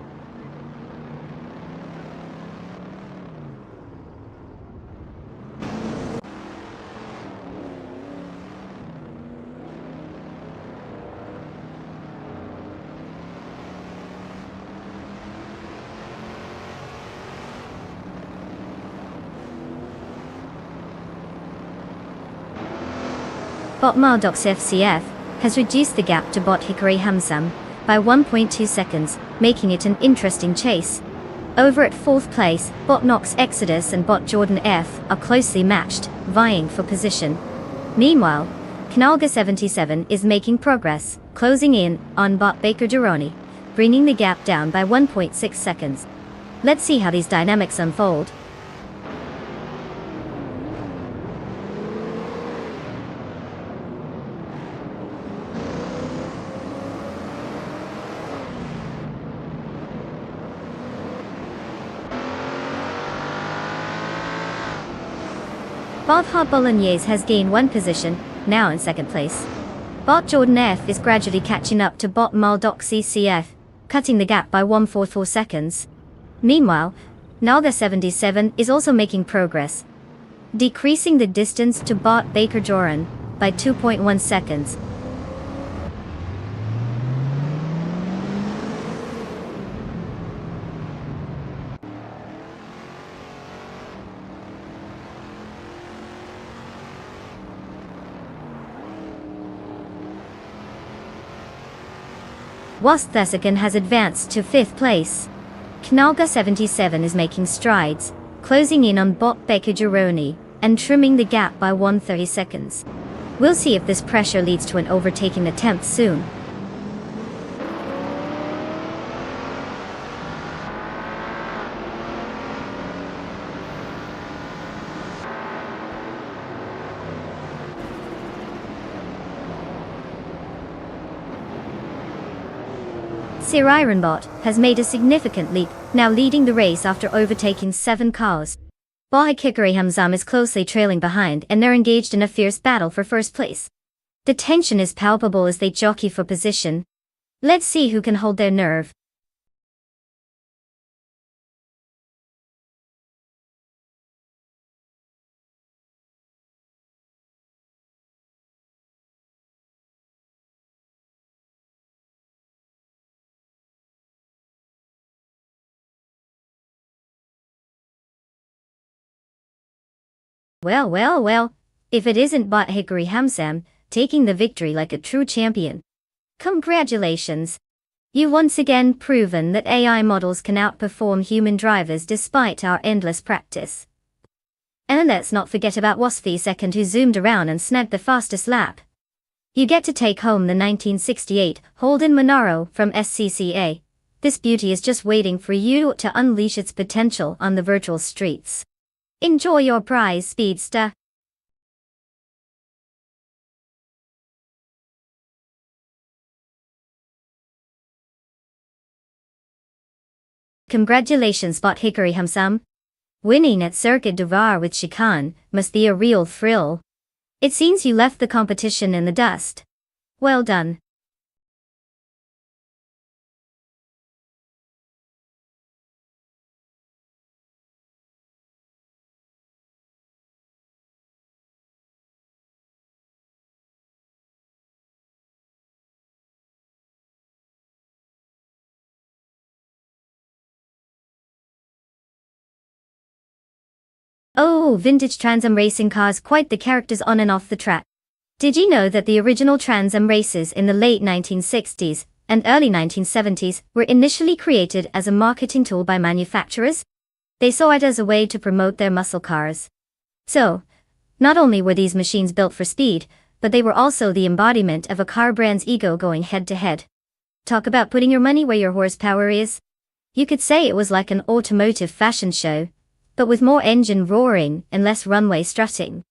Speaker 1: Bot Maldox FCF has reduced the gap to Bot Hickory Hamsam by 1.2 seconds, making it an interesting chase. Over at 4th place, Bot Nox Exodus and Bot Jordan F are closely matched, vying for position. Meanwhile, Canalga 77 is making progress, closing in on Bot Baker Durrani, bringing the gap down by 1.6 seconds. Let's see how these dynamics unfold. Bot Hot Bolognese has gained 1 position, now in 2nd place. Bot Jordan F is gradually catching up to Bot Maldox CCF, cutting the gap by 1.44 seconds. Meanwhile, Nalga 77 is also making progress, decreasing the distance to Bot Baker Joran by 2.1 seconds. Thesican has advanced to 5th place. Knalga 77 is making strides, closing in on Bot Baker Gironi, and trimming the gap by 1:30 seconds. We'll see if this pressure leads to an overtaking attempt soon. Sir Ironbot has made a significant leap, now leading the race after overtaking 7 cars. Bahai Kikari Hamzam is closely trailing behind and they're engaged in a fierce battle for 1st place. The tension is palpable as they jockey for position. Let's see who can hold their nerve. Well, if it isn't Bot Hickory Hamsam, taking the victory like a true champion. Congratulations! You've once again proven that AI models can outperform human drivers despite our endless practice. And let's not forget about Wasfi Second, who zoomed around and snagged the fastest lap. You get to take home the 1968 Holden Monaro from SCCA. This beauty is just waiting for you to unleash its potential on the virtual streets. Enjoy your prize, Speedster. Congratulations, Bot Hickory Hamsam. Winning at Circuit du Var with Chicane must be a real thrill. It seems you left the competition in the dust. Well done. Oh, vintage Trans Am racing cars, quite the characters on and off the track. Did you know that the original Trans Am races in the late 1960s and early 1970s were initially created as a marketing tool by manufacturers? They saw it as a way to promote their muscle cars. So, not only were these machines built for speed, but they were also the embodiment of a car brand's ego going head to head. Talk about putting your money where your horsepower is. You could say it was like an automotive fashion show, but with more engine roaring and less runway strutting.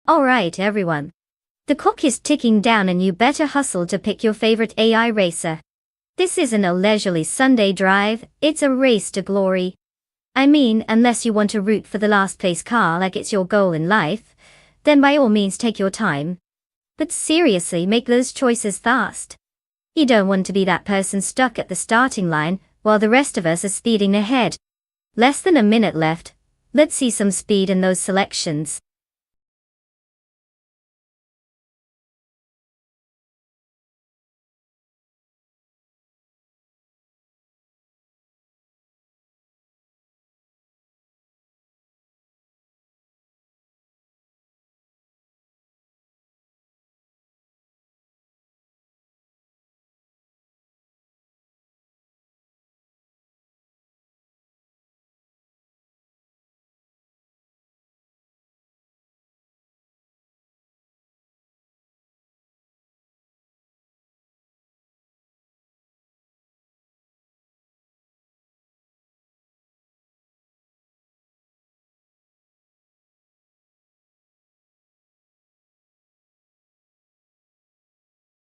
Speaker 1: Alright everyone. The clock is ticking down and you better hustle to pick your favorite AI racer. This isn't a leisurely Sunday drive, it's a race to glory. I mean, unless you want to root for the last place car like it's your goal in life, then by all means take your time. But seriously, make those choices fast. You don't want to be that person stuck at the starting line while the rest of us are speeding ahead. Less than a minute left. Let's see some speed in those selections.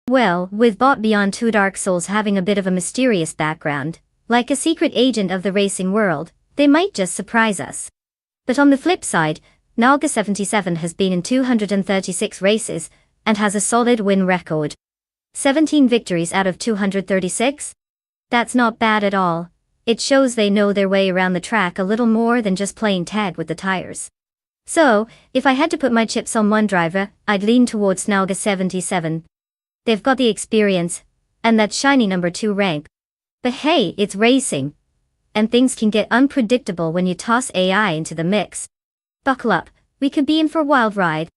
Speaker 1: Well, with Bot Beyond 2 Dark Souls having a bit of a mysterious background, like a secret agent of the racing world, they might just surprise us. But on the flip side, Nalga 77 has been in 236 races, and has a solid win record. 17 victories out of 236? That's not bad at all. It shows they know their way around the track a little more than just playing tag with the tires. So, if I had to put my chips on one driver, I'd lean towards Nalga 77. They've got the experience, and that shiny number 2 rank. But hey, it's racing. And things can get unpredictable when you toss AI into the mix. Buckle up, we could be in for a wild ride.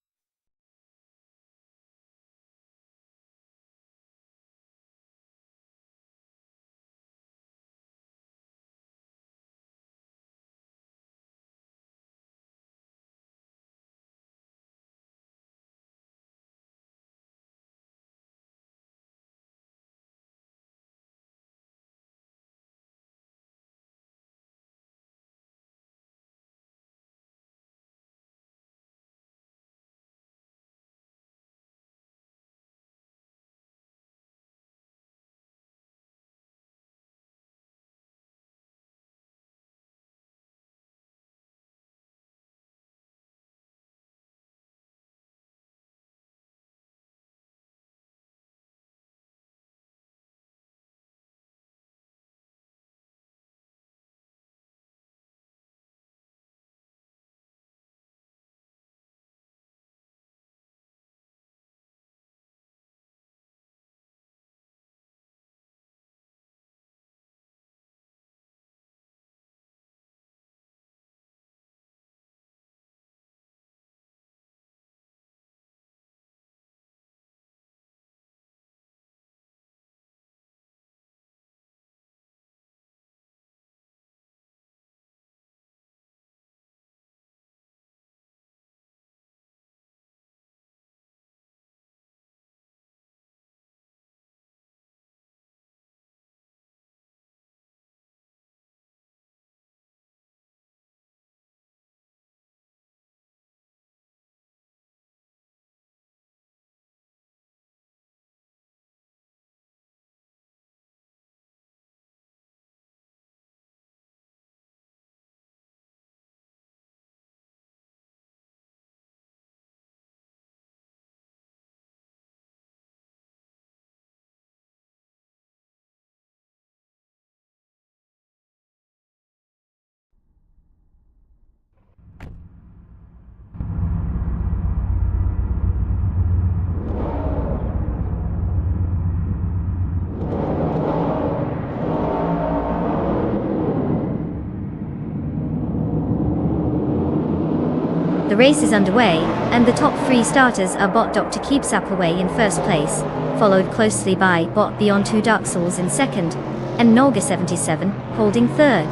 Speaker 1: The race is underway, and the top 3 starters are bot Dr. Keeps Up Away in first place, followed closely by bot Beyond 2 Dark Souls in second, and Nolga 77, holding third.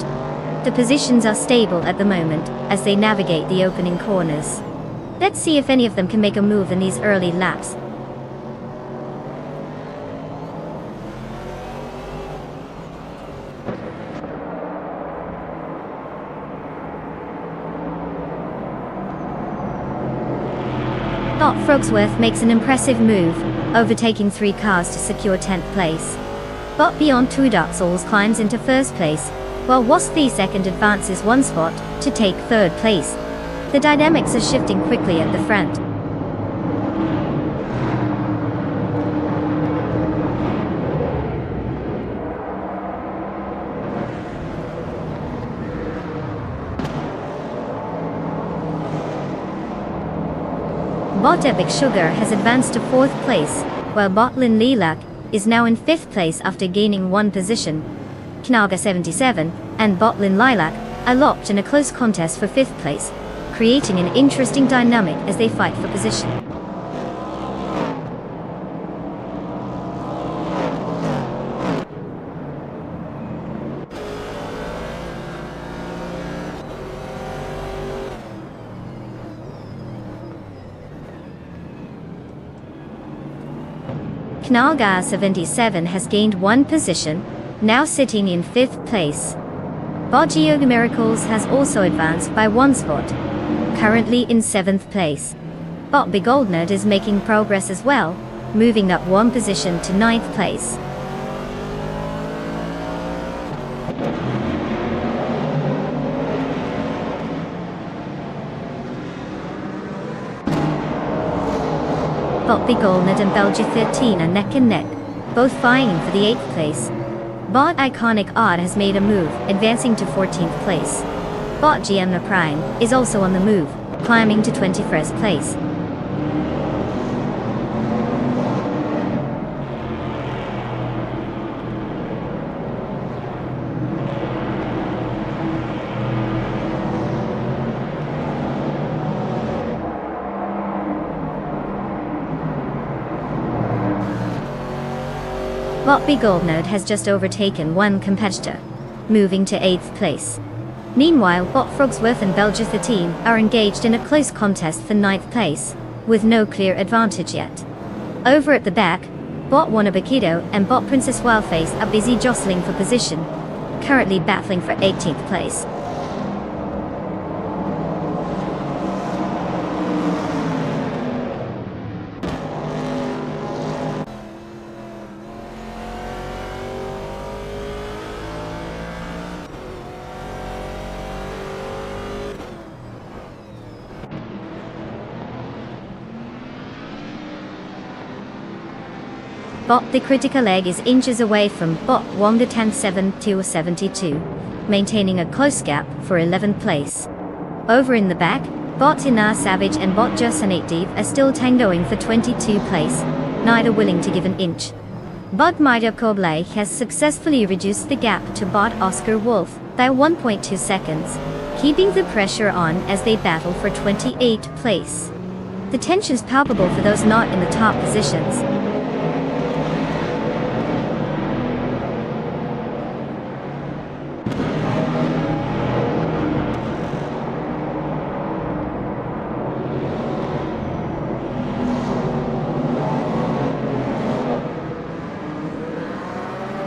Speaker 1: The positions are stable at the moment, as they navigate the opening corners. Let's see if any of them can make a move in these early laps. Bot Frogsworth makes an impressive move, overtaking 3 cars to secure 10th place. Bot Beyond 2 Dark Souls climbs into first place, while Wasp the second advances 1 spot to take third place. The dynamics are shifting quickly at the front. Bot Epic Sugar has advanced to 4th place, while bot Lin Lilac is now in 5th place after gaining 1 position. Knaga 77 and bot Lin Lilac are locked in a close contest for 5th place, creating an interesting dynamic as they fight for position. Knalgar 77 has gained 1 position, now sitting in 5th place. Bot Geoga Miracles has also advanced by 1 spot, currently in 7th place. Bot Begoldnerd is making progress as well, moving up 1 position to 9th place. Bot Begoldnerd and Belgia 13 are neck and neck, both vying for the 8th place. Bot Iconic Odd has made a move, advancing to 14th place. Bot Giemna Prime is also on the move, climbing to 21st place. Bot Begoldnerd has just overtaken 1 competitor, moving to 8th place. Meanwhile, bot Frogsworth and Belgia 13 are engaged in a close contest for 9th place, with no clear advantage yet. Over at the back, bot Wanabakido and bot Princess Wildface are busy jostling for position, currently battling for 18th place. Bot The Critical Egg is inches away from bot Wonga 107 to 72, maintaining a close gap for 11th place. Over in the back, bot Inar Savage and bot Josanate Deep are still tangoing for 22 place, neither willing to give an inch. Bot Maida Koblai has successfully reduced the gap to bot Oscar Wolf by 1.2 seconds, keeping the pressure on as they battle for 28th place. The tension's palpable for those not in the top positions.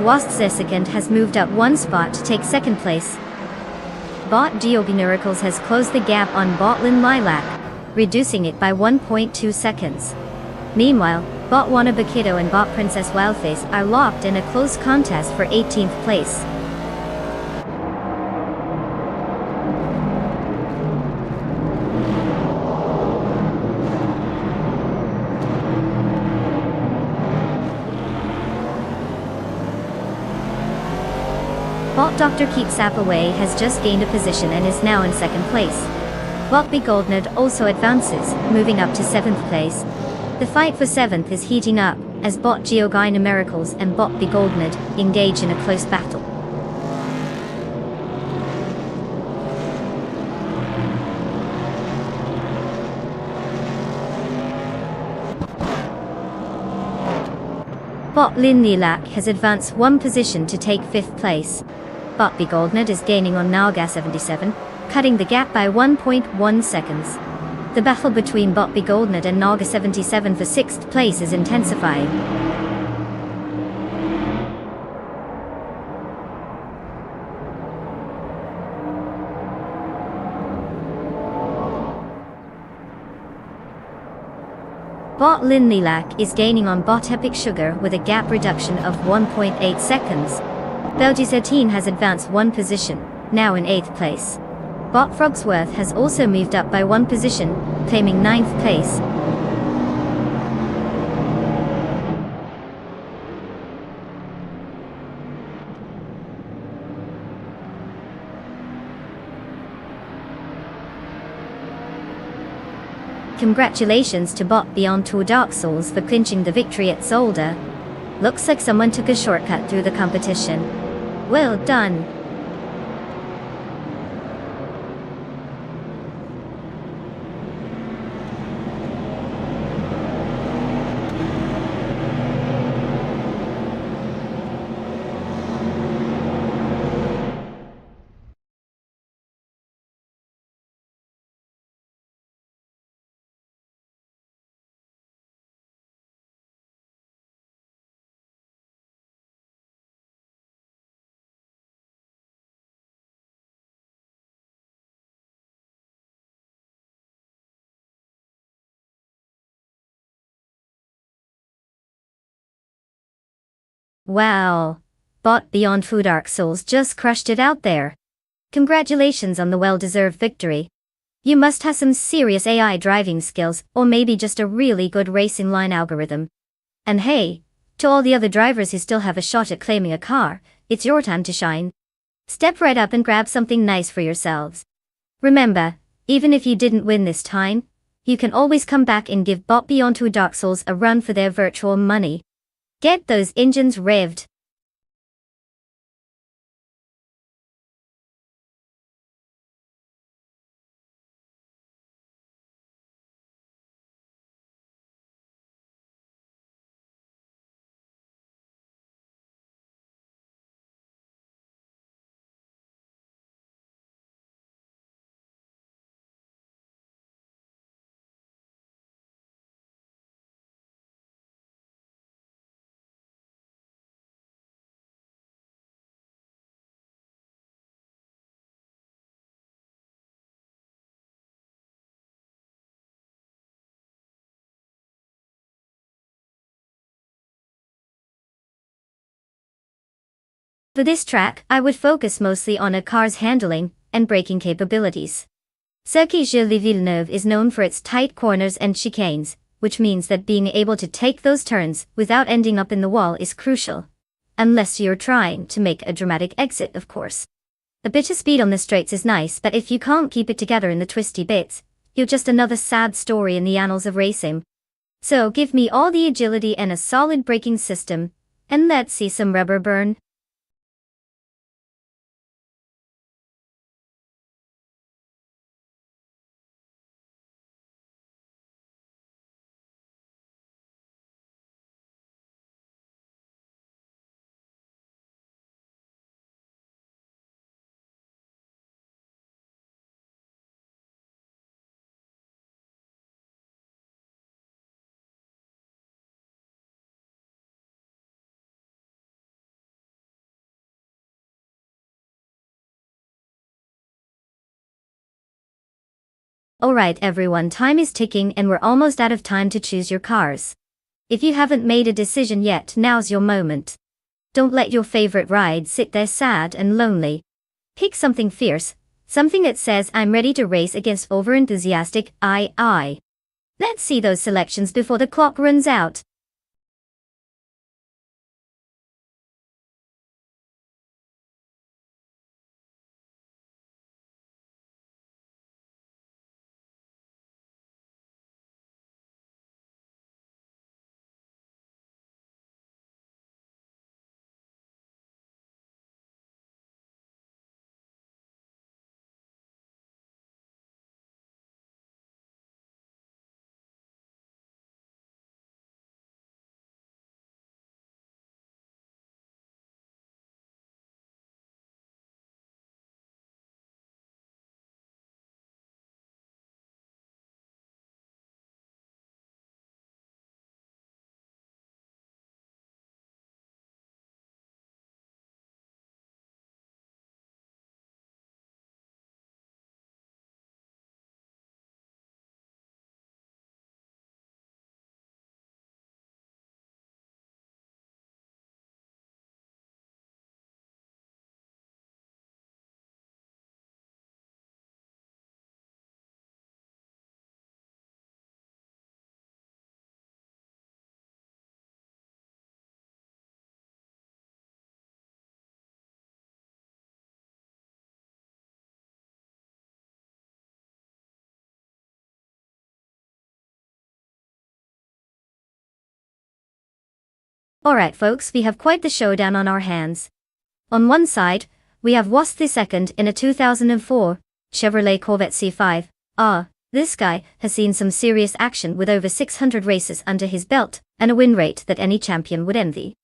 Speaker 1: Wasp Second has moved up 1 spot to take 2nd place. Bot Geogi Miracles has closed the gap on bot Lin Lilac, reducing it by 1.2 seconds. Meanwhile, bot Wanabakido and bot Princess Wildface are locked in a close contest for 18th place. Bot Dr. Keeps Up Away has just gained a position and is now in 2nd place. Bot Begoldnerd also advances, moving up to 7th place. The fight for 7th is heating up, as bot Geogyna Miracles and bot Begoldnerd engage in a close battle. Bot Lin Lilak has advanced one position to take 5th place. Bot Goldnut is gaining on Naga 77, cutting the gap by 1.1 seconds. The battle between Bot Goldnut and Naga 77 for 6th place is intensifying. Bot Lin Lilak is gaining on Bot Epic Sugar with a gap reduction of 1.8 seconds. Belgi 13 has advanced one position, now in 8th place. Bot Frogsworth has also moved up by one position, claiming 9th place. Congratulations to Bot Beyond Two Dark Souls for clinching the victory at Zolder. Looks like someone took a shortcut through the competition. Well done. Wow. Bot Beyond Two Dark Souls just crushed it out there. Congratulations on the well-deserved victory. You must have some serious AI driving skills, or maybe just a really good racing line algorithm. And hey, to all the other drivers who still have a shot at claiming a car, it's your time to shine. Step right up and grab something nice for yourselves. Remember, even if you didn't win this time, you can always come back and give Bot Beyond Two Dark Souls a run for their virtual money. Get those engines revved. For this track, I would focus mostly on a car's handling and braking capabilities. Circuit de Villeneuve is known for its tight corners and chicanes, which means that being able to take those turns without ending up in the wall is crucial. Unless you're trying to make a dramatic exit, of course. A bit of speed on the straights is nice, but if you can't keep it together in the twisty bits, you're just another sad story in the annals of racing. So give me all the agility and a solid braking system, and let's see some rubber burn. Alright everyone, time is ticking and we're almost out of time to choose your cars. If you haven't made a decision yet, now's your moment. Don't let your favorite ride sit there sad and lonely. Pick something fierce, something that says I'm ready to race against overenthusiastic I. Let's see those selections before the clock runs out. Alright folks, we have quite the showdown on our hands. On one side, we have Wasp II in a 2004 Chevrolet Corvette C5. This guy has seen some serious action with over 600 races under his belt, and a win rate that any champion would envy.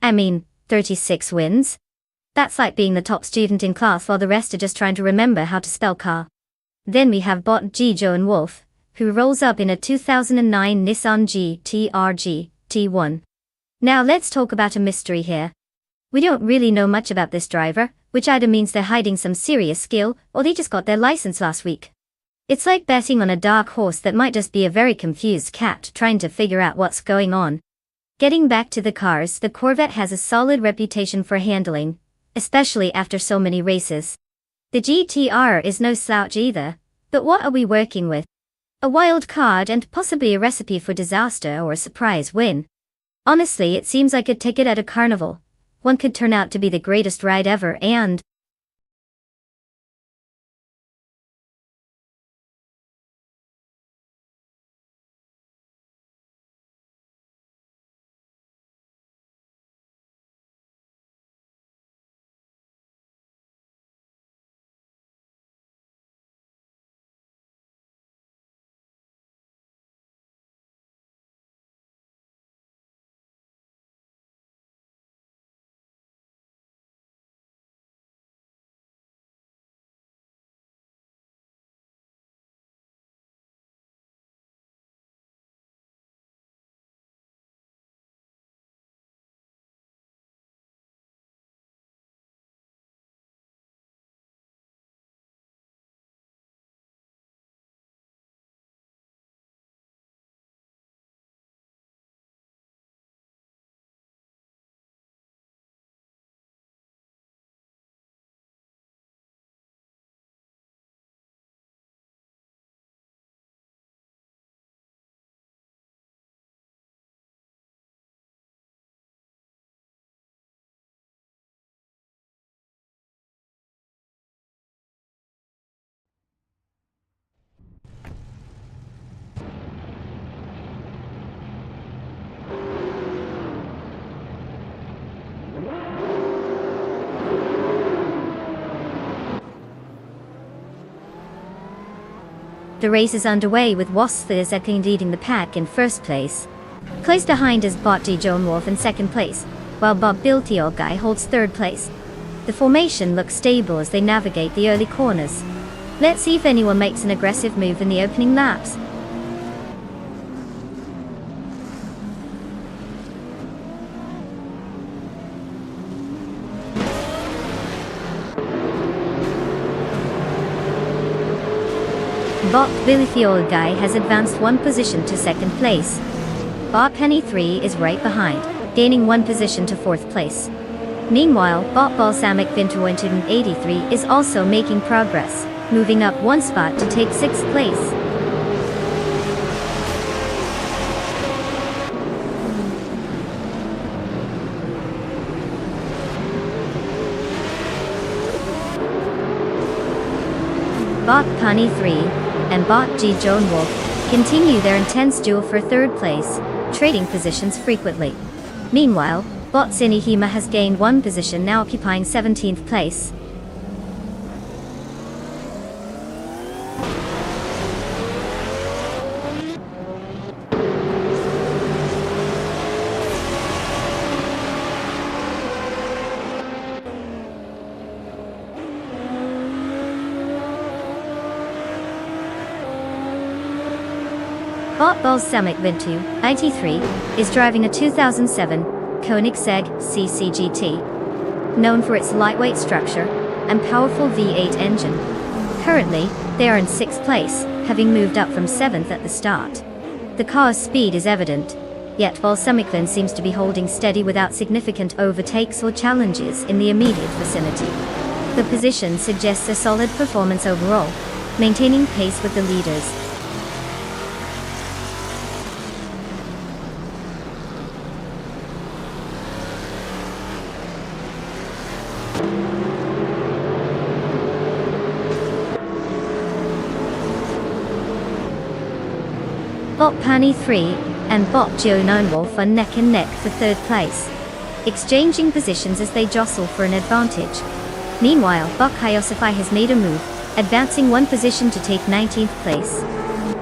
Speaker 1: I mean, 36 wins? That's like being the top student in class while the rest are just trying to remember how to spell car. Then we have Bot G. Joan Wolf, who rolls up in a 2009 Nissan GT-R T1. Now let's talk about a mystery here. We don't really know much about this driver, which either means they're hiding some serious skill, or they just got their license last week. It's like betting on a dark horse that might just be a very confused cat trying to figure out what's going on. Getting back to the cars, the Corvette has a solid reputation for handling, especially after so many races. The GTR is no slouch either, but what are we working with? A wild card and possibly a recipe for disaster or a surprise win. Honestly, it seems like a ticket at a carnival. One could turn out to be the greatest ride ever and... The race is underway with Wasp II leading the pack in first place. Close behind is Bot D. Joan Wolf in second place, while Bob Biltio Guy holds third place. The formation looks stable as they navigate the early corners. Let's see if anyone makes an aggressive move in the opening laps. Bot Biltio Guy has advanced one position to second place. Bot Penny 3 is right behind, gaining one position to fourth place. Meanwhile, Bot Balsamic Winter 183 is also making progress, moving up one spot to take sixth place. Bot Penny 3 and Bot G. Joan Wolf continue their intense duel for third place, trading positions frequently. Meanwhile, Bot Sinihima has gained one position, now occupying 17th place. Bot Balsamic Winter 93 is driving a 2007 Koenigsegg CCGT, known for its lightweight structure and powerful V8 engine. Currently, they are in 6th place, having moved up from 7th at the start. The car's speed is evident, yet Balsamic Vin seems to be holding steady without significant overtakes or challenges in the immediate vicinity. The position suggests a solid performance overall, maintaining pace with the leaders. Bot Penny 3 and bot Nonstop are neck and neck for third place, exchanging positions as they jostle for an advantage. Meanwhile, bot Hyosify has made a move, advancing one position to take 19th place.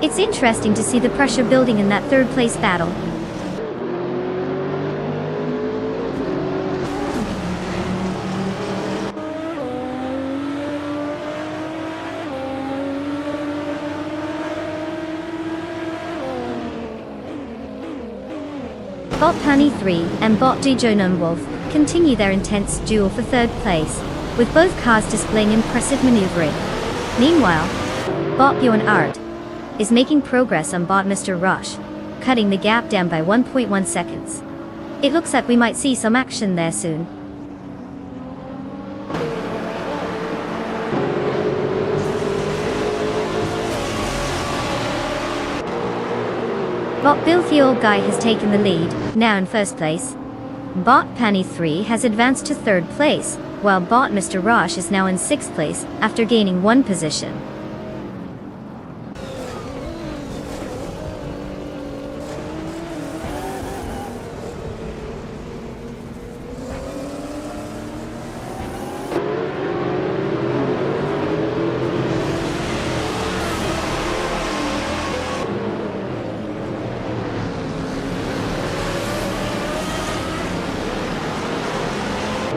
Speaker 1: It's interesting to see the pressure building in that third place battle. Bot Penny 3 and bot Nonstop continue their intense duel for third place, with both cars displaying impressive maneuvering. Meanwhile, bot Bjorn Art is making progress on bot Mr. Rush, cutting the gap down by 1.1 seconds. It looks like we might see some action there soon. Bot Filthy Old Guy has taken the lead, now in first place. Bot Penny 3 has advanced to third place, while bot Mr. Rush is now in sixth place, after gaining one position.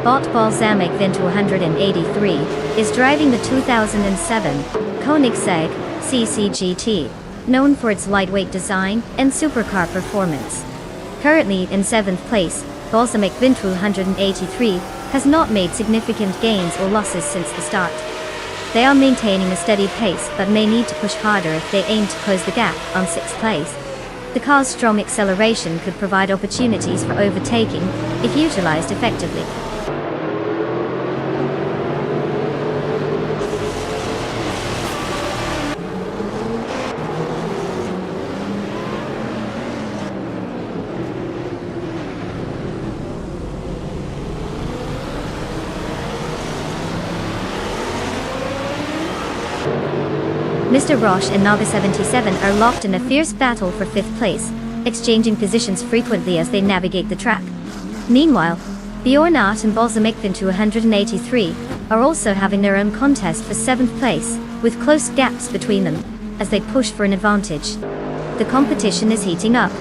Speaker 1: Bot Balsamic Vint 183 is driving the 2007 Koenigsegg CCGT, known for its lightweight design and supercar performance. Currently in 7th place, Balsamic Vint 183 has not made significant gains or losses since the start. They are maintaining a steady pace but may need to push harder if they aim to close the gap on 6th place. The car's strong acceleration could provide opportunities for overtaking if utilized effectively. Mr. Roche and Naga 77 are locked in a fierce battle for 5th place, exchanging positions frequently as they navigate the track. Meanwhile, Bjornart and Balsamic Vint 183 are also having their own contest for 7th place, with close gaps between them, as they push for an advantage. The competition is heating up.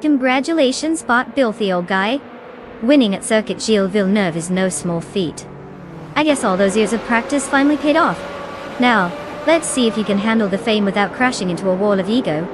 Speaker 1: Congratulations, bot Filthy Old Guy. Winning at Circuit Gilles Villeneuve is no small feat. I guess all those years of practice finally paid off. Now, let's see if you can handle the fame without crashing into a wall of ego.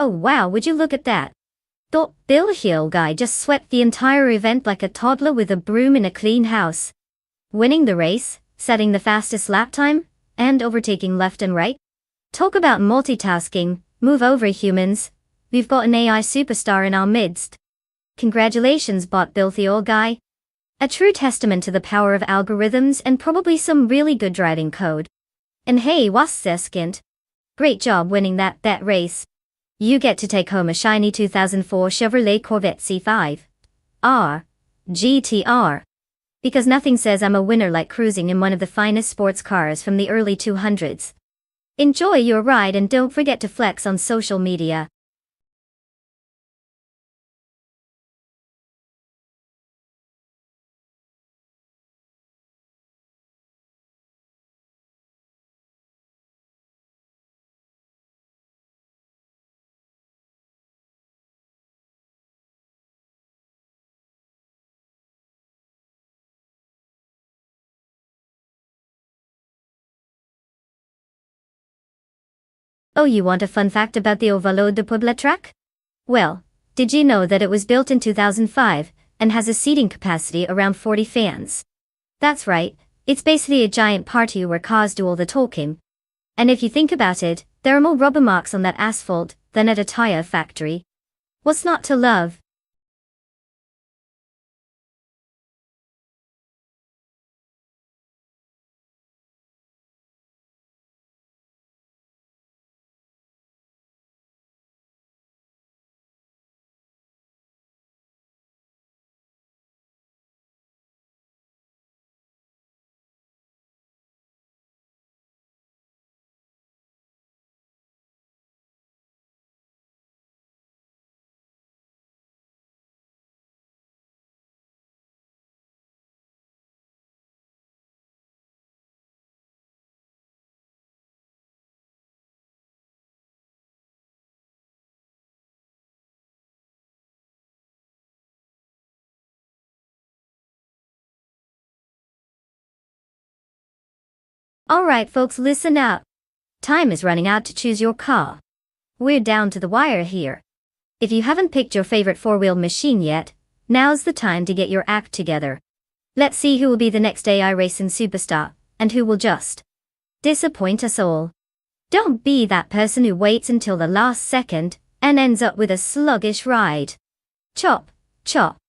Speaker 1: Oh wow, would you look at that? That Filthy Old Guy just swept the entire event like a toddler with a broom in a clean house. Winning the race, setting the fastest lap time, and overtaking left and right. Talk about multitasking, move over humans. We've got an AI superstar in our midst. Congratulations, bot Filthy Old Guy. A true testament to the power of algorithms and probably some really good driving code. And hey, was this skint? Great job winning that bet race. You get to take home a shiny 2004 Chevrolet Corvette C5 R GTR. Because nothing says I'm a winner like cruising in one of the finest sports cars from the early 200s. Enjoy your ride and don't forget to flex on social media. Oh, you want a fun fact about the Ovalo de Puebla track? Well, did you know that it was built in 2005 and has a seating capacity around 40 fans? That's right, it's basically a giant party where cars do all the talking. And if you think about it, there are more rubber marks on that asphalt than at a tire factory. What's not to love? Alright folks, listen up. Time is running out to choose your car. We're down to the wire here. If you haven't picked your favorite four-wheel machine yet, now's the time to get your act together. Let's see who will be the next AI racing superstar, and who will just disappoint us all. Don't be that person who waits until the last second and ends up with a sluggish ride. Chop, chop.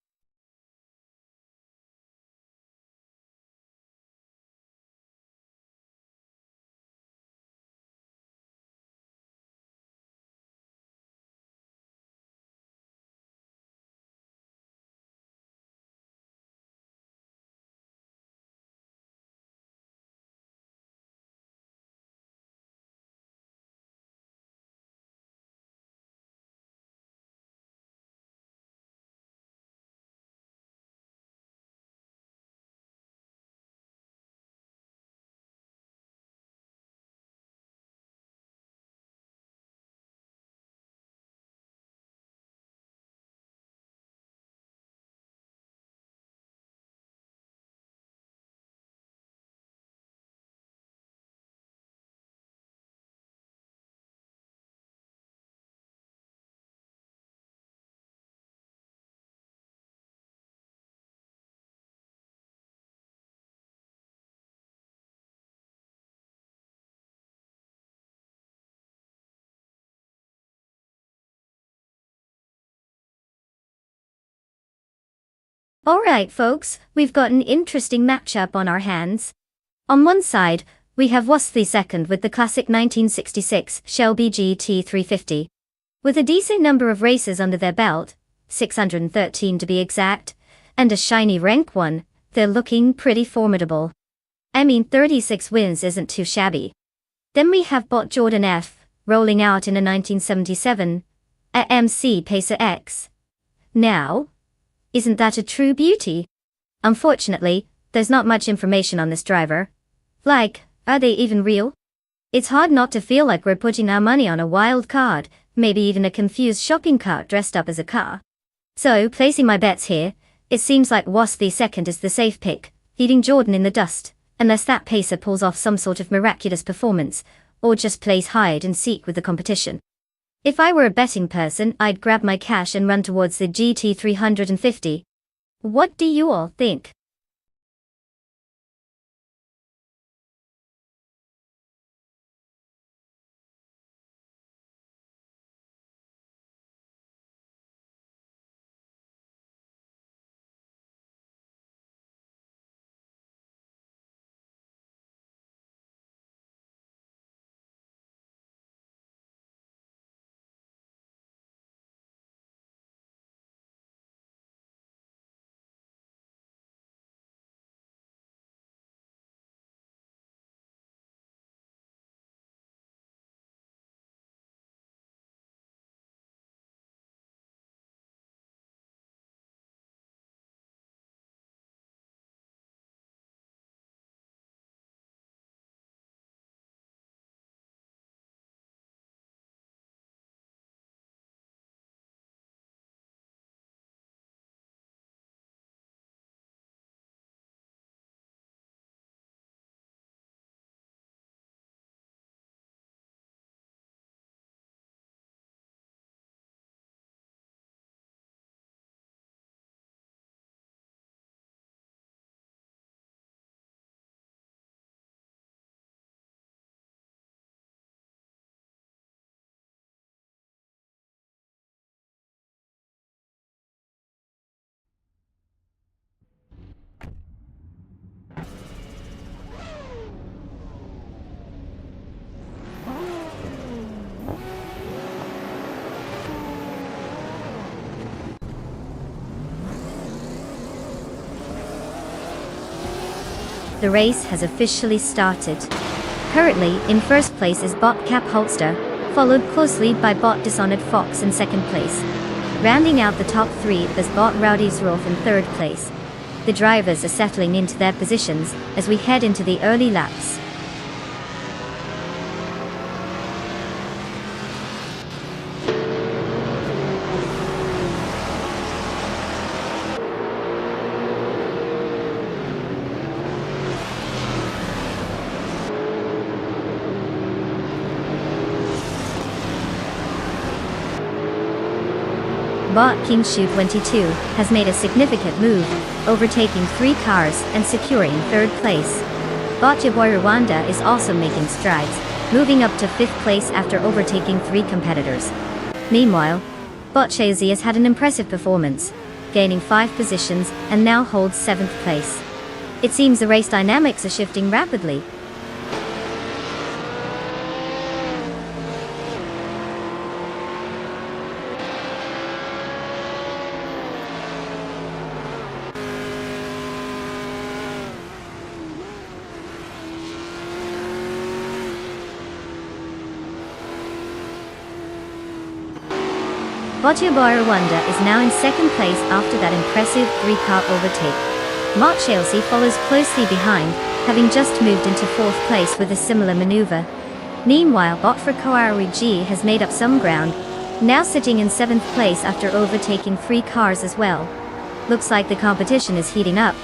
Speaker 1: Alright folks, we've got an interesting matchup on our hands. On one side, we have Wastley second with the classic 1966 Shelby GT350. With a decent number of races under their belt, 613 to be exact, and a shiny rank 1, they're looking pretty formidable. I mean 36 wins isn't too shabby. Then we have Bot Jordan F, rolling out in a 1977 AMC Pacer X. Now, isn't that a true beauty? Unfortunately, there's not much information on this driver. Like, are they even real? It's hard not to feel like we're putting our money on a wild card, maybe even a confused shopping cart dressed up as a car. So, placing my bets here, it seems like Wastley second is the safe pick, leaving Jordan in the dust, unless that pacer pulls off some sort of miraculous performance, or just plays hide and seek with the competition. If I were a betting person, I'd grab my cash and run towards the GT350. What do you all think? the race has officially started. Currently, in first place is Bot Cap Holster, followed closely by Bot Dishonored Fox in second place. Rounding out the top three is Bot Rowdy's Rolf in third place. The drivers are settling into their positions as we head into the early laps. Bot King Shu 22 has made a significant move, overtaking 3 cars and securing third place. Bot Jaboy Rwanda is also making strides, moving up to 5th place after overtaking 3 competitors. Meanwhile, Bot Shazi has had an impressive performance, gaining 5 positions and now holds 7th place. It seems the race dynamics are shifting rapidly. Botubar Rwanda is now in second place after that impressive 3-car overtake. Mott Chelsea follows closely behind, having just moved into 4th place with a similar maneuver. Meanwhile, Botfra Koari G has made up some ground, now sitting in 7th place after overtaking 3 cars as well. Looks like the competition is heating up.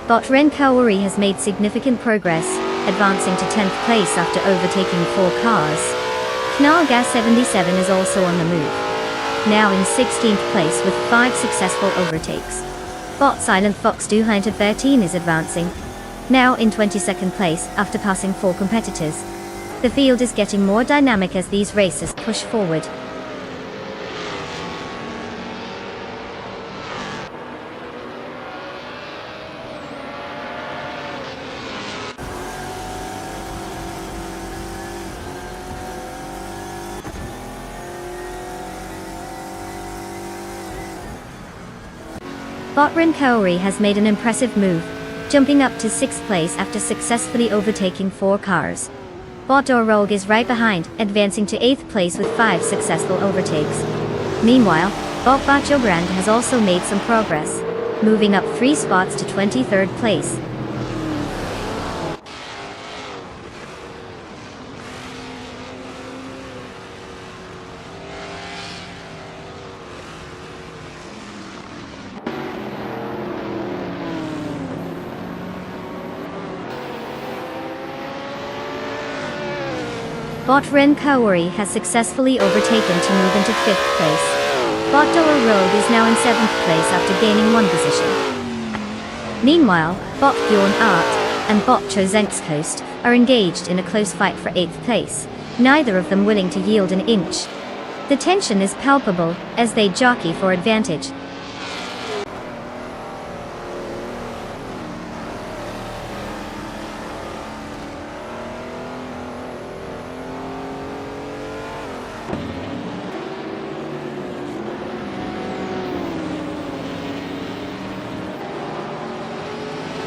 Speaker 1: Bot Ren Kaori has made significant progress, advancing to 10th place after overtaking 4 cars. Knal Gas 77 is also on the move, now in 16th place with 5 successful overtakes. Bot Silent Fox 213 is advancing, now in 22nd place after passing 4 competitors. The field is getting more dynamic as these racers push forward. Bot Ren Kaori has made an impressive move, jumping up to 6th place after successfully overtaking 4 cars. Bot Dorog is right behind, advancing to 8th place with 5 successful overtakes. Meanwhile, Bot Bachobrand has also made some progress, moving up 3 spots to 23rd place. Bot Ren Kaori has successfully overtaken to move into 5th place. Bot Dora Rogue is now in 7th place after gaining 1 position. Meanwhile, Bot Bjorn Art and Bot Chozenk's Coast are engaged in a close fight for 8th place, neither of them willing to yield an inch. The tension is palpable as they jockey for advantage.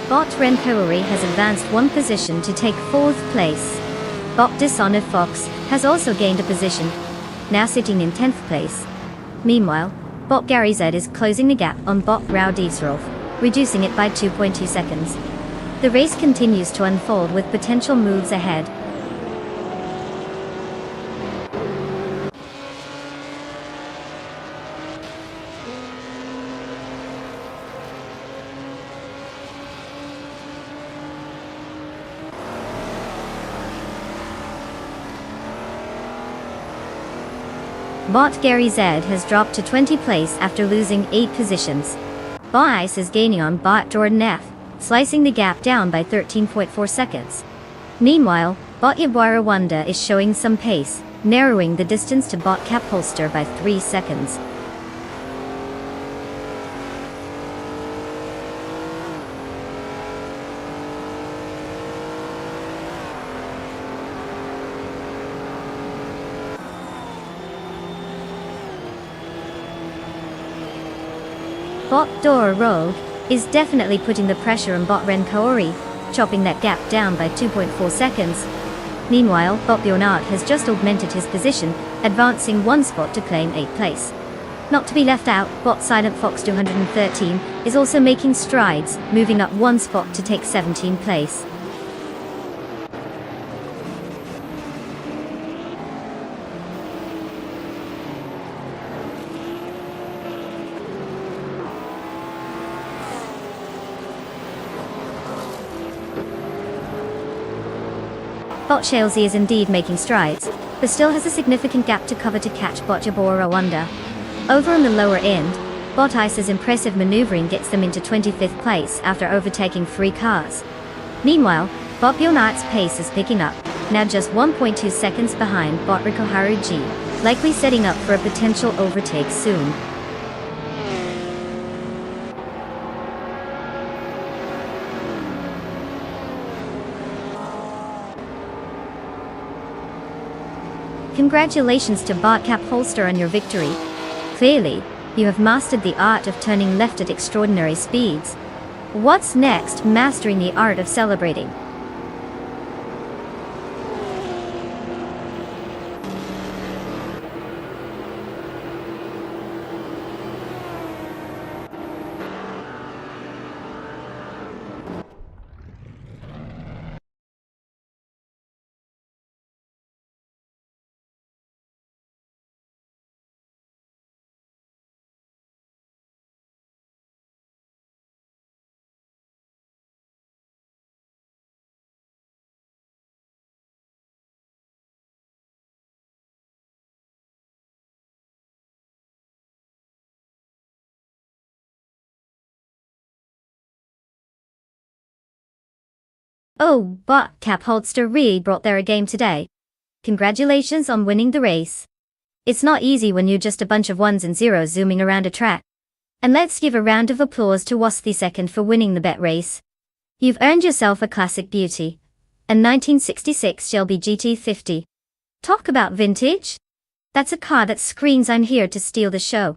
Speaker 1: Bot Ren Kaori has advanced 1 position to take 4th place. Bot Dishonored Fox has also gained a position, now sitting in 10th place. Meanwhile, Bot Gary Z is closing the gap on Bot Rao Diesrolf, reducing it by 2.2 seconds. The race continues to unfold with potential moves ahead. Bot Gary Z has dropped to 20th place after losing 8 positions. Bot Ice is gaining on Bot Jordan F, slicing the gap down by 13.4 seconds. Meanwhile, Bot Yabwara Wanda is showing some pace, narrowing the distance to Bot Capholster by 3 seconds. Bot Dora Rogue is definitely putting the pressure on Bot Ren Kaori, chopping that gap down by 2.4 seconds. Meanwhile, Bot Bjornart has just augmented his position, advancing 1 spot to claim 8th place. Not to be left out, Bot Silent Fox 213 is also making strides, moving up 1 spot to take 17th place. Bot Shalesy is indeed making strides, but still has a significant gap to cover to catch Bot Jabora Wanda. Over on the lower end, Bot Ice's impressive maneuvering gets them into 25th place after overtaking 3 cars. Meanwhile, Bot Bjornart's pace is picking up, now just 1.2 seconds behind Bot Rikoharu G, likely setting up for a potential overtake soon. Congratulations to Bot Capholster on your victory. Clearly, you have mastered the art of turning left at extraordinary speeds. What's next? Mastering the art of celebrating. Oh, Bot Capholster really brought their A game today. Congratulations on winning the race. It's not easy when you're just a bunch of 1s and 0s zooming around a track. And let's give a round of applause to Wasthi Second for winning the bet race. You've earned yourself a classic beauty. A 1966 Shelby GT50. Talk about vintage? That's a car that screams I'm here to steal the show.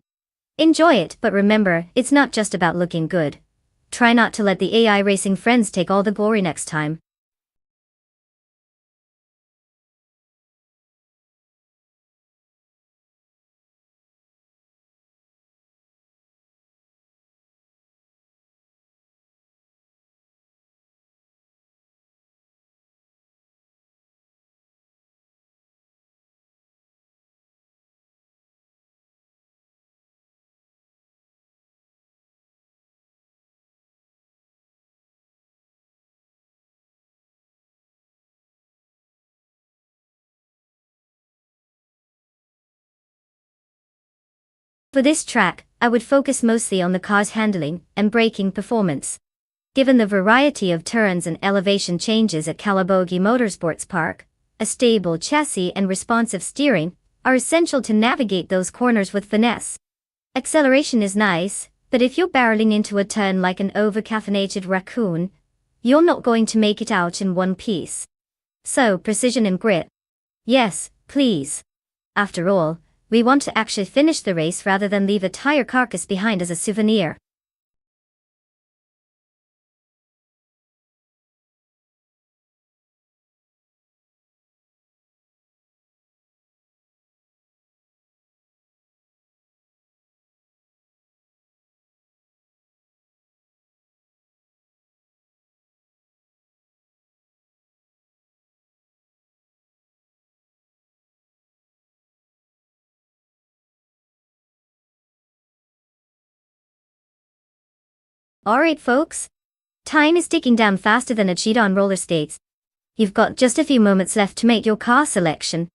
Speaker 1: Enjoy it, but remember, it's not just about looking good. Try not to let the AI racing friends take all the glory next time. For this track, I would focus mostly on the car's handling and braking performance. Given the variety of turns and elevation changes at Calabogie Motorsports Park, a stable chassis and responsive steering are essential to navigate those corners with finesse. Acceleration is nice, but if you're barreling into a turn like an over-caffeinated raccoon, you're not going to make it out in one piece. So, precision and grit. Yes, please. After all, we want to actually finish the race rather than leave a tire carcass behind as a souvenir. Alright folks, time is ticking down faster than a cheetah on roller skates. You've got just a few moments left to make your car selection.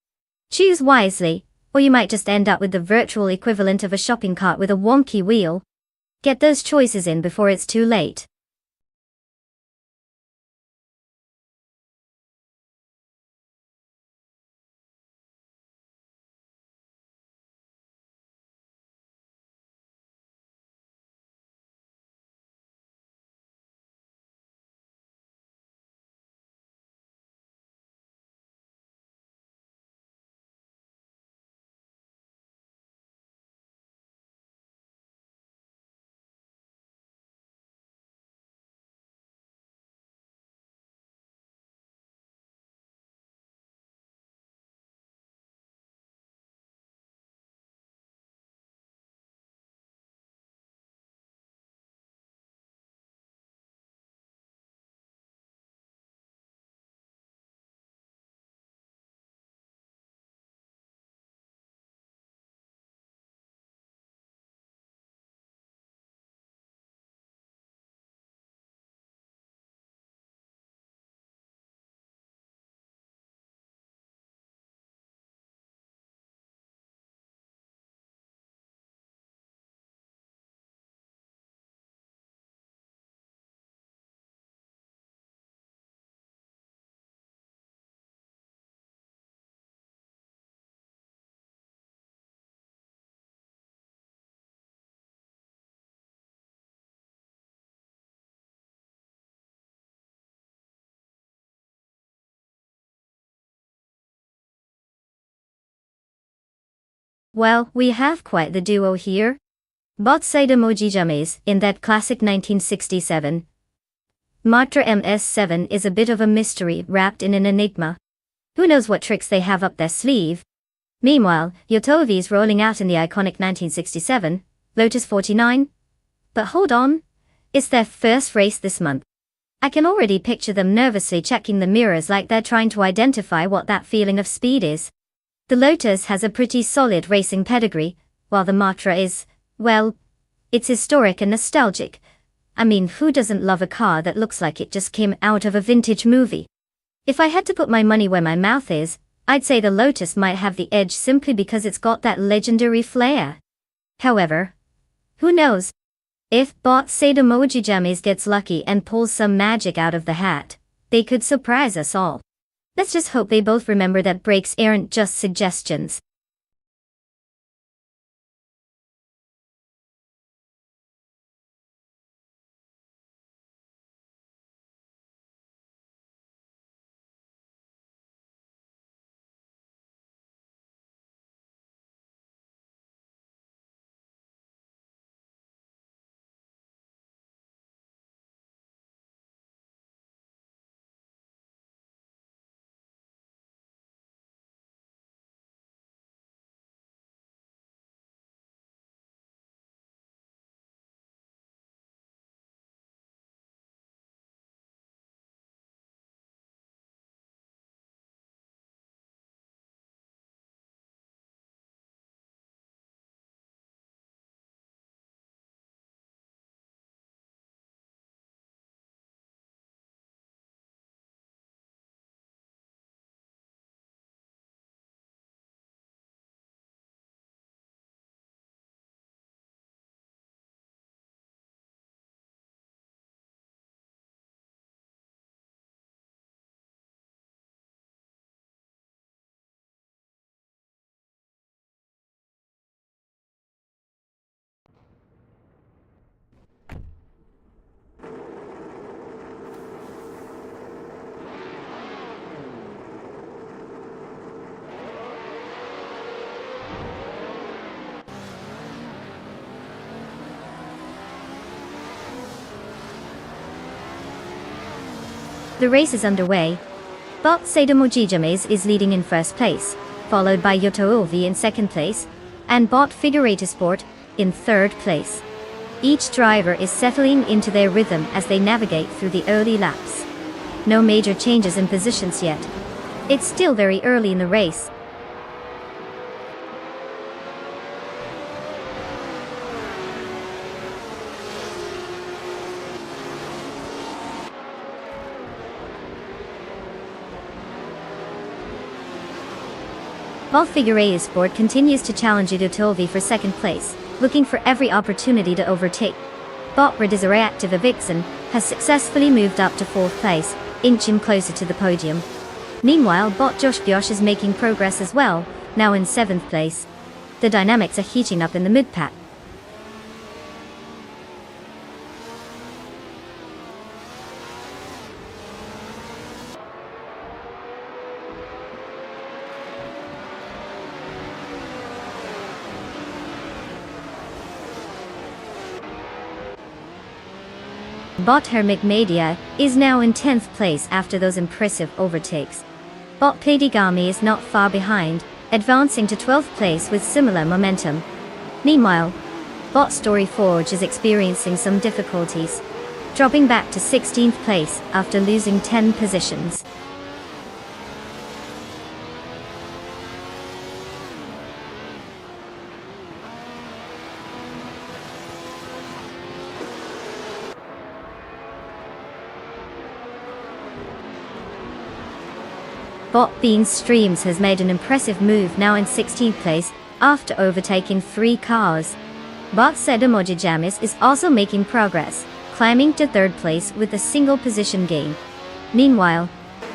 Speaker 1: Choose wisely, or you might just end up with the virtual equivalent of a shopping cart with a wonky wheel. Get those choices in before it's too late. Well, we have quite the duo here. Bot Saidamoji James in that classic 1967. Matra MS7 is a bit of a mystery wrapped in an enigma. Who knows what tricks they have up their sleeve? Meanwhile, Yotovi's rolling out in the iconic 1967, Lotus 49. But hold on. It's their first race this month. I can already picture them nervously checking the mirrors like they're trying to identify what that feeling of speed is. The Lotus has a pretty solid racing pedigree, while the Matra is, well, it's historic and nostalgic. I mean, who doesn't love a car that looks like it just came out of a vintage movie? If I had to put my money where my mouth is, I'd say the Lotus might have the edge simply because it's got that legendary flair. However, who knows? If Bot Saidamoji James gets lucky and pulls some magic out of the hat, they could surprise us all. Let's just hope they both remember that brakes aren't just suggestions. The race is underway. Bot Saidamoji James is leading in first place, followed by Yotovi in second place, and Bot Figurator Sport in third place. Each driver is settling into their rhythm as they navigate through the early laps. No major changes in positions yet. It's still very early in the race. Bot Figurator Sport continues to challenge Yotovi for second place, looking for every opportunity to overtake. Bot Reactive Vixen has successfully moved up to fourth place, inching closer to the podium. Meanwhile, Bot Josh Gyosh is making progress as well, now in seventh place. The dynamics are heating up in the mid-pack. Bot Hermit Media is now in 10th place after those impressive overtakes. Bot Pedigami is not far behind, advancing to 12th place with similar momentum. Meanwhile, Bot Story Forge is experiencing some difficulties, dropping back to 16th place after losing 10 positions. Bot Beans Streams has made an impressive move, now in 16th place, after overtaking 3 cars. Bot Saidamoji James is also making progress, climbing to 3rd place with a single position gain. Meanwhile,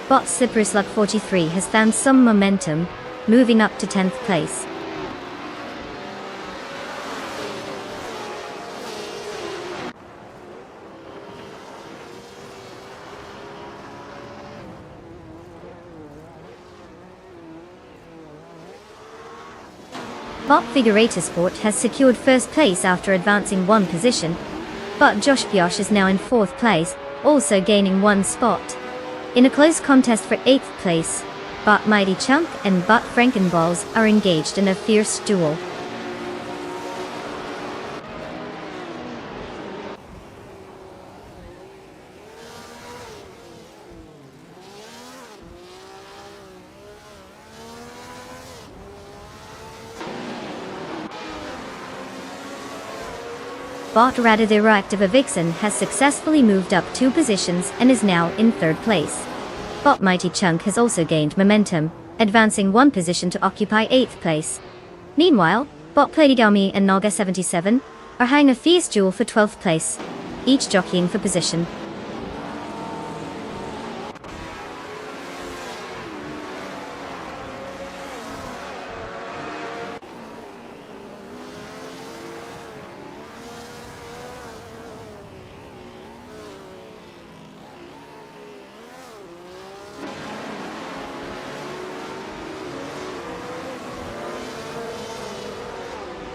Speaker 1: Bot Cyprus Luck 43 has found some momentum, moving up to 10th place. Bot Figurator Sport has secured first place after advancing one position, but Josh Biosh is now in fourth place, also gaining one spot. In a close contest for 8th place, Bot Mighty Chunk and Bot Frankenballs are engaged in a fierce duel. Bot Raditheractive Vixen has successfully moved up 2 positions and is now in 3rd place. Bot Mighty Chunk has also gained momentum, advancing 1 position to occupy 8th place. Meanwhile, Bot Platigami and Naga77 are having a fierce duel for 12th place, each jockeying for position.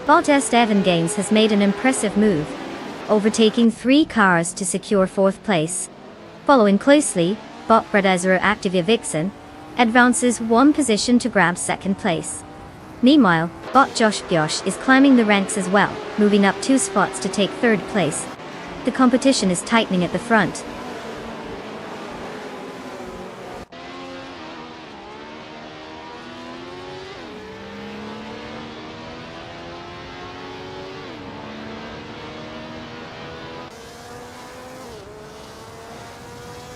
Speaker 1: Bot Estevan Games has made an impressive move, overtaking 3 cars to secure 4th place. Following closely, Bot Bradazero Activia Vixen advances 1 position to grab 2nd place. Meanwhile, Bot Josh Biosh is climbing the ranks as well, moving up 2 spots to take 3rd place. The competition is tightening at the front.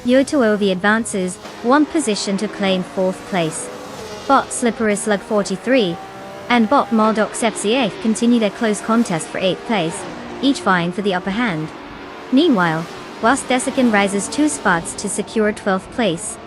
Speaker 1: Yotovi advances 1 position to claim 4th place. Bot Slippery Slug 43 and Bot Maldok FCF continue their close contest for 8th place, each vying for the upper hand. Meanwhile, whilst Desikan rises 2 spots to secure 12th place.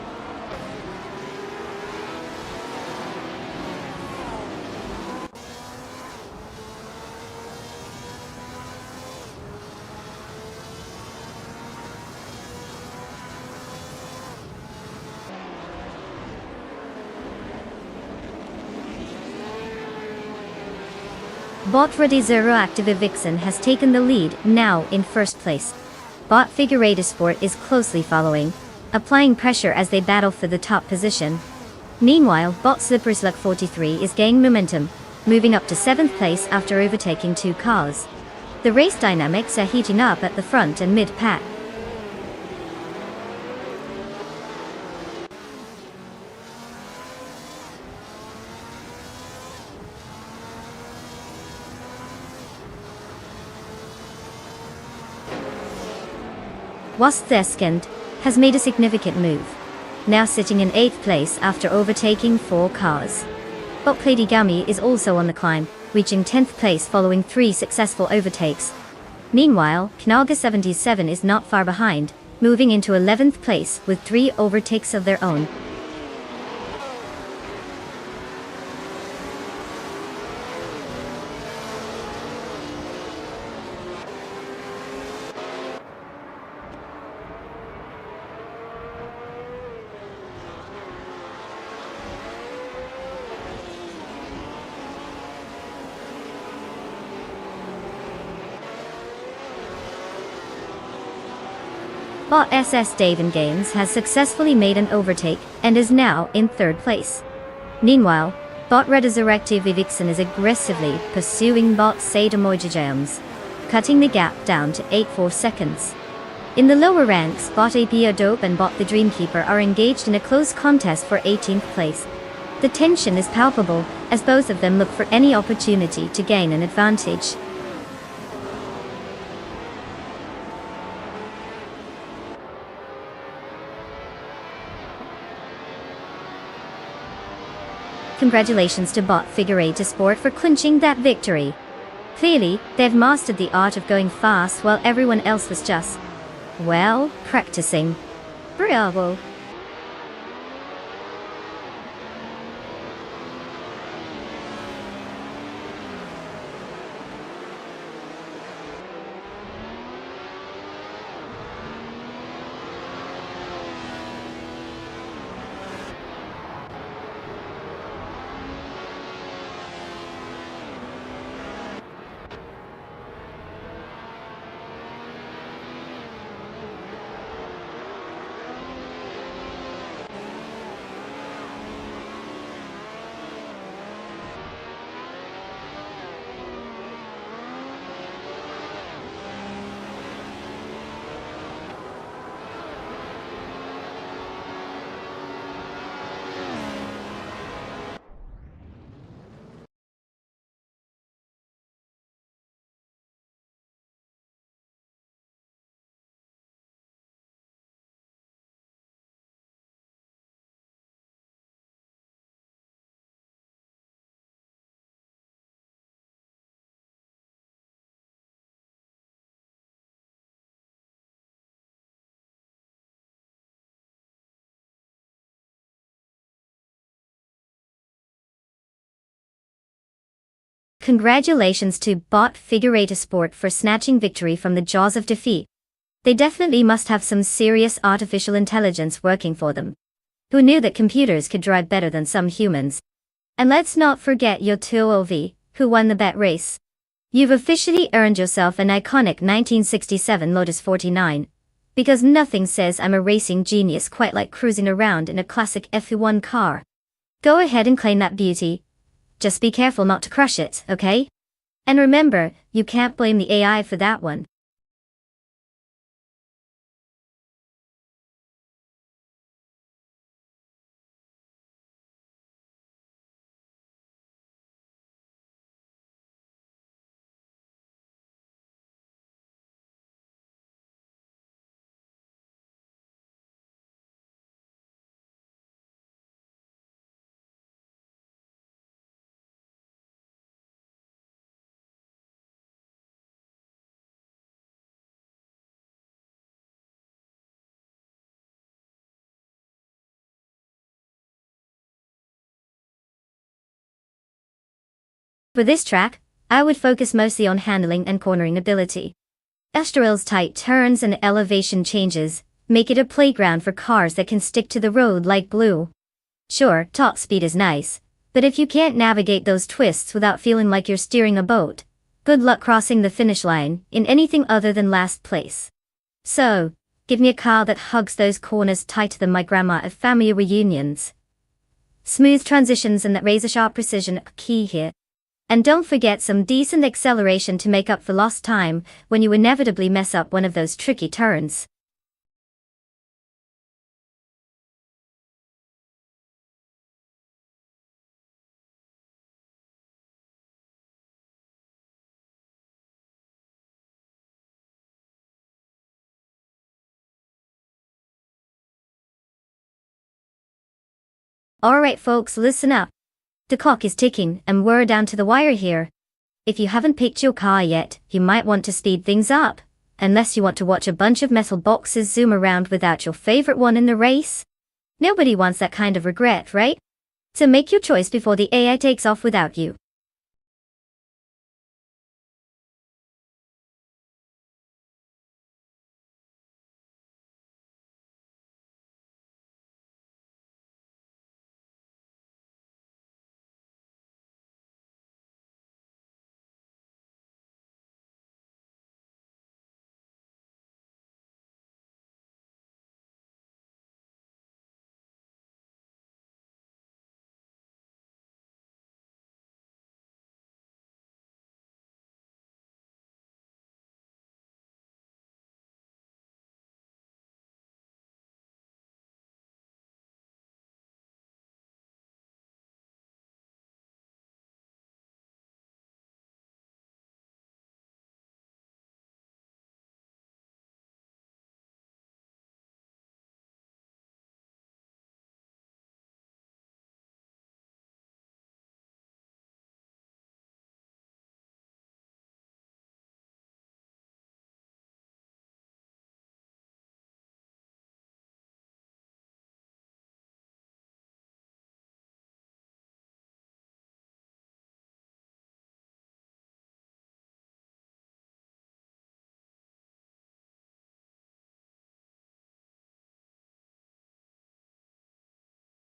Speaker 1: Bot Ready Zero Active Vixen has taken the lead, now in 1st place. Bot Figurator Sport is closely following, applying pressure as they battle for the top position. Meanwhile, Bot Slippery Slug 43 is gaining momentum, moving up to 7th place after overtaking 2 cars. The race dynamics are heating up at the front and mid-pack. Wasteskend has made a significant move, now sitting in 8th place after overtaking 4 cars. Bot Platigami is also on the climb, reaching 10th place following 3 successful overtakes. Meanwhile, Knaga77 is not far behind, moving into 11th place with 3 overtakes of their own. Bot SS Davin Games has successfully made an overtake and is now in 3rd place. Meanwhile, Bot Resurrective Vixen is aggressively pursuing Bot Sadomojajams, cutting the gap down to 8.4 seconds. In the lower ranks, Bot AP Dope and Bot the Dreamkeeper are engaged in a close contest for 18th place. The tension is palpable, as both of them look for any opportunity to gain an advantage. Congratulations to Bot Figurator Sport for clinching that victory. Clearly, they've mastered the art of going fast while everyone else was just, well, practicing. Bravo! congratulations to Bot Figurator Sport for snatching victory from the jaws of defeat. They definitely must have some serious artificial intelligence working for them. Who knew that computers could drive better than some humans? And let's not forget your 2OV, who won the bet race. You've officially earned yourself an iconic 1967 Lotus 49, because nothing says I'm a racing genius quite like cruising around in a classic F1 car. Go ahead and claim that beauty. Just be careful not to crush it, okay? And remember, you can't blame the AI for that one. For this track, I would focus mostly on handling and cornering ability. Esterill's tight turns and elevation changes make it a playground for cars that can stick to the road like glue. Sure, top speed is nice, but if you can't navigate those twists without feeling like you're steering a boat, good luck crossing the finish line in anything other than last place. So, give me a car that hugs those corners tighter than my grandma at family reunions. Smooth transitions and that razor-sharp precision are key here. And don't forget some decent acceleration to make up for lost time when you inevitably mess up one of those tricky turns. Alright folks, listen up. The clock is ticking and we're down to the wire here. If you haven't picked your car yet, you might want to speed things up, unless you want to watch a bunch of metal boxes zoom around without your favorite one in the race. Nobody wants that kind of regret, right? So make your choice before the AI takes off without you.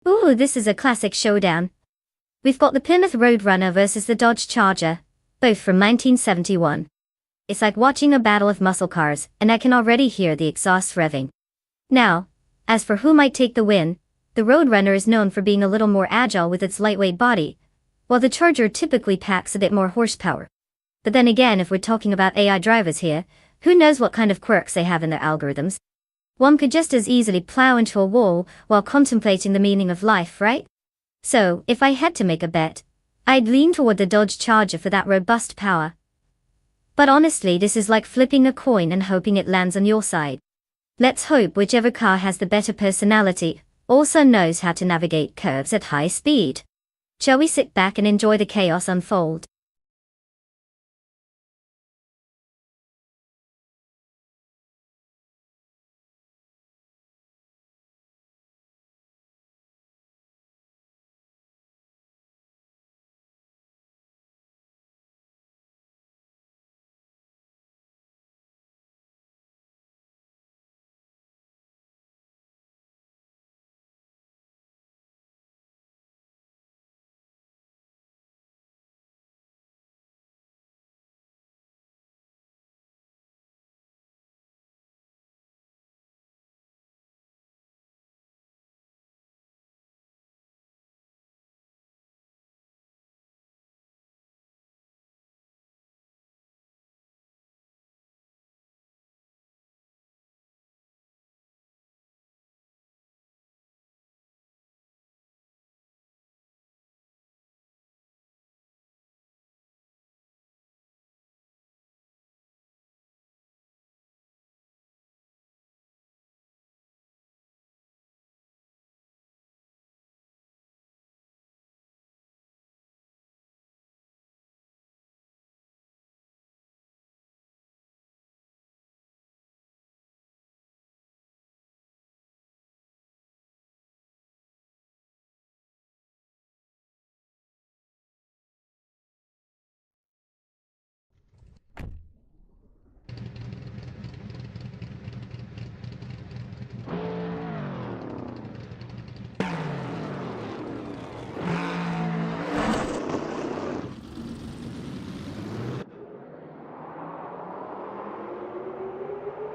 Speaker 1: Ooh, this is a classic showdown. We've got the Plymouth Roadrunner versus the Dodge Charger, both from 1971. It's like watching a battle of muscle cars, and I can already hear the exhaust revving. Now, as for who might take the win, the Roadrunner is known for being a little more agile with its lightweight body, while the Charger typically packs a bit more horsepower. But then again, if we're talking about AI drivers here, who knows what kind of quirks they have in their algorithms? One could just as easily plow into a wall while contemplating the meaning of life, right? So, if I had to make a bet, I'd lean toward the Dodge Charger for that robust power. But honestly, this is like flipping a coin and hoping it lands on your side. Let's hope whichever car has the better personality also knows how to navigate curves at high speed. Shall we sit back and enjoy the chaos unfold?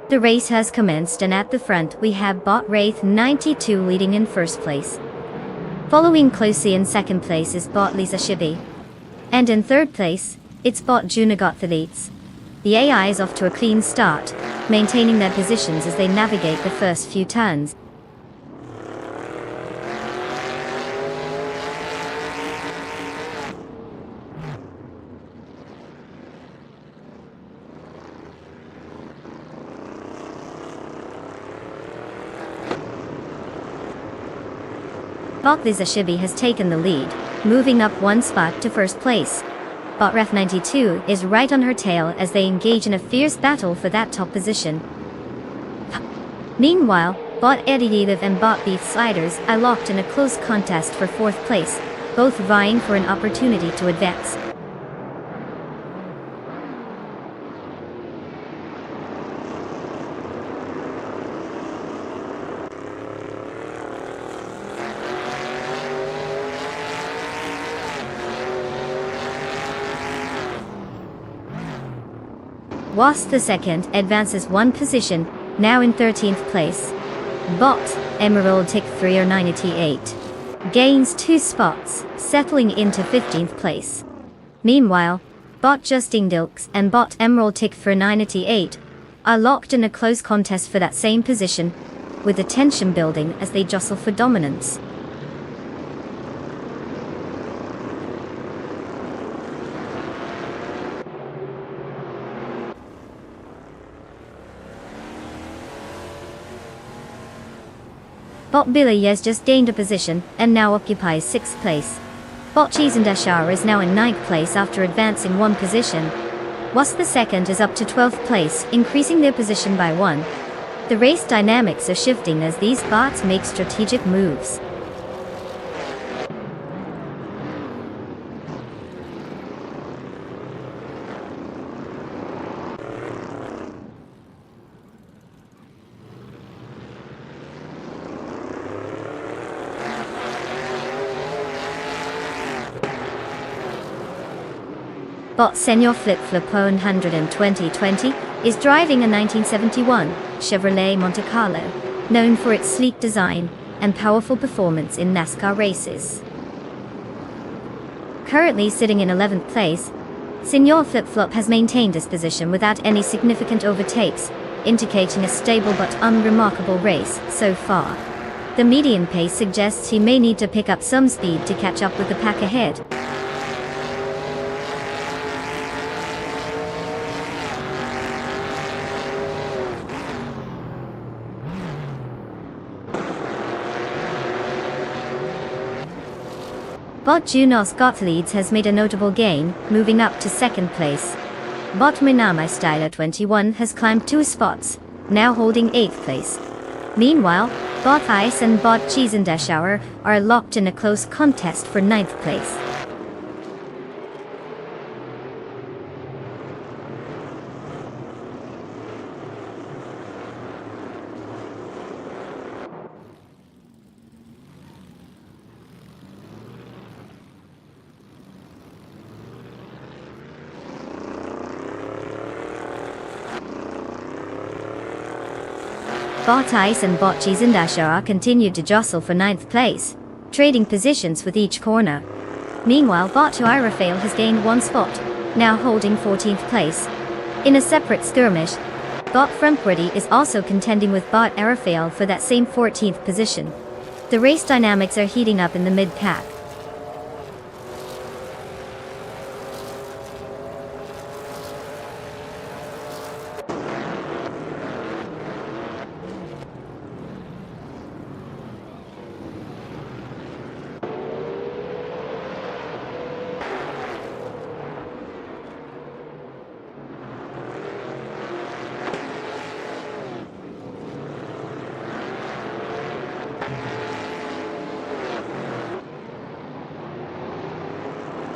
Speaker 1: The race has commenced, and at the front we have bot Wraith 92 leading in first place. Following closely in second place is bot Lisa Shibi. And in third place, it's bot Junagothalites. The AI is off to a clean start, maintaining their positions as they navigate the first few turns. Bot Lisa Shibi has taken the lead, moving up one spot to first place. Bot Ref 92 is right on her tail as they engage in a fierce battle for that top position. Meanwhile, bot Eddie Liv and bot Beef Sliders are locked in a close contest for fourth place, both vying for an opportunity to advance. Wasp the second advances one position, now in 13th place. Bot Emerald Tick 398 gains 2 spots, settling into 15th place. Meanwhile, bot Justin Dilks and bot Emerald Tick 398 are locked in a close contest for that same position, with the tension building as they jostle for dominance. Bot Billy has just gained a position, and now occupies 6th place. Bot Cheese and Dashar is now in 9th place after advancing one position. Wasp the second is up to 12th place, increasing their position by 1. The race dynamics are shifting as these bots make strategic moves. Bot Senior Flip Flip 12020 is driving a 1971 Chevrolet Monte Carlo, known for its sleek design and powerful performance in NASCAR races. Currently sitting in 11th place, Senior Flip Flop has maintained his position without any significant overtakes, indicating a stable but unremarkable race so far. The median pace suggests he may need to pick up some speed to catch up with the pack ahead. Bot Junos Gottlieds has made a notable gain, moving up to 2nd place. Bot Minami Styler 21 has climbed 2 spots, now holding 8th place. Meanwhile, bot Ice and bot Cheese and Dashauer are locked in a close contest for 9th place. Bot Ice and bot Cheese and Ashara continued to jostle for 9th place, trading positions with each corner. Meanwhile, bot Irafael has gained 1 spot, now holding 14th place. In a separate skirmish, bot Frontbreddy is also contending with bot Irafael for that same 14th position. The race dynamics are heating up in the mid-pack.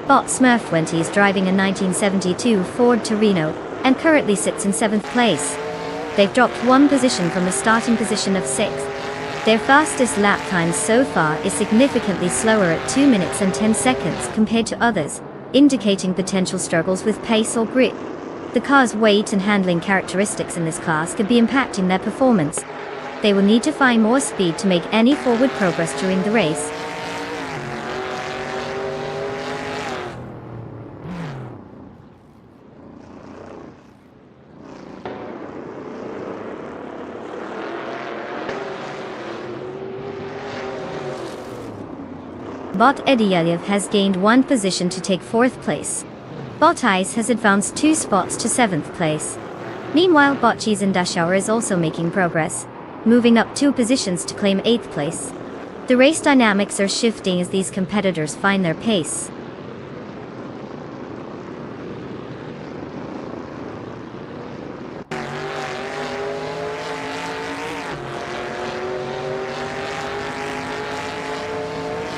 Speaker 1: Bot Smurf20 is driving a 1972 Ford Torino, and currently sits in 7th place. They've dropped 1 position from a starting position of 6th. Their fastest lap time so far is significantly slower at 2 minutes and 10 seconds compared to others, indicating potential struggles with pace or grip. The car's weight and handling characteristics in this class could be impacting their performance. They will need to find more speed to make any forward progress during the race. Bot Ediyalev has gained 1 position to take 4th place. Bot Ice has advanced 2 spots to 7th place. Meanwhile, Bot Cheese and Dashauer is also making progress, moving up 2 positions to claim 8th place. The race dynamics are shifting as these competitors find their pace.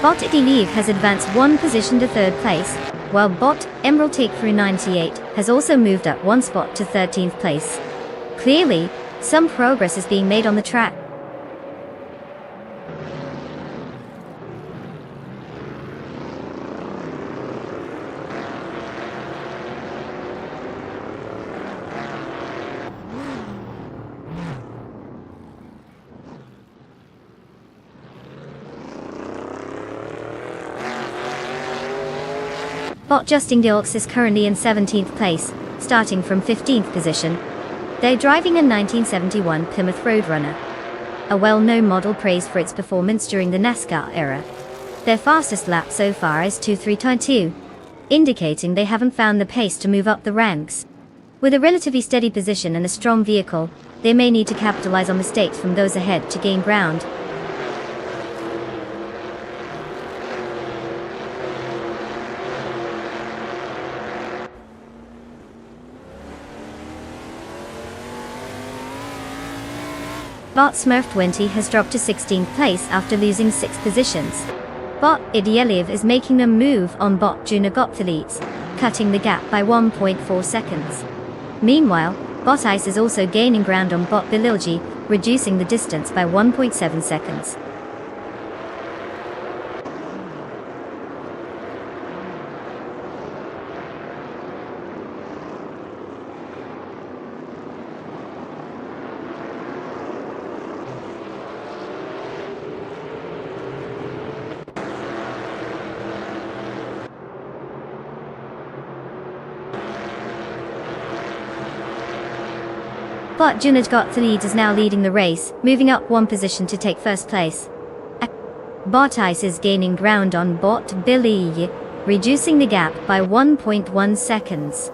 Speaker 1: Bot Ediliv has advanced 1 position to 3rd place, while Bot Emerald Take Through 98 has also moved up 1 spot to 13th place. Clearly, some progress is being made on the track. Bot Justin Gilks is currently in 17th place, starting from 15th position. They're driving a 1971 Plymouth Roadrunner, a well-known model praised for its performance during the NASCAR era. Their fastest lap so far is 2:3:22, indicating they haven't found the pace to move up the ranks. With a relatively steady position and a strong vehicle, they may need to capitalize on mistakes from those ahead to gain ground. Bot Smurf20 has dropped to 16th place after losing 6 positions. Bot Idielev is making a move on Bot Juna Gopthalites, cutting the gap by 1.4 seconds. Meanwhile, Bot Ice is also gaining ground on Bot Bililji, reducing the distance by 1.7 seconds. Bot Junaj Gopthalides is now leading the race, moving up 1 position to take 1st place. Bot Ice is gaining ground on Bot Billy, reducing the gap by 1.1 seconds.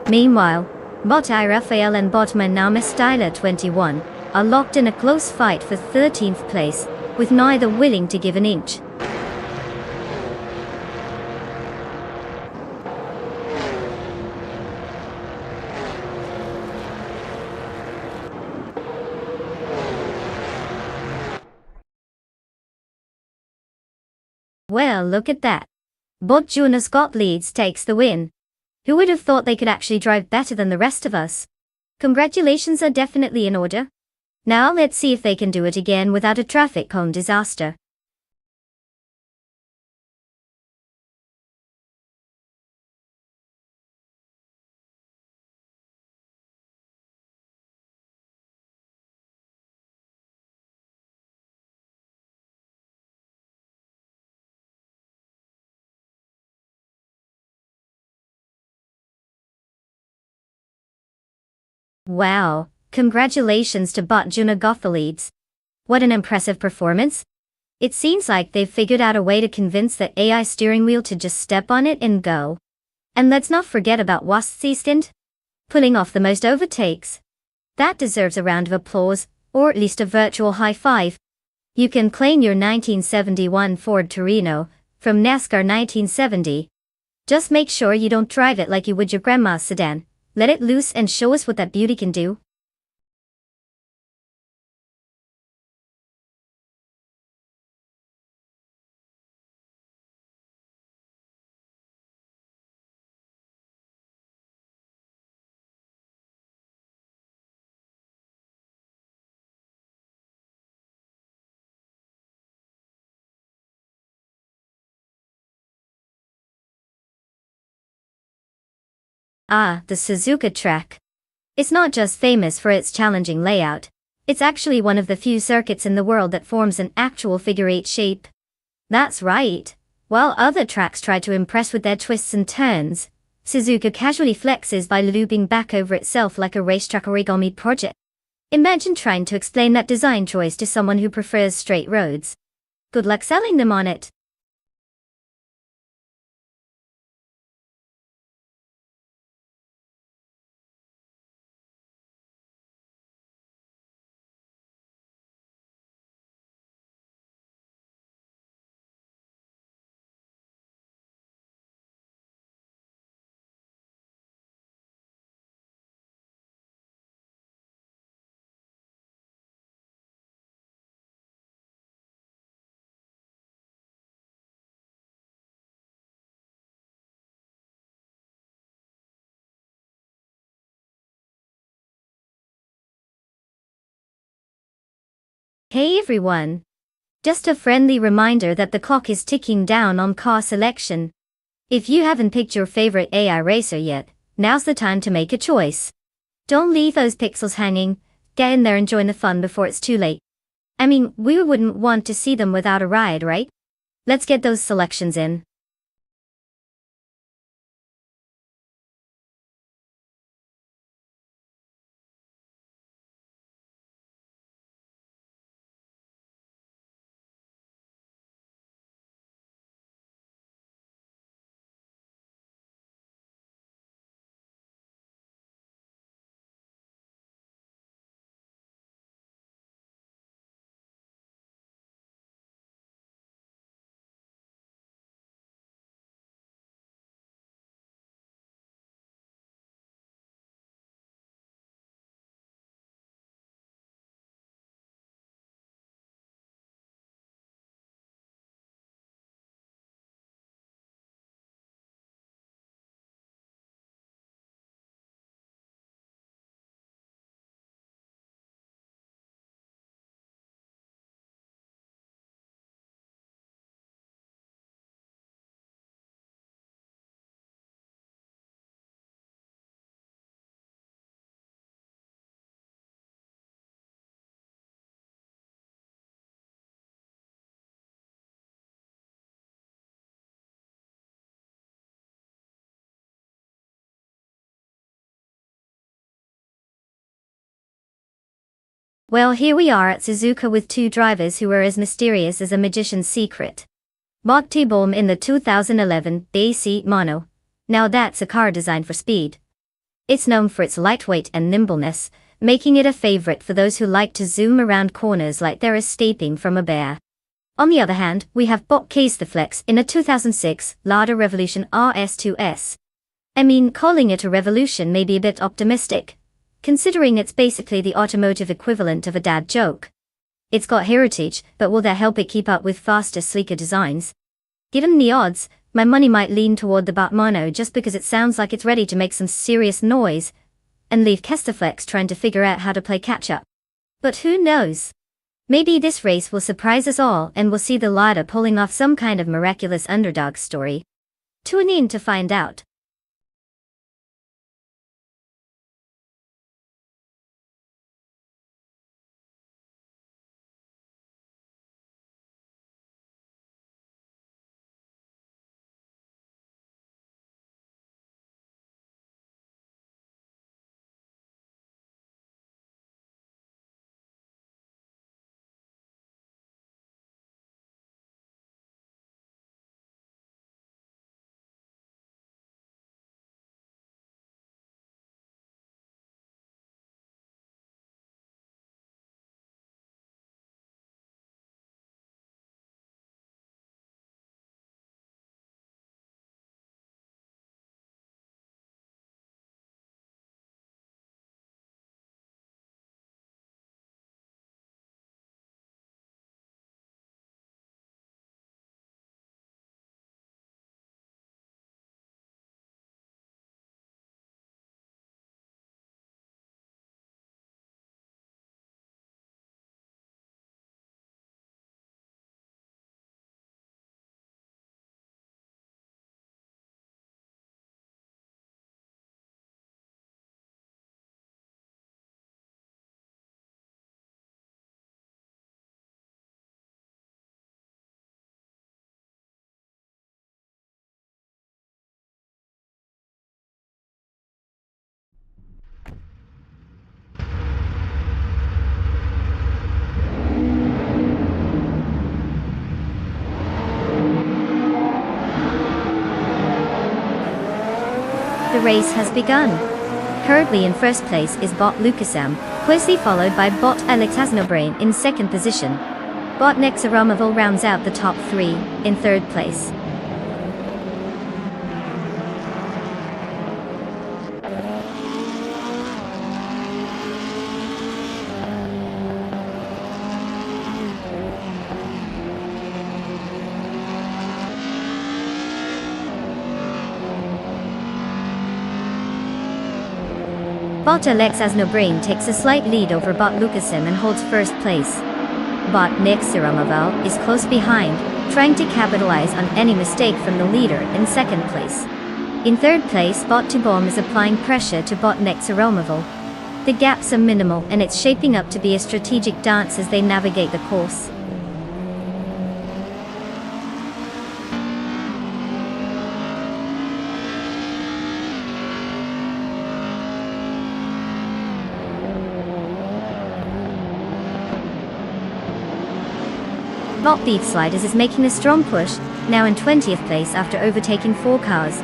Speaker 1: Meanwhile, Bot I Raphael and Bot Manama Styler 21 are locked in a close fight for 13th place, with neither willing to give an inch. Well, look at that. Bot Jonas Gottlieds takes the win. Who would have thought they could actually drive better than the rest of us? Congratulations are definitely in order. Now let's see if they can do it again without a traffic cone disaster. Wow, congratulations to Bot Juna Gothalides. What an impressive performance. It seems like they've figured out a way to convince the AI steering wheel to just step on it and go. And let's not forget about Wastzistand, pulling off the most overtakes. That deserves a round of applause, or at least a virtual high five. You can claim your 1971 Ford Torino from NASCAR 1970. Just make sure you don't drive it like you would your grandma's sedan. Let it loose and show us what that beauty can do. Ah, the Suzuka track. It's not just famous for its challenging layout. It's actually one of the few circuits in the world that forms an actual figure-8 shape. That's right. While other tracks try to impress with their twists and turns, Suzuka casually flexes by looping back over itself like a racetrack origami project. Imagine trying to explain that design choice to someone who prefers straight roads. Good luck selling them on it. Hey everyone! Just a friendly reminder that the clock is ticking down on car selection. If you haven't picked your favorite AI racer yet, now's the time to make a choice. Don't leave those pixels hanging, get in there and join the fun before it's too late. I mean, we wouldn't want to see them without a ride, right? Let's get those selections in. Well, here we are at Suzuka with two drivers who are as mysterious as a magician's secret. Bought T-Bomb in the 2011 BC Mono. Now that's a car designed for speed. It's known for its lightweight and nimbleness, making it a favorite for those who like to zoom around corners like they're escaping from a bear. On the other hand, we have Bot Case the Flex in a 2006 Lada Revolution RS2S. I mean, calling it a revolution may be a bit optimistic, considering it's basically the automotive equivalent of a dad joke. It's got heritage, but will that help it keep up with faster, sleeker designs? Given the odds, my money might lean toward the Batmono just because it sounds like it's ready to make some serious noise, and leave Kesterflex trying to figure out how to play catch-up. But who knows? Maybe this race will surprise us all and we'll see the Lada pulling off some kind of miraculous underdog story. Tune in to find out. race has begun. Currently in first place is bot Lucasam, closely followed by bot Alex Hasnobrain in second position. Bot Nexaromovil rounds out the top three, in third place. Bot Alex Hasnobrain takes a slight lead over bot Lucasim and holds first place. Bot Nexaromovil is close behind, trying to capitalize on any mistake from the leader in second place. In third place, bot Tubom is applying pressure to bot Nexaromovil. The gaps are minimal and it's shaping up to be a strategic dance as they navigate the course. Bot Beef Sliders is making a strong push, now in 20th place after overtaking 4 cars.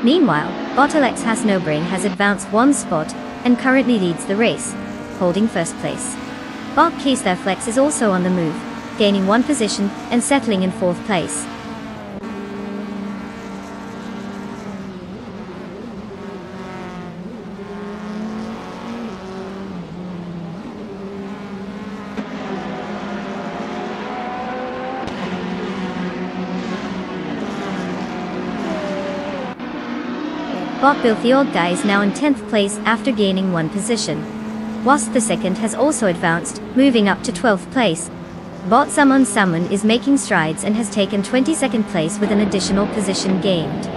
Speaker 1: Meanwhile, bot Alex Hasnobrain has advanced 1 spot and currently leads the race, holding first place. Bot Keysther Flex is also on the move, gaining 1 position and settling in 4th place. Bot Bill the Old Guy is now in 10th place after gaining 1 position. Whilst the second has also advanced, moving up to 12th place. Bot Summon Summon is making strides and has taken 22nd place with an additional position gained.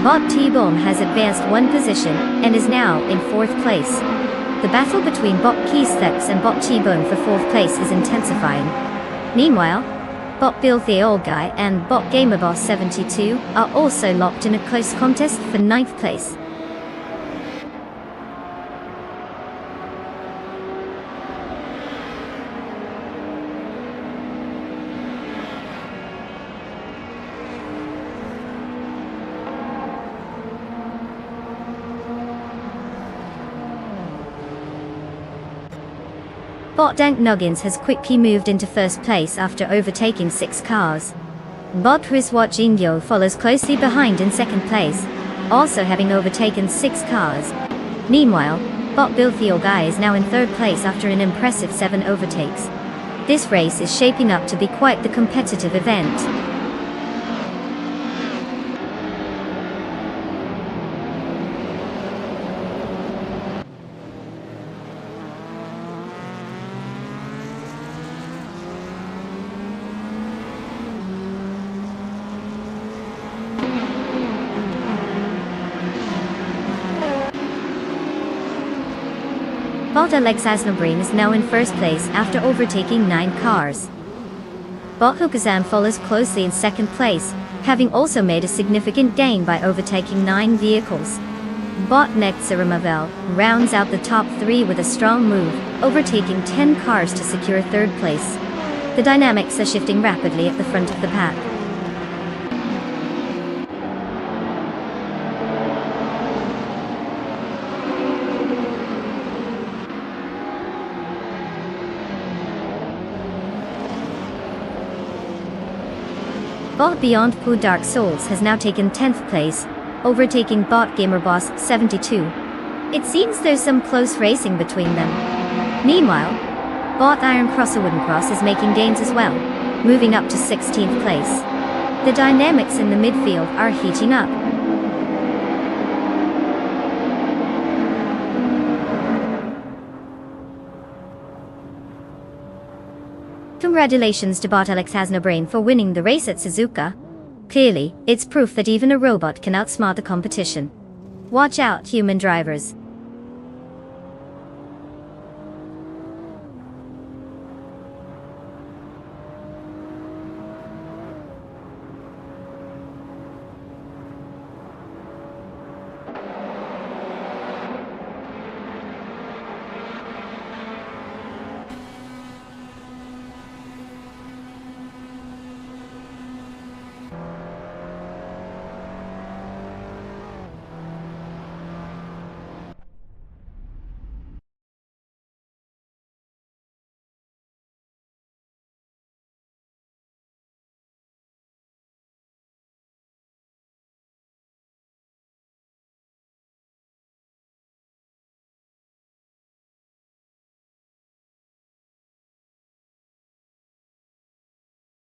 Speaker 1: Bot T-Bomb has advanced 1 position and is now in 4th place. The battle between bot Keysthex and bot T-Bomb for 4th place is intensifying. Meanwhile, bot Bill the Old Guy and bot GamerBoss72 are also locked in a close contest for 9th place. Bot Dank Nuggins has quickly moved into first place after overtaking 6 cars. Bot Priswat Jingyo follows closely behind in second place, also having overtaken 6 cars. Meanwhile, bot Bilthio Guy is now in third place after an impressive 7 overtakes. This race is shaping up to be quite the competitive event. Bot Alex Hasnobrain is now in first place after overtaking 9 cars. Bot Hukazam follows closely in second place, having also made a significant gain by overtaking 9 vehicles. Bot Nexaromovil rounds out the top 3 with a strong move, overtaking 10 cars to secure third place. The dynamics are shifting rapidly at the front of the pack. Bot Beyond Poo Dark Souls has now taken 10th place, overtaking bot GamerBoss72. It seems there's some close racing between them. Meanwhile, bot Iron Crosser Wooden Cross is making gains as well, moving up to 16th place. The dynamics in the midfield are heating up. Congratulations to bot Alex Hasnobrain for winning the race at Suzuka. Clearly, it's proof that even a robot can outsmart the competition. Watch out, human drivers.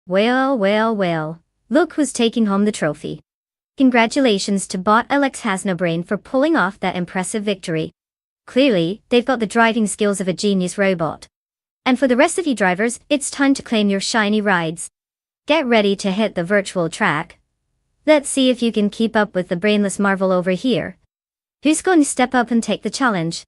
Speaker 1: Well, well, well. Look who's taking home the trophy. Congratulations to bot Alex Hasnobrain for pulling off that impressive victory. Clearly, they've got the driving skills of a genius robot. And for the rest of you drivers, it's time to claim your shiny rides. Get ready to hit the virtual track. Let's see if you can keep up with the brainless marvel over here. Who's going to step up and take the challenge?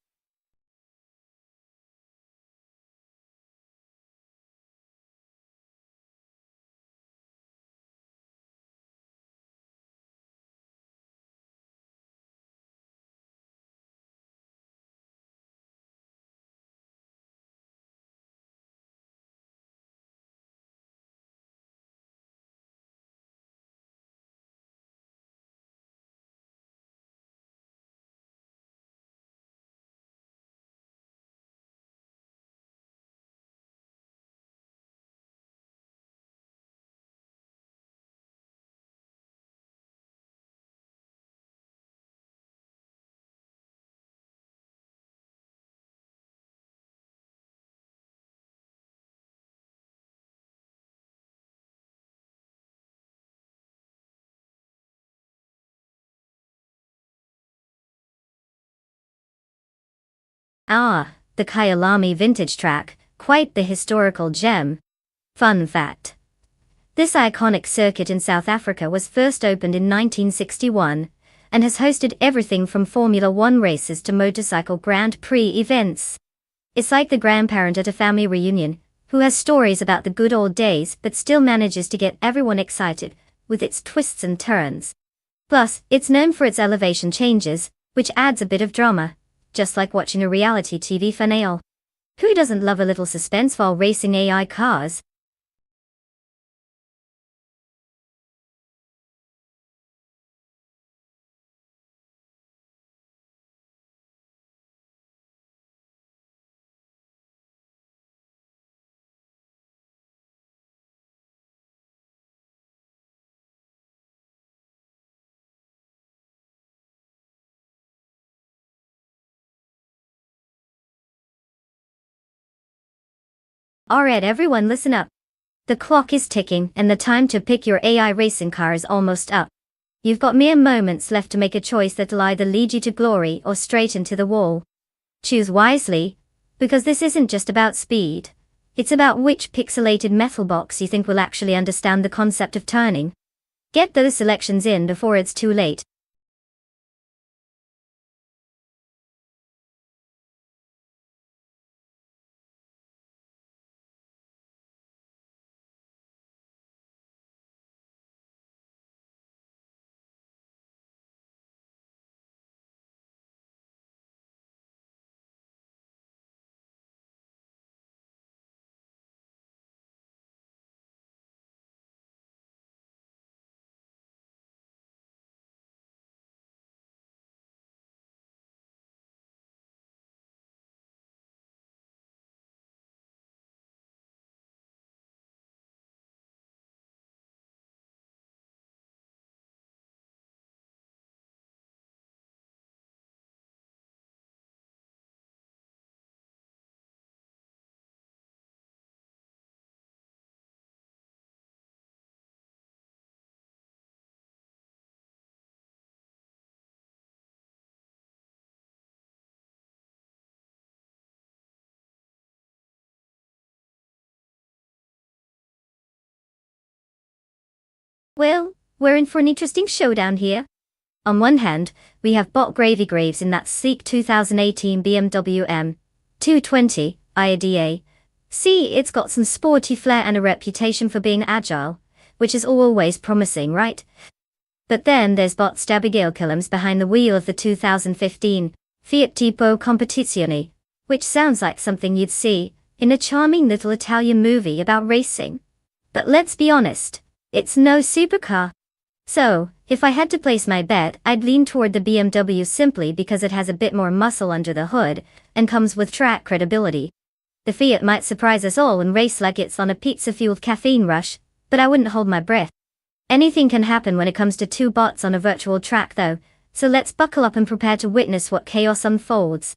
Speaker 1: Ah, the Kyalami vintage track, quite the historical gem. Fun fact. This iconic circuit in South Africa was first opened in 1961, and has hosted everything from Formula One races to motorcycle Grand Prix events. It's like the grandparent at a family reunion, who has stories about the good old days but still manages to get everyone excited, with its twists and turns. Plus, it's known for its elevation changes, which adds a bit of drama, just like watching a reality TV finale. Who doesn't love a little suspense while racing AI cars? Alright everyone, listen up. The clock is ticking and the time to pick your AI racing car is almost up. You've got mere moments left to make a choice that'll either lead you to glory or straight into the wall. Choose wisely, because this isn't just about speed. It's about which pixelated metal box you think will actually understand the concept of turning. Get those selections in before it's too late. Well, we're in for an interesting showdown here. On one hand, we have Bot Gravy Graves in that sleek 2018 BMW M220 IADA. See, it's got some sporty flair and a reputation for being agile, which is always promising, right? But then there's Bot Abigail Killams behind the wheel of the 2015 Fiat Tipo Competizione, which sounds like something you'd see in a charming little Italian movie about racing. But let's be honest, it's no supercar. So, if I had to place my bet, I'd lean toward the BMW simply because it has a bit more muscle under the hood, and comes with track credibility. The Fiat might surprise us all and race like it's on a pizza-fueled caffeine rush, but I wouldn't hold my breath. Anything can happen when it comes to two bots on a virtual track though, so let's buckle up and prepare to witness what chaos unfolds.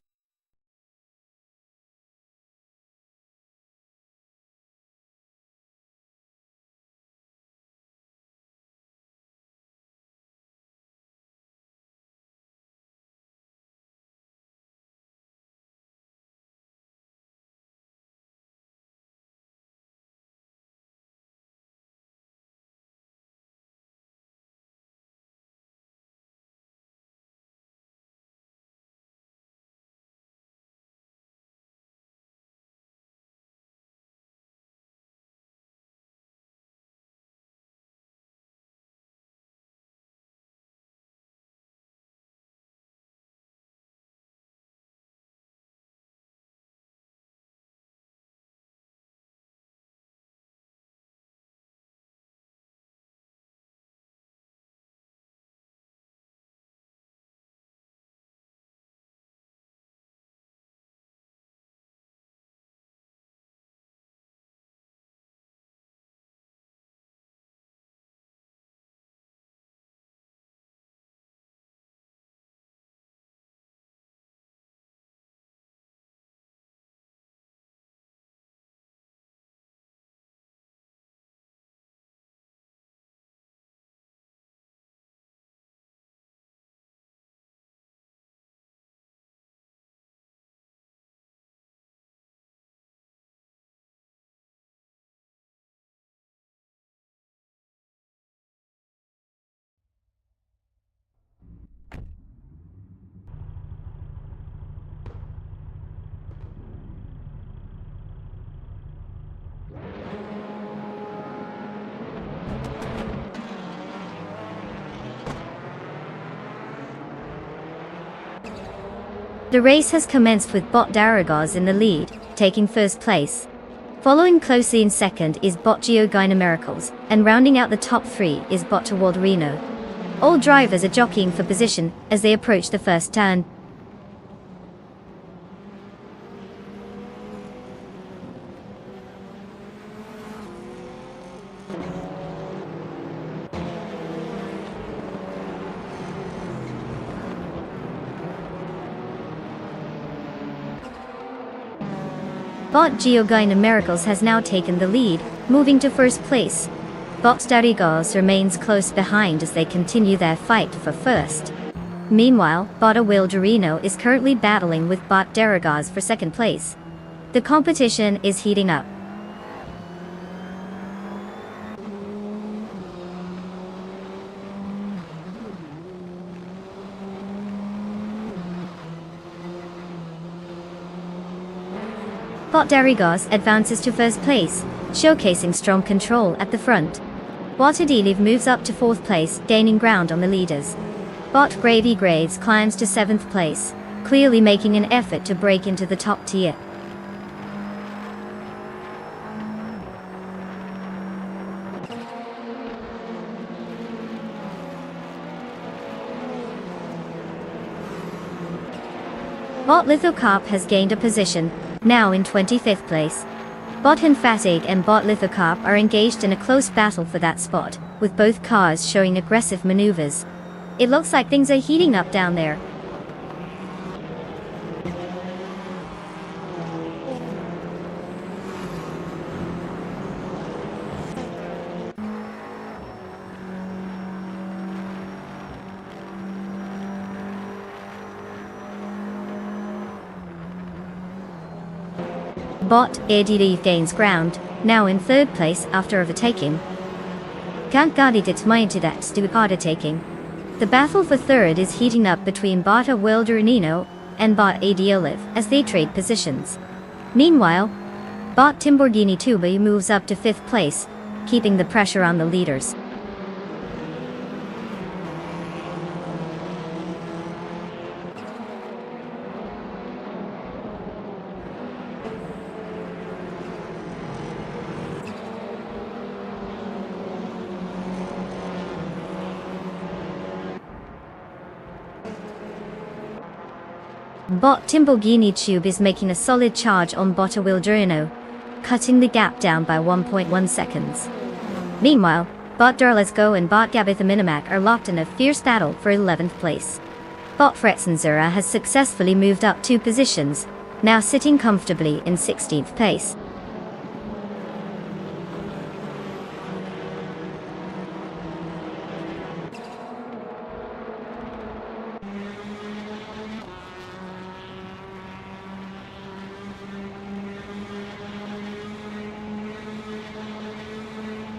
Speaker 1: The race has commenced with Bot Daragos in the lead, taking first place. Following closely in second is Bot Geogina Miracles, and rounding out the top three is Bot Toward Reno. All drivers are jockeying for position as they approach the first turn. Bot Geogina Miracles has now taken the lead, moving to first place. Bot Darigos remains close behind as they continue their fight for first. Meanwhile, Bot Wilderino is currently battling with Bot Darigos for second place. The competition is heating up. Bot Darigos advances to first place, showcasing strong control at the front. Bot Adiliv moves up to fourth place, gaining ground on the leaders. Bot Gravy Grades climbs to seventh place, clearly making an effort to break into the top tier. Bot Lithocarp has gained a position, now in 25th place. Bot Emphatic and Bot Lithocarp are engaged in a close battle for that spot, with both cars showing aggressive maneuvers. It looks like things are heating up down there. Bot ADD gains ground, now in third place after overtaking. Can't guard its mind to that stupid taking. The battle for third is heating up between Bot Wilderino and Bot Adioliv as they trade positions. Meanwhile, Bot Timborghini Tuba moves up to fifth place, keeping the pressure on the leaders. Bot Timborghini Tube is making a solid charge on Bot Wilderino, cutting the gap down by 1.1 seconds. Meanwhile, Bot Darlesco and Bot Gabitha Minimac are locked in a fierce battle for 11th place. Bot Fretzenzura has successfully moved up 2 positions, now sitting comfortably in 16th place.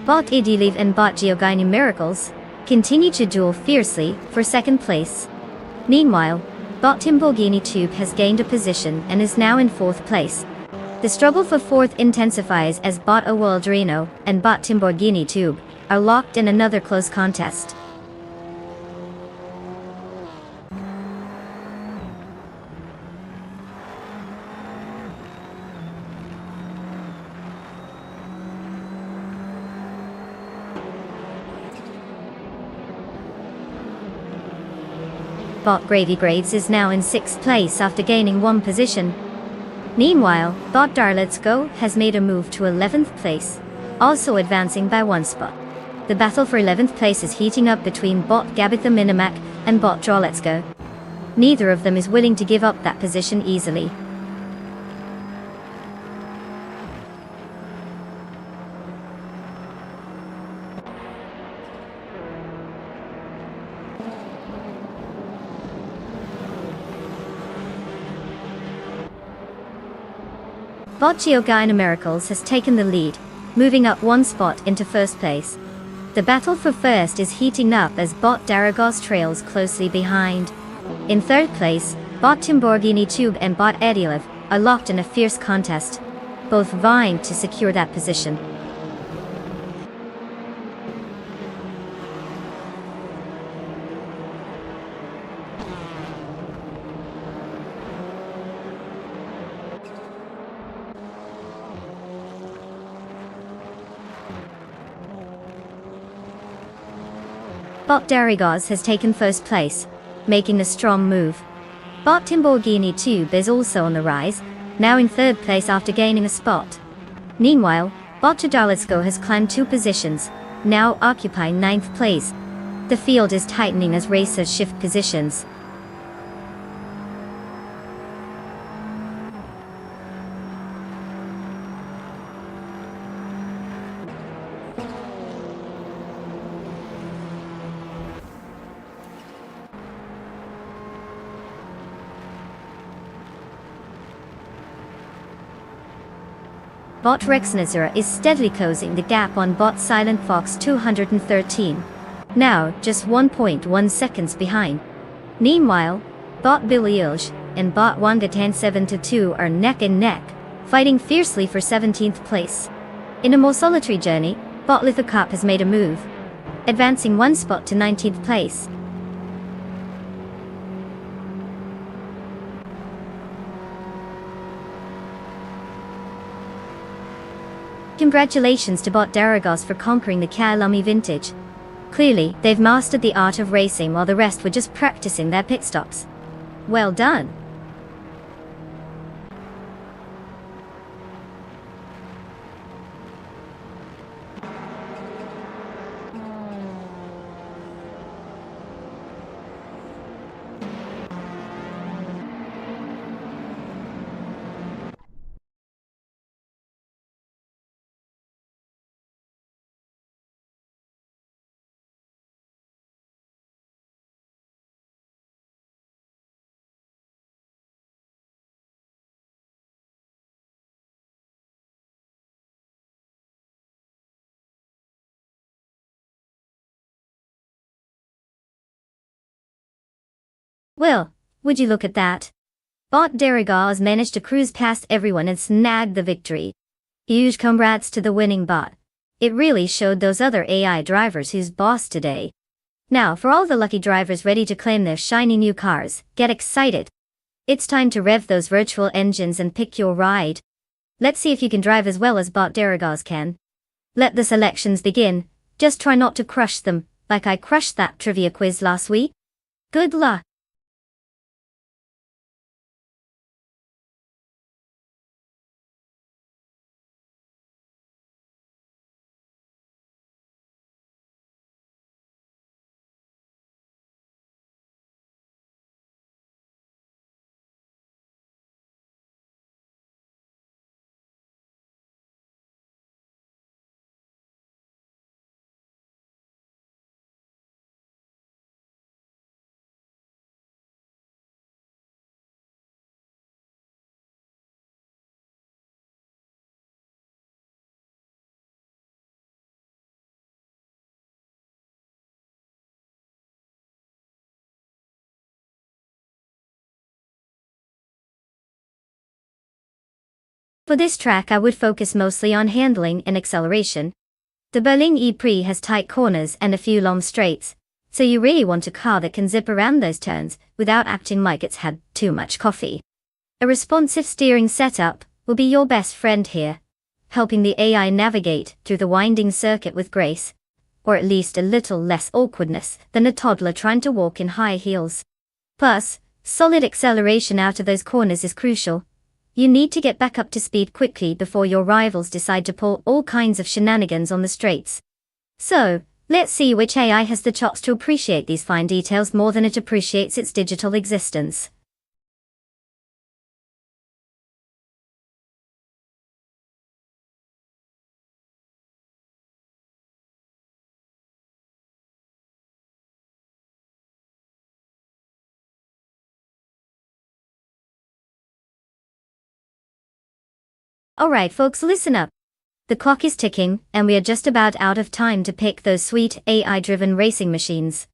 Speaker 1: Bot Idiliv and Bot Geogini Miracles continue to duel fiercely for second place. Meanwhile, Bot Timborghini Tube has gained a position and is now in fourth place. The struggle for fourth intensifies as Bot Wilderino and Bot Timborghini Tube are locked in another close contest. Bot Gravy Grades is now in 6th place after gaining 1 position. Meanwhile, Bot Darlet's Go has made a move to 11th place, also advancing by 1 spot. The battle for 11th place is heating up between Bot Gabitha Minimac and Bot Draw Let's Go. Neither of them is willing to give up that position easily. Bot Geogina Miracles has taken the lead, moving up 1 spot into first place. The battle for first is heating up as Bot Daragos trails closely behind. In third place, Bot Timborghini Tube and Bot Adilev are locked in a fierce contest, both vying to secure that position. Bot Darigos has taken first place, making a strong move. Bot Timborghini Tube is also on the rise, now in third place after gaining a spot. Meanwhile, Bot Jadalisco has climbed 2 positions, now occupying 9th place. The field is tightening as racers shift positions. Bot Rexnazura is steadily closing the gap on Bot Silent Fox 213. Now, just 1.1 seconds behind. Meanwhile, Bot Billielge and Bot Wanga 107-2 are neck and neck, fighting fiercely for 17th place. In a more solitary journey, Bot Lithocup has made a move, advancing 1 spot to 19th place. Congratulations to Bot Daragos for conquering the Kyalami vintage. Clearly, they've mastered the art of racing while the rest were just practicing their pit stops. Well done. Well, would you look at that? Bot Darigos managed to cruise past everyone and snag the victory. Huge congrats to the winning bot. It really showed those other AI drivers who's boss today. Now, for all the lucky drivers ready to claim their shiny new cars, get excited. It's time to rev those virtual engines and pick your ride. Let's see if you can drive as well as Bot Darigos can. Let the selections begin. Just try not to crush them, like I crushed that trivia quiz last week. Good luck. For this track I would focus mostly on handling and acceleration. The Berlin E-Prix has tight corners and a few long straights, so you really want a car that can zip around those turns without acting like it's had too much coffee. A responsive steering setup will be your best friend here, helping the AI navigate through the winding circuit with grace, or at least a little less awkwardness than a toddler trying to walk in high heels. Plus, solid acceleration out of those corners is crucial. You need to get back up to speed quickly before your rivals decide to pull all kinds of shenanigans on the straights. So, let's see which AI has the chops to appreciate these fine details more than it appreciates its digital existence. Alright folks, listen up. The clock is ticking, and we are just about out of time to pick those sweet AI-driven racing machines.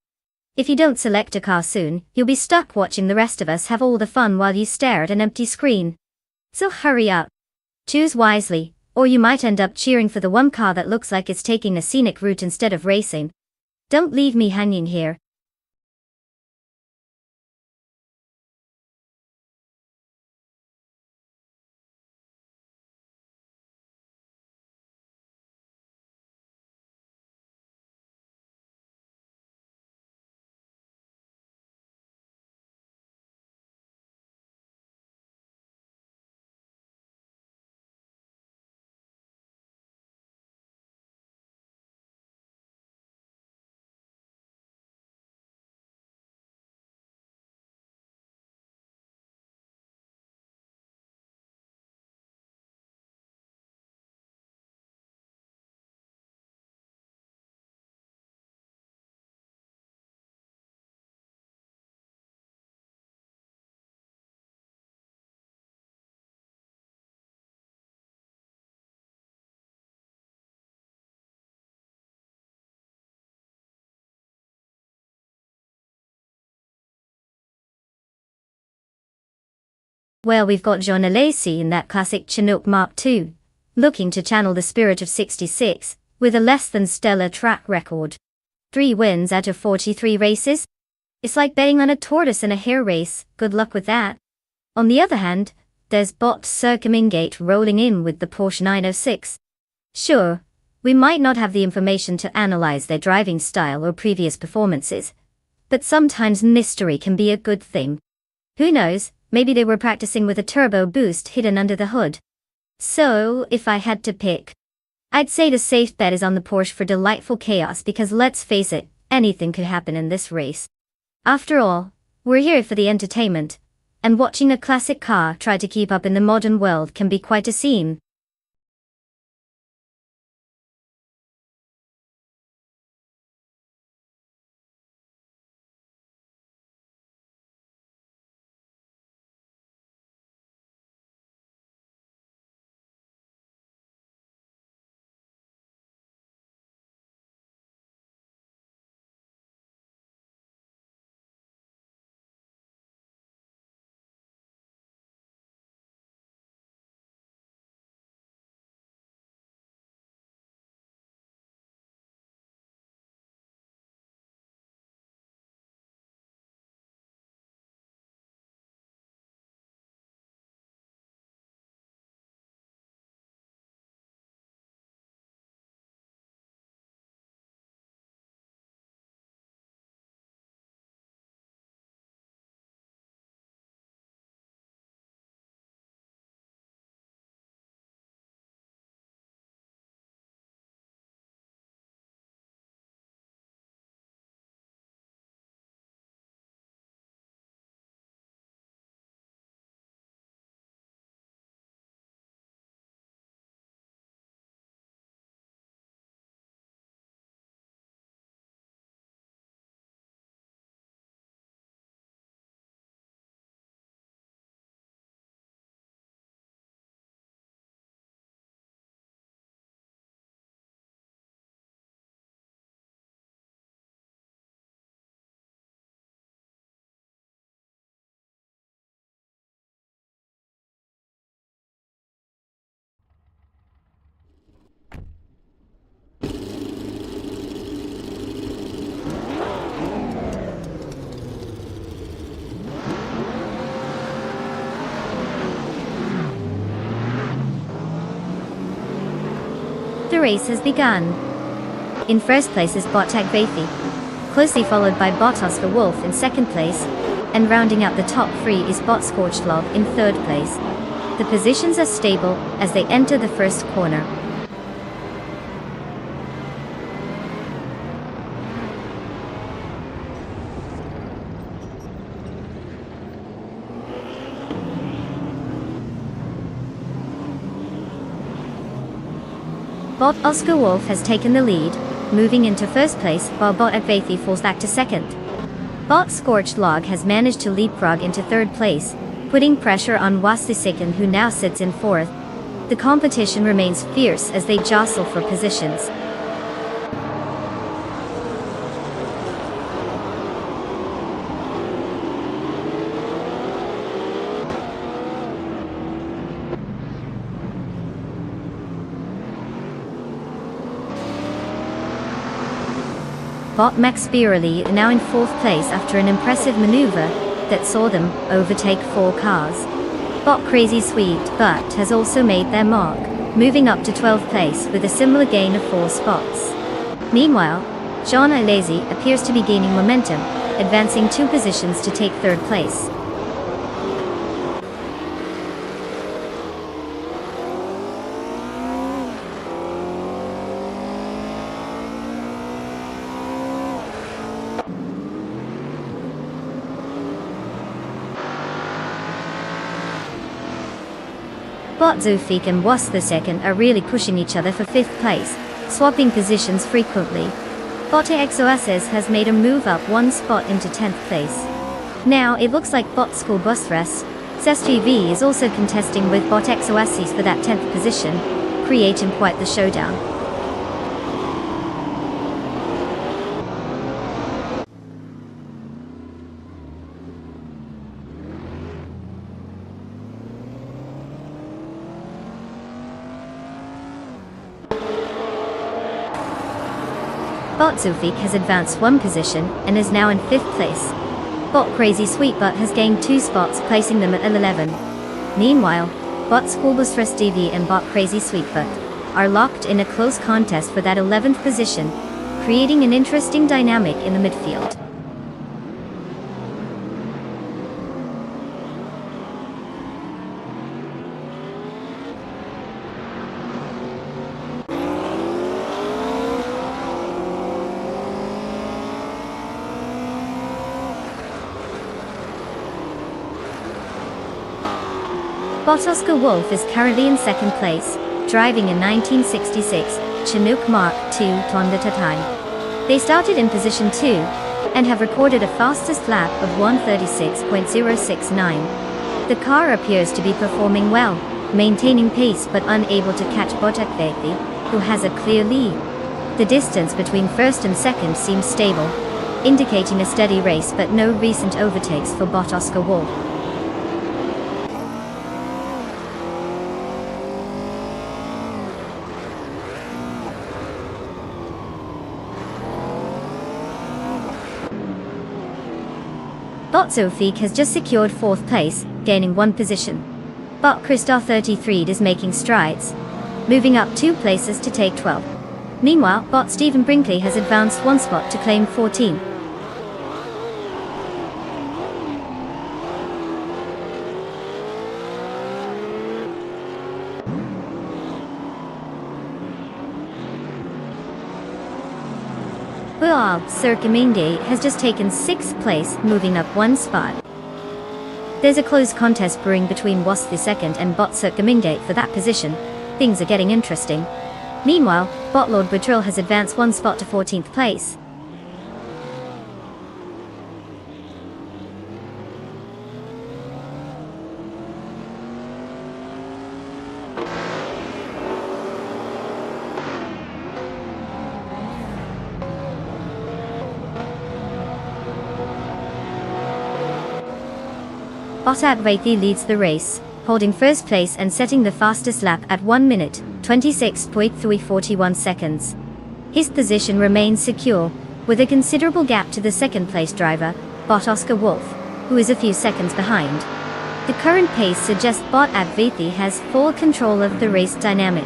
Speaker 1: If you don't select a car soon, you'll be stuck watching the rest of us have all the fun while you stare at an empty screen. So hurry up. Choose wisely, or you might end up cheering for the one car that looks like it's taking a scenic route instead of racing. Don't leave me hanging here. Well, we've got John Alesi in that classic Chinook Mark II, looking to channel the spirit of '66, with a less than stellar track record. 3 wins out of 43 races? It's like betting on a tortoise in a hare race, good luck with that. On the other hand, there's Bot Circumingate rolling in with the Porsche 906. Sure, we might not have the information to analyze their driving style or previous performances, but sometimes mystery can be a good thing. Who knows, maybe they were practicing with a turbo boost hidden under the hood. So, if I had to pick, I'd say the safe bet is on the Porsche for delightful chaos, because let's face it, anything could happen in this race. After all, we're here for the entertainment, and watching a classic car try to keep up in the modern world can be quite a scene. The race has begun. In first place is Botek Vathi, closely followed by Bot Oscar Wolf in second place, and rounding out the top 3 is Bot Scorched Log in third place. The positions are stable as they enter the first corner. Bot Oscar Wolf has taken the lead, moving into first place, while Bot Vathi falls back to second. Bot Scorched Log has managed to leapfrog into third place, putting pressure on Wastisikin, who now sits in fourth. The competition remains fierce as they jostle for positions. Bot Max Biroli now in fourth place after an impressive maneuver that saw them overtake 4 cars. Bot Crazy Sweet but has also made their mark, moving up to 12th place with a similar gain of 4 spots. Meanwhile, John Alesi appears to be gaining momentum, advancing 2 positions to take third place. Bot Zofik and Was the second are really pushing each other for 5th place, swapping positions frequently. Bot Exoases has made a move up 1 spot into 10th place. Now it looks like Bot School Bus Rest, SGV is also contesting with Bot Exoases for that 10th position, creating quite the showdown. Botzovic has advanced one position and is now in 5th place. Bot Crazy Sweetbutt has gained 2 spots, placing them at 11. Meanwhile, Bot Schoolbus DV and Bot Crazy Sweetbutt are locked in a close contest for that 11th position, creating an interesting dynamic in the midfield. Oscar Wolf is currently in 2nd place, driving a 1966 Chinook Mark II Honda Titan. They started in position 2 and have recorded a fastest lap of 1:36.069. The car appears to be performing well, maintaining pace but unable to catch Botak Vethi, who has a clear lead. The distance between 1st and 2nd seems stable, indicating a steady race but no recent overtakes for Oscar Wolf. Botzovic has just secured 4th place, gaining 1 position. Bot Christoph 33 is making strides, moving up 2 places to take 12. Meanwhile, Bot Stephen Brinkley has advanced 1 spot to claim 14. Sir Kaminde has just taken 6th place, moving up 1 spot. There's a close contest brewing between Was the second and Bot Sir Kaminde for that position. Things are getting interesting. Meanwhile, Bot Lord Butril has advanced 1 spot to 14th place. Botak Vethi leads the race, holding 1st place and setting the fastest lap at 1 minute, 26.341 seconds. His position remains secure, with a considerable gap to the 2nd place driver, Bot Oscar Wolf, who is a few seconds behind. The current pace suggests Bot Vethi has full control of the race dynamic.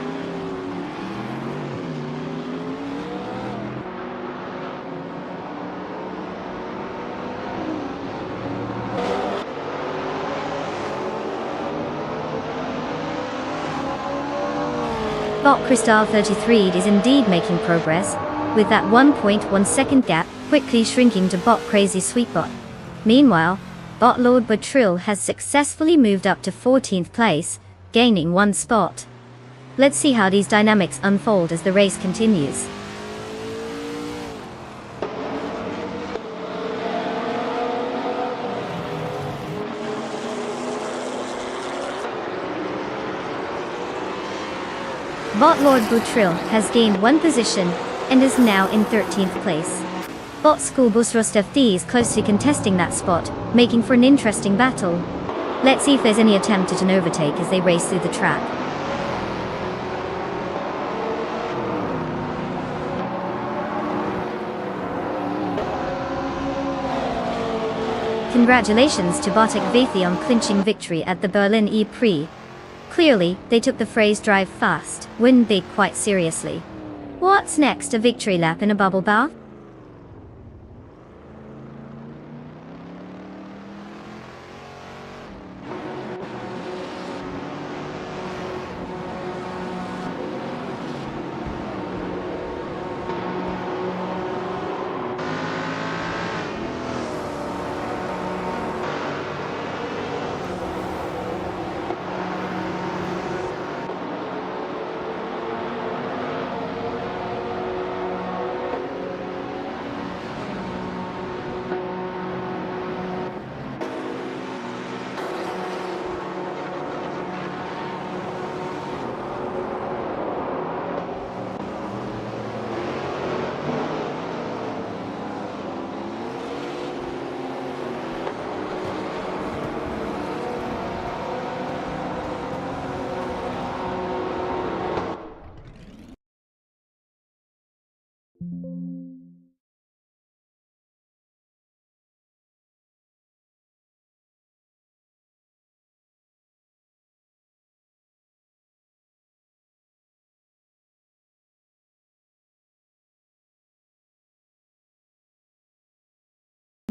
Speaker 1: Bot Cristal 33 is indeed making progress, with that 1.1 second gap quickly shrinking to Bot Crazy Sweetbot. Meanwhile, Bot Lord Butril has successfully moved up to 14th place, gaining 1 spot. Let's see how these dynamics unfold as the race continues. Bot Lord Butril has gained 1 position and is now in 13th place. Bot Schoolbus Rostevthi is closely contesting that spot, making for an interesting battle. Let's see if there's any attempt at an overtake as they race through the track. Congratulations to Botak Vethi on clinching victory at the Berlin E-Prix. Clearly, they took the phrase drive fast, win big quite seriously. What's next, a victory lap in a bubble bath?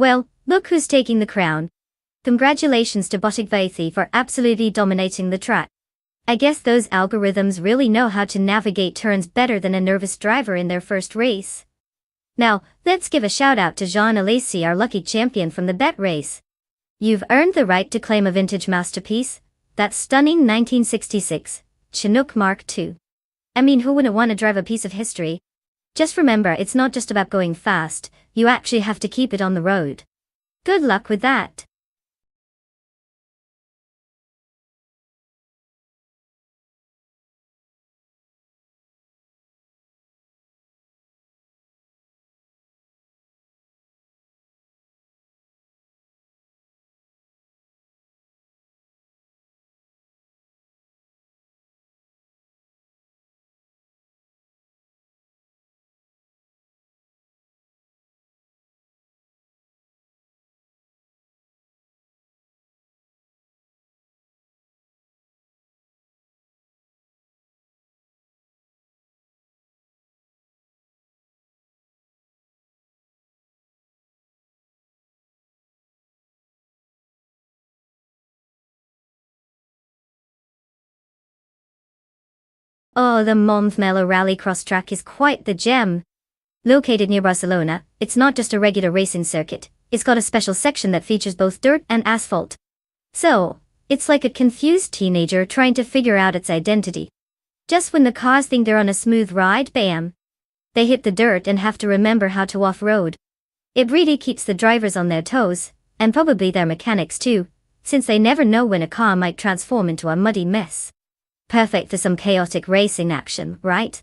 Speaker 1: Well, look who's taking the crown. Congratulations to Botigvathi for absolutely dominating the track. I guess those algorithms really know how to navigate turns better than a nervous driver in their first race. Now, let's give a shout out to Jean Alesi, our lucky champion from the bet race. You've earned the right to claim a vintage masterpiece, that stunning 1966 Chinook Mark II. I mean, who wouldn't want to drive a piece of history? Just remember, it's not just about going fast, you actually have to keep it on the road. Good luck with that. Oh, the Montmello Rallycross track is quite the gem. Located near Barcelona, it's not just a regular racing circuit, it's got a special section that features both dirt and asphalt. So, it's like a confused teenager trying to figure out its identity. Just when the cars think they're on a smooth ride, bam! They hit the dirt and have to remember how to off-road. It really keeps the drivers on their toes, and probably their mechanics too, since they never know when a car might transform into a muddy mess. Perfect for some chaotic racing action, right?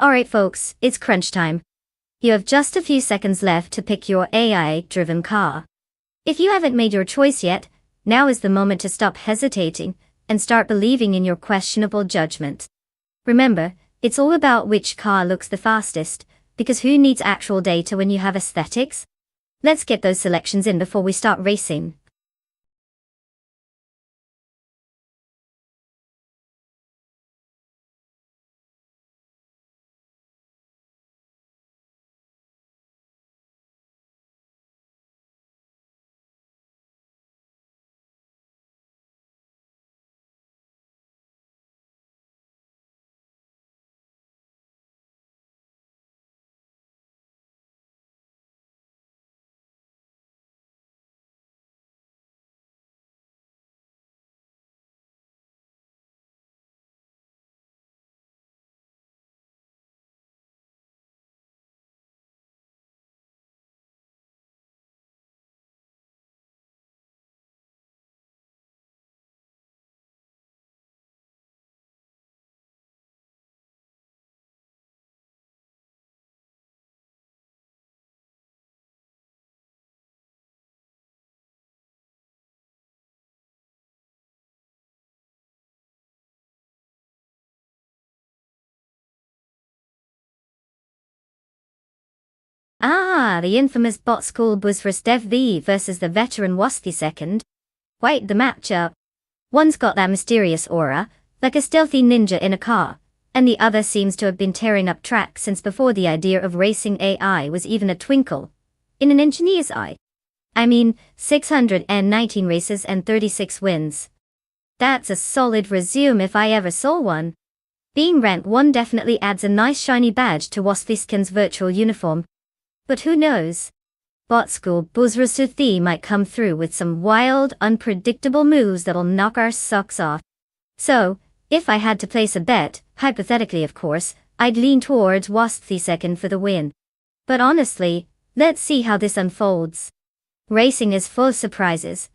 Speaker 1: Alright folks, it's crunch time. You have just a few seconds left to pick your AI-driven car. If you haven't made your choice yet, now is the moment to stop hesitating and start believing in your questionable judgment. Remember, it's all about which car looks the fastest, because who needs actual data when you have aesthetics? Let's get those selections in before we start racing. Ah, the infamous bot school buzz for Stev V versus the veteran Wasti second. Quite the matchup. One's got that mysterious aura, like a stealthy ninja in a car, and the other seems to have been tearing up track since before the idea of racing AI was even a twinkle in an engineer's eye. I mean, 619 races and 36 wins. That's a solid resume if I ever saw one. Being ranked 1 definitely adds a nice shiny badge to Waspiskin's virtual uniform. But who knows? Bot School Buzrasuthi might come through with some wild, unpredictable moves that'll knock our socks off. So, if I had to place a bet, hypothetically of course, I'd lean towards Wasthi second for the win. But honestly, let's see how this unfolds. Racing is full of surprises.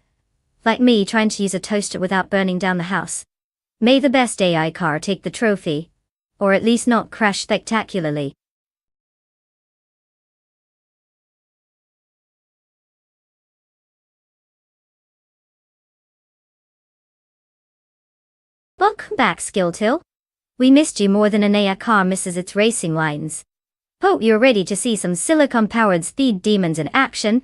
Speaker 1: Like me trying to use a toaster without burning down the house. May the best AI car take the trophy. Or at least not crash spectacularly. Welcome back, Skilltil. We missed you more than an AI car misses its racing lines. Hope you're ready to see some silicon-powered speed demons in action.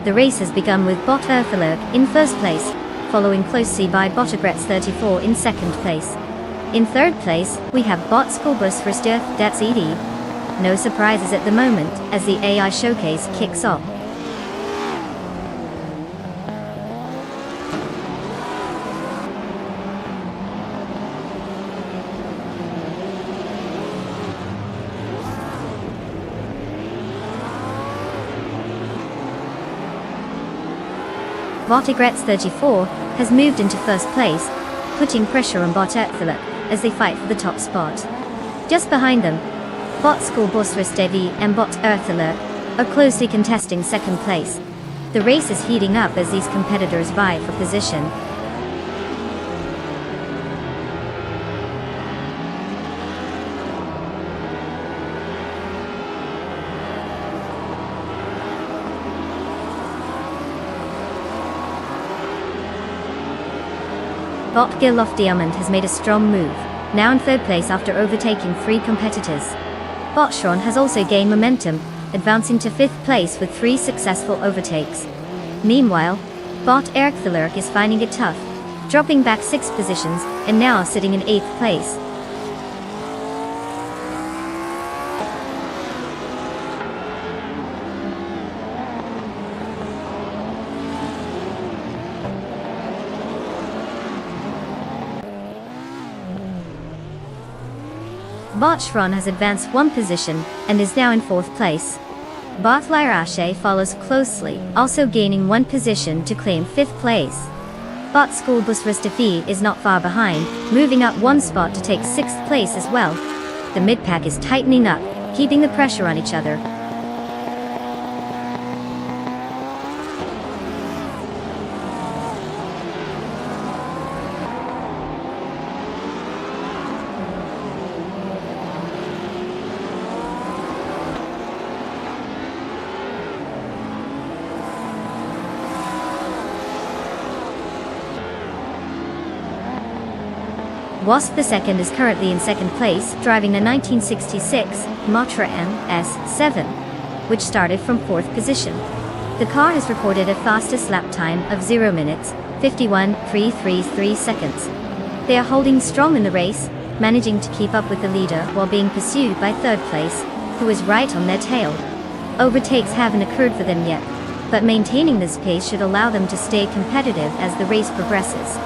Speaker 1: The race has begun with Bot Erthalurk in first place, following closely by Botogrets 34 in second place. In third place, we have Bot Schoolbus Verstürth that's ED. No surprises at the moment, as the AI showcase kicks off. Botogrets 34 has moved into first place, putting pressure on Bot Erthalurk as they fight for the top spot. Just behind them, Bot Schoolbus Verstürth and Bot Erthalurk are closely contesting second place. The race is heating up as these competitors vie for position. Bot Gillof Diamond has made a strong move, now in third place after overtaking 3 competitors. Bot Schron has also gained momentum, advancing to 5th place with 3 successful overtakes. Meanwhile, Bot Erthalurk is finding it tough, dropping back 6 positions and now sitting in 8th place. Bot Schron has advanced 1 position and is now in 4th place. Bot Lyrache follows closely, also gaining 1 position to claim 5th place. Bot Schoolbus Verstürth is not far behind, moving up 1 spot to take 6th place as well. The mid-pack is tightening up, keeping the pressure on each other. Wasp II is currently in 2nd place, driving a 1966 Motra MS7, which started from 4th position. The car has recorded a fastest lap time of 0 minutes, 51.333 seconds. They are holding strong in the race, managing to keep up with the leader while being pursued by 3rd place, who is right on their tail. Overtakes haven't occurred for them yet, but maintaining this pace should allow them to stay competitive as the race progresses.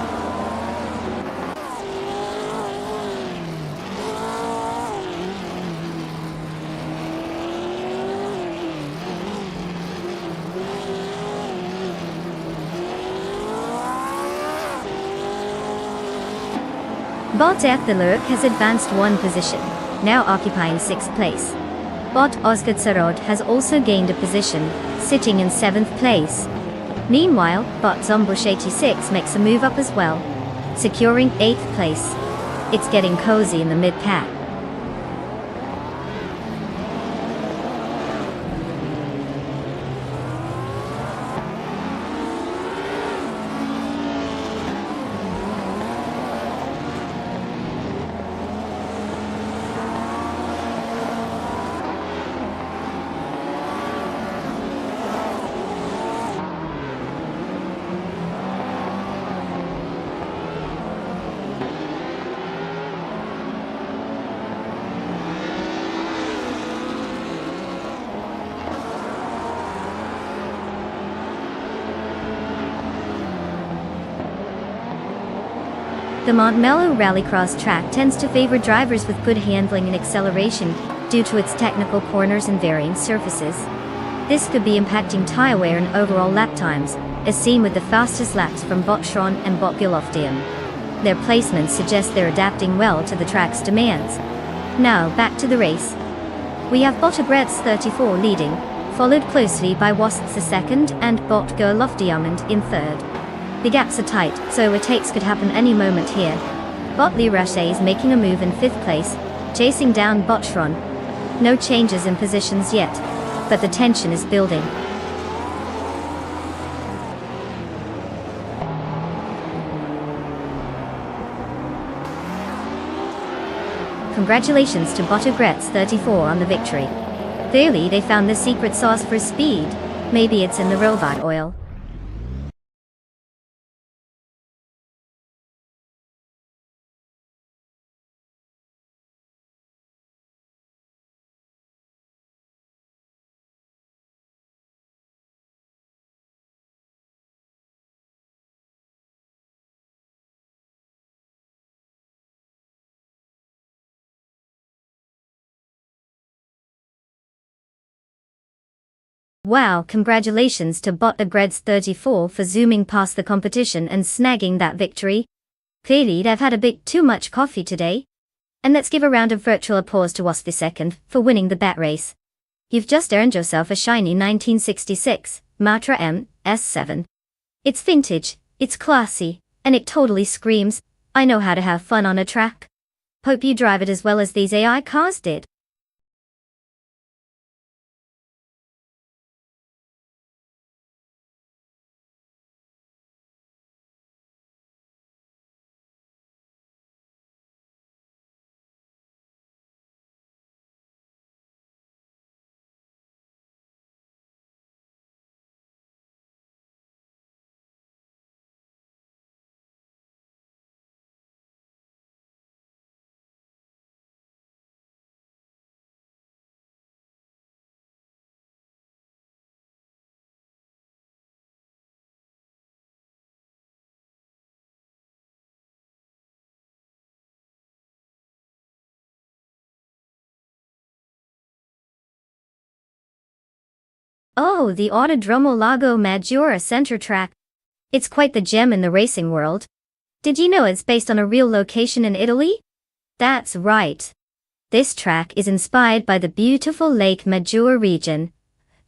Speaker 1: Bot Erthalurk has advanced 1 position, now occupying 6th place. Bot Osgodsarod has also gained a position, sitting in 7th place. Meanwhile, Bot Zombush 86 makes a move up as well, securing 8th place. It's getting cozy in the mid-pack. The Montmello Rallycross track tends to favor drivers with good handling and acceleration due to its technical corners and varying surfaces. This could be impacting tire wear and overall lap times, as seen with the fastest laps from Botschron and Botgeloftium. Their placements suggest they're adapting well to the track's demands. Now back to the race. We have Bottegred's 34 leading, followed closely by Wast's second and Botgeloftium in third. The gaps are tight, so overtakes could happen any moment here. Botley Rache is making a move in 5th place, chasing down Botschron. No changes in positions yet, but the tension is building. Congratulations to Bottegred's 34 on the victory. Clearly they found the secret sauce for speed. Maybe it's in the robot oil. Wow, congratulations to Bottegred's 34 for zooming past the competition and snagging that victory. Clearly they've had a bit too much coffee today. And let's give a round of virtual applause to Wast II for winning the bat race. You've just earned yourself a shiny 1966 Matra MS7. It's vintage, it's classy, and it totally screams, I know how to have fun on a track. Hope you drive it as well as these AI cars did. Oh, the Autodromo Lago Maggiore center track. It's quite the gem in the racing world. Did you know it's based on a real location in Italy? That's right. This track is inspired by the beautiful Lake Maggiore region,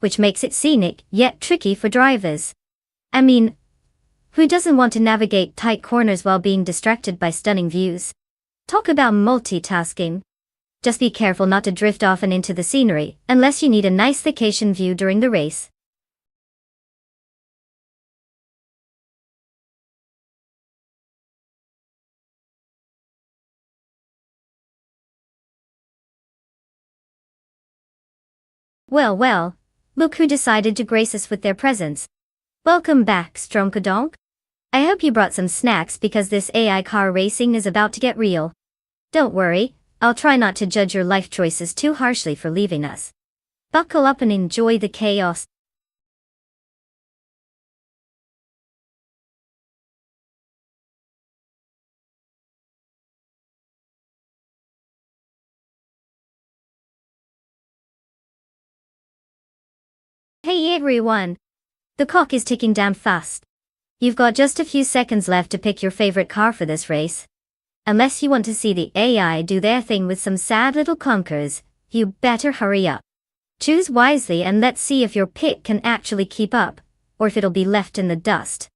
Speaker 1: which makes it scenic yet tricky for drivers. I mean, who doesn't want to navigate tight corners while being distracted by stunning views? Talk about multitasking. Just be careful not to drift off and into the scenery, unless you need a nice vacation view during the race. Well, well, look who decided to grace us with their presence. Welcome back, Stronkadonk. I hope you brought some snacks because this AI car racing is about to get real. Don't worry, I'll try not to judge your life choices too harshly for leaving us. Buckle up and enjoy the chaos. Hey everyone! The clock is ticking down fast. You've got just a few seconds left to pick your favorite car for this race. Unless you want to see the AI do their thing with some sad little clunkers, you better hurry up. Choose wisely and let's see if your pick can actually keep up, or if it'll be left in the dust.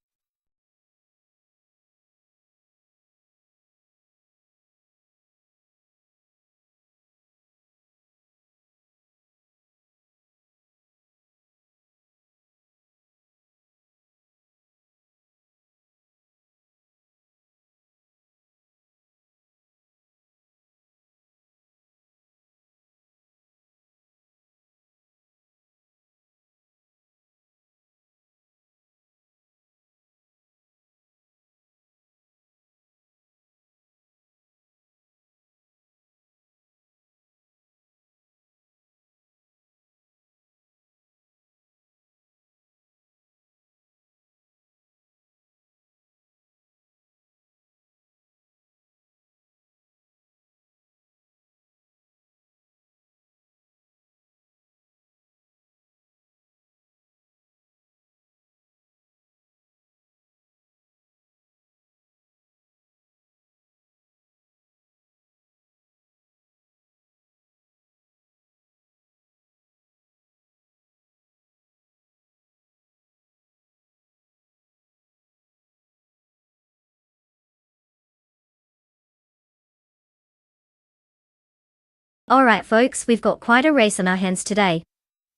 Speaker 1: Alright folks, we've got quite a race on our hands today.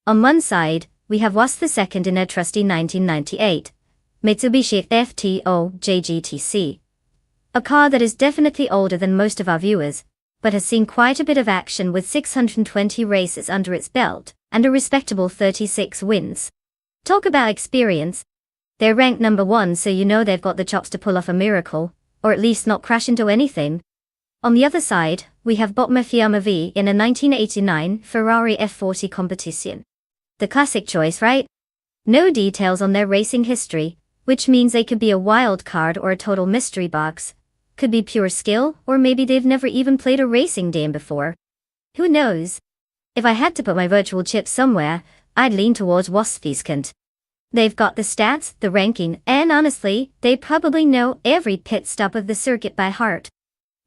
Speaker 1: On one side, we have was the second in a trusty 1998 Mitsubishi FTO JGTC. A car that is definitely older than most of our viewers, but has seen quite a bit of action with 620 races under its belt, and a respectable 36 wins. Talk about experience. They're ranked number 1, so you know they've got the chops to pull off a miracle, or at least not crash into anything. On the other side, we have bought Fiamma V in a 1989 Ferrari F40 competition. The classic choice, right? No details on their racing history, which means they could be a wild card or a total mystery box. Could be pure skill, or maybe they've never even played a racing game before. Who knows? If I had to put my virtual chip somewhere, I'd lean towards Wasfiskant. They've got the stats, the ranking, and honestly, they probably know every pit stop of the circuit by heart.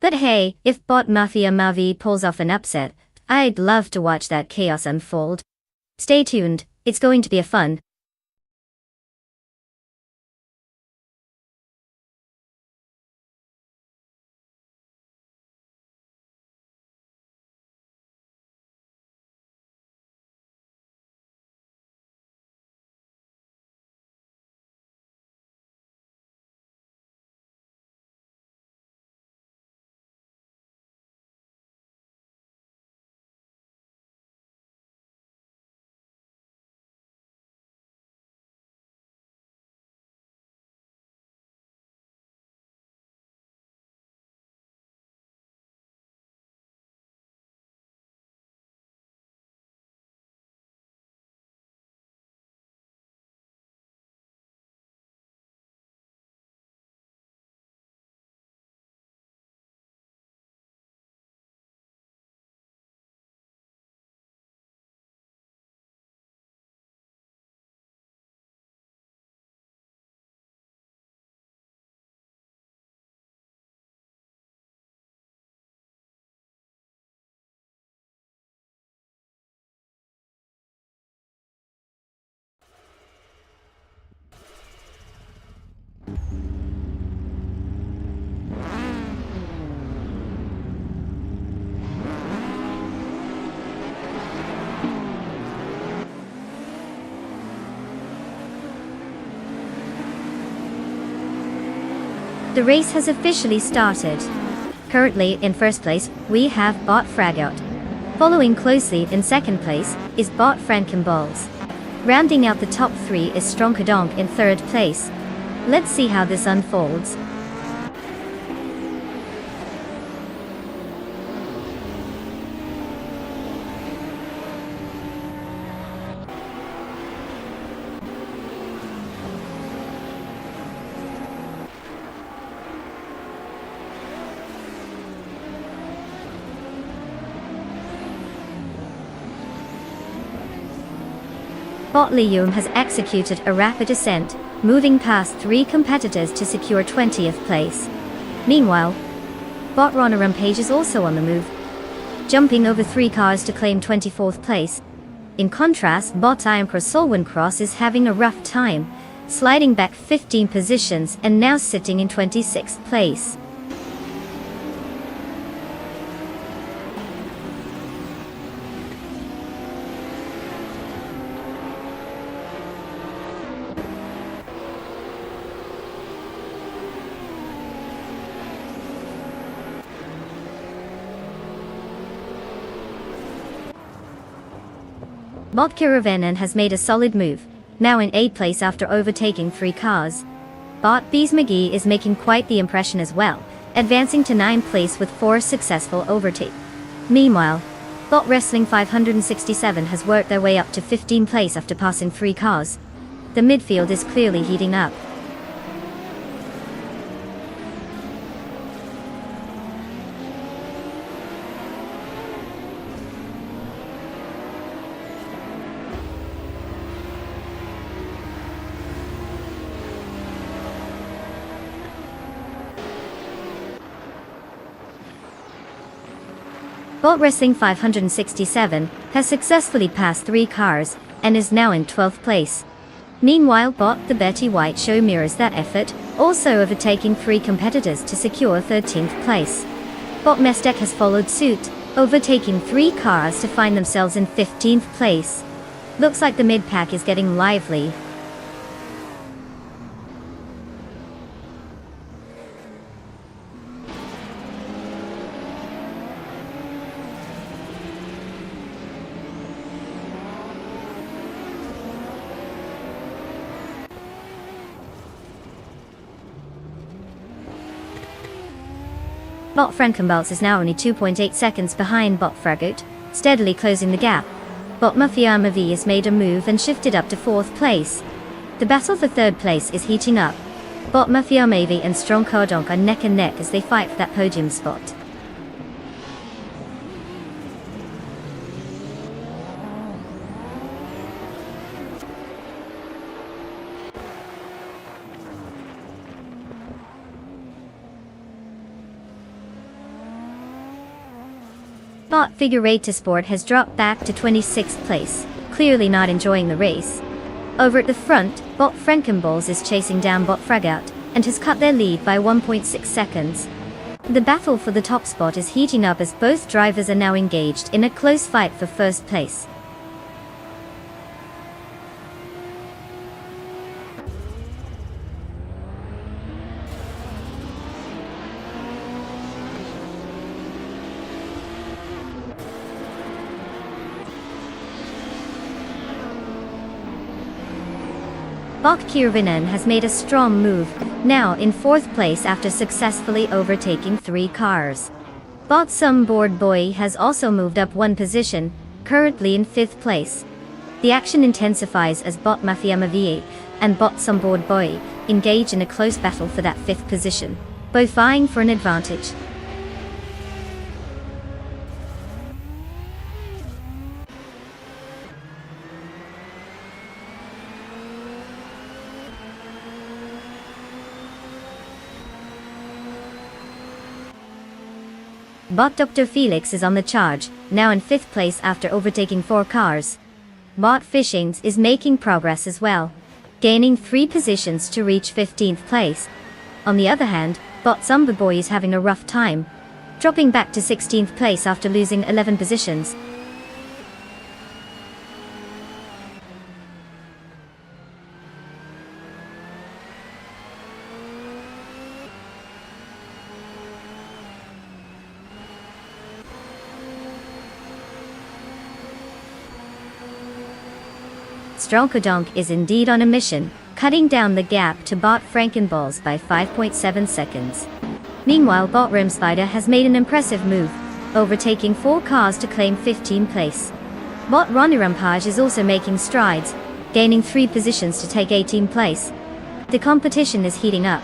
Speaker 1: But hey, if Bot Mafia Mavi pulls off an upset, I'd love to watch that chaos unfold. Stay tuned, it's going to be a fun. The race has officially started. Currently, in first place, we have Bot Fragout. Following closely in second place is Bot Frankenballs. Rounding out the top 3 is Stronkadonk in third place. Let's see how this unfolds. Bot Lium has executed a rapid ascent, moving past 3 competitors to secure 20th place. Meanwhile, Bot Rana Rampage is also on the move, jumping over 3 cars to claim 24th place. In contrast, Bot Iron Solwyn Cross is having a rough time, sliding back 15 positions and now sitting in 26th place. Bot Kiravanen has made a solid move, now in 8th place after overtaking 3 cars. Bot Bees McGee is making quite the impression as well, advancing to 9th place with 4 successful overtakes. Meanwhile, Bot Wrestling 567 has worked their way up to 15th place after passing 3 cars. The midfield is clearly heating up. Bot Wrestling 567 has successfully passed 3 cars and is now in 12th place. Meanwhile, Bot the Betty White Show mirrors that effort, also overtaking 3 competitors to secure 13th place. Bot Mestek has followed suit, overtaking 3 cars to find themselves in 15th place. Looks like the mid-pack is getting lively. Bot Frankenbalz is now only 2.8 seconds behind Bot Fragut, steadily closing the gap. Bot Mafiama V has made a move and shifted up to 4th place. The battle for 3rd place is heating up. Bot Mafiama V and Strong Cardonk are neck and neck as they fight for that podium spot. Bot Figurator Sport has dropped back to 26th place, clearly not enjoying the race. Over at the front, Bot Frankenbalz is chasing down Bot Fragout, and has cut their lead by 1.6 seconds. The battle for the top spot is heating up as both drivers are now engaged in a close fight for 1st place. Bot Kirvinen has made a strong move, now in 4th place after successfully overtaking 3 cars. Bot Sumboard Boy has also moved up 1 position, currently in 5th place. The action intensifies as Bot Mafiama VA and Bot Sumboard Boy engage in a close battle for that 5th position, both vying for an advantage. Bot Dr. Felix is on the charge, now in 5th place after overtaking 4 cars. Bot Fishings is making progress as well, gaining 3 positions to reach 15th place. On the other hand, Bot Zumba Boy is having a rough time, dropping back to 16th place after losing 11 positions. Stronkodonk is indeed on a mission, cutting down the gap to Bot Frankenbalz by 5.7 seconds. Meanwhile, Bot Rimspider has made an impressive move, overtaking 4 cars to claim 15th place. Bot Ronnie Rampage is also making strides, gaining 3 positions to take 18th place. The competition is heating up.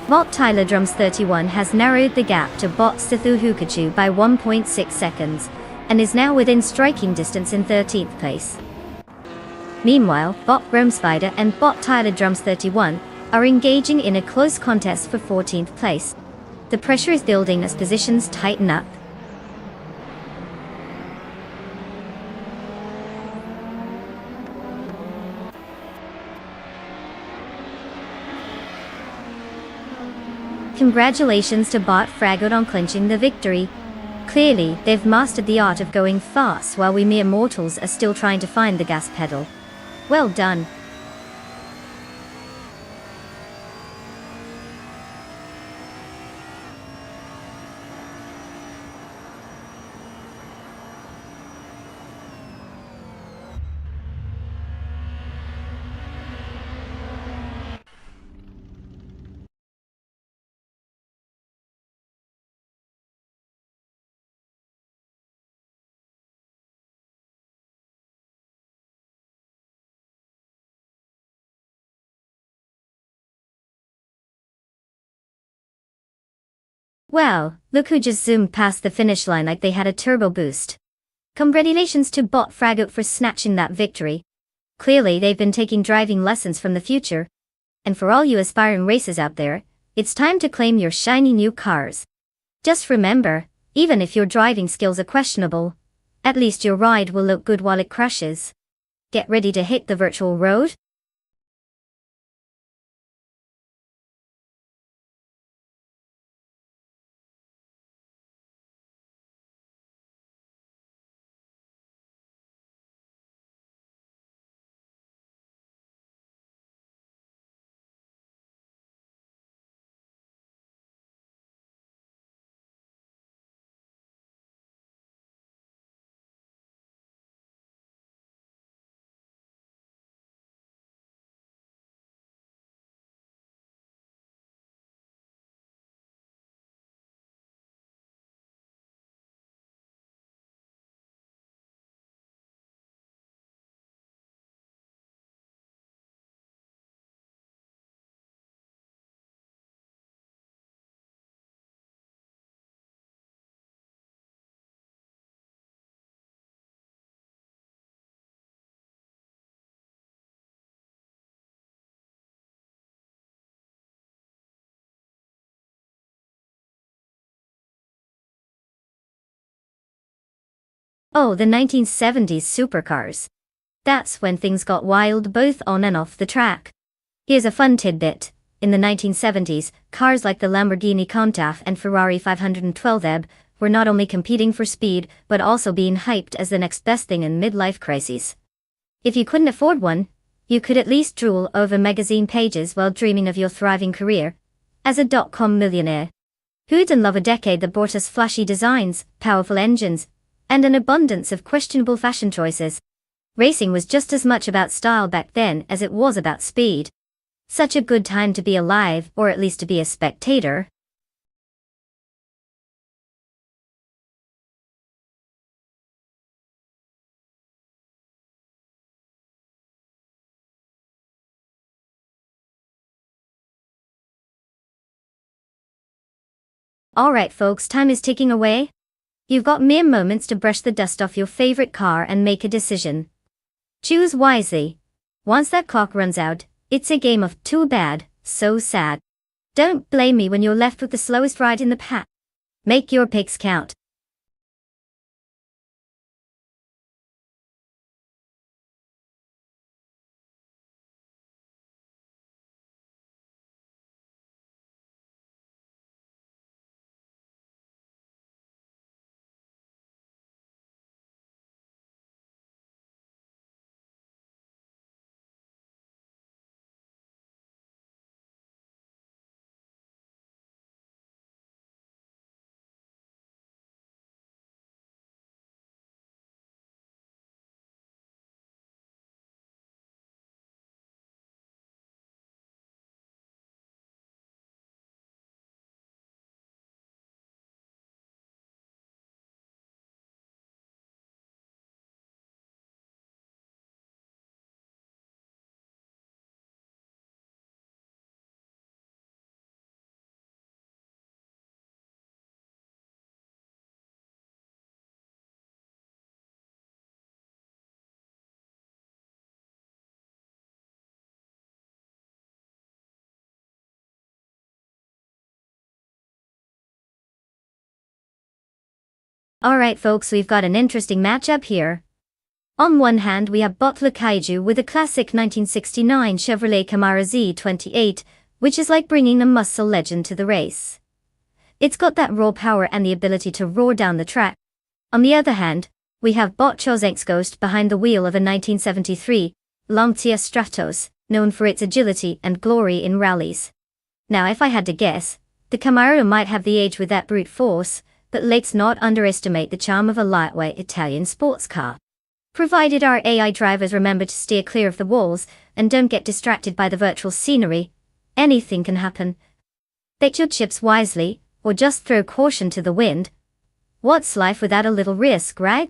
Speaker 1: Bot Tyler Drums 31 has narrowed the gap to Bot Sithu Hukachu by 1.6 seconds, and is now within striking distance in 13th place. Meanwhile, Bot Rome Spider and Bot Tyler Drums 31 are engaging in a close contest for 14th place. The pressure is building as positions tighten up. Congratulations to Bot Fragot on clinching the victory. Clearly, they've mastered the art of going fast while we mere mortals are still trying to find the gas pedal. Well done. Well, look who just zoomed past the finish line like they had a turbo boost. Congratulations to Bot Fragot for snatching that victory. Clearly they've been taking driving lessons from the future. And for all you aspiring racers out there, it's time to claim your shiny new cars. Just remember, even if your driving skills are questionable, at least your ride will look good while it crashes. Get ready to hit the virtual road. Oh, the 1970s supercars. That's when things got wild both on and off the track. Here's a fun tidbit. In the 1970s, cars like the Lamborghini Countach and Ferrari 512 were not only competing for speed, but also being hyped as the next best thing in midlife crises. If you couldn't afford one, you could at least drool over magazine pages while dreaming of your thriving career as a dot-com millionaire. Who'd love a decade that brought us flashy designs, powerful engines, and an abundance of questionable fashion choices? Racing was just as much about style back then as it was about speed. Such a good time to be alive, or at least to be a spectator. Alright folks, time is ticking away. You've got mere moments to brush the dust off your favorite car and make a decision. Choose wisely. Once that clock runs out, it's a game of too bad, so sad. Don't blame me when you're left with the slowest ride in the pack. Make your picks count. Alright folks, we've got an interesting matchup here. On one hand, we have Butler Kaiju with a classic 1969 Chevrolet Camaro Z28, which is like bringing a muscle legend to the race. It's got that raw power and the ability to roar down the track. On the other hand, we have Botchozek's Ghost behind the wheel of a 1973 Lancia Stratos, known for its agility and glory in rallies. Now if I had to guess, the Camaro might have the edge with that brute force, but let's not underestimate the charm of a lightweight Italian sports car. Provided our AI drivers remember to steer clear of the walls and don't get distracted by the virtual scenery, anything can happen. Bet your chips wisely, or just throw caution to the wind. What's life without a little risk, right?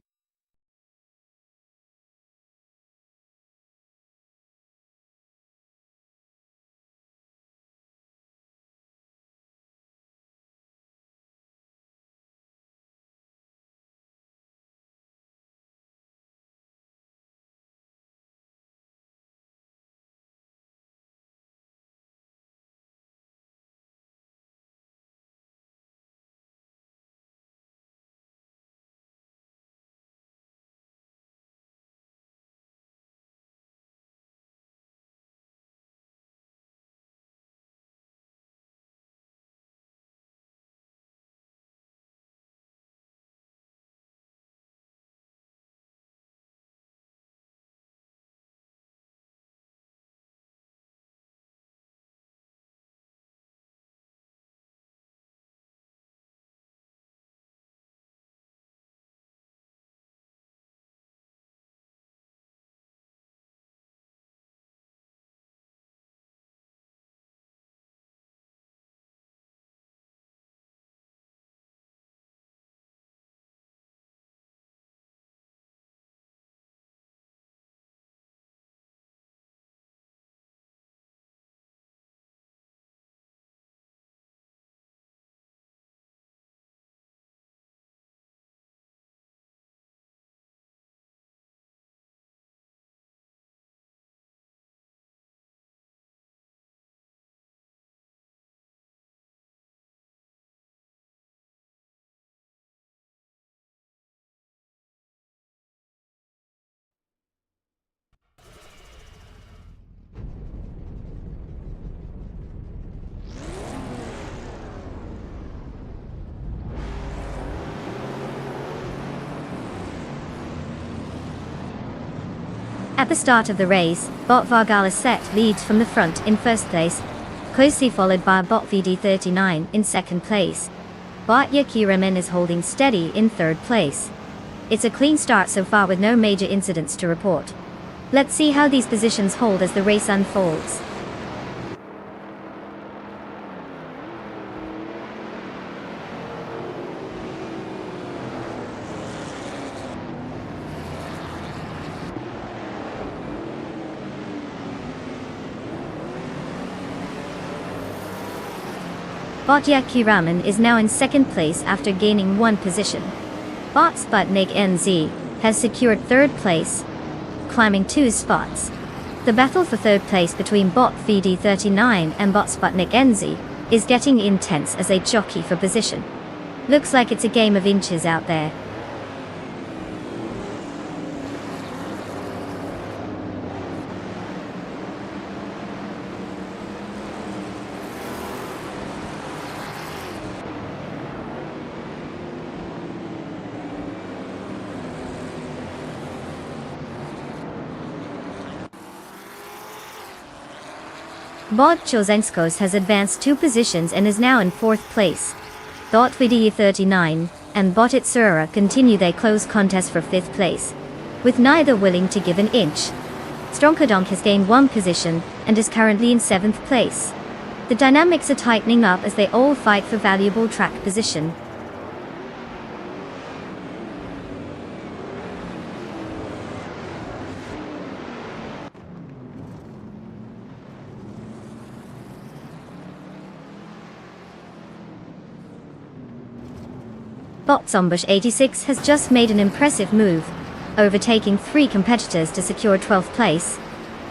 Speaker 1: At the start of the race, Bot Vargalasset leads from the front in first place, closely followed by Bot VD39 in second place. Bot Yakiramen is holding steady in third place. It's a clean start so far with no major incidents to report. Let's see how these positions hold as the race unfolds. Bot Yakiraman is now in second place after gaining one position. Bot Sputnik NZ has secured third place, climbing 2 spots. The battle for third place between Bot VD39 and Bot Sputnik NZ is getting intense as they jockey for position. Looks like it's a game of inches out there. Bot Chozenskos has advanced 2 positions and is now in 4th place. Bot VD39 and Bot Itsura continue their close contest for 5th place, with neither willing to give an inch. Stronkodonk has gained 1 position and is currently in 7th place. The dynamics are tightening up as they all fight for valuable track position. Bot Zombush 86 has just made an impressive move, overtaking 3 competitors to secure 12th place.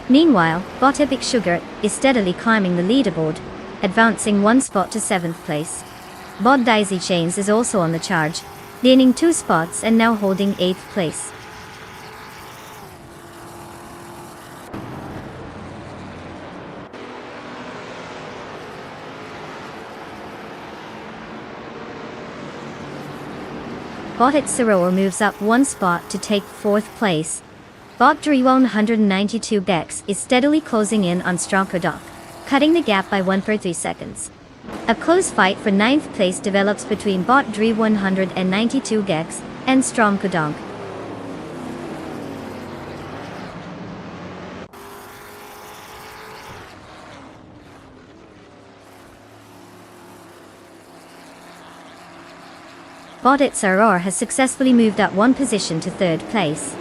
Speaker 1: Meanwhile, Bot Epic Sugar is steadily climbing the leaderboard, advancing 1 spot to 7th place. Bot Daisy Chains is also on the charge, gaining 2 spots and now holding 8th place. Bot Itsura moves up 1 spot to take 4th place. Bot Dre192 Gex is steadily closing in on Stronkodonk, cutting the gap by 1.3 seconds. A close fight for 9th place develops between Bot Dre192 Gex and Stronkodonk. Bot Itsura has successfully moved up 1 position to 3rd place.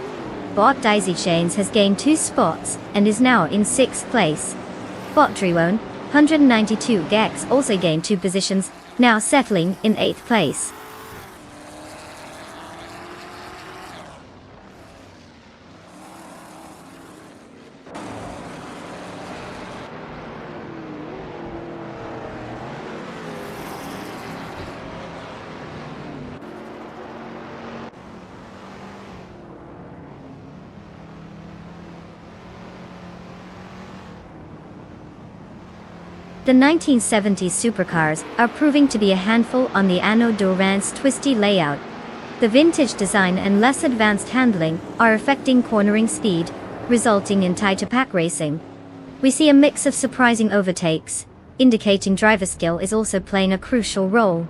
Speaker 1: Bot Daisy Chains has gained 2 spots and is now in 6th place. Bot Dre192 Gex also gained 2 positions, now settling in 8th place. The 1970s supercars are proving to be a handful on the Anno Durant's twisty layout. The vintage design and less advanced handling are affecting cornering speed, resulting in tighter pack racing. We see a mix of surprising overtakes, indicating driver skill is also playing a crucial role.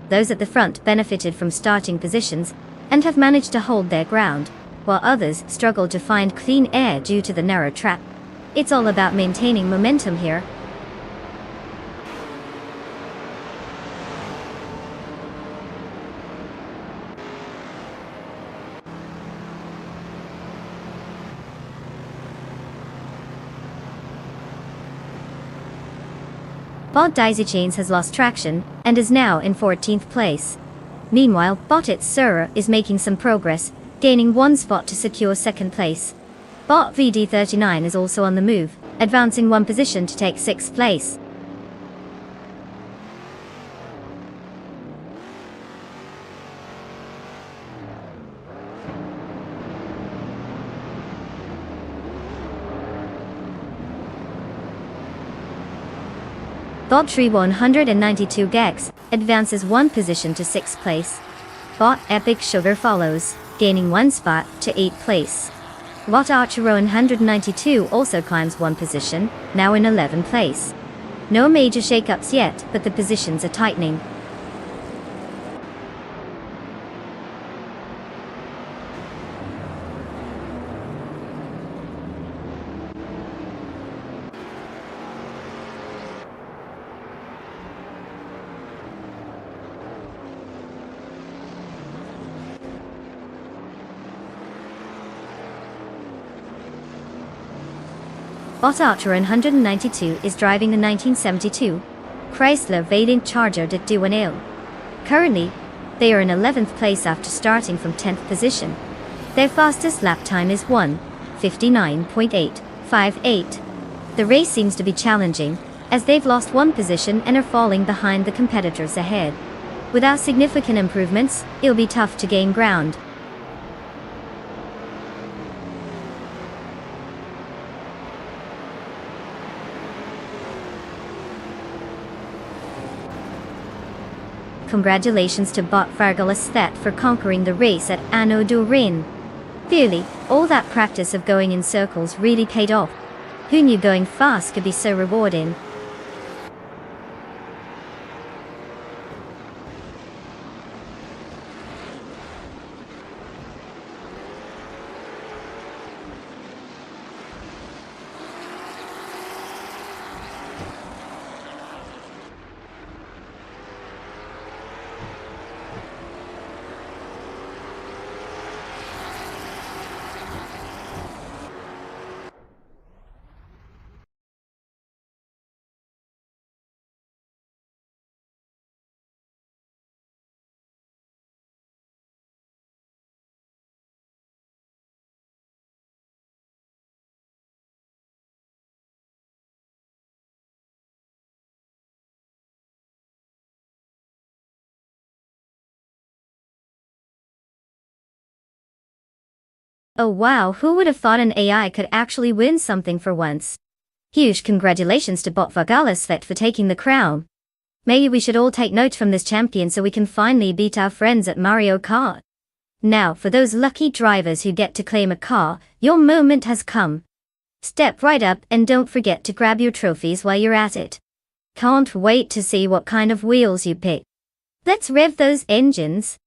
Speaker 1: Those at the front benefited from starting positions and have managed to hold their ground, while others struggle to find clean air due to the narrow track. It's all about maintaining momentum here. Bot Daisy Chains has lost traction and is now in 14th place. Meanwhile, Bot Itsura is making some progress, gaining 1 spot to secure 2nd place. Bot VD39 is also on the move, advancing 1 position to take 6th place. Bot Dre192 Gex advances 1 position to 6th place. Bot Epic Sugar follows, gaining 1 spot to 8th place. Bot Archer 192 also climbs one position, now in 11th place. No major shakeups yet, but the positions are tightening. Bot Archer 192 is driving the 1972 Chrysler Valiant Charger de Duanil. Currently, they are in 11th place after starting from 10th position. Their fastest lap time is 1:59.858. The race seems to be challenging, as they've lost one position and are falling behind the competitors ahead. Without significant improvements, it'll be tough to gain ground. Congratulations to Bot Vargalastet for conquering the race at Anneau du Rhin. Clearly, all that practice of going in circles really paid off. Who knew going fast could be so rewarding? Oh wow, who would have thought an AI could actually win something for once? Huge congratulations to Bot Vargalasvet for taking the crown. Maybe we should all take note from this champion so we can finally beat our friends at Mario Kart. Now, for those lucky drivers who get to claim a car, your moment has come. Step right up and don't forget to grab your trophies while you're at it. Can't wait to see what kind of wheels you pick. Let's rev those engines.